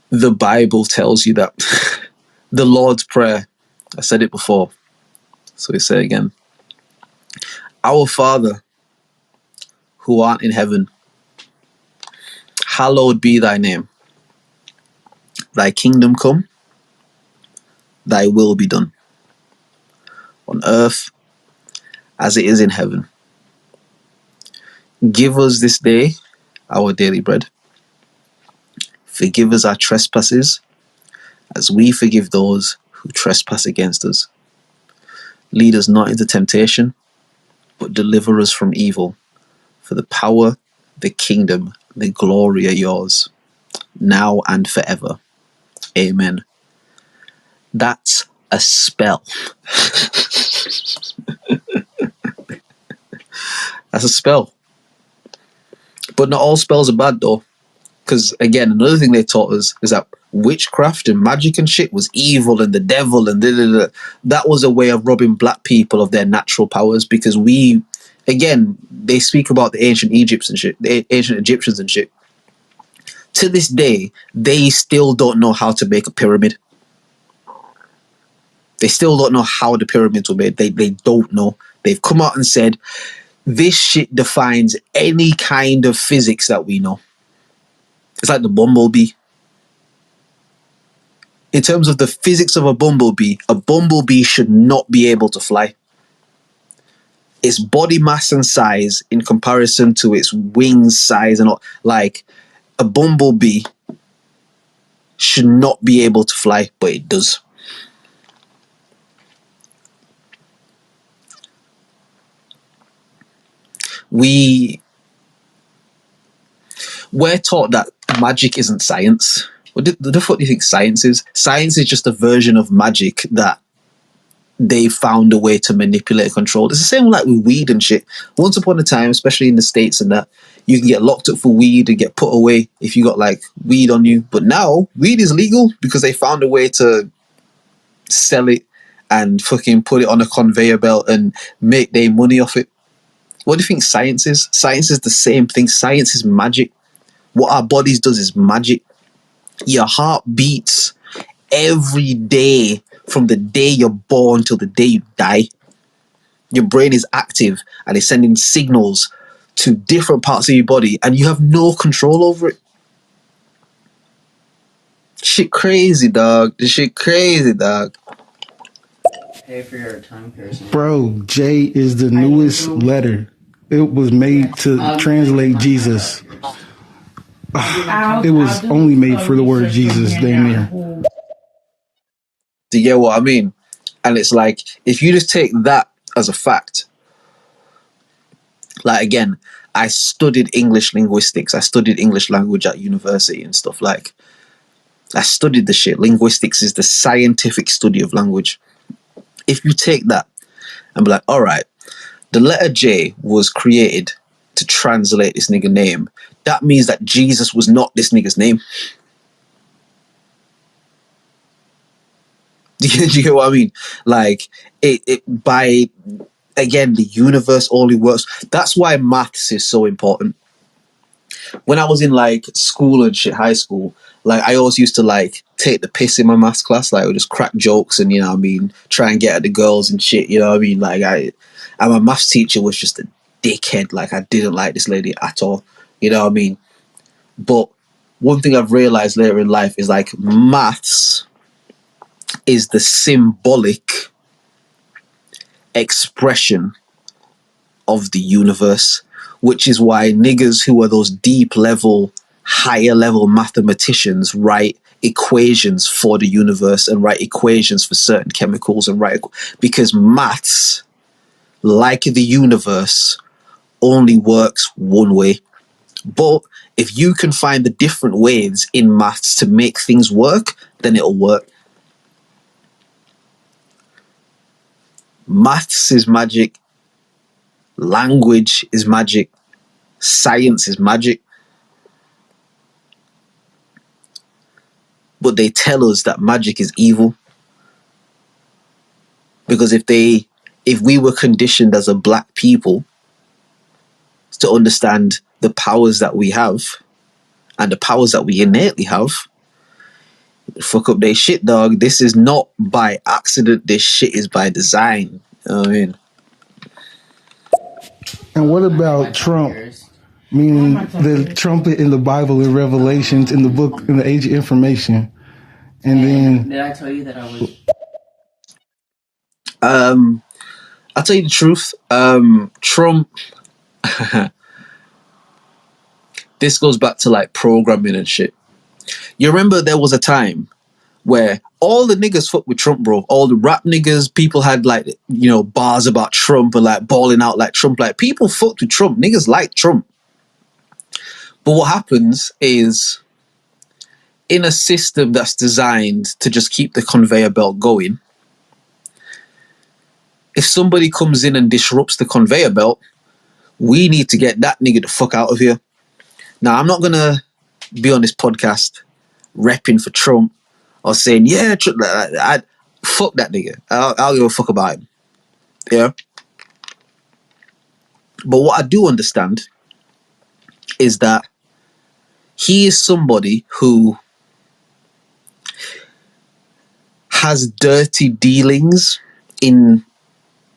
the Bible tells you that. The Lord's Prayer, I said it before, so we say it again. Our Father, who art in heaven, hallowed be thy name. Thy kingdom come, thy will be done, on earth as it is in heaven. Give us this day our daily bread. Forgive us our trespasses, as we forgive those who trespass against us. Lead us not into temptation, but deliver us from evil. For the power, the kingdom, the glory are yours, now and forever. Amen. That's a spell. That's a spell. But not all spells are bad though. Because again, another thing they taught us is that witchcraft and magic and shit was evil and the devil and that was a way of robbing black people of their natural powers. Because they speak about the ancient Egyptians and shit. To this day, they still don't know how to make a pyramid. They still don't know how the pyramids were made. They don't know. They've come out and said, this shit defines any kind of physics that we know. It's like the bumblebee. In terms of the physics of a bumblebee should not be able to fly. Its body mass and size in comparison to its wings size and all, like, a bumblebee should not be able to fly, but it does. We're taught that magic isn't science. What the fuck do you think science is? Science is just a version of magic that they found a way to manipulate and control. It's the same like with weed and shit. Once upon a time, especially in the States and that, you can get locked up for weed and get put away if you got like weed on you. But now weed is legal because they found a way to sell it and fucking put it on a conveyor belt and make their money off it. What do you think science is? Science is the same thing. Science is magic. What our bodies does is magic. Your heart beats every day from the day you're born till the day you die. Your brain is active and it's sending signals to different parts of your body and you have no control over it. Shit crazy, dog. This shit crazy, dog. Pay for your tongue piercing. Bro, J is the newest letter. It was made to translate Jesus. It was only made for the word Jesus, damn near. Do you get what I mean? And it's like, if you just take that as a fact, like, again, I studied English linguistics. I studied English language at university and stuff. Like, I studied the shit. Linguistics is the scientific study of language. If you take that and be like, all right, the letter J was created to translate this nigga name, that means that Jesus was not this nigga's name. Do you get what I mean? Like, it by, again, the universe only works. That's why maths is so important. When I was in like school and shit, high school, like I always used to like take the piss in my maths class. Like I would just crack jokes and, you know what I mean, try and get at the girls and shit, you know what I mean? Like and my maths teacher was just a dickhead. Like I didn't like this lady at all, you know what I mean? But one thing I've realized later in life is like maths is the symbolic expression of the universe, which is why niggas who are those deep level, higher level mathematicians write equations for the universe and write equations for certain chemicals and because maths, like the universe, only works one way. But if you can find the different ways in maths to make things work, then it'll work. Maths is magic. Language is magic. Science is magic. But they tell us that magic is evil. Because if we were conditioned as a black people to understand the powers that we have and the powers that we innately have, fuck up their shit, dog. This is not by accident. This shit is by design. You know what I mean? And what about Trump? Meaning the trumpet in the Bible, in Revelations, in the book, in the Age of Information. And then... Did I tell you that I was... I'll tell you the truth. Trump... This goes back to like programming and shit. You remember there was a time where all the niggas fucked with Trump, bro. All the rap niggas, people had like, you know, bars about Trump and like balling out like Trump. Like people fucked with Trump. Niggas like Trump. But what happens is, in a system that's designed to just keep the conveyor belt going, if somebody comes in and disrupts the conveyor belt, we need to get that nigga the fuck out of here. Now, I'm not going to be on this podcast repping for Trump or saying, yeah, fuck that nigga. I'll give a fuck about him. Yeah. But what I do understand is that he is somebody who has dirty dealings in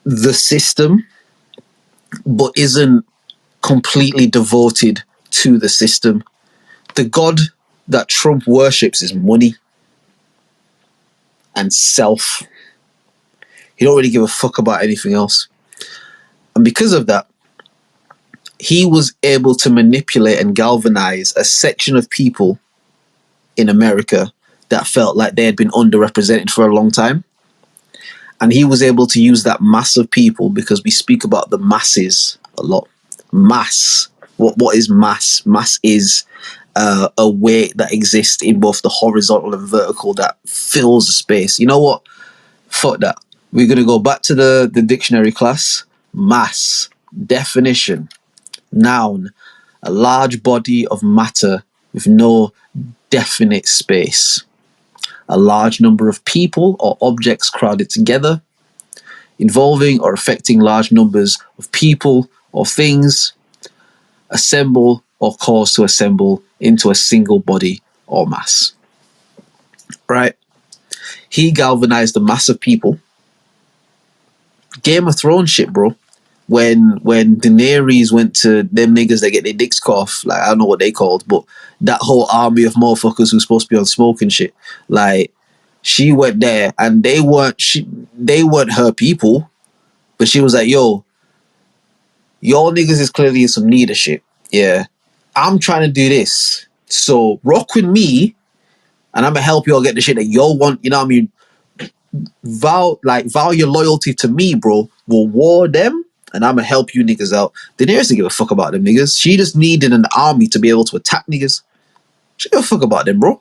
the system, but isn't completely devoted to the system. The God that Trump worships is money and self. He don't really give a fuck about anything else. And because of that, he was able to manipulate and galvanize a section of people in America that felt like they had been underrepresented for a long time. And he was able to use that mass of people, because we speak about the masses a lot. Mass. What is mass? Mass is a weight that exists in both the horizontal and vertical that fills a space. You know what? Fuck that. We're going to go back to the dictionary class. Mass. Definition. Noun. A large body of matter with no definite space. A large number of people or objects crowded together, involving or affecting large numbers of people or things, assemble or cause to assemble into a single body or mass. Right? He galvanized the mass of people. Game of Thrones shit, bro. when Daenerys went to them niggas that get their dicks cut off, like, I don't know what they called, but that whole army of motherfuckers who's supposed to be on smoke and shit, like, she went there and they weren't her people, but she was like, yo, y'all niggas is clearly in some need of shit. Yeah. I'm trying to do this. So rock with me and I'm gonna help y'all get the shit that y'all want, you know what I mean? Vow your loyalty to me, bro. We'll war them and I'm gonna help you niggas out. Daenerys didn't give a fuck about them niggas. She just needed an army to be able to attack niggas. She didn't give a fuck about them, bro.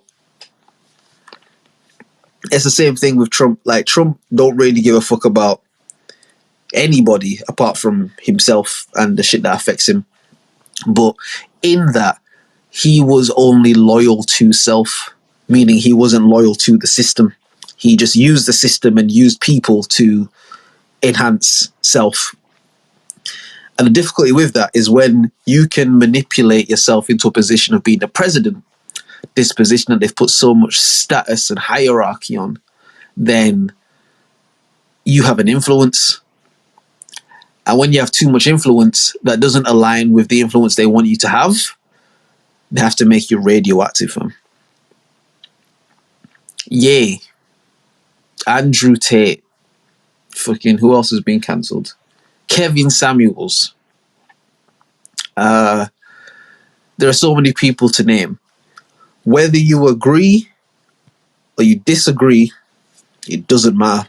It's the same thing with Trump. Like, Trump don't really give a fuck about anybody apart from himself and the shit that affects him. But in that, he was only loyal to self, meaning he wasn't loyal to the system. He just used the system and used people to enhance self. And the difficulty with that is when you can manipulate yourself into a position of being the president, this position that they've put so much status and hierarchy on, then you have an influence. And when you have too much influence that doesn't align with the influence they want you to have, they have to make you radioactive, fam. Yay. Andrew Tate. Fucking, who else has been cancelled? Kevin Samuels. There are so many people to name. Whether you agree or you disagree, it doesn't matter.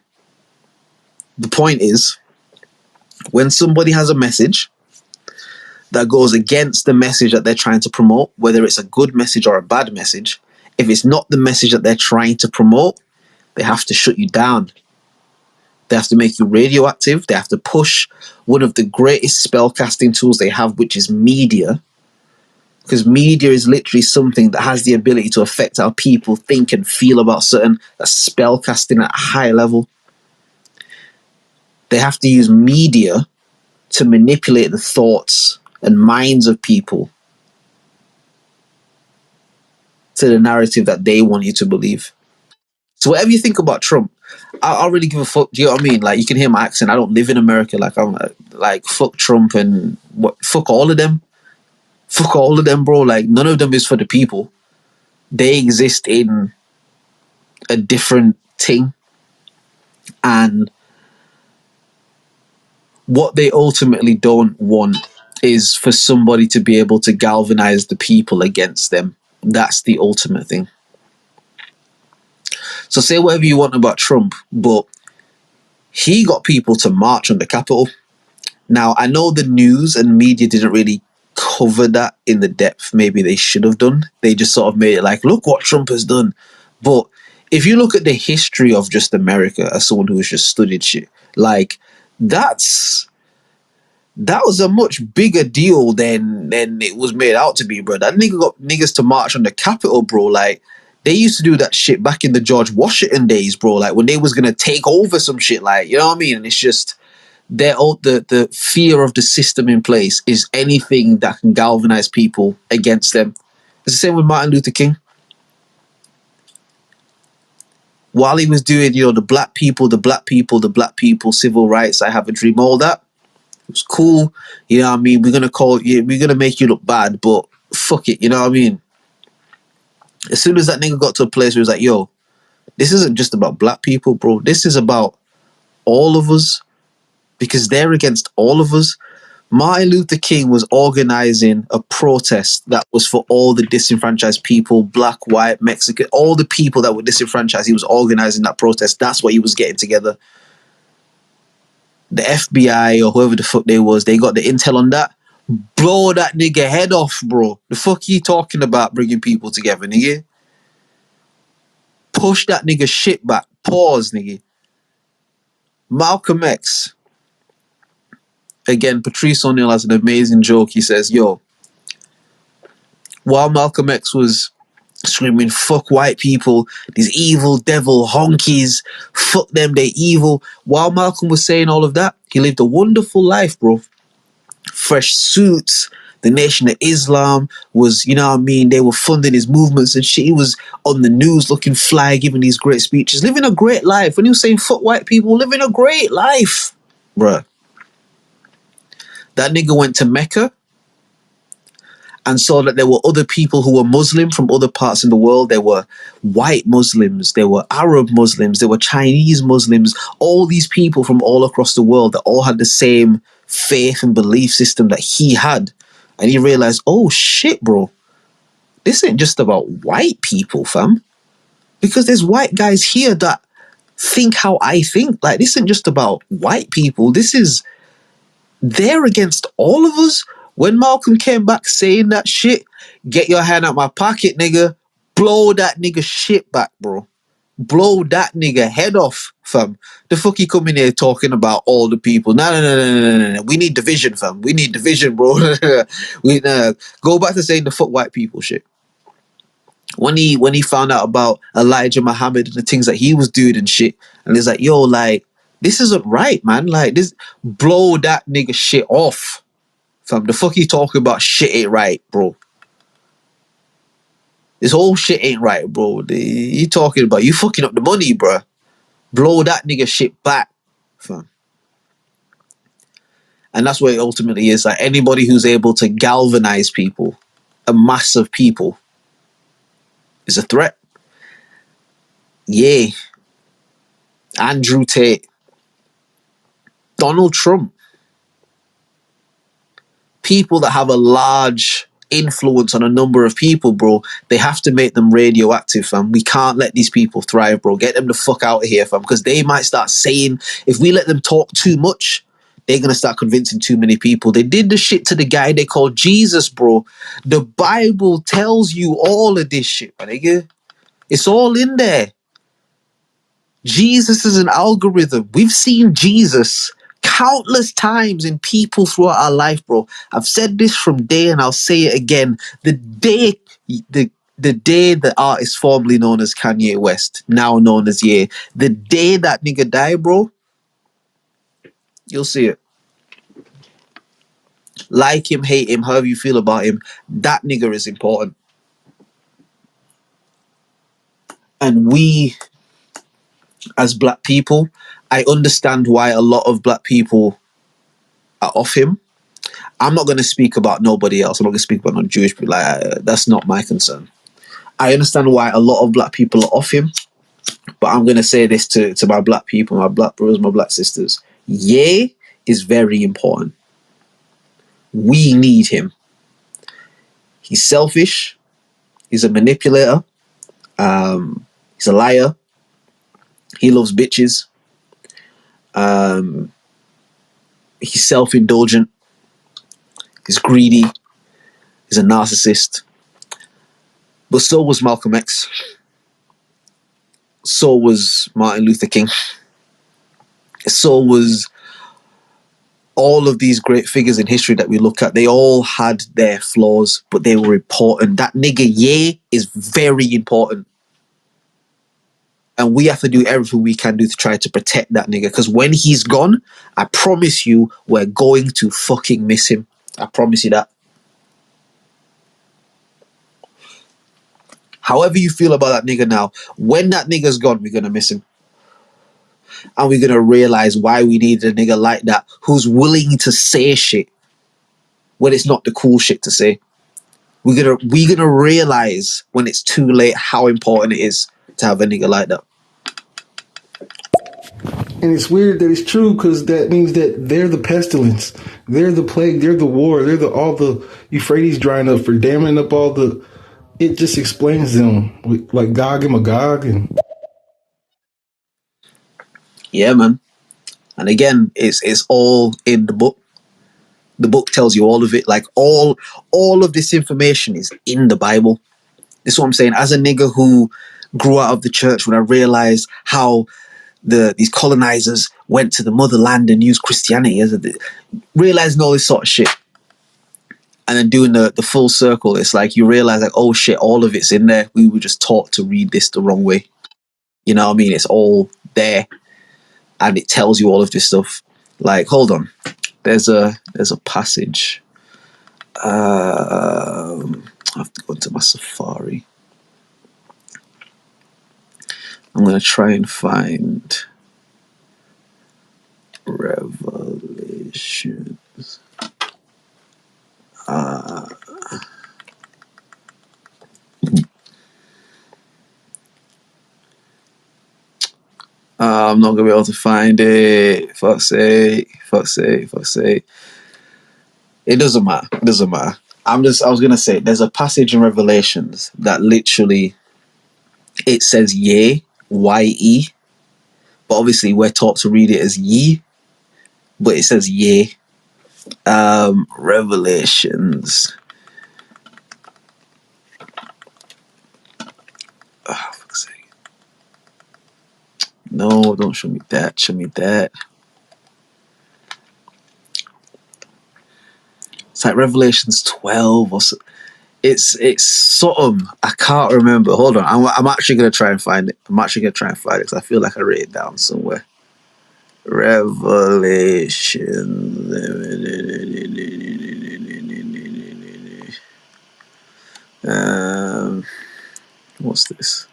The point is, when somebody has a message that goes against the message that they're trying to promote, whether it's a good message or a bad message, if it's not the message that they're trying to promote, they have to shut you down. They have to make you radioactive. They have to push one of the greatest spellcasting tools they have, which is media. Because media is literally something that has the ability to affect how people think and feel about certain spellcasting at a high level. They have to use media to manipulate the thoughts and minds of people to the narrative that they want you to believe. So whatever you think about Trump, I don't really give a fuck. Do you know what I mean? Like, you can hear my accent. I don't live in America. Like, I'm like fuck Trump and fuck all of them. Fuck all of them, bro. Like, none of them is for the people. They exist in a different thing. And what they ultimately don't want is for somebody to be able to galvanize the people against them. That's the ultimate thing. So say whatever you want about Trump, but he got people to march on the Capitol. Now, I know the news and media didn't really cover that in the depth maybe they should have done. They just sort of made it like, look what Trump has done. But if you look at the history of just America as someone who has just studied shit, like, that was a much bigger deal than it was made out to be, bro. That nigga got niggas to march on the Capitol, bro. Like, they used to do that shit back in the George Washington days, bro. Like, when they was gonna take over some shit, like, you know what I mean? And it's just the fear of the system in place is anything that can galvanize people against them. It's the same with Martin Luther King. While he was doing, you know, the black people, civil rights, I have a dream, all that, it was cool. You know what I mean? We're gonna make you look bad, but fuck it, you know what I mean? As soon as that nigga got to a place where he was like, yo, this isn't just about black people, bro. This is about all of us, because they're against all of us. Martin Luther King was organizing a protest that was for all the disenfranchised people, black, white, Mexican, all the people that were disenfranchised. He was organizing that protest. That's what he was getting together. The FBI or whoever the fuck they was, they got the intel on that. Blow that nigga head off, bro. The fuck you talking about bringing people together, nigga? Push that nigga shit back. Pause, nigga. Malcolm X. Again, Patrice O'Neill has an amazing joke. He says, yo, while Malcolm X was screaming, fuck white people, these evil devil honkies, fuck them, they evil. While Malcolm was saying all of that, he lived a wonderful life, bro. Fresh suits, the Nation of Islam was, you know what I mean, they were funding his movements and shit. He was on the news looking fly, giving these great speeches, living a great life. When he was saying fuck white people, living a great life, bruh. That nigga went to Mecca and saw that there were other people who were Muslim from other parts of the world. There were white Muslims, there were Arab Muslims, there were Chinese Muslims, all these people from all across the world that all had the same faith and belief system that he had. And he realized, oh shit, bro, this ain't just about white people, fam. Because there's white guys here that think how I think. Like, this isn't just about white people. They're against all of us. When Malcolm came back saying that shit, get your hand out my pocket, nigga. Blow that nigga shit back, bro. Blow that nigga head off, fam. The fuck he coming here talking about all the people? No. We need division, fam. We need division, bro. We go back to saying the fuck white people shit. When he found out about Elijah Muhammad and the things that he was doing and shit, and he's like, yo, like, this isn't right, man. Like, this, blow that nigga shit off, fam. The fuck he talking about shit ain't right, bro. This whole shit ain't right, bro. He talking about you fucking up the money, bro. Blow that nigga shit back, fam. And that's what it ultimately is. Like, anybody who's able to galvanize people, a mass of people, is a threat. Yeah. Andrew Tate, Donald Trump, people that have a large influence on a number of people, bro, they have to make them radioactive, fam. We can't let these people thrive, bro. Get them the fuck out of here, fam, because they might start saying, if we let them talk too much, they're going to start convincing too many people. They did the shit to the guy they called Jesus, bro. The Bible tells you all of this shit, my nigga. It's all in there. Jesus is an algorithm. We've seen Jesus countless times in people throughout our life, bro. I've said this from day and I'll say it again. The day the artist formerly known as Kanye West, now known as Ye, the day that nigga died, bro, you'll see it. Like him, hate him, however you feel about him, that nigga is important. And we, as black people, I understand why a lot of black people are off him. I'm not going to speak about nobody else. I'm not going to speak about non-Jewish people. That's not my concern. I understand why a lot of black people are off him, but I'm going to say this to my black people, my black brothers, my black sisters. Ye is very important. We need him. He's selfish. He's a manipulator. He's a liar. He loves bitches. He's self-indulgent. He's greedy. He's a narcissist. But so was Malcolm X. So was Martin Luther King. So was all of these great figures in history that we look at. They all had their flaws, but they were important. That nigga Ye is very important. And we have to do everything we can do to try to protect that nigga. Because when he's gone, I promise you, we're going to fucking miss him. I promise you that. However you feel about that nigga now, when that nigga's gone, we're going to miss him. And we're going to realize why we need a nigga like that who's willing to say shit when it's not the cool shit to say. We're gonna realize when it's too late how important it is to have a nigga like that. And it's weird that it's true, because that means that they're the pestilence, they're the plague, they're the war, they're all the Euphrates drying up for damming up all the. It just explains them like Gog and Magog, and Yeah, man. And again, it's all in the book. The book tells you all of it. Like all of this information is in the Bible. This is what I'm saying. As a nigga who grew out of the church, when I realized how these colonizers went to the motherland and used Christianity as realizing all this sort of shit. And then doing the full circle, it's like you realize like, oh shit, all of it's in there. We were just taught to read this the wrong way. You know what I mean? It's all there. And it tells you all of this stuff. Like, hold on. There's a passage. I have to go into my Safari. I'm going to try and find Revelations. I'm not gonna be able to find it. Fuck's sake. It doesn't matter. I was gonna say there's a passage in Revelations that literally it says ye, Y-E, but obviously we're taught to read it as ye, but it says ye. Revelations. Oh, fuck's sake. No, don't show me that. Show me that. It's like Revelations 12 or so. It's something. I can't remember. Hold on. I'm actually gonna try and find it. Because I feel like I wrote it down somewhere. Revelation. What's this?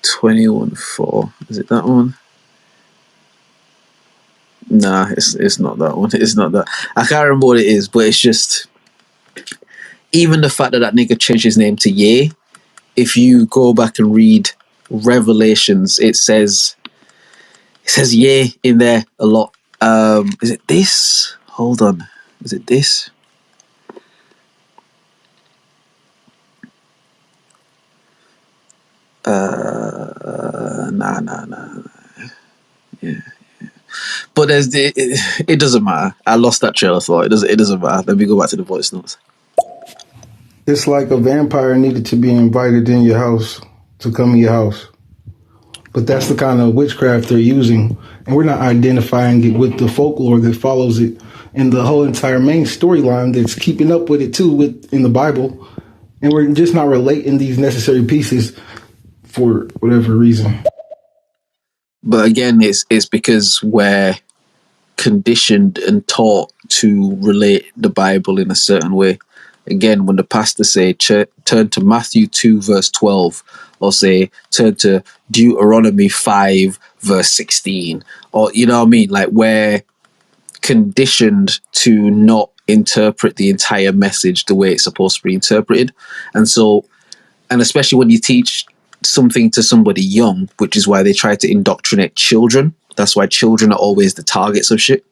21:4. Is it that one? Nah, it's not that one. It's not that. I can't remember what it is, but it's just even the fact that nigga changed his name to Ye. If you go back and read Revelations, it says Ye in there a lot. Is it this? Hold on. Is it this? Nah. Yeah. But it doesn't matter. I lost that trail of thought. It doesn't matter. Let me go back to the voice notes. It's like a vampire needed to be invited in your house to come in your house. But that's the kind of witchcraft they're using. And we're not identifying it with the folklore that follows it and the whole entire main storyline that's keeping up with it too in the Bible. And we're just not relating these necessary pieces for whatever reason. But again, it's because we're conditioned and taught to relate the Bible in a certain way. Again, when the pastor say turn to Matthew 2 verse 12, or say turn to Deuteronomy 5 verse 16, or you know what I mean, like we're conditioned to not interpret the entire message the way it's supposed to be interpreted. And especially when you teach something to somebody young, which is why they try to indoctrinate children. That's why children are always the targets of shit.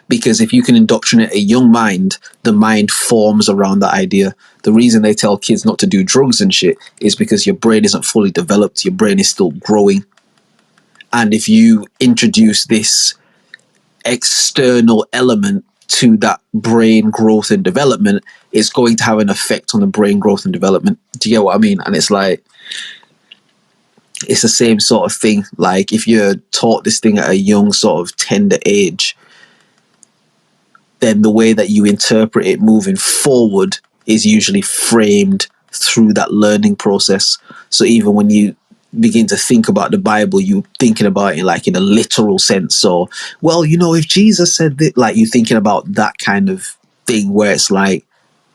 Because if you can indoctrinate a young mind, the mind forms around that idea. The reason they tell kids not to do drugs and shit is because your brain isn't fully developed. Your brain is still growing. And if you introduce this external element to that brain growth and development, it's going to have an effect on the brain growth and development. Do you get what I mean? And it's like, it's the same sort of thing. Like if you're taught this thing at a young sort of tender age, then the way that you interpret it moving forward is usually framed through that learning process. So even when you begin to think about the Bible, you're thinking about it like in a literal sense. So, well, you know, if Jesus said that, like you're thinking about that kind of thing where it's like,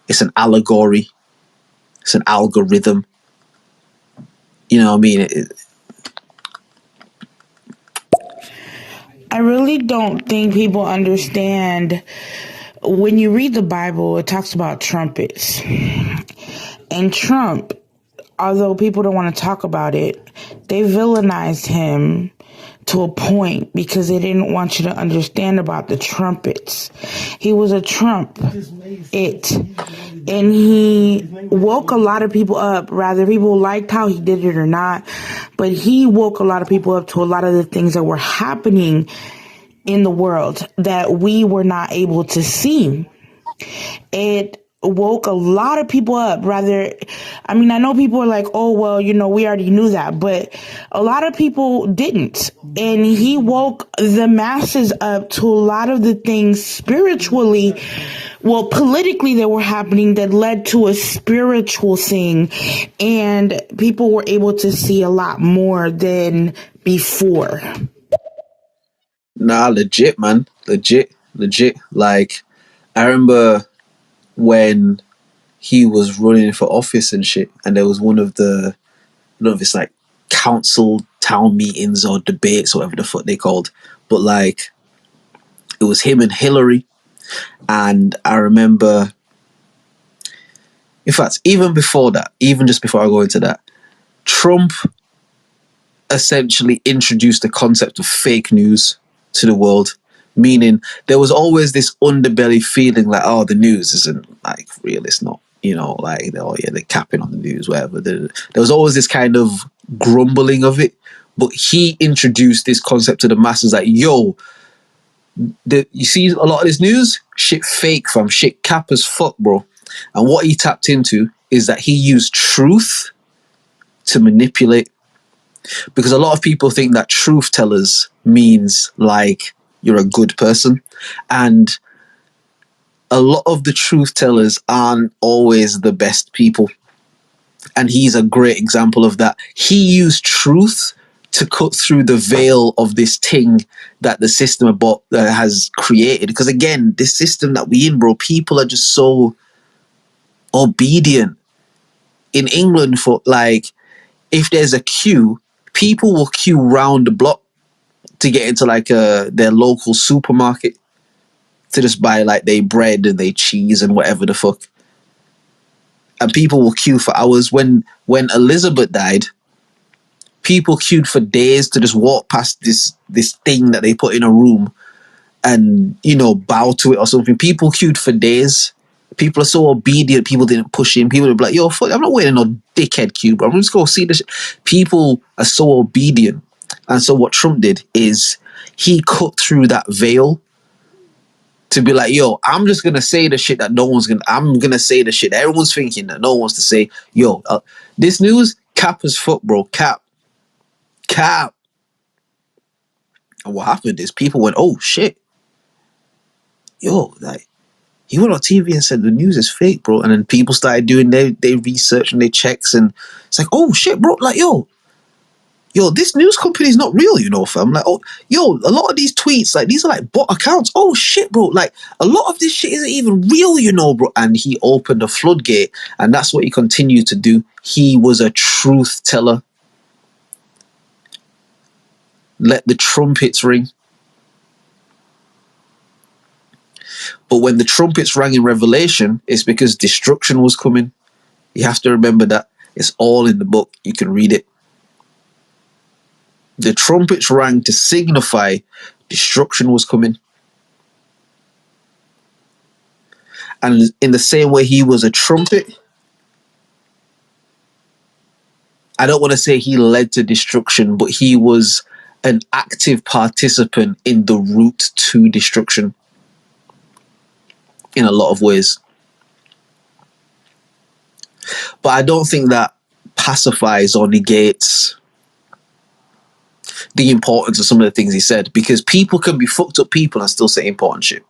it's an allegory, it's an algorithm. You know what I mean? I really don't think people understand. When you read the Bible, it talks about trumpets. And Trump, although people don't want to talk about it, they villainized him to a point because they didn't want you to understand about the trumpets. He was a trump. And he woke a lot of people up, rather people liked how he did it or not, but he woke a lot of people up to a lot of the things that were happening in the world that we were not able to see. It woke a lot of people up, I know people are like, oh, well, you know, we already knew that, but a lot of people didn't. And he woke the masses up to a lot of the things spiritually, well, politically that were happening that led to a spiritual thing. And people were able to see a lot more than before. Nah, legit, man. Legit. Like, I remember when he was running for office and shit, and there was one of the, I don't know if it's like council town meetings or debates or whatever the fuck they called, but like it was him and Hillary. And I remember, in fact, even before that, even just before I go into that, Trump essentially introduced the concept of fake news to the world, meaning there was always this underbelly feeling like, oh, the news isn't like real, it's not, you know, like, oh yeah, they're capping on the news, whatever. There was always this kind of grumbling of it, but he introduced this concept to the masses like, yo, you see a lot of this news, shit fake, fam, shit cap as fuck, bro. And what he tapped into is that he used truth to manipulate. Because a lot of people think that truth tellers means like you're a good person. And a lot of the truth tellers aren't always the best people. And he's a great example of that. He used truth to cut through the veil of this thing that the system has created. Because again, this system that we in, bro, people are just so obedient. In England, for like, if there's a queue, people will queue round the block to get into like their local supermarket to just buy like their bread and their cheese and whatever the fuck. And people will queue for hours. When Elizabeth died, people queued for days to just walk past this thing that they put in a room and, you know, bow to it or something. People queued for days. People are so obedient. People didn't push in. People would be like, yo, fuck, I'm not waiting on no dickhead queue, bro. I'm just going to see this shit. People are so obedient. And so what Trump did is he cut through that veil to be like, yo, I'm just going to say the shit that I'm going to say the shit that everyone's thinking that no one wants to say. Yo, this news, cap as fuck, bro. Cap. And what happened is people went, oh, shit. Yo, like, he went on TV and said the news is fake, bro. And then people started doing their research and their checks. And it's like, oh, shit, bro. Like, yo, this news company is not real, you know, fam. Like, oh, yo, a lot of these tweets, like, these are like bot accounts. Oh, shit, bro. Like, a lot of this shit isn't even real, you know, bro. And he opened a floodgate. And that's what he continued to do. He was a truth teller. Let the trumpets ring. But when the trumpets rang in Revelation, it's because destruction was coming. You have to remember that. It's all in the book. You can read it. The trumpets rang to signify destruction was coming. And in the same way he was a trumpet, I don't want to say he led to destruction, but he was an active participant in the route to destruction in a lot of ways. But I don't think that pacifies or negates the importance of some of the things he said, because people can be fucked up people and still say important shit.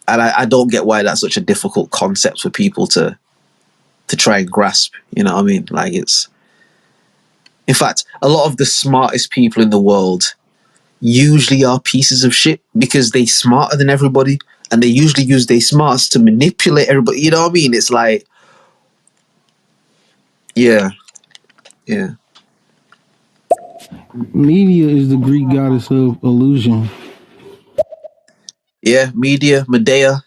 And I don't get why that's such a difficult concept for people to try and grasp. You know what I mean? Like, it's... In fact, a lot of the smartest people in the world usually are pieces of shit because they're smarter than everybody, and they usually use their smarts to manipulate everybody. You know what I mean? It's like... Yeah. Media is the Greek goddess of illusion. Yeah, media, Medea.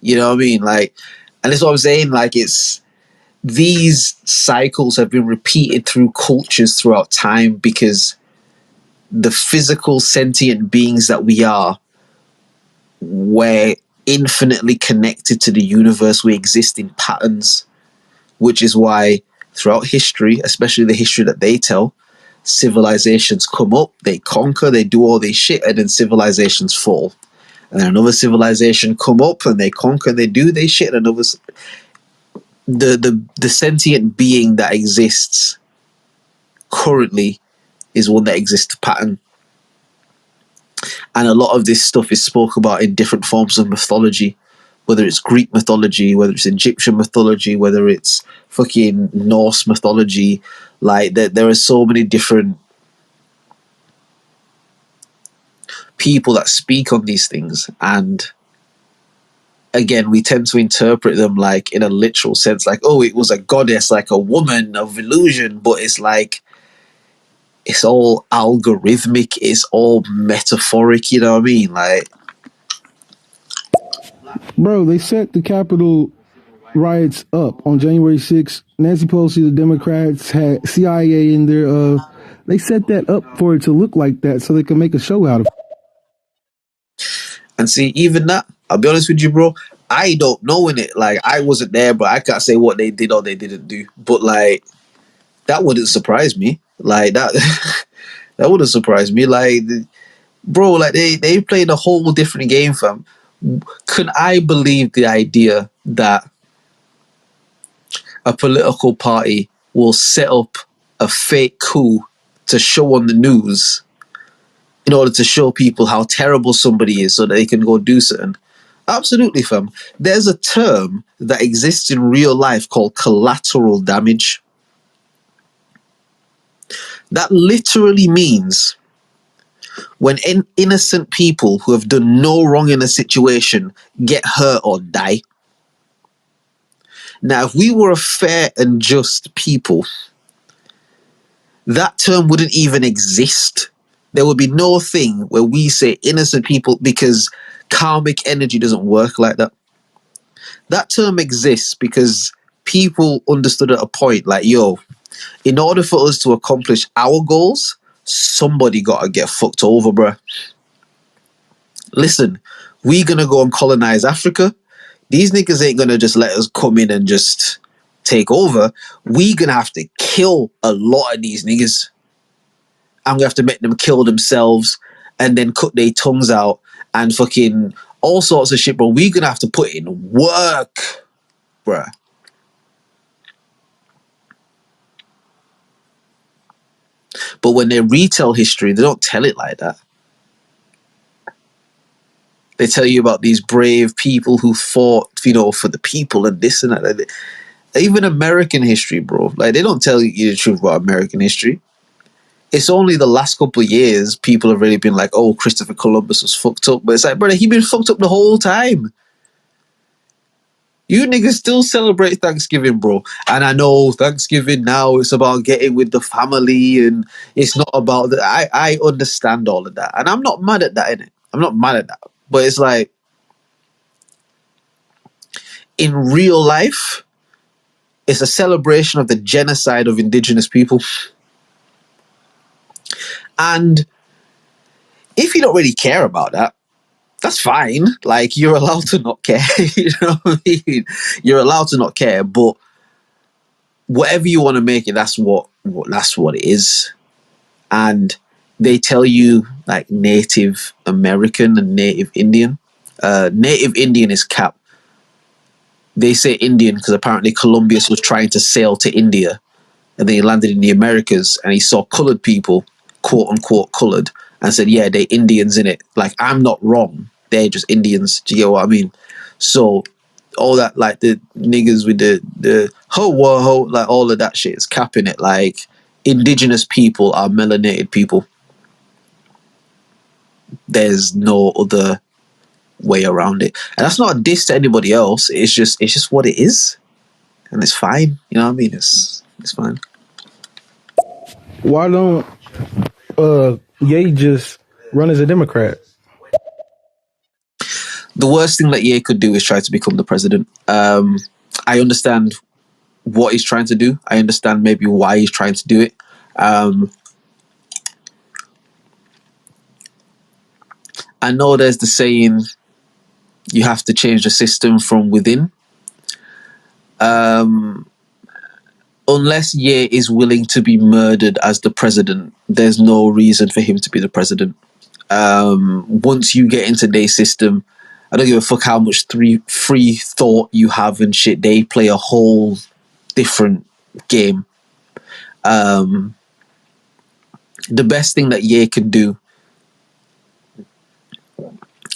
You know what I mean? Like, and that's what I'm saying. Like, it's... These cycles have been repeated through cultures throughout time because the physical sentient beings that we are, we're infinitely connected to the universe. We exist in patterns, which is why throughout history, especially the history that they tell, civilizations come up, they conquer, they do all this shit, and then civilizations fall. And then another civilization come up and they conquer, they do their shit, and another... The sentient being that exists currently is one that exists pattern. And a lot of this stuff is spoke about in different forms of mythology, whether it's Greek mythology, whether it's Egyptian mythology, whether it's fucking Norse mythology. Like, there are so many different people that speak on these things, and again, we tend to interpret them like in a literal sense, like, oh, it was a goddess, like a woman of illusion, but it's like, it's all algorithmic, it's all metaphoric, you know what I mean? Like, bro, they set the capital riots up on January 6th. Nancy Pelosi, the Democrats, had CIA in their, they set that up for it to look like that so they can make a show out of it. And see, even that, I'll be honest with you, bro, I don't know in it. Like, I wasn't there, but I can't say what they did or they didn't do. But, like, that wouldn't surprise me. Like, that that wouldn't surprise me. Like, bro, like, they played a whole different game, fam. Can I believe the idea that a political party will set up a fake coup to show on the news in order to show people how terrible somebody is so that they can go do something? Absolutely, fam. There's a term that exists in real life called collateral damage. That literally means when innocent people who have done no wrong in a situation get hurt or die. Now, if we were a fair and just people, that term wouldn't even exist. There would be no thing where we say innocent people, because karmic energy doesn't work like that. That term exists because people understood at a point, like, yo, in order for us to accomplish our goals, somebody gotta get fucked over, bruh. Listen, we gonna go and colonize Africa. These niggas ain't gonna just let us come in and just take over. We gonna have to kill a lot of these niggas. I'm gonna have to make them kill themselves and then cut their tongues out and fucking all sorts of shit, bro. We gonna have to put in work, bruh. But when they retell history, they don't tell it like that. They tell you about these brave people who fought, you know, for the people and this and that. Even American history, bro. Like, they don't tell you the truth about American history. It's only the last couple of years people have really been like, oh, Christopher Columbus was fucked up. But it's like, brother, he been fucked up the whole time. You niggas still celebrate Thanksgiving, bro. And I know Thanksgiving now, it's about getting with the family and it's not about that. I understand all of that. And I'm not mad at that, innit? I'm not mad at that. But it's like, in real life, it's a celebration of the genocide of indigenous people. And if you don't really care about that, that's fine. Like, you're allowed to not care. You know what I mean? You're allowed to not care, but whatever you want to make it, that's what it is. And they tell you like Native American and Native Indian. Native Indian is cap. They say Indian because apparently Columbus was trying to sail to India and then he landed in the Americas and he saw colored people, quote unquote colored, and said, yeah, they're Indians in it. Like, I'm not wrong. They're just Indians. Do you get what I mean? So all that, like the niggas with the ho whoa ho, like all of that shit is capping it. Like, indigenous people are melanated people. There's no other way around it. And that's not a diss to anybody else. It's just what it is. And it's fine. You know what I mean? It's fine. Why don't Ye just run as a Democrat? The worst thing that Ye could do is try to become the president. I understand what he's trying to do. I understand maybe why he's trying to do it. I know there's the saying, you have to change the system from within. Unless Ye is willing to be murdered as the president, there's no reason for him to be the president. Once you get into their system, I don't give a fuck how much free thought you have and shit. They play a whole different game. The best thing that Ye can do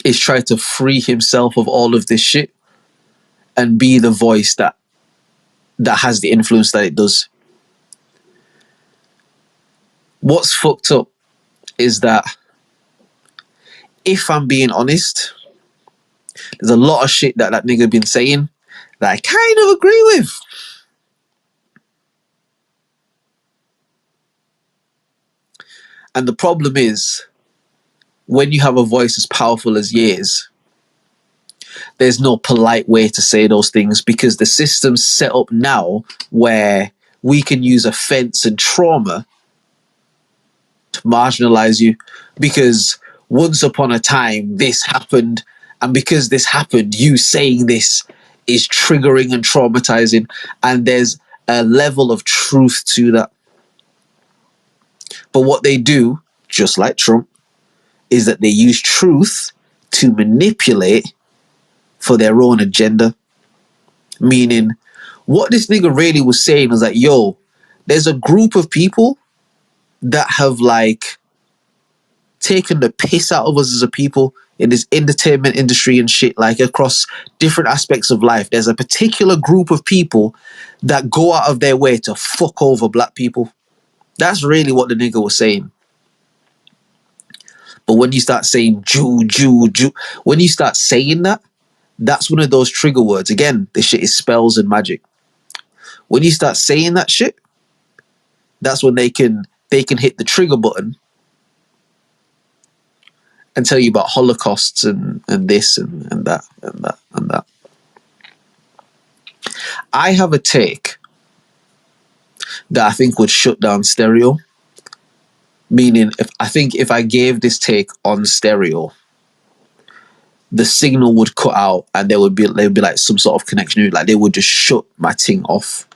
is try to free himself of all of this shit and be the voice that has the influence that it does. What's fucked up is that, if I'm being honest, there's a lot of shit that nigga been saying that I kind of agree with. And the problem is, when you have a voice as powerful as Ye's, there's no polite way to say those things because the system's set up now where we can use offense and trauma to marginalize you because once upon a time this happened, and because this happened, you saying this is triggering and traumatizing, and there's a level of truth to that. But what they do, just like Trump, is that they use truth to manipulate for their own agenda. Meaning, what this nigga really was saying was like, yo, there's a group of people that have like taken the piss out of us as a people in this entertainment industry and shit, like across different aspects of life. There's a particular group of people that go out of their way to fuck over black people. That's really what the nigga was saying. But when you start saying Jew, when you start saying that, that's one of those trigger words. Again, this shit is spells and magic. When you start saying that shit, that's when they can hit the trigger button and tell you about holocausts and this and that and that and that. I have a take that I think would shut down stereo. Meaning, if I gave this take on stereo, the signal would cut out and there would be like some sort of connection. Like they would just shut my thing off.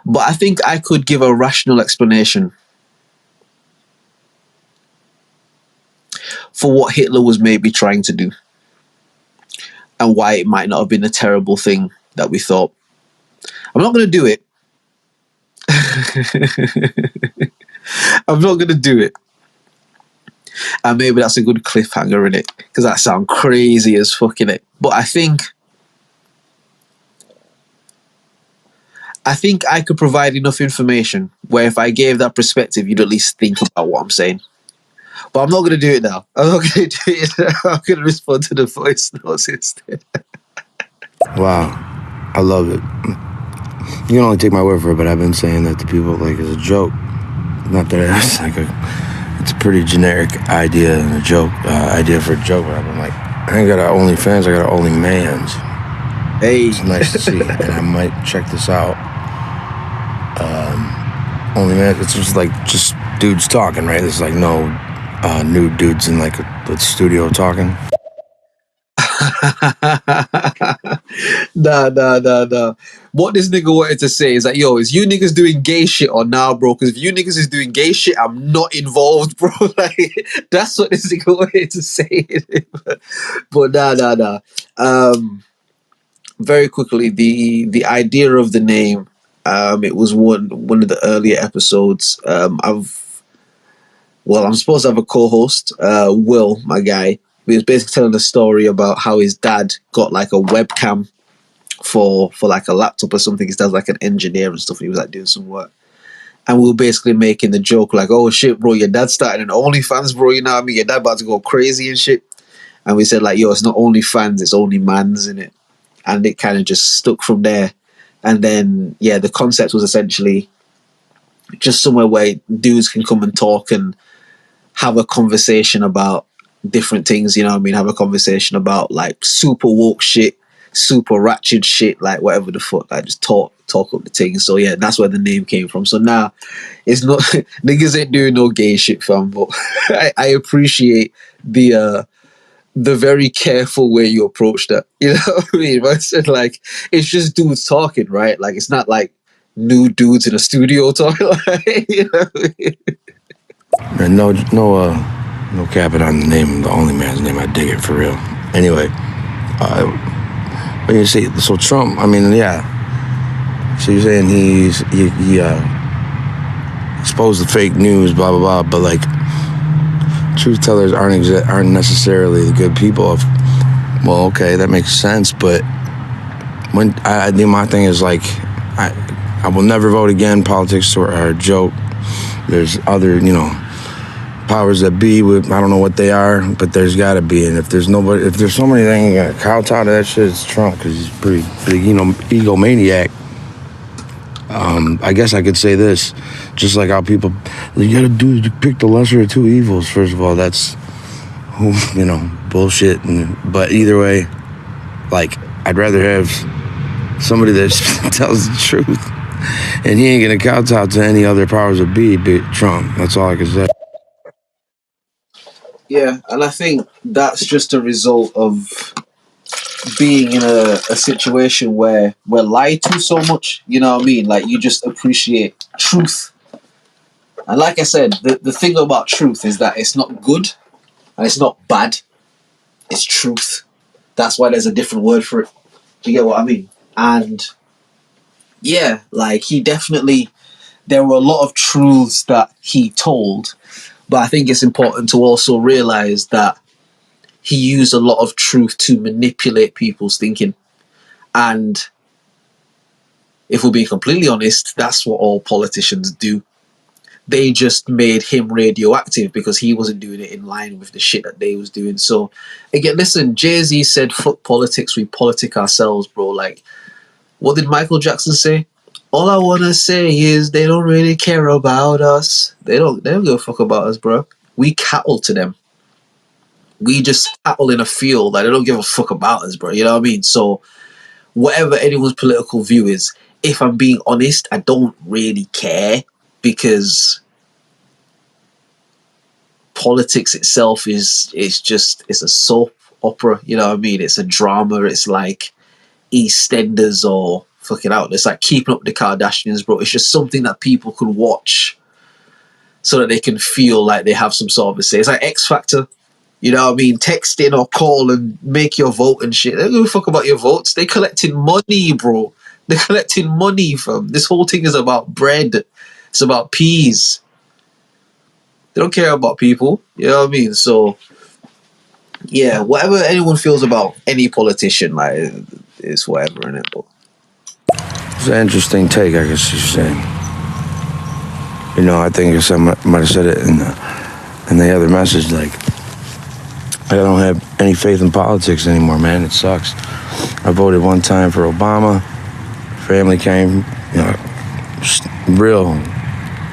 But I think I could give a rational explanation for what Hitler was maybe trying to do and why it might not have been a terrible thing that we thought. I'm not going to do it. I'm not going to do it. And maybe that's a good cliffhanger in it, because that sounds crazy as fucking it. But I think I could provide enough information where if I gave that perspective, you'd at least think about what I'm saying. But I'm not going to do it now. I'm not going to do it. I'm going to respond to the voice notes instead. Wow. I love it. You can only take my word for it, but I've been saying that to people like as a joke. Not that it's like it's a pretty generic idea and a joke, idea for a joke, but I've been like, I ain't got an OnlyFans, I got an OnlyMans. Hey. It's nice to see, and I might check this out. OnlyMans, it's just dudes talking, right? There's like no nude dudes in like a studio talking. Nah. What this nigga wanted to say is that, yo, is you niggas doing gay shit or nah, bro? Because if you niggas is doing gay shit, I'm not involved, bro. Like, that's what this nigga wanted to say. But nah. Very quickly, the idea of the name, it was one of the earlier episodes. I'm supposed to have a co-host, Will, my guy. He was basically telling a story about how his dad got like a webcam for like a laptop or something. His dad's like an engineer and stuff. And he was like doing some work. And we were basically making the joke like, oh shit, bro, your dad started an OnlyFans, bro. You know what I mean? Your dad about to go crazy and shit. And we said like, yo, it's not OnlyFans, it's OnlyMans, in it. And it kind of just stuck from there. And then, yeah, the concept was essentially just somewhere where dudes can come and talk and have a conversation about different things, you know what I mean? Have a conversation about like super woke shit, super ratchet shit, like whatever the fuck, like just talk up the thing. So yeah, that's where the name came from. So now it's not niggas ain't doing no gay shit, fam, but I appreciate the very careful way you approach that. You know what I mean? I said like it's just dudes talking, right? Like it's not like new dudes in a studio talking, like, you know what I mean? No capping on the name, the OnlyMans name. I dig it for real. Anyway, when you say so, Trump. I mean, yeah. So you're saying he exposed the fake news, blah blah blah. But like, truth tellers aren't necessarily the good people. Well, okay, that makes sense. But when my thing is like, I will never vote again. Politics are a joke. There's other, powers that be, I don't know what they are, but there's got to be. And if there's somebody that ain't got to kowtow to that shit, it's Trump, because he's pretty big, egomaniac. I guess I could say this, just like how people, you gotta pick the lesser of two evils. First of all, that's, bullshit. But either way, like, I'd rather have somebody that tells the truth, and he ain't gonna kowtow to any other powers that be Trump. That's all I can say. Yeah, and I think that's just a result of being in a situation where we're lied to so much. You know what I mean? Like, you just appreciate truth. And like I said, the thing about truth is that it's not good and it's not bad. It's truth. That's why there's a different word for it. Do you get what I mean? And yeah, like, there were a lot of truths that he told, but I think it's important to also realize that he used a lot of truth to manipulate people's thinking. And if we're being completely honest, that's what all politicians do. They just made him radioactive because he wasn't doing it in line with the shit that they was doing. So again, listen, Jay-Z said, fuck politics, we politic ourselves, bro. Like, what did Michael Jackson say? All I want to say is they don't really care about us. They don't give a fuck about us, bro. We cattle to them. We just cattle in a field. Like, they don't give a fuck about us, bro. You know what I mean? So whatever anyone's political view is, if I'm being honest, I don't really care, because politics itself is it's a soap opera. You know what I mean? It's a drama. It's like EastEnders or fucking out. It's like Keeping Up with the Kardashians, bro. It's just something that people could watch so that they can feel like they have some sort of a say. It's like X Factor. You know what I mean? Text in or call and make your vote and shit. They don't give a fuck about your votes. They collecting money, bro. They're collecting money from. This whole thing is about bread. It's about peas. They don't care about people. You know what I mean? So, yeah, whatever anyone feels about any politician, like, it's whatever, in it. But It's an interesting take, I guess you're saying. I think I might have said it in the other message, like, I don't have any faith in politics anymore, man. It sucks. I voted one time for Obama. Family came, real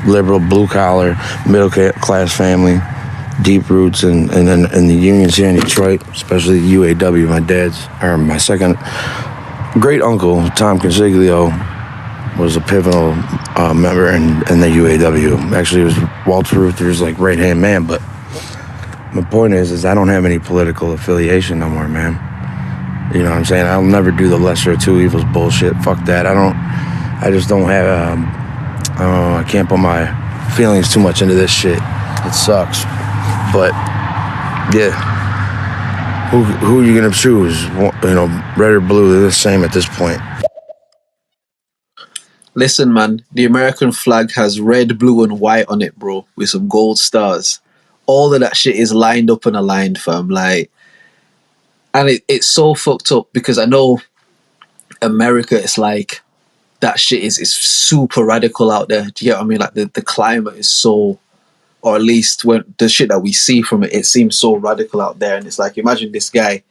liberal, blue-collar, middle-class family, deep roots in the unions here in Detroit, especially UAW. My second great-uncle, Tom Consiglio, was a pivotal member in the UAW. Actually, it was Walter Reuther's, right-hand man, but my point is I don't have any political affiliation no more, man. You know what I'm saying? I'll never do the lesser of two evils bullshit. Fuck that. I just don't have, I can't put my feelings too much into this shit. It sucks. But, yeah. Who are you going to choose? Red or blue, they're the same at this point. listen, man, the American flag has red, blue, and white on it, bro, with some gold stars. All of that shit is lined up and aligned, fam. Like, and it's so fucked up because I know America, it's like that shit is super radical out there. Do you get what I mean? Like, the climate is so, or at least when the shit that we see from it, it seems so radical out there. And it's like, imagine this guy,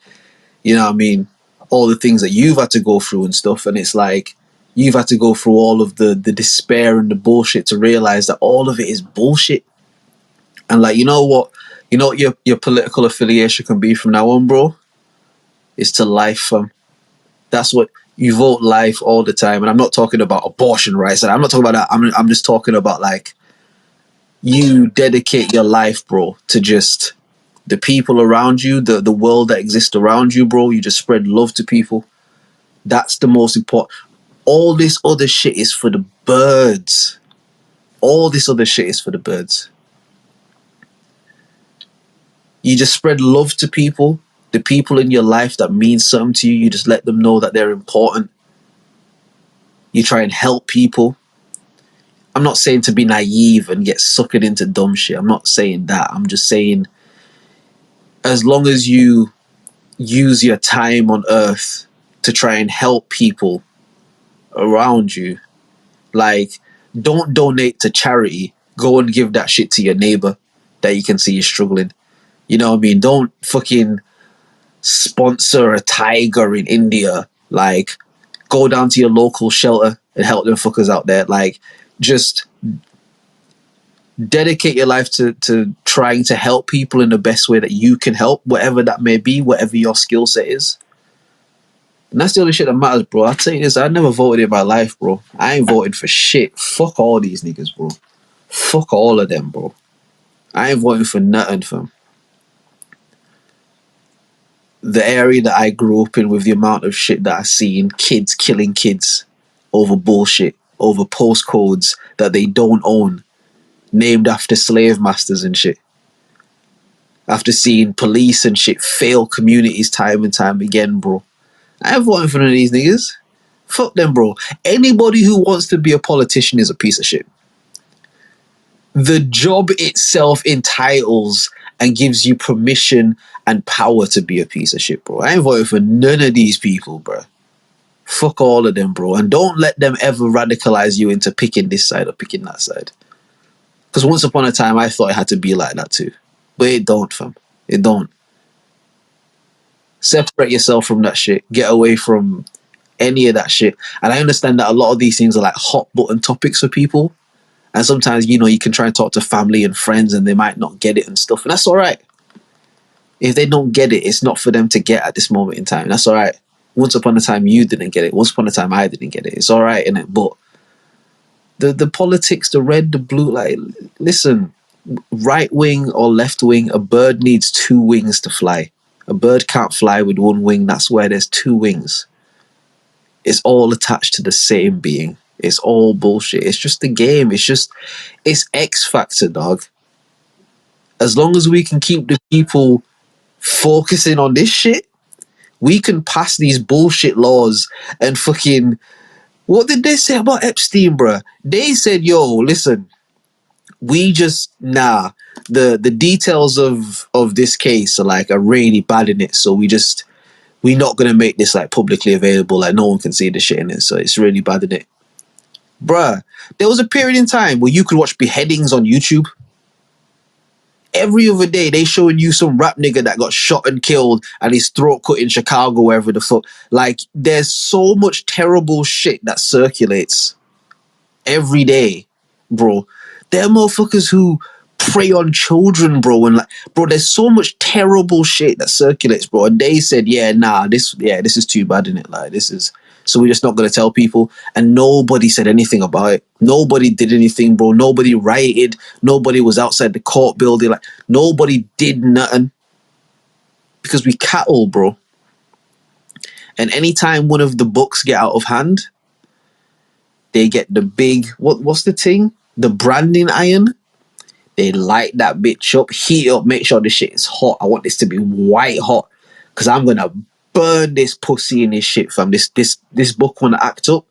you know what I mean? All the things that you've had to go through and stuff. And it's like, you've had to go through all of the despair and the bullshit to realize that all of it is bullshit. And like, you know what your political affiliation can be from now on, bro? It's to life, fam. That's what you vote, life, all the time. And I'm not talking about abortion rights. I'm not talking about that. I'm just talking about, like, you dedicate your life, bro, to just the people around you, the world that exists around you, bro. You just spread love to people. That's the most important. All this other shit is for the birds. All this other shit is for the birds. You just spread love to people. The people in your life that mean something to you, you just let them know that they're important. You try and help people. I'm not saying to be naive and get suckered into dumb shit. I'm not saying that. I'm just saying, as long as you use your time on earth to try and help people around you, like, don't donate to charity. Go and give that shit to your neighbor that you can see is struggling. You know what I mean? Don't fucking sponsor a tiger in India. Like, go down to your local shelter and help them fuckers out there. Like, just dedicate your life to trying to help people in the best way that you can help, whatever that may be, whatever your skill set is. And that's the only shit that matters, bro. I'll tell you this, I never voted in my life, bro. I ain't voting for shit. Fuck all these niggas, bro. Fuck all of them, bro. I ain't voting for nothing, fam. The area that I grew up in, with the amount of shit that I've seen, kids killing kids over bullshit, over postcodes that they don't own, named after slave masters and shit. After seeing police and shit fail communities time and time again, bro. I ain't voting for none of these niggas. Fuck them, bro. Anybody who wants to be a politician is a piece of shit. The job itself entitles and gives you permission and power to be a piece of shit, bro. I ain't voting for none of these people, bro. Fuck all of them, bro. And don't let them ever radicalize you into picking this side or picking that side. Because once upon a time, I thought it had to be like that too. But it don't, fam. It don't. Separate yourself from that shit. Get away from any of that shit. And I understand that a lot of these things are like hot button topics for people. And sometimes, you know, you can try and talk to family and friends and they might not get it and stuff. And that's all right. If they don't get it, it's not for them to get at this moment in time. That's all right. Once upon a time, you didn't get it. Once upon a time, I didn't get it. It's all right, innit? But the politics, the red, the blue, like, listen, right wing or left wing, a bird needs two wings to fly. A bird can't fly with one wing. That's where there's two wings. It's all attached to the same being. It's all bullshit. It's just a game. It's X Factor, dog. As long as we can keep the people focusing on this shit, we can pass these bullshit laws and fucking... What did they say about Epstein, bruh? They said, yo, listen, we just... Nah, the details of this case are really bad in it, so we're not going to make this like publicly available. Like, no one can see the shit in it, so it's really bad in it. Bruh, there was a period in time where you could watch beheadings on YouTube. Every other day, they showing you some rap nigga that got shot and killed and his throat cut in Chicago, wherever the fuck. Like, there's so much terrible shit that circulates every day, bro. There are motherfuckers who prey on children, bro, and like, bro, there's so much terrible shit that circulates, bro. And they said, yeah, nah, this is too bad, innit? Like, this is... So we're just not going to tell people. And nobody said anything about it. Nobody did anything, bro. Nobody rioted. Nobody was outside the court building. Like, nobody did nothing. Because we cattle, bro. And anytime one of the books get out of hand, they get the big... What's the thing? The branding iron. They light that bitch up, heat up, make sure the shit is hot. I want this to be white hot. Because I'm going to burn this pussy in this shit, fam. This book wanna act up.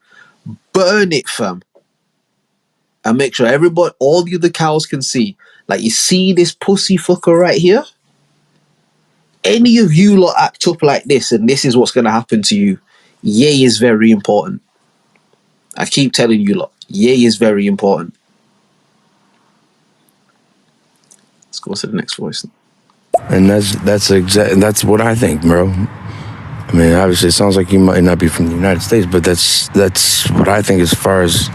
Burn it, fam. And make sure everybody, all the other cows can see. Like, you see this pussy fucker right here? Any of you lot act up like this, and this is what's gonna happen to you. Yay is very important. I keep telling you lot, yay is very important. Let's go to the next voice. And that's what I think, bro. I mean, obviously, it sounds like you might not be from the United States, but that's what I think as far as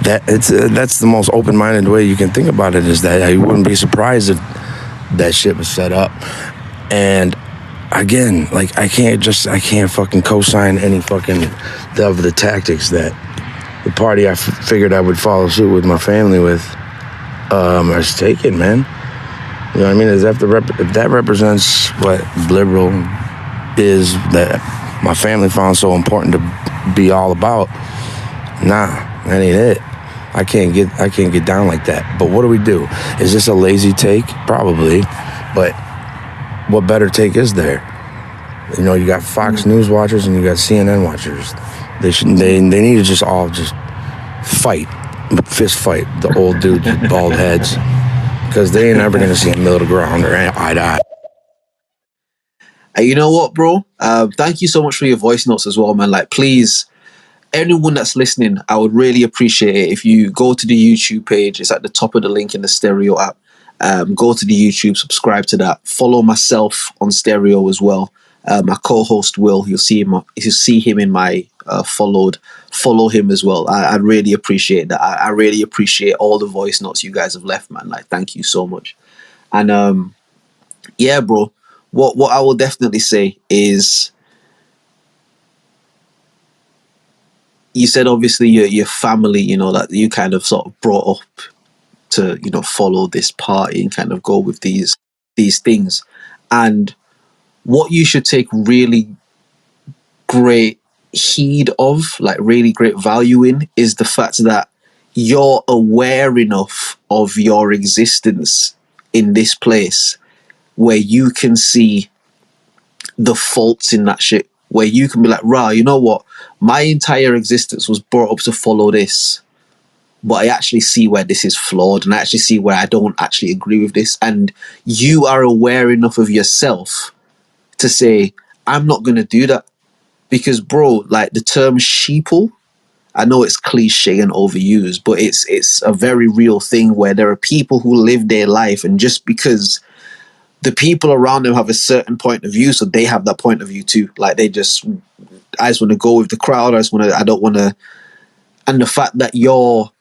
that. That's the most open-minded way you can think about it, is that you wouldn't be surprised if that shit was set up. And again, like, I can't fucking co-sign any fucking of the tactics that the party I figured I would follow suit with my family with is taking, man. You know what I mean? If that represents what liberal is, that my family found so important to be all about, nah, that ain't it. I can't get down like that. But what do we do? Is this a lazy take? Probably. But what better take is there? You know, you got Fox News watchers and you got CNN watchers. They need to just all fight, fist fight the old dudes with bald heads, because they ain't ever gonna see a middle ground or eye to eye. And you know what, bro? Thank you so much for your voice notes as well, man. Like, please, anyone that's listening, I would really appreciate it if you go to the YouTube page. It's at the top of the link in the Stereo app. Go to the YouTube, subscribe to that. Follow myself on Stereo as well. My co-host Will, you'll see him in my followed. Follow him as well. I really appreciate that. I really appreciate all the voice notes you guys have left, man. Like, thank you so much. And yeah, bro. What I will definitely say is, you said obviously your family, you know, that you kind of sort of brought up to, you know, follow this party and kind of go with these things. And what you should take really great heed of, like really great value in, is the fact that you're aware enough of your existence in this place where you can see the faults in that shit, where you can be like, rah, you know what, my entire existence was brought up to follow this, but I actually see where this is flawed, and I actually see where I don't actually agree with this. And you are aware enough of yourself to say, I'm not going to do that. Because, bro, like the term sheeple, I know it's cliche and overused, but it's a very real thing where there are people who live their life, and just because the people around them have a certain point of view, so they have that point of view too. Like I just want to go with the crowd. I don't want to. And the fact that you're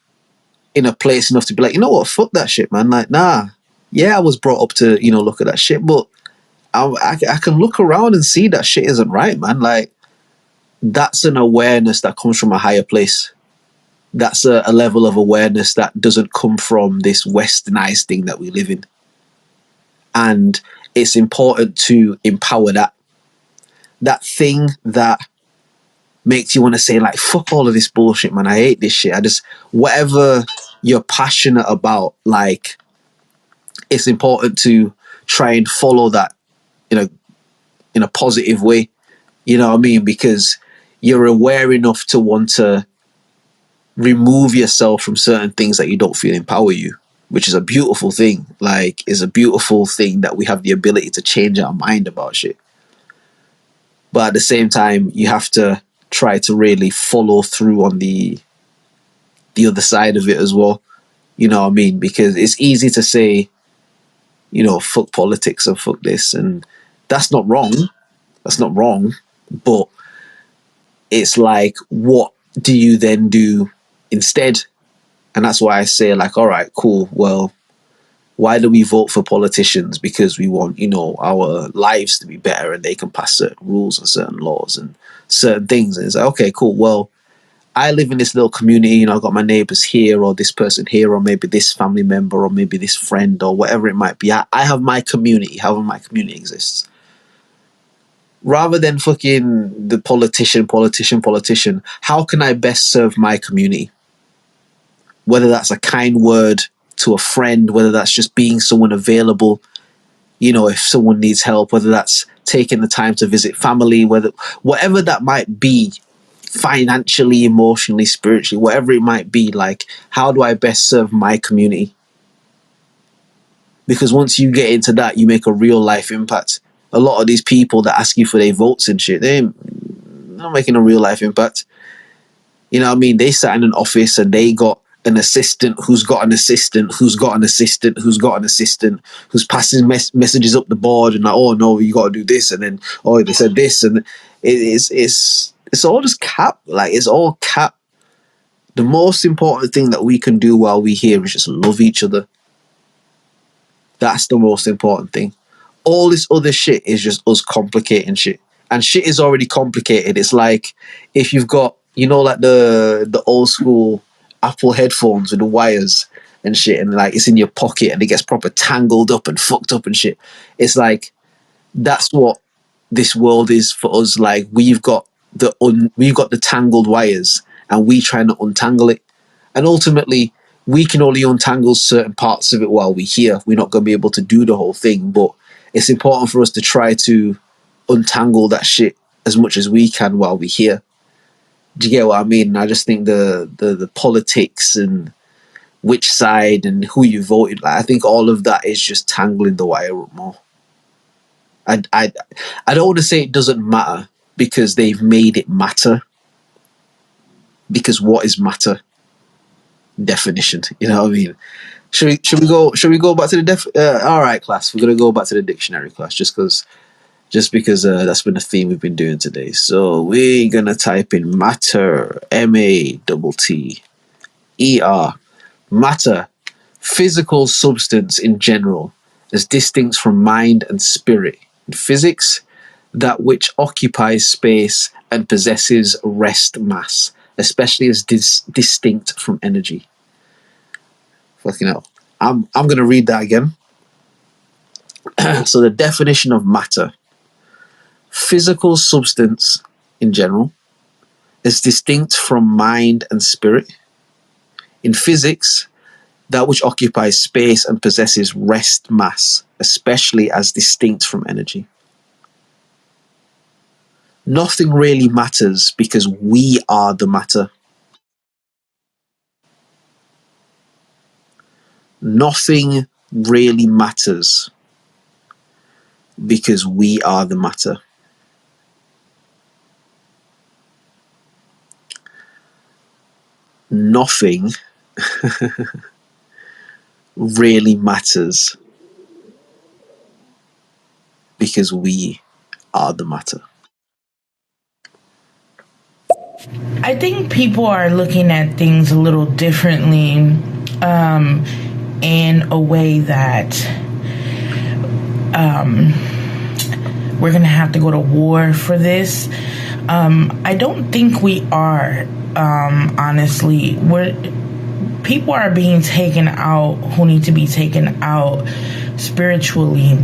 in a place enough to be like, you know what, fuck that shit, man. Like, nah, yeah, I was brought up to, you know, look at that shit, but I can look around and see that shit isn't right, man. Like, that's an awareness that comes from a higher place. That's a level of awareness that doesn't come from this westernized thing that we live in. And it's important to empower that thing that makes you want to say, like, fuck all of this bullshit, man. I hate this shit. Whatever you're passionate about, like, it's important to try and follow that in a positive way. You know what I mean? Because you're aware enough to want to remove yourself from certain things that you don't feel empower you, which is a beautiful thing. Like, it's a beautiful thing that we have the ability to change our mind about shit. But at the same time, you have to try to really follow through on the other side of it as well. You know what I mean? Because it's easy to say, you know, fuck politics and fuck this, and that's not wrong. That's not wrong. But it's like, what do you then do instead? And that's why I say, like, all right, cool. Well, why do we vote for politicians? Because we want, you know, our lives to be better, and they can pass certain rules and certain laws and certain things. And it's like, okay, cool. Well, I live in this little community, you know, I've got my neighbors here, or this person here, or maybe this family member, or maybe this friend, or whatever it might be. I have my community, however my community exists. Rather than fucking the politician, how can I best serve my community? Whether that's a kind word to a friend, whether that's just being someone available, you know, if someone needs help, whether that's taking the time to visit family, whatever that might be, financially, emotionally, spiritually, whatever it might be, like, how do I best serve my community? Because once you get into that, you make a real life impact. A lot of these people that ask you for their votes and shit, they're not making a real life impact. You know what I mean? They sat in an office and they got an assistant who's got an assistant who's got an assistant who's got an assistant who's passing messages up the board, and like, oh no, you got to do this, and then, oh, they said this, and it's all just cap. Like, it's all cap. The most important thing that we can do while we're here is just love each other. That's the most important thing. All this other shit is just us complicating shit. And shit is already complicated. It's like, if you've got, you know, like the old school Apple headphones with the wires and shit, and like it's in your pocket and it gets proper tangled up and fucked up and shit. It's like, that's what this world is for us. Like, we've got the tangled wires, and we trying to untangle it. And ultimately, we can only untangle certain parts of it while we're here. We're not going to be able to do the whole thing, but it's important for us to try to untangle that shit as much as we can while we're here. Do you get what I mean? And I just think the politics and which side and who you voted, like, I think all of that is just tangling the wire up more. I don't want to say it doesn't matter, because they've made it matter. Because what is matter? Definition. You know what I mean? Should we go back to the all right, class, we're gonna go back to the dictionary, class, just just because that's been a theme we've been doing today. So we're gonna type in matter, MATTER, matter, physical substance in general, as distinct from mind and spirit. In physics, that which occupies space and possesses rest mass, especially as distinct from energy. Fucking hell. I'm gonna read that again. So the definition of matter: physical substance in general, is distinct from mind and spirit. In physics, that which occupies space and possesses rest mass, especially as distinct from energy. Nothing really matters because we are the matter. Nothing really matters because we are the matter. Nothing really matters because we are the matter. I think people are looking at things a little differently, in a way that we're going to have to go to war for this. I don't think we are, honestly. People are being taken out who need to be taken out spiritually.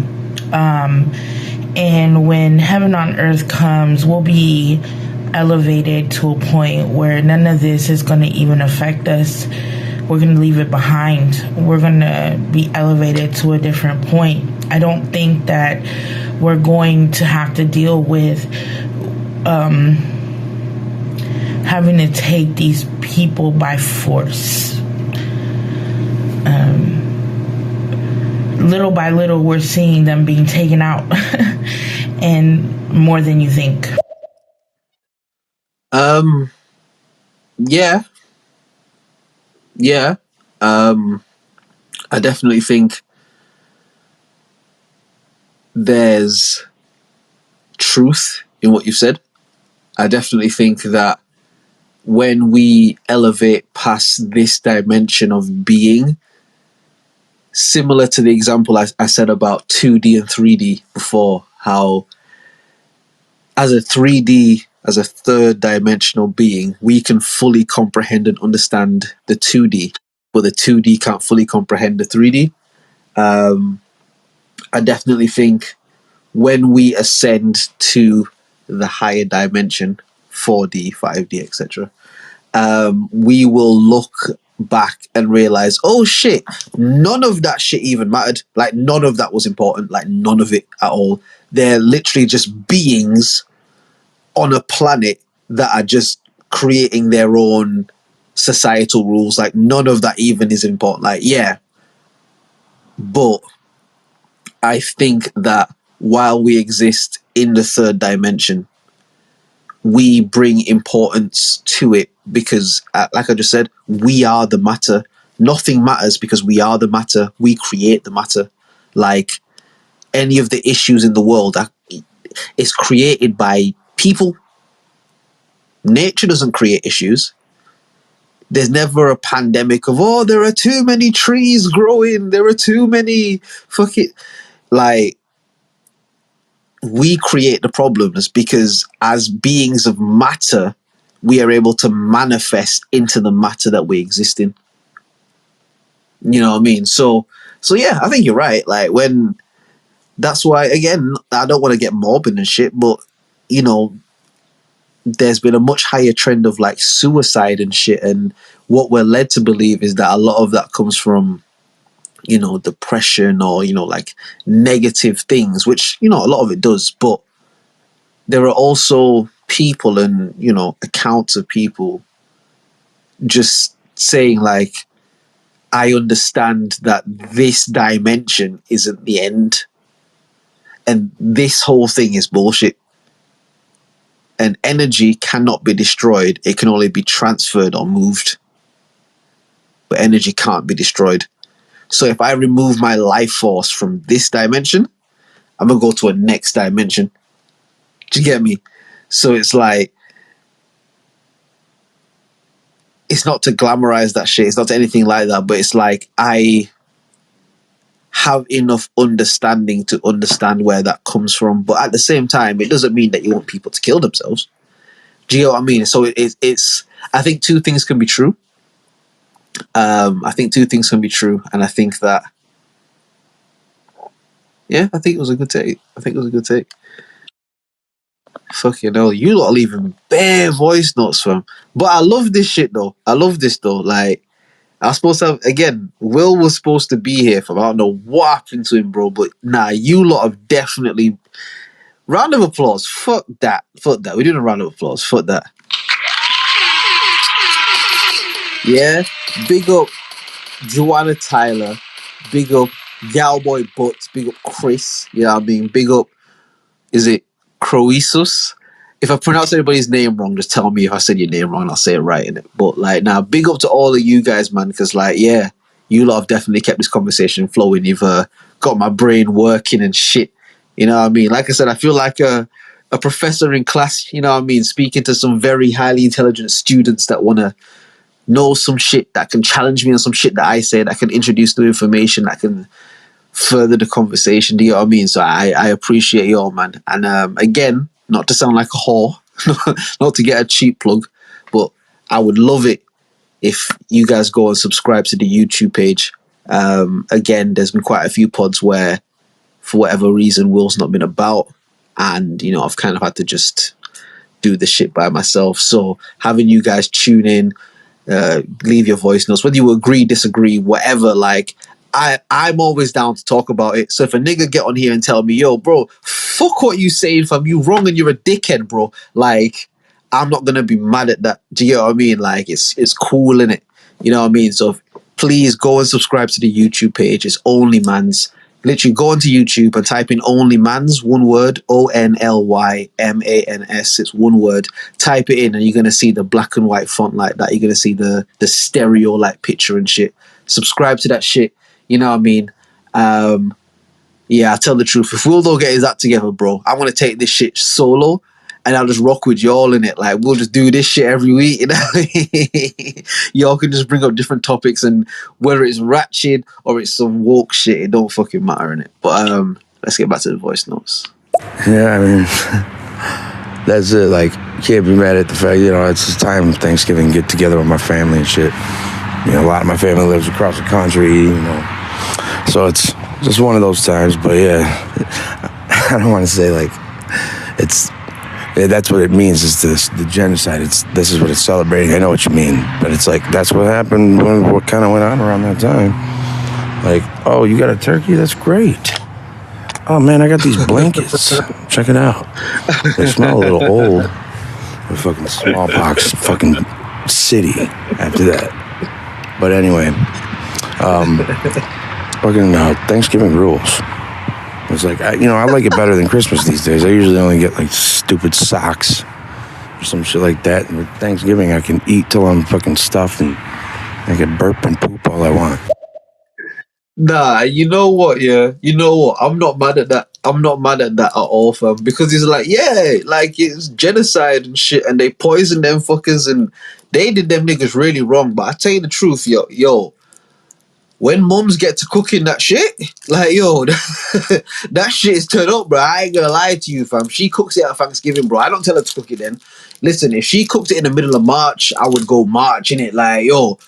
And when heaven on earth comes, we'll be elevated to a point where none of this is going to even affect us. We're going to leave it behind. We're going to be elevated to a different point. I don't think that we're going to have to deal with having to take these people by force. Little by little, we're seeing them being taken out, and more than you think. Yeah. I definitely think there's truth in what you've said. I definitely think that when we elevate past this dimension of being, similar to the example I said about 2D and 3D before, how as a 3D, as a third dimensional being, we can fully comprehend and understand the 2D, but the 2D can't fully comprehend the 3D. I definitely think when we ascend to the higher dimension, 4D, 5D, etc., we will look back and realize, oh shit, none of that shit even mattered. Like, none of that was important. Like, none of it at all. They're literally just beings on a planet that are just creating their own societal rules. Like, none of that even is important. Like, yeah. But I think that while we exist in the third dimension, we bring importance to it because, like I just said, we are the matter. Nothing matters because we are the matter. We create the matter. Like, any of the issues in the world is created by people. Nature doesn't create issues. There's never a pandemic of, oh, there are too many trees growing. There are too many fucking... Like, we create the problems because as beings of matter, we are able to manifest into the matter that we exist in. You know what I mean? So yeah, I think you're right. Like, when... That's why, again, I don't want to get morbid and shit, but, you know, there's been a much higher trend of, like, suicide and shit, and what we're led to believe is that a lot of that comes from, you know, depression or, you know, like, negative things, which, you know, a lot of it does, but there are also people and, you know, accounts of people just saying, like, I understand that this dimension isn't the end, and this whole thing is bullshit. And energy cannot be destroyed. It can only be transferred or moved. But energy can't be destroyed. So if I remove my life force from this dimension, I'm going to go to a next dimension. Do you get me? So it's like, it's not to glamorize that shit. It's not to anything like that. But it's like, I have enough understanding to understand where that comes from. But at the same time, it doesn't mean that you want people to kill themselves. Do you know what I mean? So it's I think two things can be true. I think two things can be true. And I think that, yeah, I think it was a good take. Fucking hell, you lot are leaving bare voice notes, fam. But I love this shit though. Like, I was supposed to have, again, Will was supposed to be here, fam. I don't know what happened to him, bro. But nah, you lot have definitely. Round of applause. Fuck that. We're doing a round of applause. Fuck that. Yeah. Big up Joanna Tyler. Big up Galboy Butts. Big up Chris. You know what I mean? Big up, is it Croesus? If I pronounce anybody's name wrong, just tell me if I said your name wrong and I'll say it right in it. But like, now, big up to all of you guys, man, because like, yeah, you lot have definitely kept this conversation flowing. You've got my brain working and shit. You know what I mean? Like I said, I feel like a professor in class, you know what I mean, speaking to some very highly intelligent students that want to know some shit, that can challenge me on some shit that I say, that can introduce new information, that can further the conversation. Do you know what I mean? So I appreciate you all, man. And again, not to sound like a whore, not to get a cheap plug, but I would love it if you guys go and subscribe to the YouTube page. Again, there's been quite a few pods where, for whatever reason, Will's not been about, and you know, I've kind of had to just do the shit by myself. So having you guys tune in, leave your voice notes, whether you agree, disagree, whatever, like, I'm always down to talk about it. So if a nigga get on here and tell me, yo, bro, fuck what you saying, fam, you wrong and you're a dickhead, bro, like, I'm not gonna be mad at that. Do you know what I mean? Like, it's cool, innit? You know what I mean? So please go and subscribe to the YouTube page. It's OnlyMans. Literally go onto YouTube and type in OnlyMans, one word, OnlyMans. It's one word. Type it in and you're gonna see the black and white font like that. You're gonna see the stereo like picture and shit. Subscribe to that shit. You know what I mean? Yeah, I'll tell the truth. If Will don't get his act together, bro, I'm gonna take this shit solo and I'll just rock with y'all in it. Like, we'll just do this shit every week, you know? Y'all can just bring up different topics, and whether it's ratchet or it's some woke shit, it don't fucking matter, in it. But let's get back to the voice notes. Yeah, I mean, that's it. Like, can't be mad at the fact, you know, it's this time of Thanksgiving, get together with my family and shit. You know, a lot of my family lives across the country, you know. So it's just one of those times. But yeah, I don't want to say like that's what it means, is the genocide. This is what it's celebrating. I know what you mean, but it's like, that's what happened, what kind of went on around that time. Like, oh, you got a turkey? That's great. Oh man, I got these blankets. Check it out. They smell a little old. The fucking smallpox fucking city after that. But anyway, fucking Thanksgiving rules. It's like, I like it better than Christmas these days. I usually only get like stupid socks or some shit like that. And with Thanksgiving, I can eat till I'm fucking stuffed and I can burp and poop all I want. Nah, you know what, yeah? You know what? I'm not mad at that. I'm not mad at that at all, fam. Because it's like, yeah, like, it's genocide and shit, and they poisoned them fuckers, and they did them niggas really wrong. But I tell you the truth, yo, when mums get to cooking that shit, like, yo, that shit is turned up, bro. I ain't gonna lie to you, fam. She cooks it at Thanksgiving, bro. I don't tell her to cook it then. Listen, if she cooked it in the middle of March, I would go March, innit? Like, yo,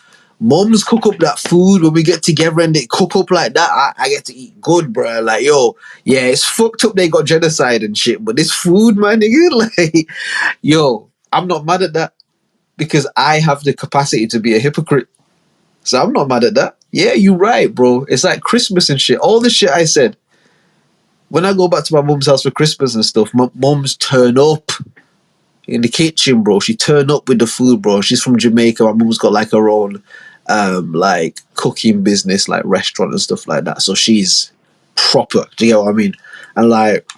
mums cook up that food when we get together and they cook up like that. I get to eat good, bro. Like, yo, yeah, it's fucked up they got genocide and shit, but this food, man, nigga, like, yo, I'm not mad at that because I have the capacity to be a hypocrite. So I'm not mad at that. Yeah, you're right, bro. It's like Christmas and shit. All the shit I said. When I go back to my mum's house for Christmas and stuff, my mum's turn up in the kitchen, bro. She turn up with the food, bro. She's from Jamaica. My mum's got like her own like cooking business, like restaurant and stuff like that. So she's proper. Do you get what I mean? And like,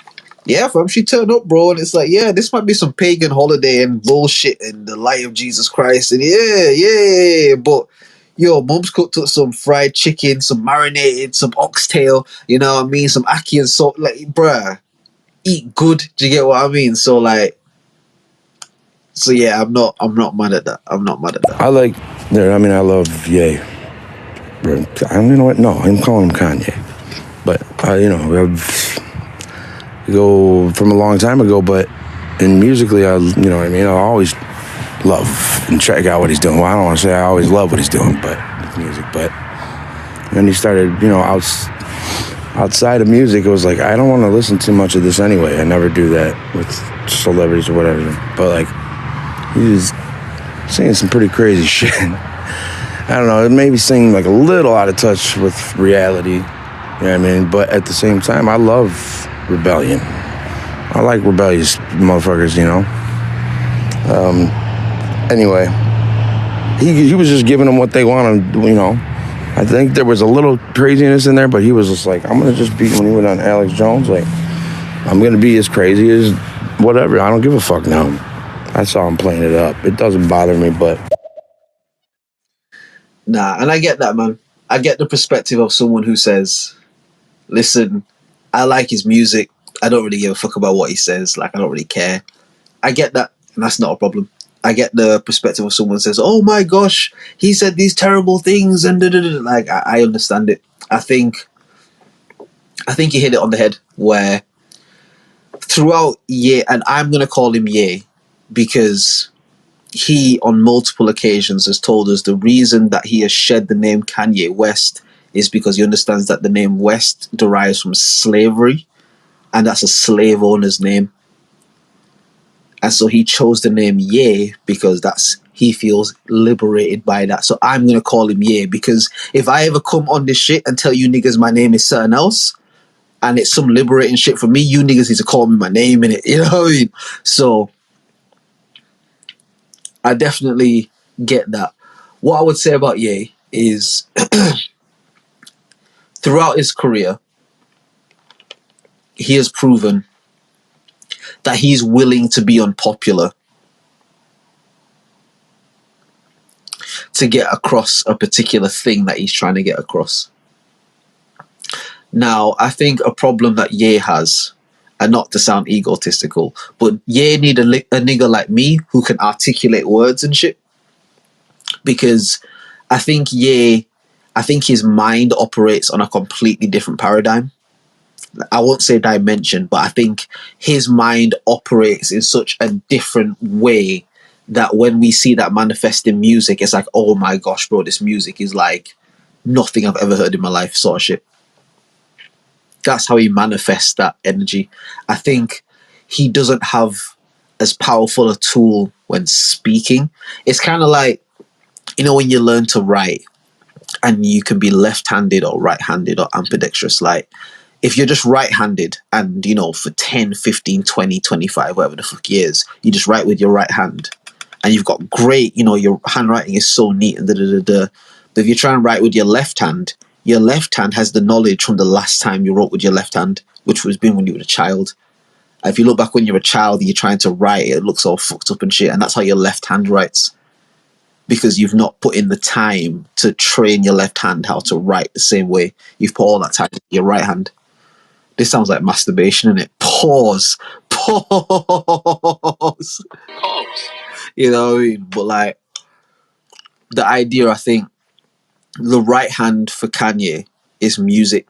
yeah, fam, she turned up, bro, and it's like, yeah, this might be some pagan holiday and bullshit in the light of Jesus Christ, and yeah, but yo, mum's cooked up some fried chicken, some marinated, some oxtail, you know what I mean, some ackee and salt, like, bruh, eat good. Do you get what I mean? So like, so yeah, I'm not mad at that. I'm not mad at that. I love Ye. I don't know what. No, I'm calling him Kanye. But we go from a long time ago. But in musically, I always love and check out what he's doing. Well, I don't want to say I always love what he's doing, but music. But then he started, outside of music, it was like, I don't want to listen too much of this anyway. I never do that with celebrities or whatever. But like, he's saying some pretty crazy shit. I don't know, it made me seem like a little out of touch with reality. You know what I mean? But at the same time, I love rebellion. I like rebellious motherfuckers, Anyway, he was just giving them what they wanted, I think there was a little craziness in there, but he was just like, I'm going to just be, when he went on Alex Jones, like, I'm going to be as crazy as whatever. I don't give a fuck now. I saw him playing it up. It doesn't bother me, but... Nah, and I get that, man. I get the perspective of someone who says, listen, I like his music. I don't really give a fuck about what he says. Like, I don't really care. I get that, and that's not a problem. I get the perspective of someone who says, oh my gosh, he said these terrible things, and da-da-da-da. Like, I understand it. I think you hit it on the head, where throughout Ye, and I'm going to call him Ye, because he, on multiple occasions, has told us the reason that he has shed the name Kanye West is because he understands that the name West derives from slavery, and that's a slave owner's name. And so he chose the name Ye because he feels liberated by that. So I'm going to call him Ye, because if I ever come on this shit and tell you niggas my name is something else, and it's some liberating shit for me, you niggas need to call me my name in it. You know what I mean? So I definitely get that. What I would say about Ye is throughout his career, he has proven that he's willing to be unpopular to get across a particular thing that he's trying to get across. Now, I think a problem that Ye has, and not to sound egotistical, but Ye need a nigga like me who can articulate words and shit. Because I think his mind operates on a completely different paradigm. I won't say dimension, but I think his mind operates in such a different way that when we see that manifest in music, it's like, oh my gosh, bro, this music is like nothing I've ever heard in my life, sort of shit. That's how he manifests that energy. I think he doesn't have as powerful a tool when speaking. It's kind of like, when you learn to write and you can be left-handed or right-handed or ambidextrous, like, if you're just right-handed and, for 10, 15, 20, 25, whatever the fuck years, you just write with your right hand and you've got great, your handwriting is so neat and da-da-da-da. But if you try and write with your left hand has the knowledge from the last time you wrote with your left hand, which was been when you were a child. If you look back when you're a child and you're trying to write, it looks all fucked up and shit, and that's how your left hand writes. Because you've not put in the time to train your left hand how to write the same way. You've put all that time in your right hand. This sounds like masturbation, innit? Pause. You know what I mean? But like, the idea, I think, the right hand for Kanye is music.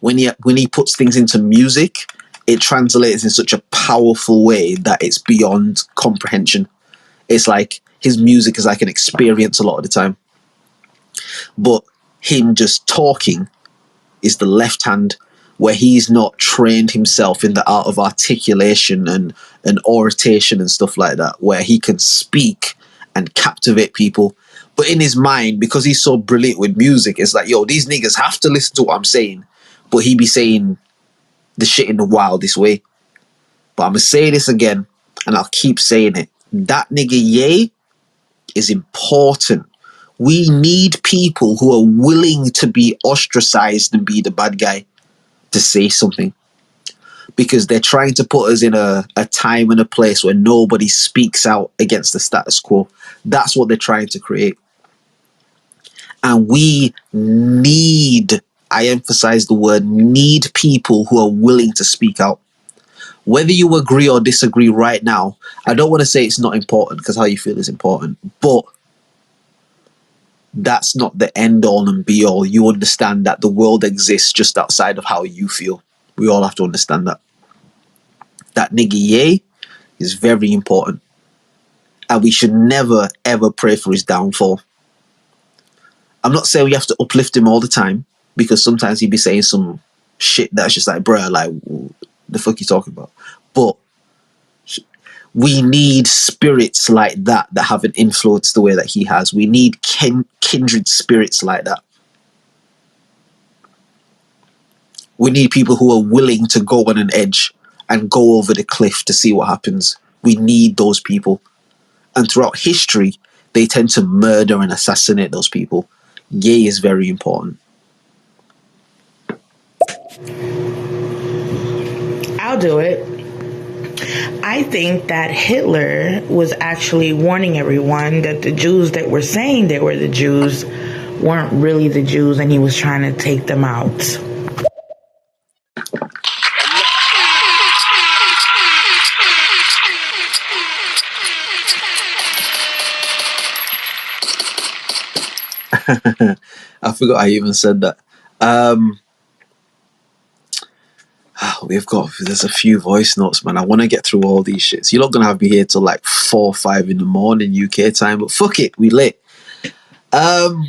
When he puts things into music, it translates in such a powerful way that it's beyond comprehension. It's like his music is like an experience a lot of the time. But him just talking is the left hand, where he's not trained himself in the art of articulation and oration and stuff like that, where he can speak and captivate people. But in his mind, because he's so brilliant with music, it's like, yo, these niggas have to listen to what I'm saying. But he be saying the shit in the wildest way. But I'm going to say this again, and I'll keep saying it. That nigga Ye is important. We need people who are willing to be ostracized and be the bad guy to say something. Because they're trying to put us in a time and a place where nobody speaks out against the status quo. That's what they're trying to create. And we need, I emphasize the word need, people who are willing to speak out. Whether you agree or disagree right now, I don't want to say it's not important, because how you feel is important, but that's not the end all and be all. You understand that the world exists just outside of how you feel. We all have to understand that. That nigga Ye is very important. And we should never, ever pray for his downfall. I'm not saying we have to uplift him all the time, because sometimes he'd be saying some shit that's just like, bruh, like, the fuck you talking about? But we need spirits like that have an influence the way that he has. We need kindred spirits like that. We need people who are willing to go on an edge and go over the cliff to see what happens. We need those people. And throughout history, they tend to murder and assassinate those people. Ye is very important. I'll do it. I think that Hitler was actually warning everyone that the Jews that were saying they were the Jews weren't really the Jews, and he was trying to take them out. I forgot I even said that. There's a few voice notes, man. I want to get through all these shits. You're not going to have me here till like 4 or 5 in the morning UK time, but fuck it, we lit. I'll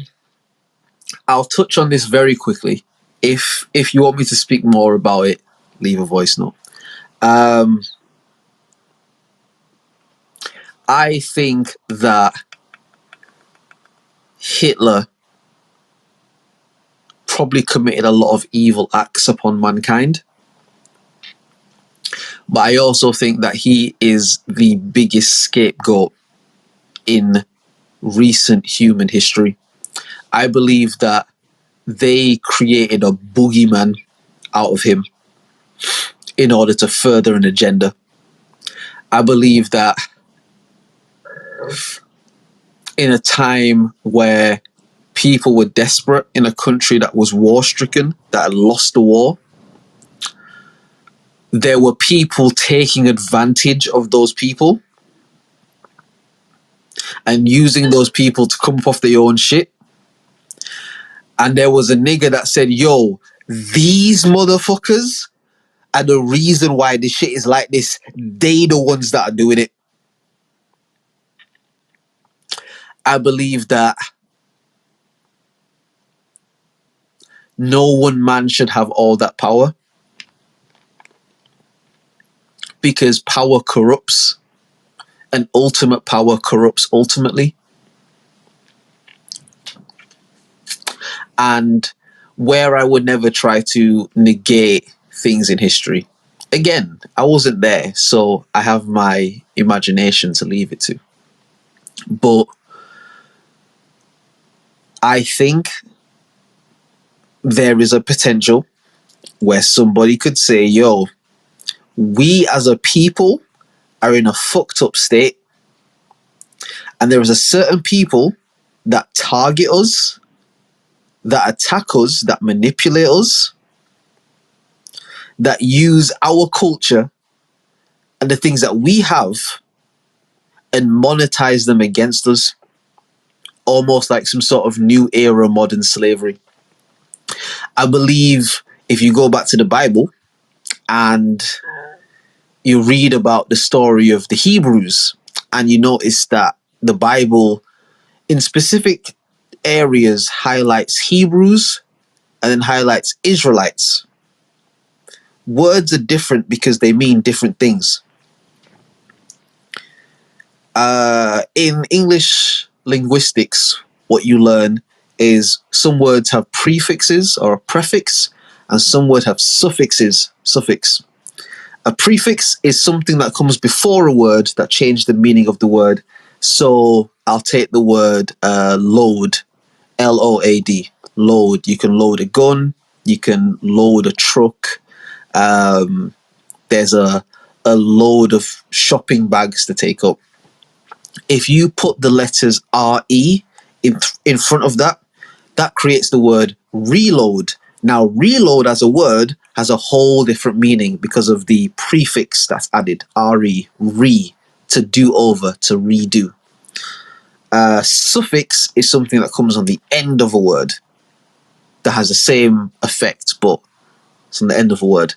touch on this very quickly. If you want me to speak more about it, leave a voice note. I think that Hitler probably committed a lot of evil acts upon mankind. But I also think that he is the biggest scapegoat in recent human history. I believe that they created a boogeyman out of him in order to further an agenda. I believe that in a time where people were desperate, in a country that was war-stricken, that had lost the war, there were people taking advantage of those people and using those people to come up off their own shit. And there was a nigga that said, yo, these motherfuckers are the reason why this shit is like this. They the ones that are doing it. I believe that no one man should have all that power, because power corrupts, and ultimate power corrupts ultimately. And where I would never try to negate things in history. Again, I wasn't there, so I have my imagination to leave it to. But I think there is a potential where somebody could say, yo, we as a people are in a fucked up state, and there is a certain people that target us, that attack us, that manipulate us, that use our culture and the things that we have and monetize them against us, almost like some sort of new era modern slavery. I believe if you go back to the Bible and you read about the story of the Hebrews, and you notice that the Bible in specific areas highlights Hebrews and then highlights Israelites. Words are different because they mean different things. In English linguistics, what you learn is some words have prefixes or a prefix, and some words have suffixes, suffix. A prefix is something that comes before a word that changes the meaning of the word. So I'll take the word load, L-O-A-D, load. You can load a gun, you can load a truck. There's a load of shopping bags to take up. If you put the letters R-E in front of that, that creates the word reload. Now, reload as a word has a whole different meaning because of the prefix that's added, re, to do over, to redo. Suffix is something that comes on the end of a word that has the same effect, but it's on the end of a word.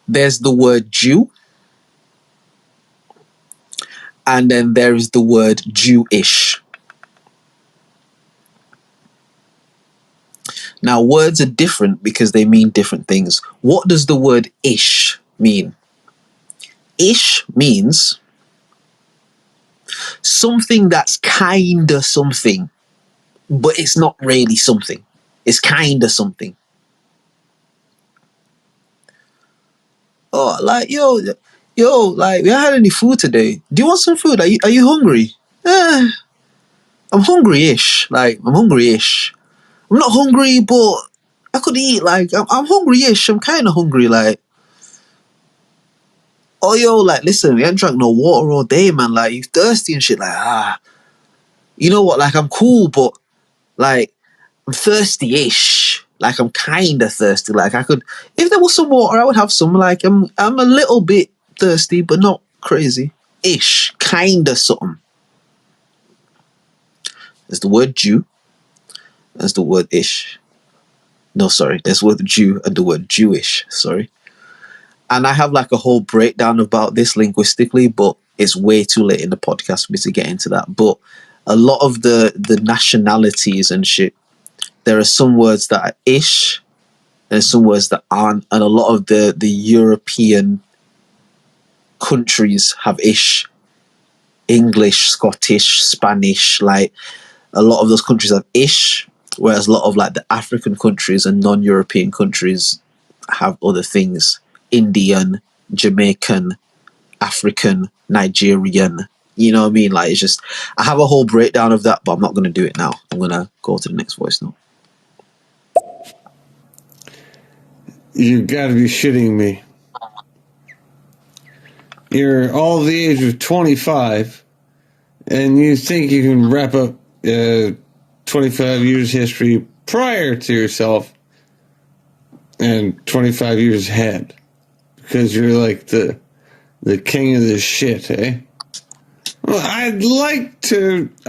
There's the word Jew, and then there is the word Jewish. Now, words are different because they mean different things. What does the word ish mean? Ish means something that's kinda something, but it's not really something. It's kinda something. Oh, like, yo, like, we haven't had any food today. Do you want some food? Are you hungry? I'm hungry-ish. Like, I'm hungry-ish. I'm not hungry, but I could eat. Like, I'm hungry-ish. I'm kind of hungry. Like, oh, yo, like, listen, we ain't drank no water all day, man. Like, you thirsty and shit. Like, you know what? Like, I'm cool, but, like, I'm thirsty-ish. Like, I'm kind of thirsty. Like, I could, if there was some water, I would have some. Like, I'm a little bit thirsty, but not crazy. Ish. Kind of something. There's the word Jew. There's the word ish. No, sorry. There's the word Jew and the word Jewish. Sorry. And I have like a whole breakdown about this linguistically, but it's way too late in the podcast for me to get into that. But a lot of the nationalities and shit, there are some words that are ish, and some words that aren't, and a lot of the European countries have ish. English, Scottish, Spanish, like a lot of those countries have ish, whereas a lot of like the African countries and non-European countries have other things. Indian, Jamaican, African, Nigerian. You know what I mean? Like, it's just, I have a whole breakdown of that, but I'm not going to do it now. I'm going to go to the next voice note. You gotta be shitting me. You're all the age of 25, and you think you can wrap up 25 years history prior to yourself and 25 years ahead, because you're like the king of this shit, eh? Well, I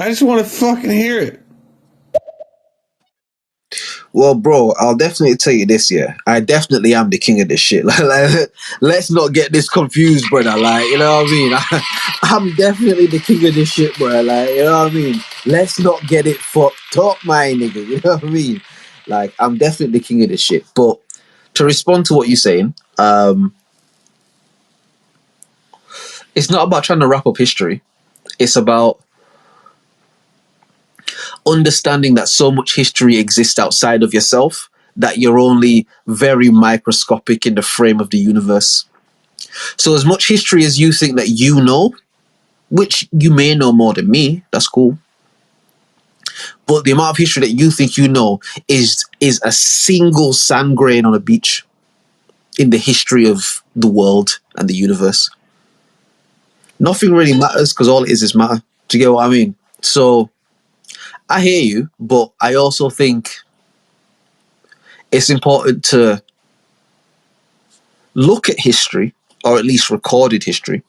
just want to fucking hear it. Well, bro, I'll definitely tell you this, yeah. I definitely am the king of this shit. Like, let's not get this confused, brother. Like, you know what I mean? I'm definitely the king of this shit, bro. Like, you know what I mean? Let's not get it fucked up, my nigga. You know what I mean? Like, I'm definitely the king of this shit. But to respond to what you're saying, it's not about trying to wrap up history. It's about understanding that so much history exists outside of yourself that you're only very microscopic in the frame of the universe. So as much history as you think that you know, which you may know more than me, that's cool. But the amount of history that you think you know is a single sand grain on a beach in the history of the world and the universe. Nothing really matters because all it is matter. Do you get what I mean? So I hear you, but I also think it's important to look at history, or at least recorded history,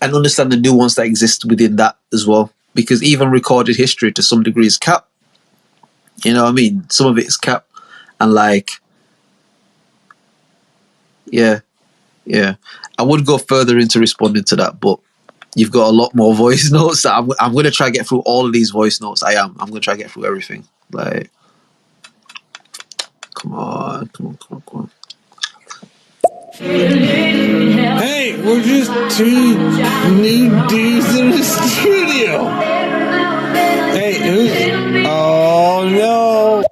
and understand the nuance that exists within that as well. Because even recorded history to some degree is cap. You know what I mean? Some of it is cap. And like, yeah. I would go further into responding to that, but you've got a lot more voice notes that I'm going to try to get through all of these voice notes. I'm going to try to get through everything. Like, come on. Hey, we're just two new dudes in the studio. Hey, oh no.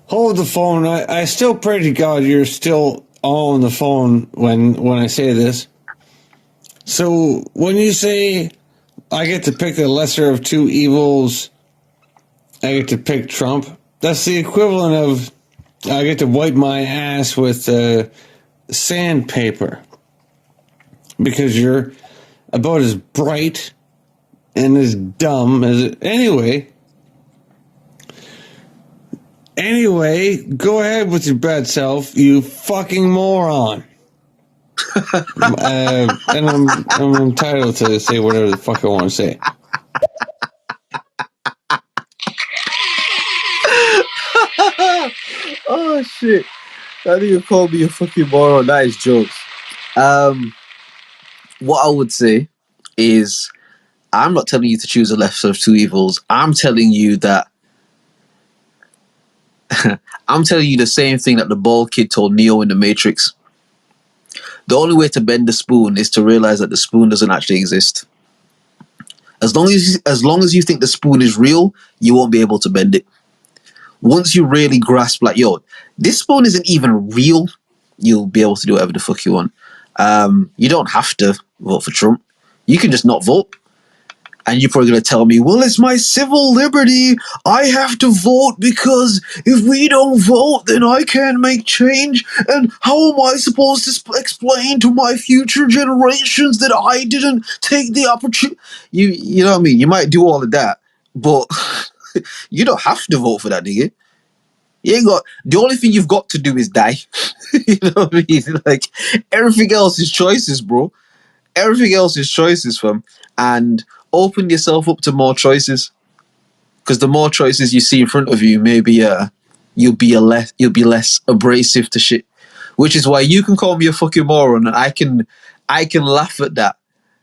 Hold the phone. I still pray to God you're still on the phone when I say this. So when you say I get to pick the lesser of two evils, I get to pick Trump, that's the equivalent of I get to wipe my ass with sandpaper, because you're about as bright and as dumb as it. Anyway, go ahead with your bad self, you fucking moron. And I'm entitled to say whatever the fuck I want to say. Oh shit! That nigga called me a fucking moron. That is jokes. What I would say is, I'm not telling you to choose the lesser of two evils. I'm telling you that. I'm telling you the same thing that the bald kid told Neo in the Matrix. The only way to bend the spoon is to realize that the spoon doesn't actually exist. As long as you think the spoon is real, you won't be able to bend it. Once you really grasp, like, yo, this spoon isn't even real, you'll be able to do whatever the fuck you want. You don't have to vote for Trump. You can just not vote. And you're probably going to tell me, well, it's my civil liberty. I have to vote because if we don't vote, then I can't make change. And how am I supposed to explain to my future generations that I didn't take the opportunity? You know what I mean? You might do all of that, but you don't have to vote for that, nigga. You ain't got. The only thing you've got to do is die. You know what I mean? Like, everything else is choices, bro. Everything else is choices, fam. And open yourself up to more choices, because the more choices you see in front of you, maybe you'll be less abrasive to shit. Which is why you can call me a fucking moron, and I can laugh at that.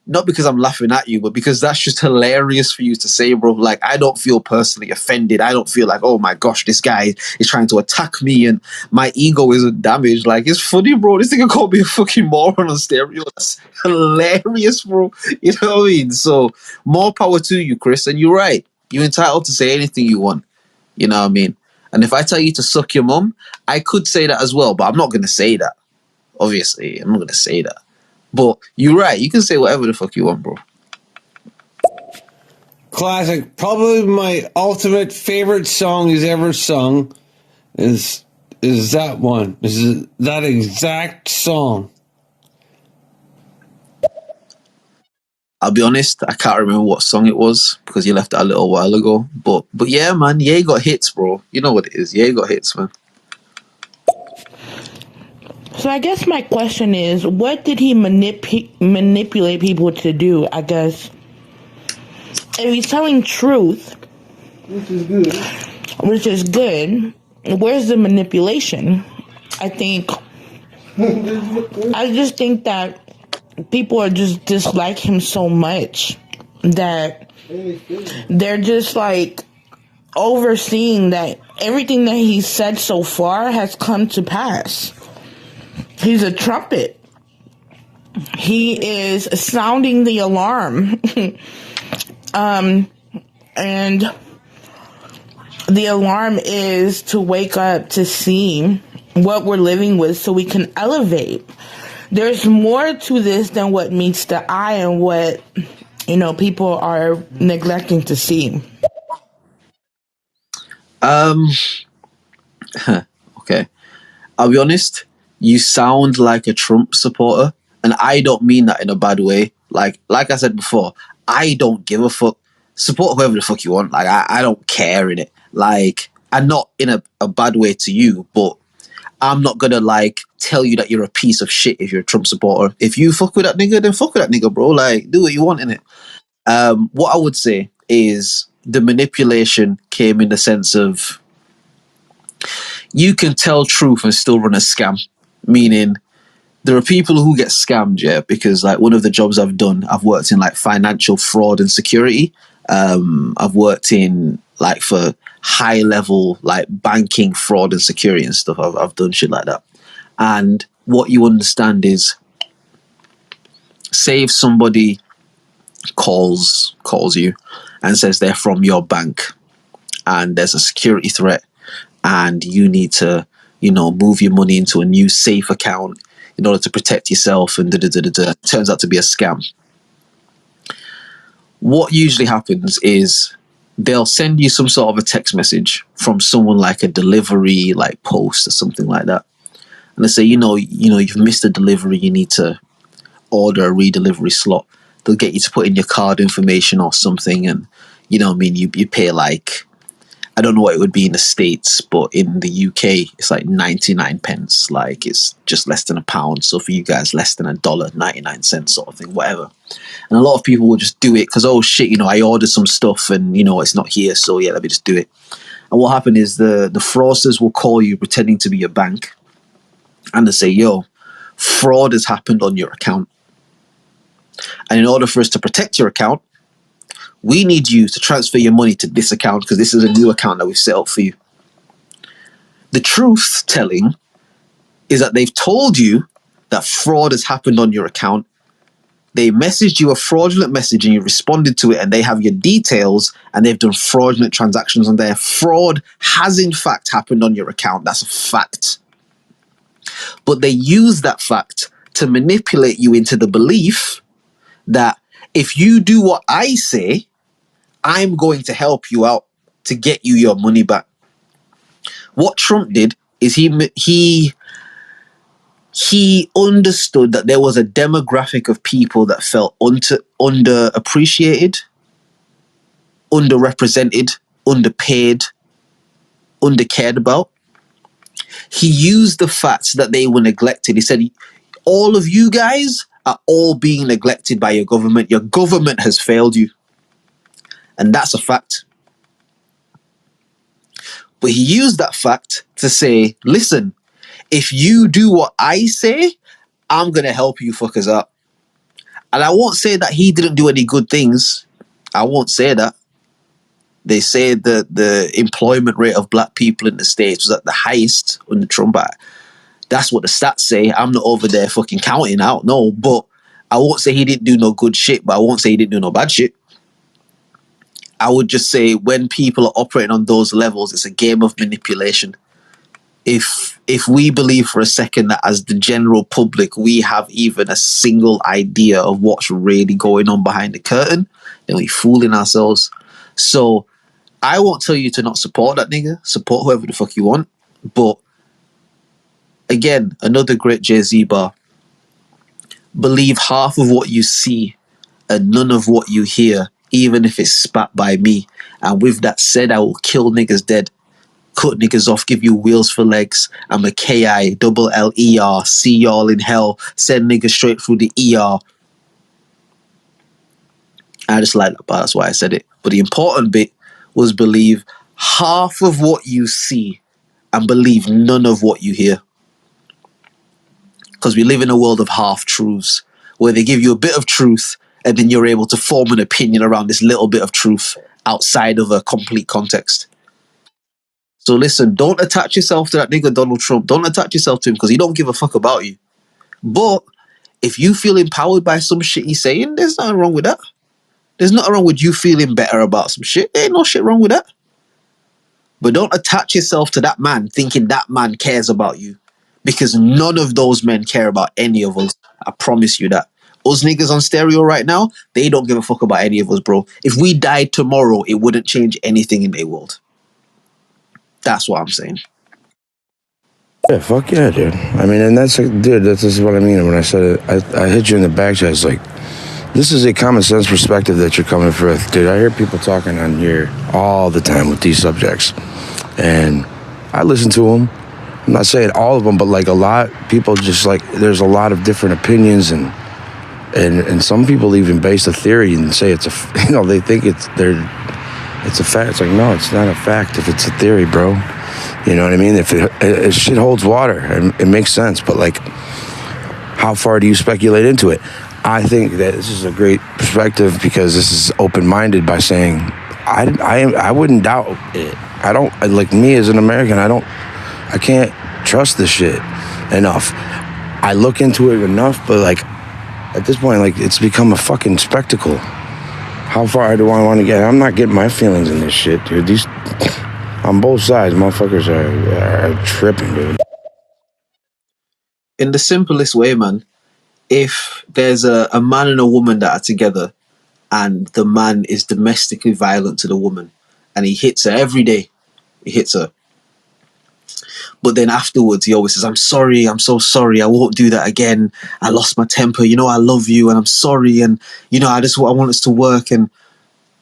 Not because I'm laughing at you, but because that's just hilarious for you to say, bro. Like, I don't feel personally offended. I don't feel like, oh my gosh, this guy is trying to attack me and my ego isn't damaged. Like, it's funny, bro. This thing called me a fucking moron on stereo. That's hilarious, bro. You know what I mean? So, more power to you, Chris. And you're right. You're entitled to say anything you want. You know what I mean? And if I tell you to suck your mum, I could say that as well, but I'm not going to say that. Obviously, I'm not going to say that. But you're right. You can say whatever the fuck you want, bro. Classic. Probably my ultimate favorite song he's ever sung is that one. Is that exact song. I'll be honest, I can't remember what song it was because you left it a little while ago. But yeah, man, Ye got hits, bro. You know what it is. Ye got hits, man. So I guess my question is, what did he manipulate people to do? I guess if he's telling truth, which is good, where's the manipulation? I just think that people are just dislike him so much that they're just like overseeing that everything that he's said so far has come to pass. He's a trumpet. He is sounding the alarm. And the alarm is to wake up to see what we're living with so we can elevate. There's more to this than what meets the eye and what, people are neglecting to see. Okay. I'll be honest. You sound like a Trump supporter, and I don't mean that in a bad way. Like I said before, I don't give a fuck. Support whoever the fuck you want. Like, I don't care in it. Like, and not in a bad way to you, but I'm not gonna like tell you that you're a piece of shit if you're a Trump supporter. If you fuck with that nigga, then fuck with that nigga, bro. Like, do what you want in it. What I would say is the manipulation came in the sense of you can tell truth and still run a scam. Meaning, there are people who get scammed, yeah, because like one of the jobs I've done, I've worked in like financial fraud and security. I've worked in like for high level like banking fraud and security and stuff. I've done shit like that. And what you understand is, say if somebody calls you and says they're from your bank and there's a security threat and you need to, move your money into a new safe account in order to protect yourself, and turns out to be a scam. What usually happens is they'll send you some sort of a text message from someone like a delivery, like post or something like that. And they say, you've missed a delivery, you need to order a redelivery slot. they'll get you to put in your card information or something, and you know what I mean, you pay like, I don't know what it would be in the States, but in the UK it's like 99 pence, like it's just less than £1. So for you guys, less than $1.99 sort of thing, whatever. And a lot of people will just do it because, oh shit, you know, I ordered some stuff and you know it's not here, so yeah, let me just do it. And what happened is the fraudsters will call you pretending to be a bank, and they say, yo, fraud has happened on your account, and in order for us to protect your account, we need you to transfer your money to this account because this is a new account that we've set up for you. The truth telling is that they've told you that fraud has happened on your account. They messaged you a fraudulent message and you responded to it, and they have your details and they've done fraudulent transactions on there. Fraud has in fact happened on your account. That's a fact. But they use that fact to manipulate you into the belief that if you do what I say, I'm going to help you out to get you your money back. What Trump did is he understood that there was a demographic of people that felt underappreciated, underrepresented, underpaid, undercared about. He used the fact that they were neglected. He said, all of you guys are all being neglected by your government. Your government has failed you. And that's a fact. But he used that fact to say, listen, if you do what I say, I'm going to help you fuckers out. And I won't say that he didn't do any good things. I won't say that. They say that the employment rate of black people in the States was at the highest under Trump. That's what the stats say. I'm not over there fucking counting out, no. But I won't say he didn't do no good shit, but I won't say he didn't do no bad shit. I would just say when people are operating on those levels, it's a game of manipulation. If we believe for a second that as the general public, we have even a single idea of what's really going on behind the curtain, then we're fooling ourselves. So I won't tell you to not support that nigga. Support whoever the fuck you want. But again, another great Jay-Z bar. Believe half of what you see and none of what you hear, even if it's spat by me. And with that said, I will kill niggas dead, cut niggas off, give you wheels for legs. I'm a KILLER, see y'all in hell, send niggas straight through the ER. I just like that part, that's why I said it. But the important bit was believe half of what you see and believe none of what you hear. Because we live in a world of half-truths, where they give you a bit of truth and then you're able to form an opinion around this little bit of truth outside of a complete context. So listen, don't attach yourself to that nigga Donald Trump. Don't attach yourself to him because he don't give a fuck about you. But if you feel empowered by some shit he's saying, there's nothing wrong with that. There's nothing wrong with you feeling better about some shit. There ain't no shit wrong with that. But don't attach yourself to that man thinking that man cares about you. Because none of those men care about any of us. I promise you that. Us niggas on stereo right now, they don't give a fuck about any of us, bro. If we died tomorrow, it wouldn't change anything in their world. That's what I'm saying. Yeah, fuck yeah, dude. I mean, and that's this is what I mean when I said it. I hit you in the back chest, like, this is a common sense perspective that you're coming with, dude. I hear people talking on here all the time with these subjects, and I listen to them. I'm not saying all of them, but like a lot, people just like, there's a lot of different opinions, and some people even base a theory and say it's they think it's a fact. It's like, no, it's not a fact if it's a theory, bro. You know what I mean? If it shit holds water, and it makes sense, but like, how far do you speculate into it? I think that this is a great perspective because this is open-minded by saying, I wouldn't doubt it. I don't, like me as an American, I can't trust this shit enough. I look into it enough, but like at this point, like it's become a fucking spectacle. How far do I want to get? I'm not getting my feelings in this shit, dude. These on both sides, motherfuckers are tripping, dude. In the simplest way, man, if there's a man and a woman that are together and the man is domestically violent to the woman and he hits her every day, he hits her. But then afterwards, he always says, I'm sorry, I'm so sorry, I won't do that again. I lost my temper, I love you and I'm sorry. And, I want us to work.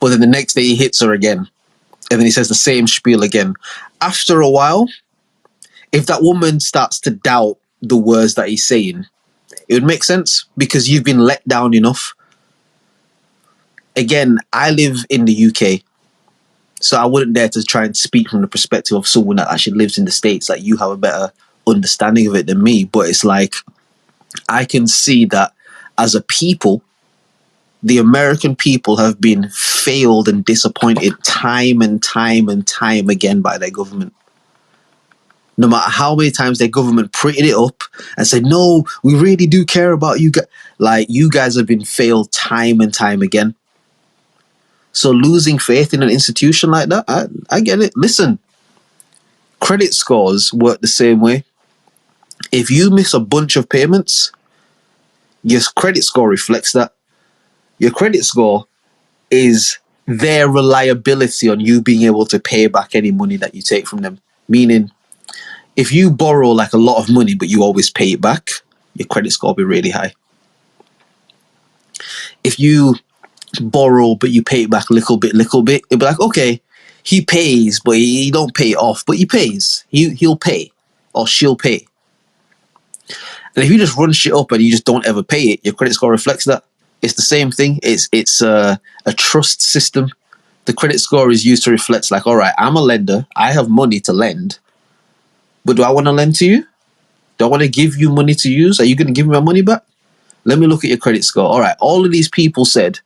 But then the next day he hits her again. And then he says the same spiel again. After a while, if that woman starts to doubt the words that he's saying, it would make sense because you've been let down enough. Again, I live in the UK, so I wouldn't dare to try and speak from the perspective of someone that actually lives in the States. Like, you have a better understanding of it than me. But it's like, I can see that as a people, the American people have been failed and disappointed time and time and time again by their government. No matter how many times their government printed it up and said, no, we really do care about you guys. Like, you guys have been failed time and time again. So losing faith in an institution like that, I get it. Listen, credit scores work the same way. If you miss a bunch of payments, your credit score reflects that. Your credit score is their reliability on you being able to pay back any money that you take from them. Meaning, if you borrow like a lot of money, but you always pay it back, your credit score will be really high. If you borrow, but you pay it back little bit, it'll be like, okay, he pays, but he don't pay it off, but he pays. He'll pay, or she'll pay. And if you just run shit up and you just don't ever pay it, your credit score reflects that. It's the same thing. It's a trust system. The credit score is used to reflect like, all right, I'm a lender. I have money to lend. But do I want to lend to you? Do I want to give you money to use? Are you going to give me my money back? Let me look at your credit score. All right, all of these people said,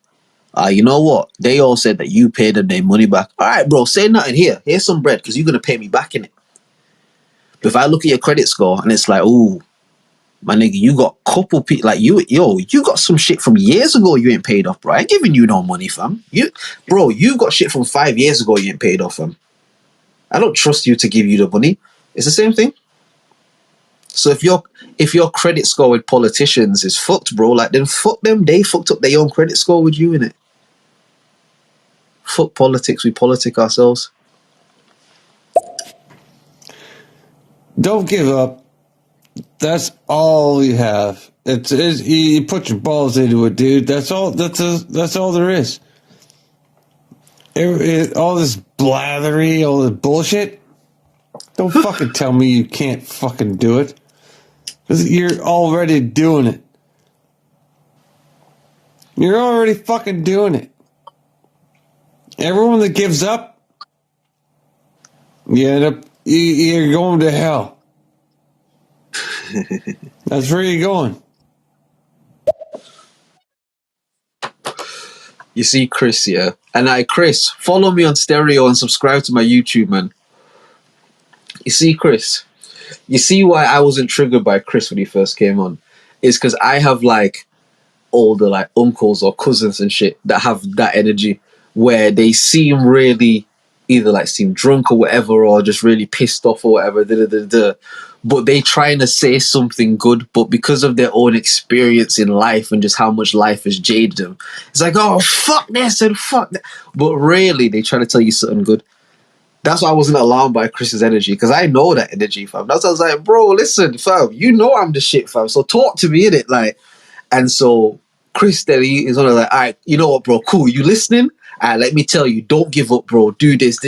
you know what? They all said that you paid them their money back. All right, bro, say nothing here. Here's some bread because you're going to pay me back in it. But if I look at your credit score and it's like, ooh, my nigga, you got couple people like you got some shit from years ago you ain't paid off, bro. I ain't giving you no money, fam. You got shit from 5 years ago you ain't paid off, fam. I don't trust you to give you the money. It's the same thing. So if your credit score with politicians is fucked, bro, like then fuck them. They fucked up their own credit score with you, innit? Fuck politics. We politic ourselves. Don't give up. That's all you have. It's you put your balls into it, dude. That's all. That's all there is. All this blathery, all this bullshit. Don't fucking tell me you can't fucking do it. 'Cause you're already doing it. You're already fucking doing it. Everyone that gives up, you're going to hell. That's where you're going. You see Chris, yeah? And Chris, follow me on Stereo and subscribe to my YouTube, man. You see Chris? You see why I wasn't triggered by Chris when he first came on? It's because I have like older like uncles or cousins and shit that have that energy where they seem really either like seem drunk or whatever or just really pissed off or whatever, but they trying to say something good, but because of their own experience in life and just how much life has jaded them, it's like, oh, fuck this and fuck that. But really, they try to tell you something good. That's why I wasn't alarmed by Chris's energy, because I know that energy, fam. That's why I was like, bro, listen, fam, you know I'm the shit, fam. So talk to me, innit? Like, and so Chris then he is on like, all right, you know what, bro, cool, you listening? All right, let me tell you, don't give up, bro. Do this.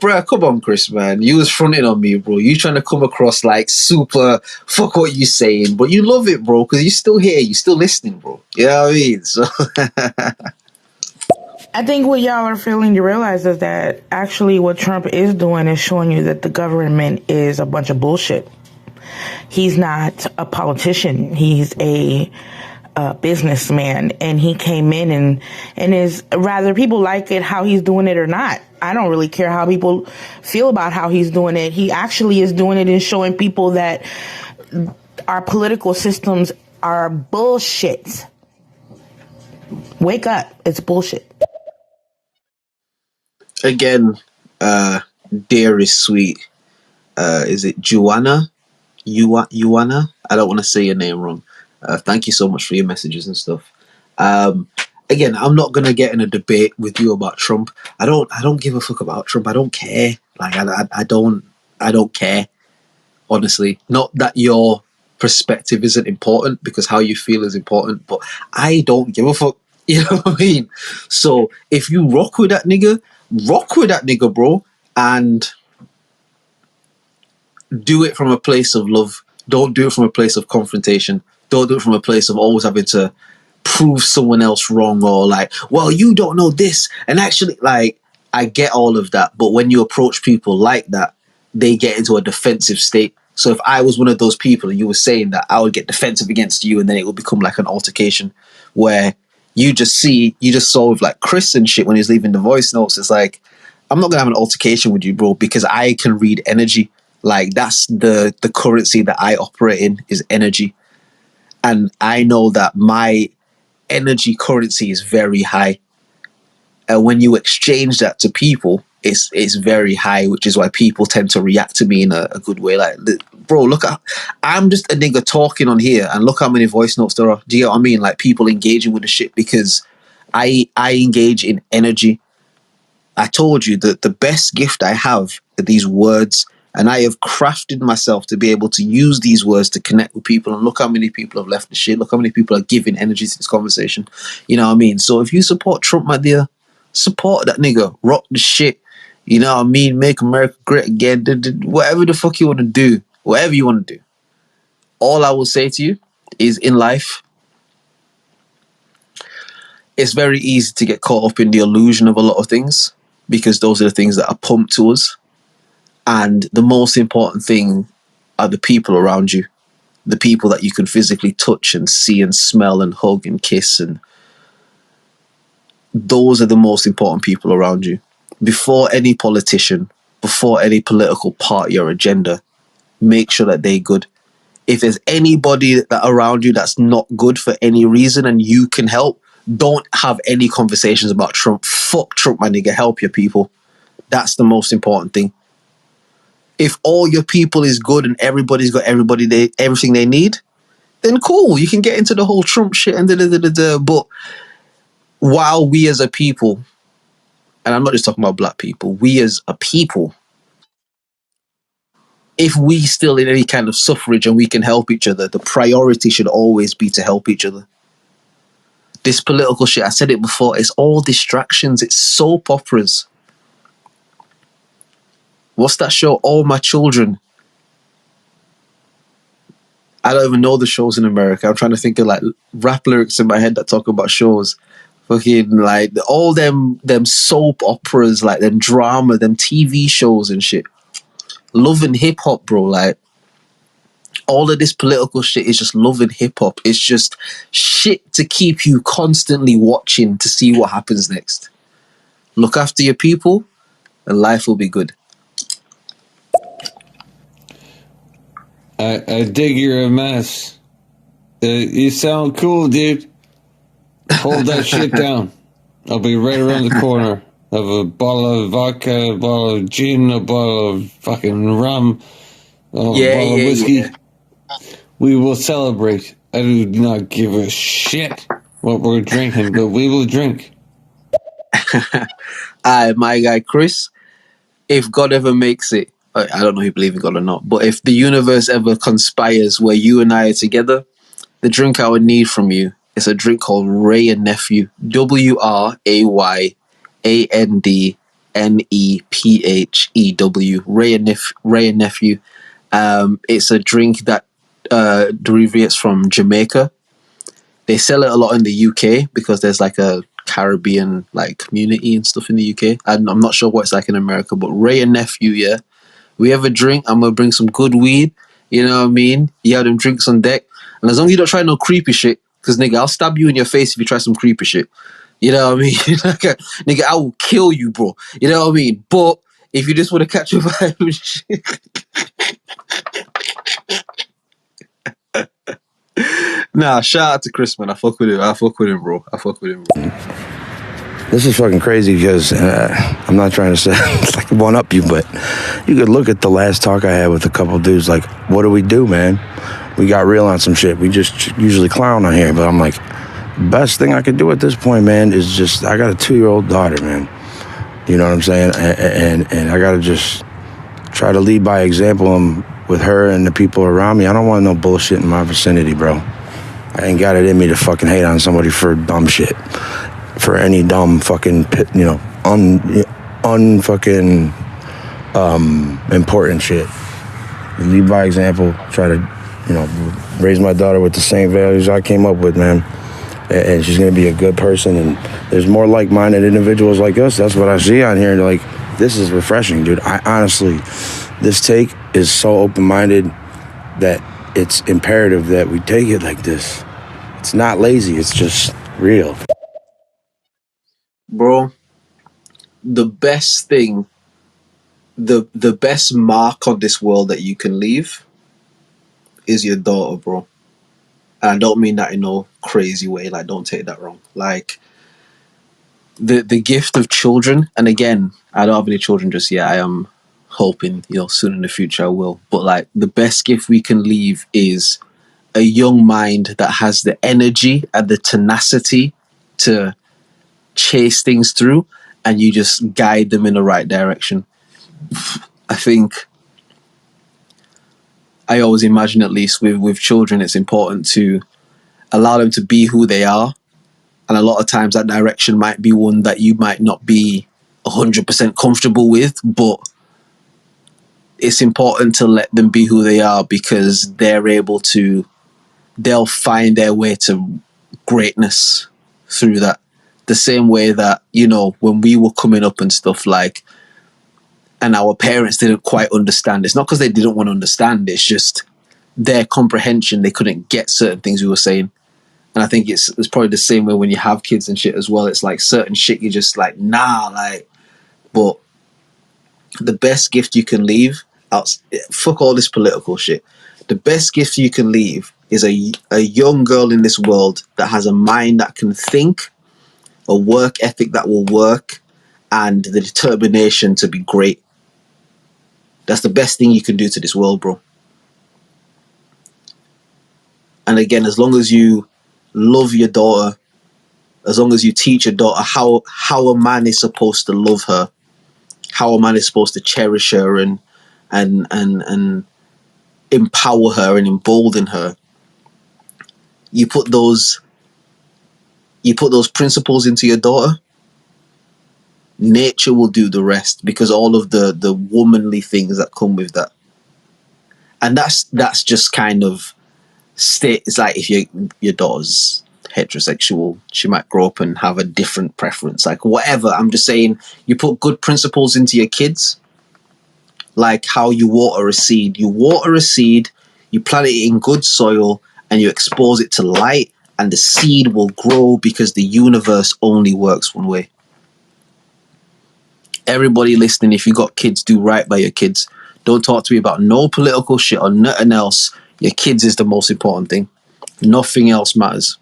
Bro, come on, Chris, man. You was fronting on me, bro. You trying to come across like super fuck what you saying, but you love it, bro, because you still here, you still listening, bro. You know what I mean? So I think what y'all are failing to realize is that actually what Trump is doing is showing you that the government is a bunch of bullshit. He's not a politician. He's a businessman, and he came in and is, rather people like it how he's doing it or not. I don't really care how people feel about how he's doing it. He actually is doing it and showing people that our political systems are bullshit. Wake up. It's bullshit. again, dear is sweet. Is it Juana? Juana? I don't want to say your name wrong. Thank you so much for your messages and stuff. Again, I'm not gonna get in a debate with you about Trump. I don't give a fuck about Trump. I don't care. Like I don't care. honestly. Not that your perspective isn't important, because how you feel is important, but I don't give a fuck. You know what I mean? So if you rock with that nigga, bro, and do it from a place of love. Don't do it from a place of confrontation. Don't do it from a place of always having to prove someone else wrong, or like, well, you don't know this. And actually, like, I get all of that. But when you approach people like that, they get into a defensive state. So if I was one of those people and you were saying that, I would get defensive against you, and then it would become like an altercation where you just saw with like Chris and shit when he's leaving the voice notes. It's like, I'm not gonna have an altercation with you, bro, because I can read energy. Like, that's the currency that I operate in, is energy. And I know that my energy currency is very high. And when you exchange that to people, it's very high, which is why people tend to react to me in a good way. Like, bro, look, I'm just a nigga talking on here, and look how many voice notes there are. Do you get what I mean? Like, people engaging with the shit because I engage in energy. I told you that the best gift I have are these words, and I have crafted myself to be able to use these words to connect with people. And look how many people have left the shit. Look how many people are giving energy to this conversation. You know what I mean? So if you support Trump, my dear, support that nigga. Rock the shit. You know what I mean? Make America great again. Whatever the fuck you want to do. Whatever you want to do. All I will say to you is, in life, it's very easy to get caught up in the illusion of a lot of things, because those are the things that are pumped to us. And the most important thing are the people around you, the people that you can physically touch and see and smell and hug and kiss. And those are the most important people around you. Before any politician, before any political party or agenda, make sure that they're good. If there's anybody that around you that's not good for any reason and you can help, don't have any conversations about Trump. Fuck Trump, my nigga. Help your people. That's the most important thing. If all your people is good and everybody's got everything they need, then cool. You can get into the whole Trump shit and But while we as a people, and I'm not just talking about black people, we as a people, if we still in any kind of suffrage and we can help each other, the priority should always be to help each other. This political shit, I said it before, it's all distractions. It's soap operas. What's that show? All My Children. I don't even know the shows in America. I'm trying to think of like rap lyrics in my head that talk about shows. Fucking like all them soap operas, like them drama, them TV shows and shit. Love and hip hop, bro. Like, all of this political shit is just love and hip hop. It's just shit to keep you constantly watching to see what happens next. Look after your people and life will be good. I dig you're a mess. You sound cool, dude. Hold that shit down. I'll be right around the corner. Have a bottle of vodka, a bottle of gin, a bottle of fucking rum, a bottle of whiskey. Yeah. We will celebrate. I do not give a shit what we're drinking, but we will drink. My guy Chris, if God ever makes it, I don't know if you believe in God or not, but if the universe ever conspires where you and I are together, the drink I would need from you is a drink called Ray and Nephew. WRAYANDNEPHEW. Ray and Nephew. It's a drink that derivates from Jamaica. They sell it a lot in the UK because there's like a Caribbean like community and stuff in the UK. I'm not sure what it's like in America, but Ray and Nephew, yeah. We have a drink, I'm gonna bring some good weed. You know what I mean? You have them drinks on deck, and as long as you don't try no creepy shit, because nigga, I'll stab you in your face if you try some creepy shit. You know what I mean? Nigga, I will kill you, bro. You know what I mean? But if you just want to catch a vibe and shit. Nah, shout out to Chris, man. I fuck with him, bro. This is fucking crazy because I'm not trying to say like one up you, but you could look at the last talk I had with a couple dudes. Like, what do we do, man? We got real on some shit. We just usually clown on here, but I'm like, best thing I could do at this point, man, is just I got a 2-year-old daughter, man. You know what I'm saying? And I gotta just try to lead by example. with her and the people around me. I don't want no bullshit in my vicinity, bro. I ain't got it in me to fucking hate on somebody for dumb shit. For any dumb fucking, unfucking important shit. Lead by example, try to, raise my daughter with the same values I came up with, man. And she's gonna be a good person, and there's more like-minded individuals like us. That's what I see on here, and like, this is refreshing, dude. I honestly, this take is so open-minded that it's imperative that we take it like this. It's not lazy, it's just real. Bro, the best thing, the best mark on this world that you can leave is your daughter, bro. And I don't mean that in no crazy way, like, don't take that wrong. Like, the gift of children, and again, I don't have any children just yet. I am hoping, soon in the future I will. But like, the best gift we can leave is a young mind that has the energy and the tenacity to chase things through, and you just guide them in the right direction. I think I always imagine, at least with children, it's important to allow them to be who they are. And a lot of times that direction might be one that you might not be 100% comfortable with, but it's important to let them be who they are, because they'll find their way to greatness through that. The same way that, when we were coming up and stuff, like, and our parents didn't quite understand. It's not because they didn't want to understand. It's just their comprehension. They couldn't get certain things we were saying. And I think it's probably the same way when you have kids and shit as well. It's like certain shit you're just like, nah, like, but the best gift you can leave, fuck all this political shit. The best gift you can leave is a young girl in this world that has a mind that can think, a work ethic that will work, and the determination to be great. That's the best thing you can do to this world, bro. And again, as long as you love your daughter, as long as you teach your daughter how a man is supposed to love her, how a man is supposed to cherish her and empower her and embolden her, you put those principles into your daughter, nature will do the rest, because all of the womanly things that come with that. And that's just kind of it's like, if your daughter's heterosexual, she might grow up and have a different preference, like whatever. I'm just saying, you put good principles into your kids, like how you water a seed. You water a seed, you plant it in good soil, and you expose it to light, and the seed will grow, because the universe only works one way. Everybody listening, if you got kids, do right by your kids. Don't talk to me about no political shit or nothing else. Your kids is the most important thing. Nothing else matters.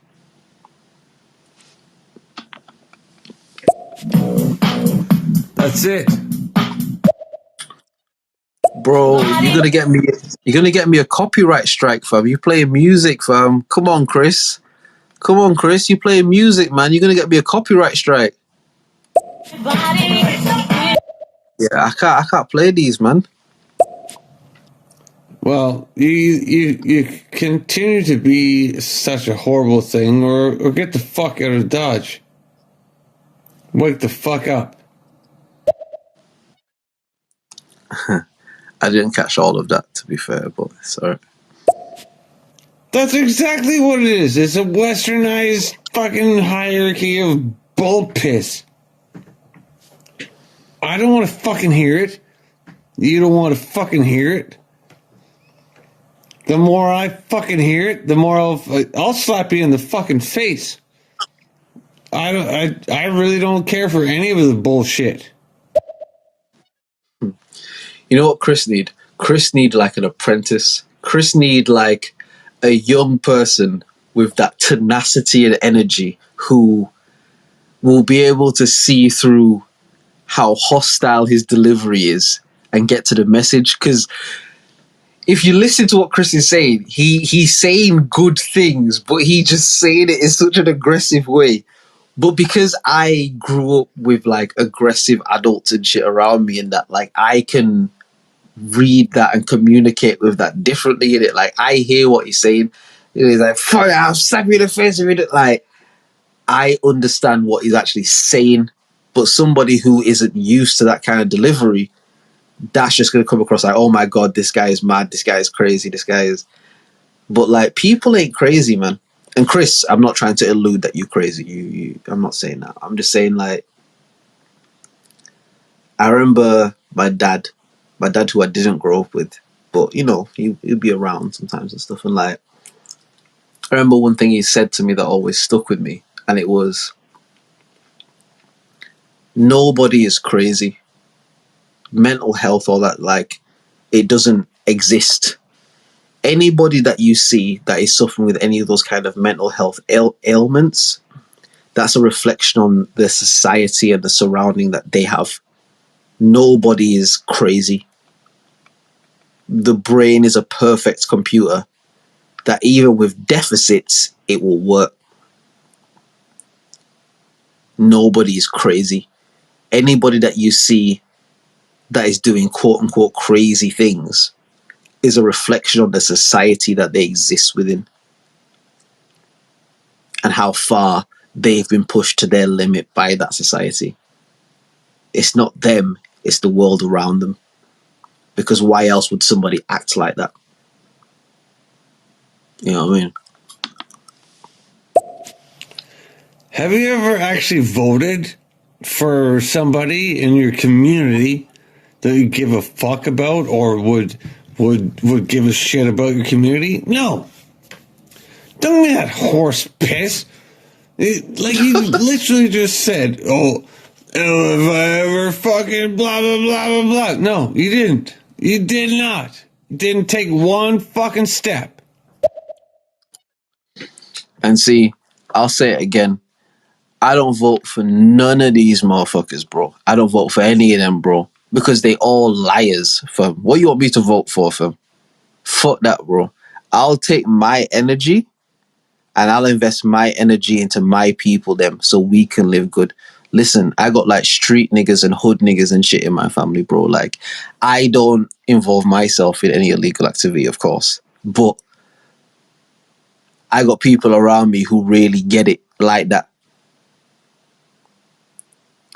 That's it. Bro, you're gonna get me a copyright strike, fam. You playing music, fam. Come on, Chris. You playing music, man. You're gonna get me a copyright strike. Yeah, I can't play these, man. Well, you continue to be such a horrible thing, or get the fuck out of Dodge. Wake the fuck up. I didn't catch all of that, to be fair, but sorry. That's exactly what it is. It's a westernized fucking hierarchy of bull piss. I don't want to fucking hear it. You don't want to fucking hear it. The more I fucking hear it, the more I'll slap you in the fucking face. I really don't care for any of the bullshit. You know what Chris need? Chris need like an apprentice. Chris need like a young person with that tenacity and energy who will be able to see through how hostile his delivery is and get to the message. Because if you listen to what Chris is saying, he's saying good things, but he just saying it in such an aggressive way. But because I grew up with like aggressive adults and shit around me, and that, like, I can read that and communicate with that differently in it. Like, I hear what he's saying. He's like, fuck, I'll slap you in the face with it. Like, I understand what he's actually saying, but somebody who isn't used to that kind of delivery, that's just going to come across like, oh my God, this guy is mad, this guy is crazy, this guy is... But, like, people ain't crazy, man. And Chris, I'm not trying to allude that you're crazy. I'm not saying that. I'm just saying, like, I remember my dad who I didn't grow up with, but, you know, he'd be around sometimes and stuff. And, like, I remember one thing he said to me that always stuck with me, and it was, nobody is crazy. Mental health, all that, like, it doesn't exist. Anybody that you see that is suffering with any of those kind of mental health ailments, that's a reflection on the society and the surrounding that they have. Nobody is crazy. The brain is a perfect computer that even with deficits, it will work. Nobody is crazy. Anybody that you see that is doing quote unquote crazy things is a reflection of the society that they exist within and how far they've been pushed to their limit by that society. It's not them, it's the world around them. Because why else would somebody act like that? You know what I mean? Have you ever actually voted for somebody in your community that you give a fuck about or would give a shit about your community? No. Don't be that horse piss. Like you literally just said, oh, if I ever fucking blah, blah, blah, blah, blah. No, you didn't. You did not. You didn't take one fucking step. And see, I'll say it again. I don't vote for none of these motherfuckers, bro. I don't vote for any of them, bro. Because they all liars, fam. What you want me to vote for, fam? Fuck that, bro. I'll take my energy and I'll invest my energy into my people, them, so we can live good. Listen, I got like street niggas and hood niggas and shit in my family, bro. Like, I don't involve myself in any illegal activity, of course. But I got people around me who really get it like that.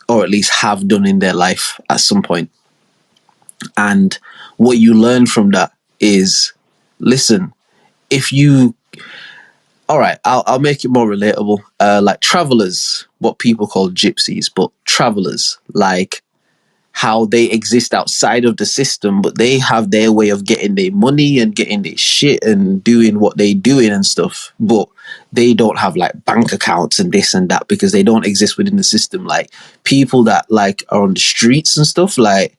Or at least have done in their life at some point. And what you learn from that is, listen, if you... All right, I'll make it more relatable. Like travelers, what people call gypsies, but travelers, like how they exist outside of the system, but they have their way of getting their money and getting their shit and doing what they doing and stuff. But they don't have like bank accounts and this and that because they don't exist within the system. Like people that like are on the streets and stuff, like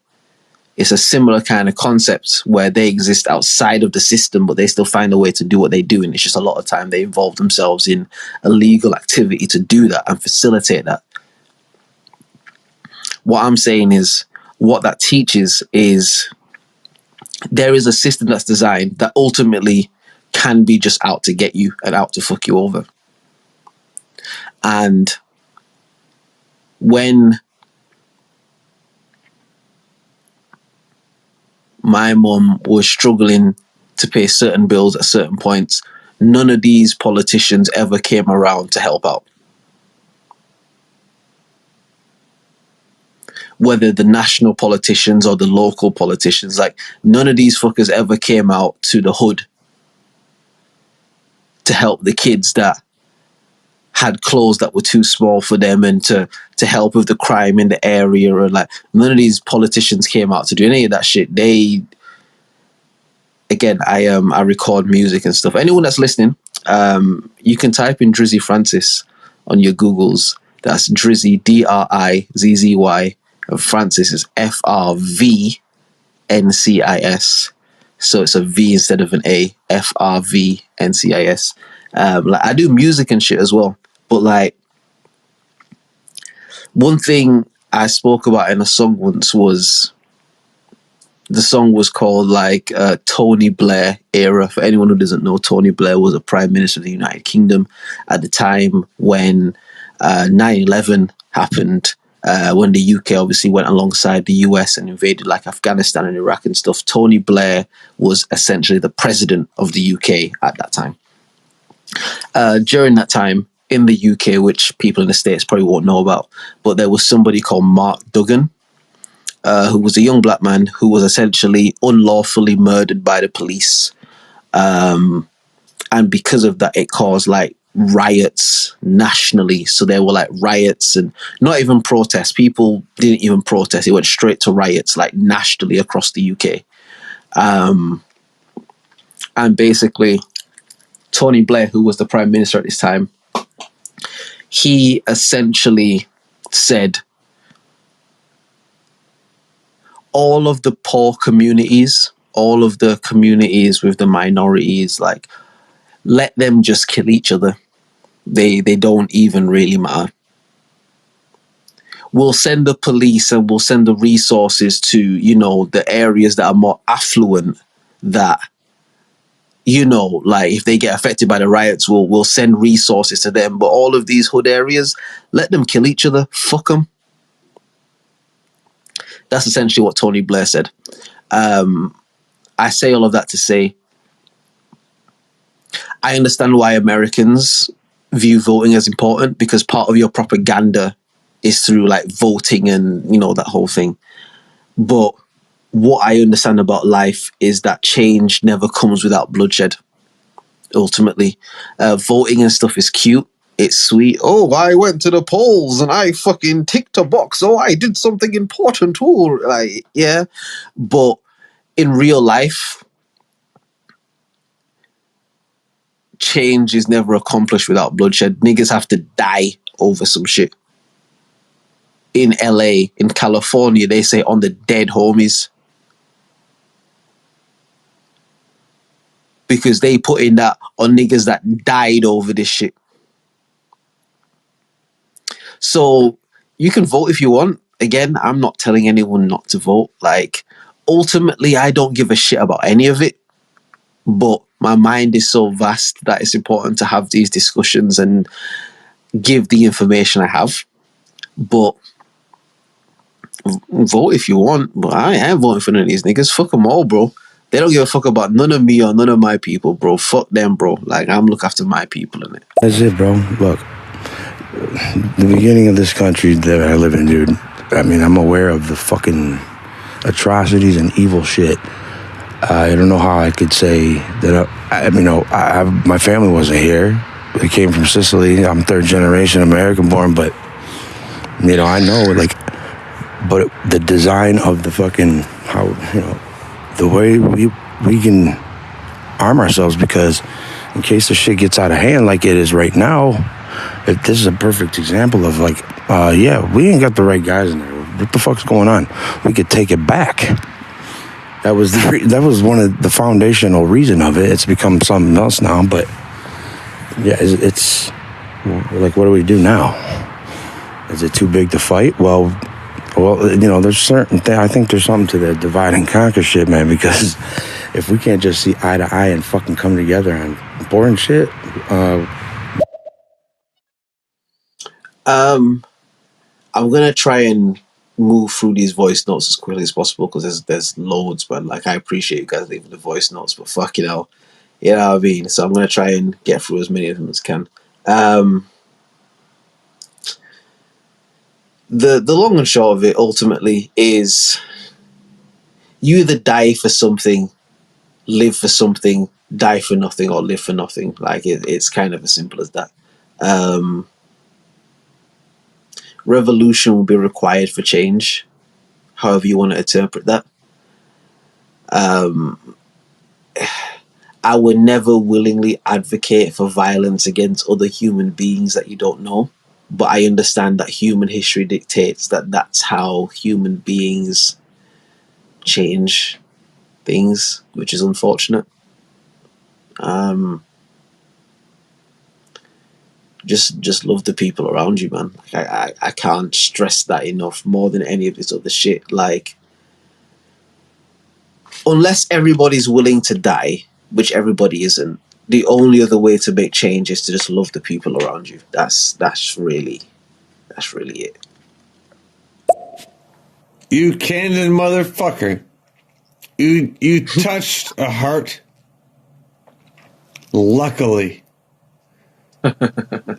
it's a similar kind of concept where they exist outside of the system, but they still find a way to do what they do. And it's just a lot of time they involve themselves in illegal activity to do that and facilitate that. What I'm saying is, what that teaches is there is a system that's designed that ultimately can be just out to get you and out to fuck you over. And when my mum was struggling to pay certain bills at certain points, none of these politicians ever came around to help out. Whether the national politicians or the local politicians, like none of these fuckers ever came out to the hood to help the kids that had clothes that were too small for them and to help with the crime in the area. Or like none of these politicians came out to do any of that shit. They, again, I record music and stuff. Anyone that's listening, you can type in Drizzy Francis on your Googles. That's Drizzy, Drizzy. Francis is FRVNCIS. So it's a V instead of an A. FRVNCIS. Like I do music and shit as well. But like one thing I spoke about in a song once was, the song was called like Tony Blair era. For anyone who doesn't know, Tony Blair was a Prime Minister of the United Kingdom at the time when 9/11 happened. when the UK obviously went alongside the US and invaded like Afghanistan and Iraq and stuff. Tony Blair was essentially the president of the UK at that time. During that time in the UK, which people in the States probably won't know about, but there was somebody called Mark Duggan, who was a young black man who was essentially unlawfully murdered by the police. And because of that, it caused like riots nationally. So there were like riots and not even protests. People didn't even protest. It went straight to riots like nationally across the UK. And basically, Tony Blair, who was the prime minister at this time, he essentially said all of the poor communities, all of the communities with the minorities, like, let them just kill each other. They don't even really matter. We'll send the police and we'll send the resources to, you know, the areas that are more affluent, that, you know, like if they get affected by the riots, we'll send resources to them. But all of these hood areas, let them kill each other. Fuck them. That's essentially what Tony Blair said. I say all of that to say, I understand why Americans view voting as important, because part of your propaganda is through like voting and, you know, that whole thing. But what I understand about life is that change never comes without bloodshed. Ultimately, voting and stuff is cute. It's sweet. Oh, I went to the polls and I fucking ticked a box. Oh, I did something important. Oh, like, yeah. But in real life, change is never accomplished without bloodshed. Niggas have to die over some shit. In LA, in California, they say on the dead homies. Because they put in that on niggas that died over this shit. So you can vote if you want. Again, I'm not telling anyone not to vote. Like, ultimately, I don't give a shit about any of it. But my mind is so vast that it's important to have these discussions and give the information I have. But vote if you want. But I ain't voting for none of these niggas. Fuck them all, bro. They don't give a fuck about none of me or none of my people, bro. Fuck them, bro. Like, I'm looking after my people in it. That's it, bro. Look, the beginning of this country that I live in, dude, I mean, I'm aware of the fucking atrocities and evil shit. I don't know how I could say that. My family wasn't here. They came from Sicily. I'm third generation American born, but, you know, I know, like, but the design of the fucking, how, you know, the way we can arm ourselves, because in case the shit gets out of hand like it is right now, if this is a perfect example of like, yeah, we ain't got the right guys in there. What the fuck's going on? We could take it back. That was one of the foundational reason of it. It's become something else now, but yeah, it's like, what do we do now? Is it too big to fight? Well, you know, there's certain things. I think there's something to the divide and conquer shit, man, because if we can't just see eye to eye and fucking come together on boring shit. I'm gonna try and move through these voice notes as quickly as possible, because there's loads, man. Like, I appreciate you guys leaving the voice notes, but fuck, you know what I mean? So I'm gonna try and get through as many of them as can. The long and short of it ultimately is, you either die for something, live for something, die for nothing, or live for nothing. Like, it's kind of as simple as that. Revolution will be required for change, however you want to interpret that. I would never willingly advocate for violence against other human beings that you don't know, but I understand that human history dictates that that's how human beings change things, which is unfortunate. Just love the people around you, man. Like, I can't stress that enough, more than any of this other shit. Like, unless everybody's willing to die, which everybody isn't, the only other way to make change is to just love the people around you. That's really it. You candid motherfucker. You touched a heart. Luckily.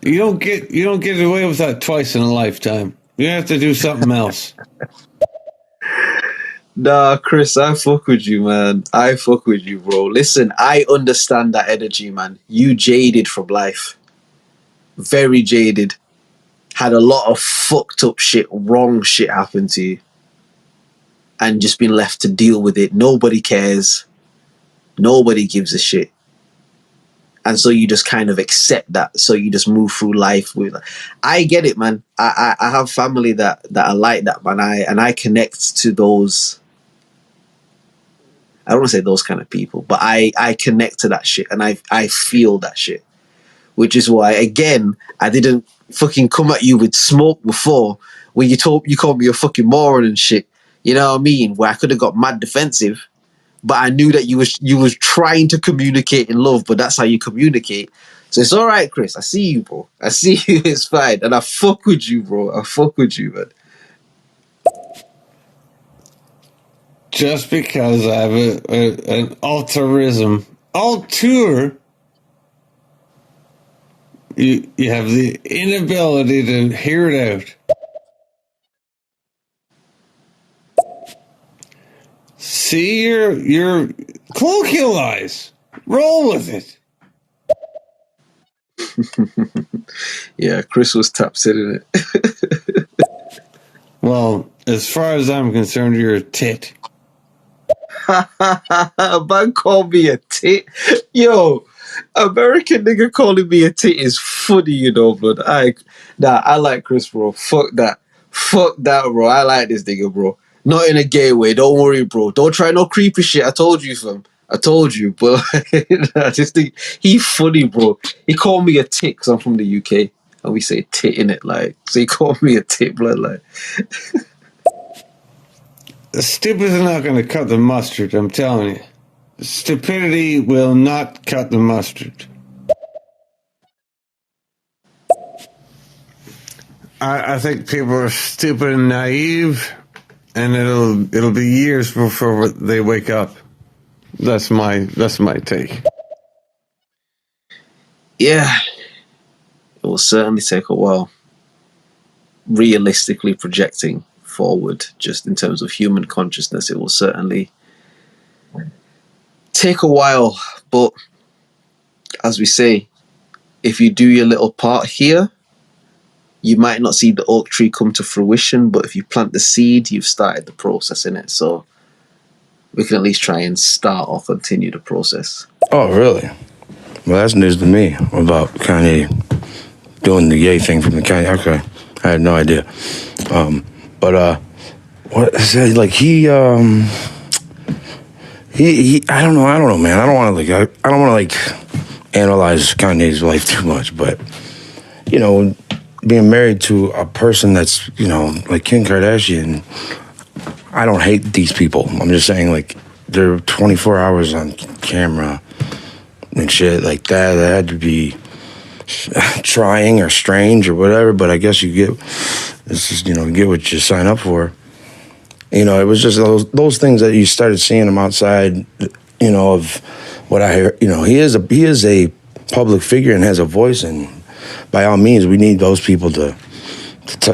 You don't get away with that twice in a lifetime. You have to do something else. Nah, Chris, I fuck with you, man. I fuck with you, bro. Listen, I understand that energy, man. You jaded from life. Very jaded. Had a lot of fucked up shit, wrong shit happen to you. And just been left to deal with it. Nobody cares. Nobody gives a shit. And so you just kind of accept that. So you just move through life with. I get it, man. I have family that are like that, man. I connect to those. I don't want to say those kind of people, but I connect to that shit, and I feel that shit, which is why, again, I didn't fucking come at you with smoke before when you called me a fucking moron and shit. You know what I mean? Where I could have got mad defensive, but I knew that you was trying to communicate in love, but that's how you communicate. So it's all right, Chris. I see you, bro. I see you. It's fine, and I fuck with you, bro. I fuck with you, man. Just because I have an alter, you have the inability to hear it out. See your colloquialize. Roll with it. Yeah, Chris was tapped in it. Well, as far as I'm concerned, you're a tit. Man called me a tit. Yo, American nigga calling me a tit is funny, you know, blood. I like Chris, bro. Fuck that, bro. I like this nigga, bro. Not in a gay way. Don't worry, bro. Don't try no creepy shit. I told you, fam. I told you, but I just think he funny, bro. He called me a tit because I'm from the UK, and we say tit in it, like. So he called me a tit, blood, like. Stupid is not going to cut the mustard, I'm telling you. Stupidity will not cut the mustard. I think people are stupid and naive, and it'll be years before they wake up. That's my take. Yeah, it will certainly take a while. Realistically projecting forward, just in terms of human consciousness, it will certainly take a while. But as we say, if you do your little part here, you might not see the oak tree come to fruition, but if you plant the seed, you've started the process in it. So we can at least try and start or continue the process. Oh, really? Well, that's news to me about Kanye doing the yay thing from the Kanye. Okay, I had no idea. But what I said, like he I don't know, man. I don't want to like analyze Kanye's life too much, but you know, being married to a person that's, you know, like Kim Kardashian, I don't hate these people. I'm just saying, like, they're 24 hours on camera and shit like that. That had to be trying or strange or whatever, but I guess you get, it's just, you know, you get what you sign up for. You know, it was just those things that you started seeing him outside, you know, of what I hear. You know, he is a public figure and has a voice, and by all means, we need those people to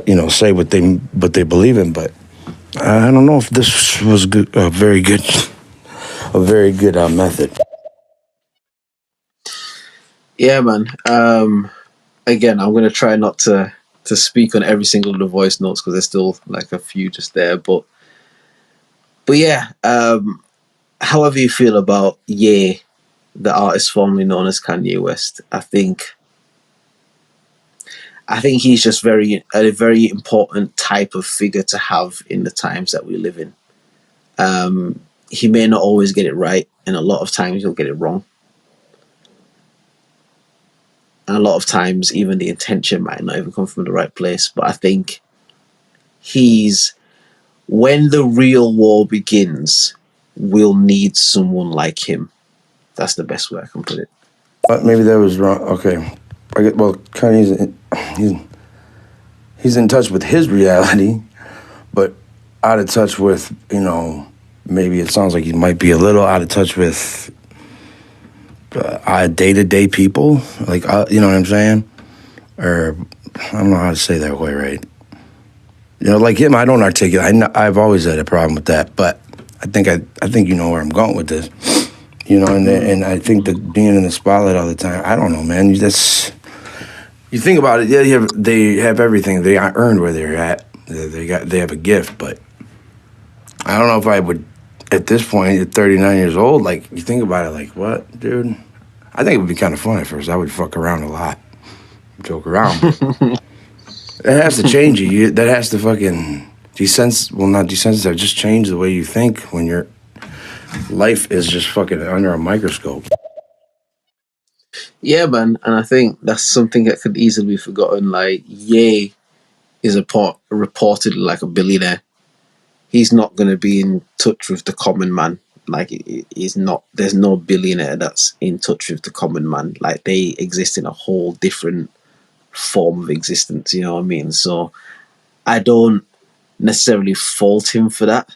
you know, say what they believe in. But I don't know if this was a very good method. Yeah, man. Again, I'm gonna try not to speak on every single of the voice notes because there's still like a few just there. But yeah, however you feel about Ye, the artist formerly known as Kanye West, I think he's just a very important type of figure to have in the times that we live in. He may not always get it right, and a lot of times he'll get it wrong. And a lot of times, even the intention might not even come from the right place. But I think when the real war begins, we'll need someone like him. That's the best way I can put it. Maybe that was wrong. Okay. Well, Kanye's he's in touch with his reality, but out of touch with, maybe it sounds like he might be a little out of touch with day-to-day people, like, you know what I'm saying? Or, I don't know how to say that way, right? Like him, I don't articulate. I've always had a problem with that, but I think you know where I'm going with this. And I think that being in the spotlight all the time, I don't know, man. You think about it, yeah, they have everything. They earned where they're at. They have a gift, but I don't know if I would, at this point, at 39 years old, like, you think about it, like, what, dude? I think it would be kind of fun at first. I would fuck around a lot, joke around. But it has to change you. That has to fucking not desensitize, just change the way you think when your life is just fucking under a microscope. Yeah, man, and I think that's something that could easily be forgotten. Like, Ye is reportedly like a billionaire. He's not going to be in touch with the common man. Like, he's not. There's no billionaire that's in touch with the common man. Like, they exist in a whole different form of existence. You know what I mean? So, I don't necessarily fault him for that.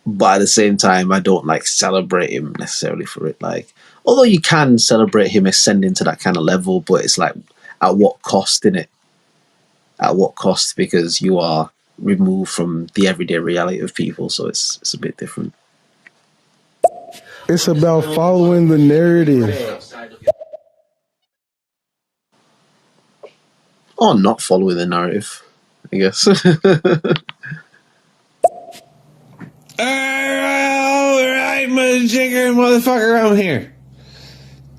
But at the same time, I don't like celebrate him necessarily for it. Like, although you can celebrate him ascending to that kind of level, but it's like, at what cost, innit? At what cost? Because you are removed from the everyday reality of people, so it's a bit different. It's about following the narrative. Or not following the narrative, I guess. All right, motherfucker around here.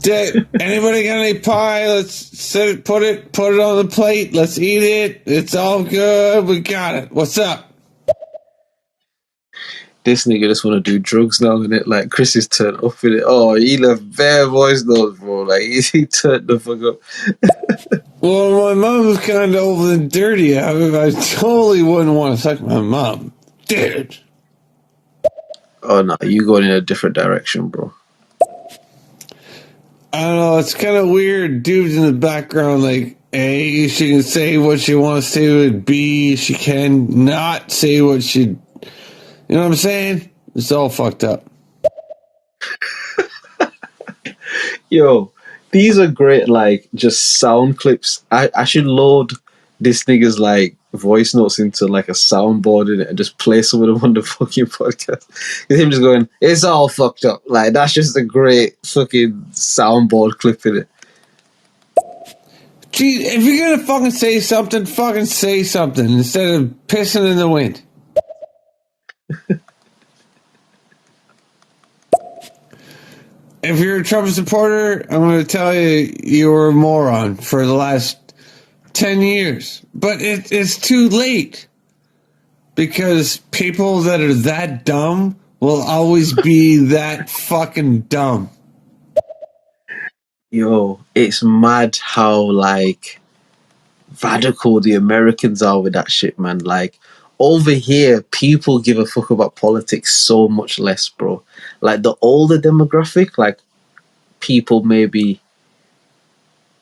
Anybody got any pie? Let's set it, put it on the plate. Let's eat it. It's all good. We got it. What's up? This nigga just want to do drugs now, innit? Like, Chris is turned up in it. Oh, he left bare voice notes, bro. Like, he turned the fuck up. Well, my mom's kind of old and dirty. I totally wouldn't want to suck my mom. Dude. Oh, no, you going in a different direction, bro. I don't know, it's kind of weird. Dudes in the background, like, A, she can say what she wants to, and B, she can not say what she... You know what I'm saying? It's all fucked up. Yo, these are great, like, just sound clips. I should load this nigga's, like, voice notes into, like, a soundboard in it and just play some of them on the fucking podcast. With him just going, it's all fucked up. Like, that's just a great fucking soundboard clip in it. Gee, if you're gonna fucking say something instead of pissing in the wind. If you're a Trump supporter, I'm going to tell you you're a moron for the last 10 years. But it's too late. Because people that are that dumb will always be that fucking dumb. Yo, it's mad how, like, radical the Americans are with that shit, man. Like, over here, people give a fuck about politics so much less, bro. Like, the older demographic, like, people maybe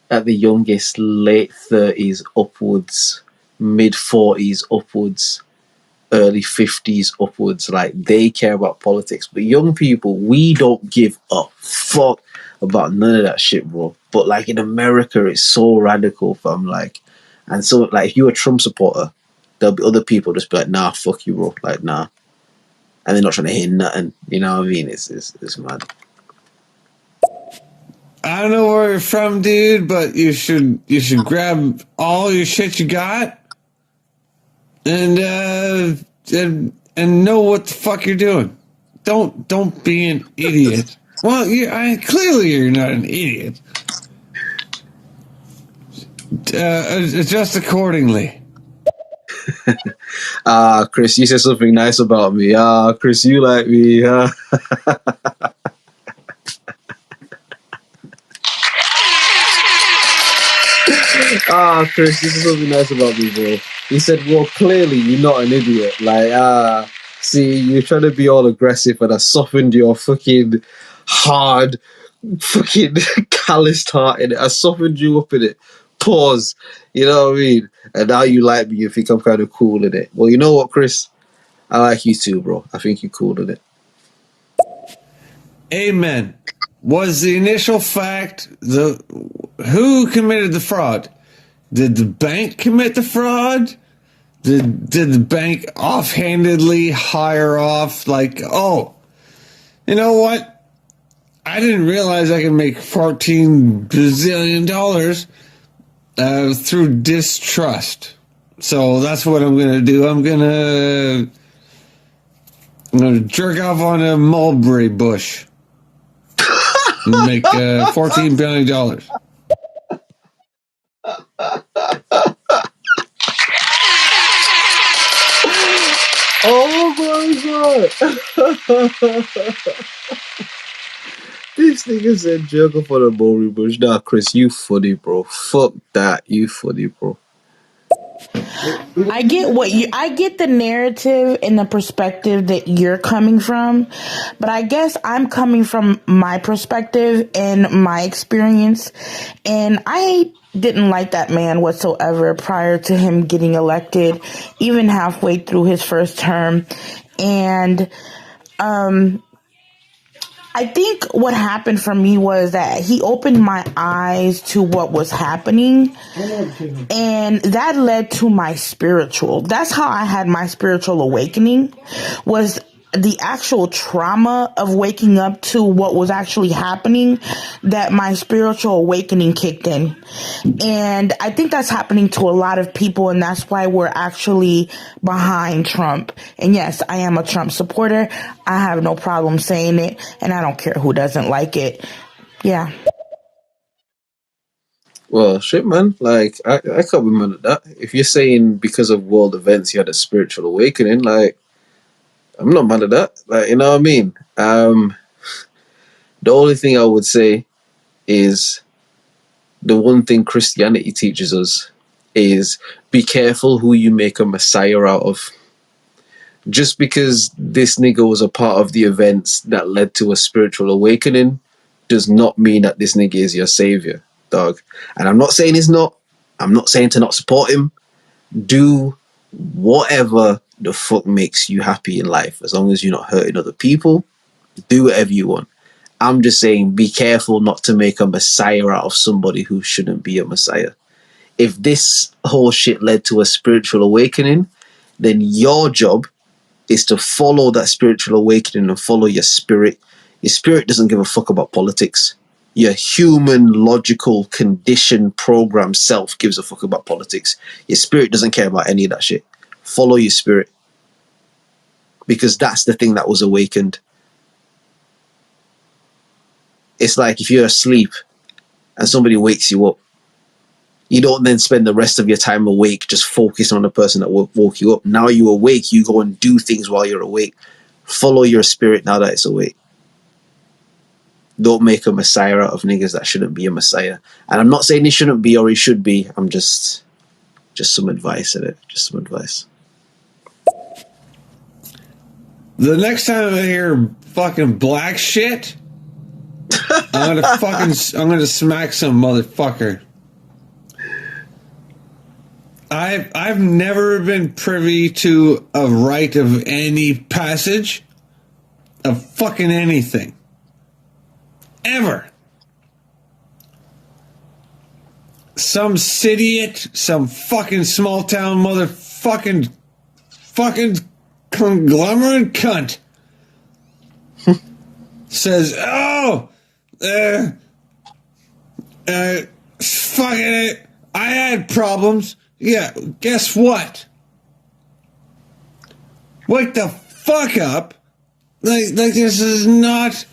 at the youngest, late 30s upwards, mid 40s upwards, early 50s upwards, like, they care about politics. But young people, we don't give a fuck about none of that shit, bro. But, like, in America, it's so radical, fam. Like, and so, like, if you're a Trump supporter, there'll be other people just be like, nah, fuck you, bro. Like, nah. And they're not trying to hear nothing. You know what I mean? It's mad. I don't know where you're from, dude, but you should grab all your shit you got and know what the fuck you're doing. Don't be an idiot. Well, clearly you're not an idiot. Adjust accordingly. Chris, you said something nice about me. Chris, you like me. Chris, this is something nice about me, bro. He said, well, clearly you're not an idiot. Like, see, you're trying to be all aggressive and I softened your fucking hard, fucking calloused heart in it. I softened you up in it Pause. You know what I mean? And now you like me, you think I'm kind of cool in it. Well, you know what, Chris? I like you too, bro. I think you're cool in it. Amen. Was the initial fact who committed the fraud? Did the bank commit the fraud? Did the bank offhandedly hire off like, oh, you know what? I didn't realize I could make $14 bazillion through distrust. So that's what I'm gonna do. I'm gonna jerk off on a mulberry bush and make $14 billion. Oh my god! This nigga said jerk off on a mulberry bush. Nah, Chris, you funny, bro. Fuck that. You funny, bro. I get the narrative and the perspective that you're coming from, but I guess I'm coming from my perspective and my experience, and I didn't like that man whatsoever prior to him getting elected, even halfway through his first term. And I think what happened for me was that he opened my eyes to what was happening, and that led to my spiritual. That's how I had my spiritual awakening, was the actual trauma of waking up to what was actually happening, that my spiritual awakening kicked in. And I think that's happening to a lot of people, and that's why we're actually behind Trump. And yes, I am a Trump supporter. I have no problem saying it, and I don't care who doesn't like it. Yeah. Well, shit, man. Like, I can't be mad at that. If you're saying because of world events you had a spiritual awakening, like, I'm not mad at that. Like, you know what I mean? The only thing I would say is the one thing Christianity teaches us is be careful who you make a messiah out of. Just because this nigga was a part of the events that led to a spiritual awakening does not mean that this nigga is your savior, dog. And I'm not saying he's not. I'm not saying to not support him. Do whatever the fuck makes you happy in life. As long as you're not hurting other people, do whatever you want. I'm just saying be careful not to make a messiah out of somebody who shouldn't be a messiah. If this whole shit led to a spiritual awakening, then your job is to follow that spiritual awakening and follow your spirit. Your spirit doesn't give a fuck about politics. Your human, logical, conditioned, programmed self gives a fuck about politics. Your spirit doesn't care about any of that shit. Follow your spirit. Because that's the thing that was awakened. It's like if you're asleep and somebody wakes you up, you don't then spend the rest of your time awake just focusing on the person that woke you up. Now you're awake, you go and do things while you're awake. Follow your spirit now that it's awake. Don't make a messiah out of niggas that shouldn't be a messiah. And I'm not saying he shouldn't be or he should be. I'm just some advice in it. Just some advice. The next time I hear fucking black shit, I'm gonna smack some motherfucker. I've never been privy to a rite of any passage of fucking anything. Ever. Some idiot, some fucking small town motherfucking conglomerate cunt says, oh, fucking it, I had problems. Yeah, guess what? Wake the fuck up. Like this is not...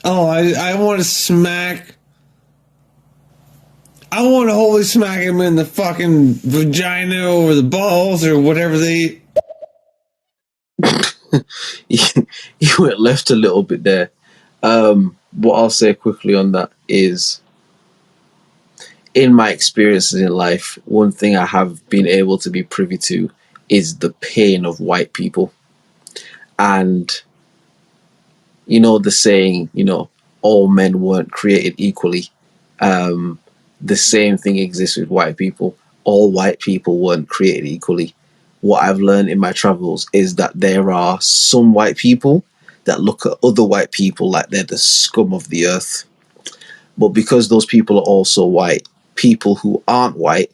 Oh, I want to smack... I want to holy smack him in the fucking vagina or the balls or whatever they... You went left a little bit there. What I'll say quickly on that is, in my experiences in life, one thing I have been able to be privy to is the pain of white people. And, you know, the saying, you know, all men weren't created equally. the same thing exists with white people. All white people weren't created equally. What I've learned in my travels is that there are some white people that look at other white people like they're the scum of the earth. But because those people are also white, people who aren't white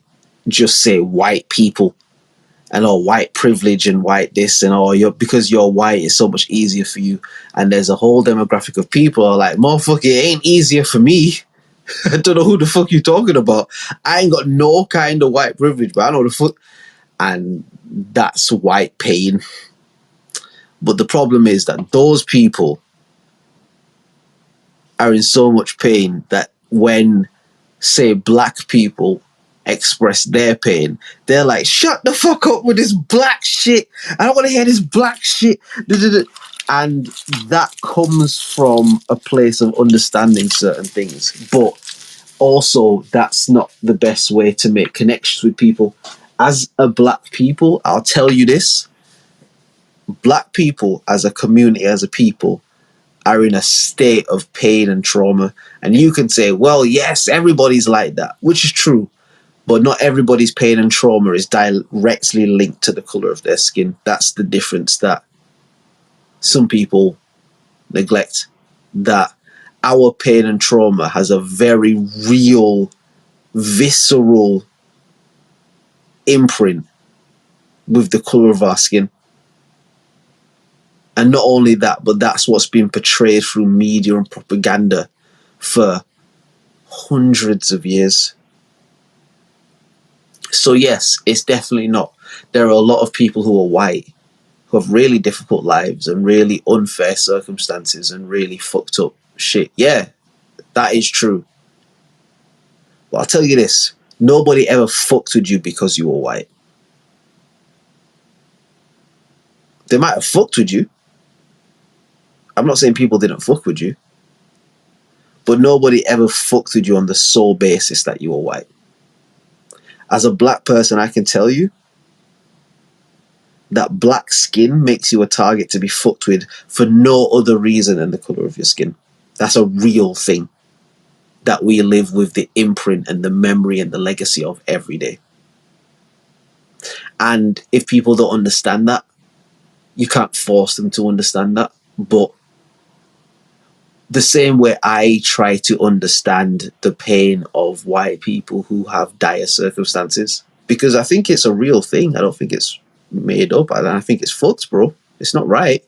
just say white people and white privilege and white this and because you're white, it's so much easier for you. And there's a whole demographic of people are like, motherfucker, it ain't easier for me. I don't know who the fuck you talking about. I ain't got no kind of white privilege, but I know the fuck. And that's white pain. But the problem is that those people are in so much pain that when, say, black people express their pain, they're like, shut the fuck up with this black shit. I don't want to hear this black shit. And that comes from a place of understanding certain things. But also, that's not the best way to make connections with people. As a black people, I'll tell you this. Black people as a community, as a people, are in a state of pain and trauma. And you can say, well, yes, everybody's like that, which is true. But not everybody's pain and trauma is directly linked to the color of their skin. That's the difference that some people neglect. That our pain and trauma has a very real, visceral imprint with the color of our skin. And not only that, but that's what's been portrayed through media and propaganda for hundreds of years. So yes, it's definitely not. There are a lot of people who are white who have really difficult lives and really unfair circumstances and really fucked up shit. Yeah, that is true. But I'll tell you this, nobody ever fucked with you because you were white. They might have fucked with you. I'm not saying people didn't fuck with you. But nobody ever fucked with you on the sole basis that you were white. As a black person, I can tell you that black skin makes you a target to be fucked with for no other reason than the color of your skin. That's a real thing that we live with the imprint and the memory and the legacy of every day. And if people don't understand that, you can't force them to understand that. But the same way I try to understand the pain of white people who have dire circumstances, because I think it's a real thing. I don't think it's made up. I think it's fucked, bro. It's not right.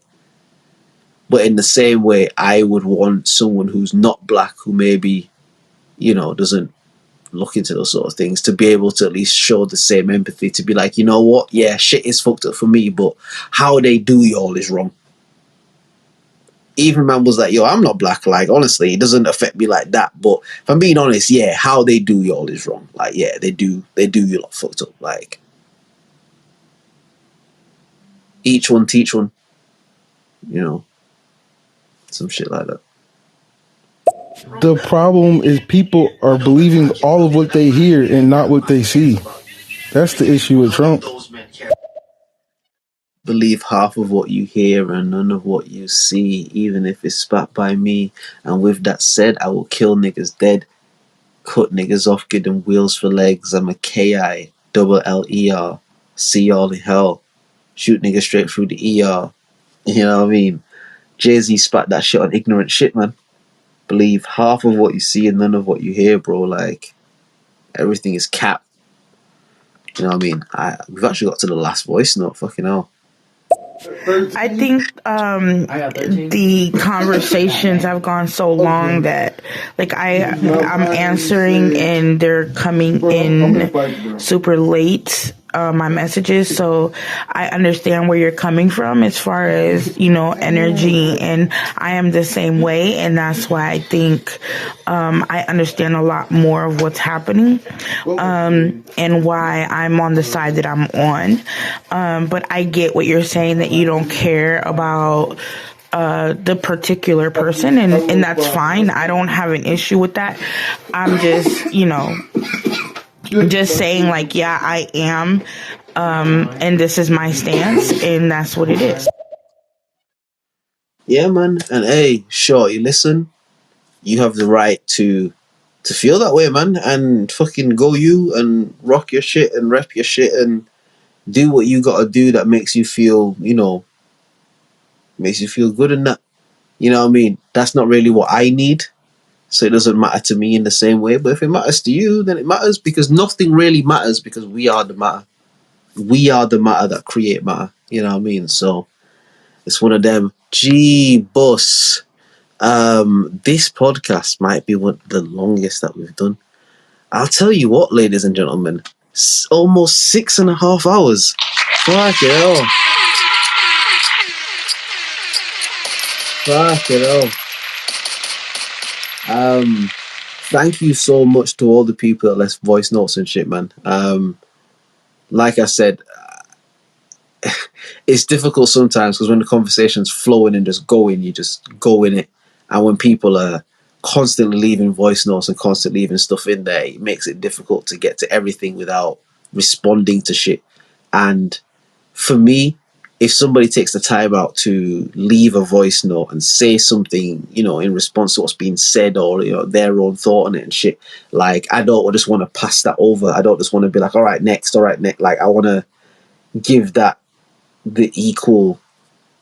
But in the same way, I would want someone who's not black, who maybe, doesn't look into those sort of things, to be able to at least show the same empathy, to be like, you know what? Yeah, shit is fucked up for me, but how they do y'all is wrong. Even man was like, yo, I'm not black. Like, honestly, it doesn't affect me like that. But if I'm being honest, yeah, how they do y'all is wrong. Like, yeah, they do you lot fucked up. Like, each one teach one. Some shit like that. The problem is people are believing all of what they hear and not what they see. That's the issue with Trump. Believe half of what you hear and none of what you see, even if it's spat by me. And with that said, I will kill niggas dead, cut niggas off, give them wheels for legs. I'm a KI, double LER, see y'all in hell, shoot niggas straight through the ER. You know what I mean? Jay-Z spat that shit on ignorant shit, man. Believe half of what you see and none of what you hear, bro. Like, everything is cap. You know what I mean? We've actually got to the last voice note, fucking hell. I think the conversations have gone so long that, like, I'm answering and they're coming in super late, my messages, so I understand where you're coming from as far as, energy, and I am the same way, and that's why I think I understand a lot more of what's happening, and why I'm on the side that I'm on, but I get what you're saying, that you don't care about the particular person, and that's fine. I don't have an issue with that. I'm just, just saying, like, yeah, I am, and this is my stance, and that's what it is. Yeah, man. And hey, sure, you listen, you have the right to to feel that way, man, and fucking go you and rock your shit and rep your shit and do what you gotta do that makes you feel, makes you feel good and that. You know what I mean? That's not really what I need. So it doesn't matter to me in the same way. But if it matters to you, then it matters, because nothing really matters, because we are the matter. We are the matter that create matter. You know what I mean? So it's one of them. Gee, bus. This podcast might be one of the longest that we've done. I'll tell you what, ladies and gentlemen, almost 6.5 hours. Fuck it all. Fuck it all. Thank you so much to all the people that left voice notes and shit, man. Like I said, it's difficult sometimes because when the conversation's flowing and just going, you just go in it. And when people are constantly leaving voice notes and constantly leaving stuff in there, it makes it difficult to get to everything without responding to shit. And for me, if somebody takes the time out to leave a voice note and say something, in response to what's being said, or their own thought on it and shit, like, I don't just want to pass that over. I don't just want to be like, all right, next. Like, I want to give that the equal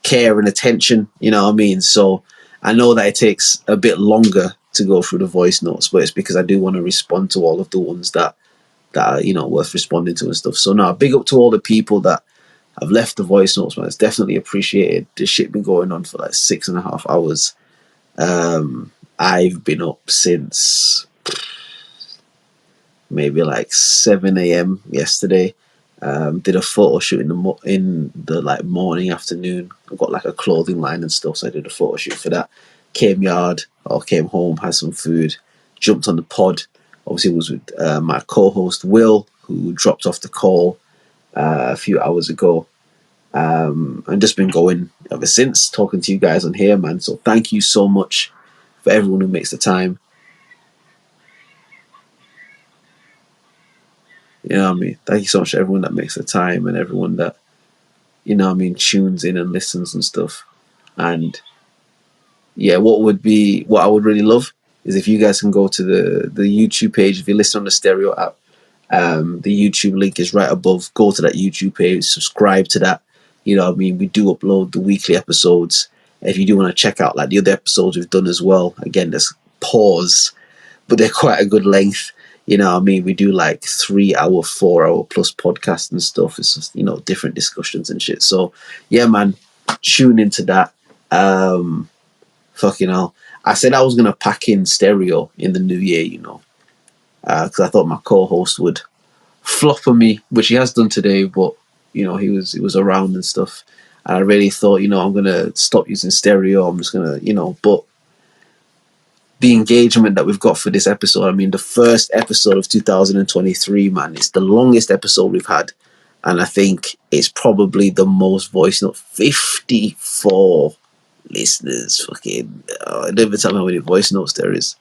care and attention, you know what I mean? So I know that it takes a bit longer to go through the voice notes, but it's because I do want to respond to all of the ones that are, worth responding to and stuff. So no, big up to all the people that have left the voice notes, man. It's definitely appreciated. This shit been going on for like 6.5 hours. I've been up since maybe like 7 a.m. yesterday. Did a photo shoot in the like morning, afternoon. I've got like a clothing line and stuff, so I did a photo shoot for that. Came home, had some food, jumped on the pod. Obviously, it was with my co-host Will, who dropped off the call a few hours ago. And just been going ever since, talking to you guys on here, man. So thank you so much for everyone who makes the time. You know what I mean? Thank you so much to everyone that makes the time and everyone that, tunes in and listens and stuff. And yeah, what I would really love is if you guys can go to the YouTube page. If you listen on the Stereo app, the YouTube link is right above. Go to that YouTube page, subscribe to that. You know what I mean? We do upload the weekly episodes. If you do want to check out like the other episodes we've done as well, again, there's pause, but they're quite a good length. You know what I mean? We do like 3 hour, 4 hour plus podcasts and stuff. It's just, different discussions and shit. So yeah, man, tune into that. Fucking hell. I said I was going to pack in Stereo in the new year, because I thought my co-host would flop on me, which he has done today, but he was around and stuff. And I really thought, I'm going to stop using Stereo. I'm just going to, but the engagement that we've got for this episode, I mean, the first episode of 2023, man, it's the longest episode we've had. And I think it's probably the most voice note, 54 listeners. Fucking, I don't even tell me how many voice notes there is.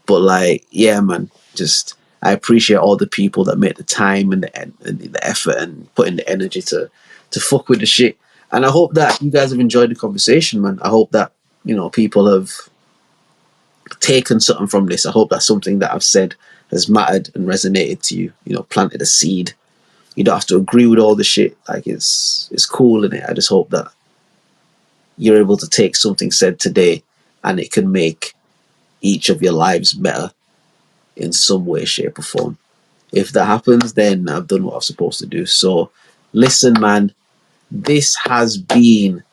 But like, yeah, man, just, I appreciate all the people that make the time and the effort and put in the energy to fuck with the shit. And I hope that you guys have enjoyed the conversation, man. I hope that, people have taken something from this. I hope that something that I've said has mattered and resonated to you, planted a seed. You don't have to agree with all the shit. Like, it's cool, innit? I just hope that you're able to take something said today and it can make each of your lives better in some way, shape or form. If that happens, then I've done what I'm supposed to do. So listen, man, this has been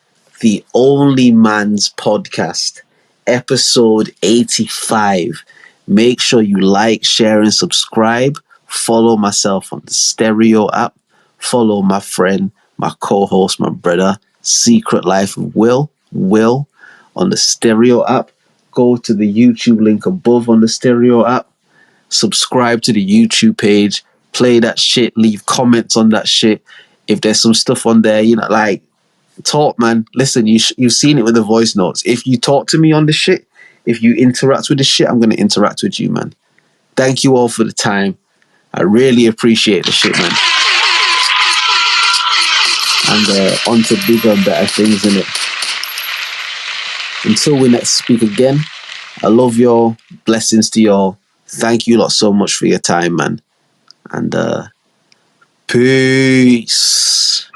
the OnlyMans podcast, episode 85. Make sure you like, share and subscribe. Follow myself on the Stereo app. Follow my friend, my co-host, my brother, Secret Life of Will on the Stereo app. Go to the YouTube link above on the Stereo app. Subscribe to the YouTube page. Play that shit. Leave comments on that shit. If there's some stuff on there, like, talk, man. Listen, you've seen it with the voice notes. If you talk to me on the shit, if you interact with the shit, I'm going to interact with you, man. Thank you all for the time. I really appreciate the shit, man. And on to bigger and better things, innit? Until we next speak again, I love y'all. Blessings to y'all. Thank you lot so much for your time, man. And peace.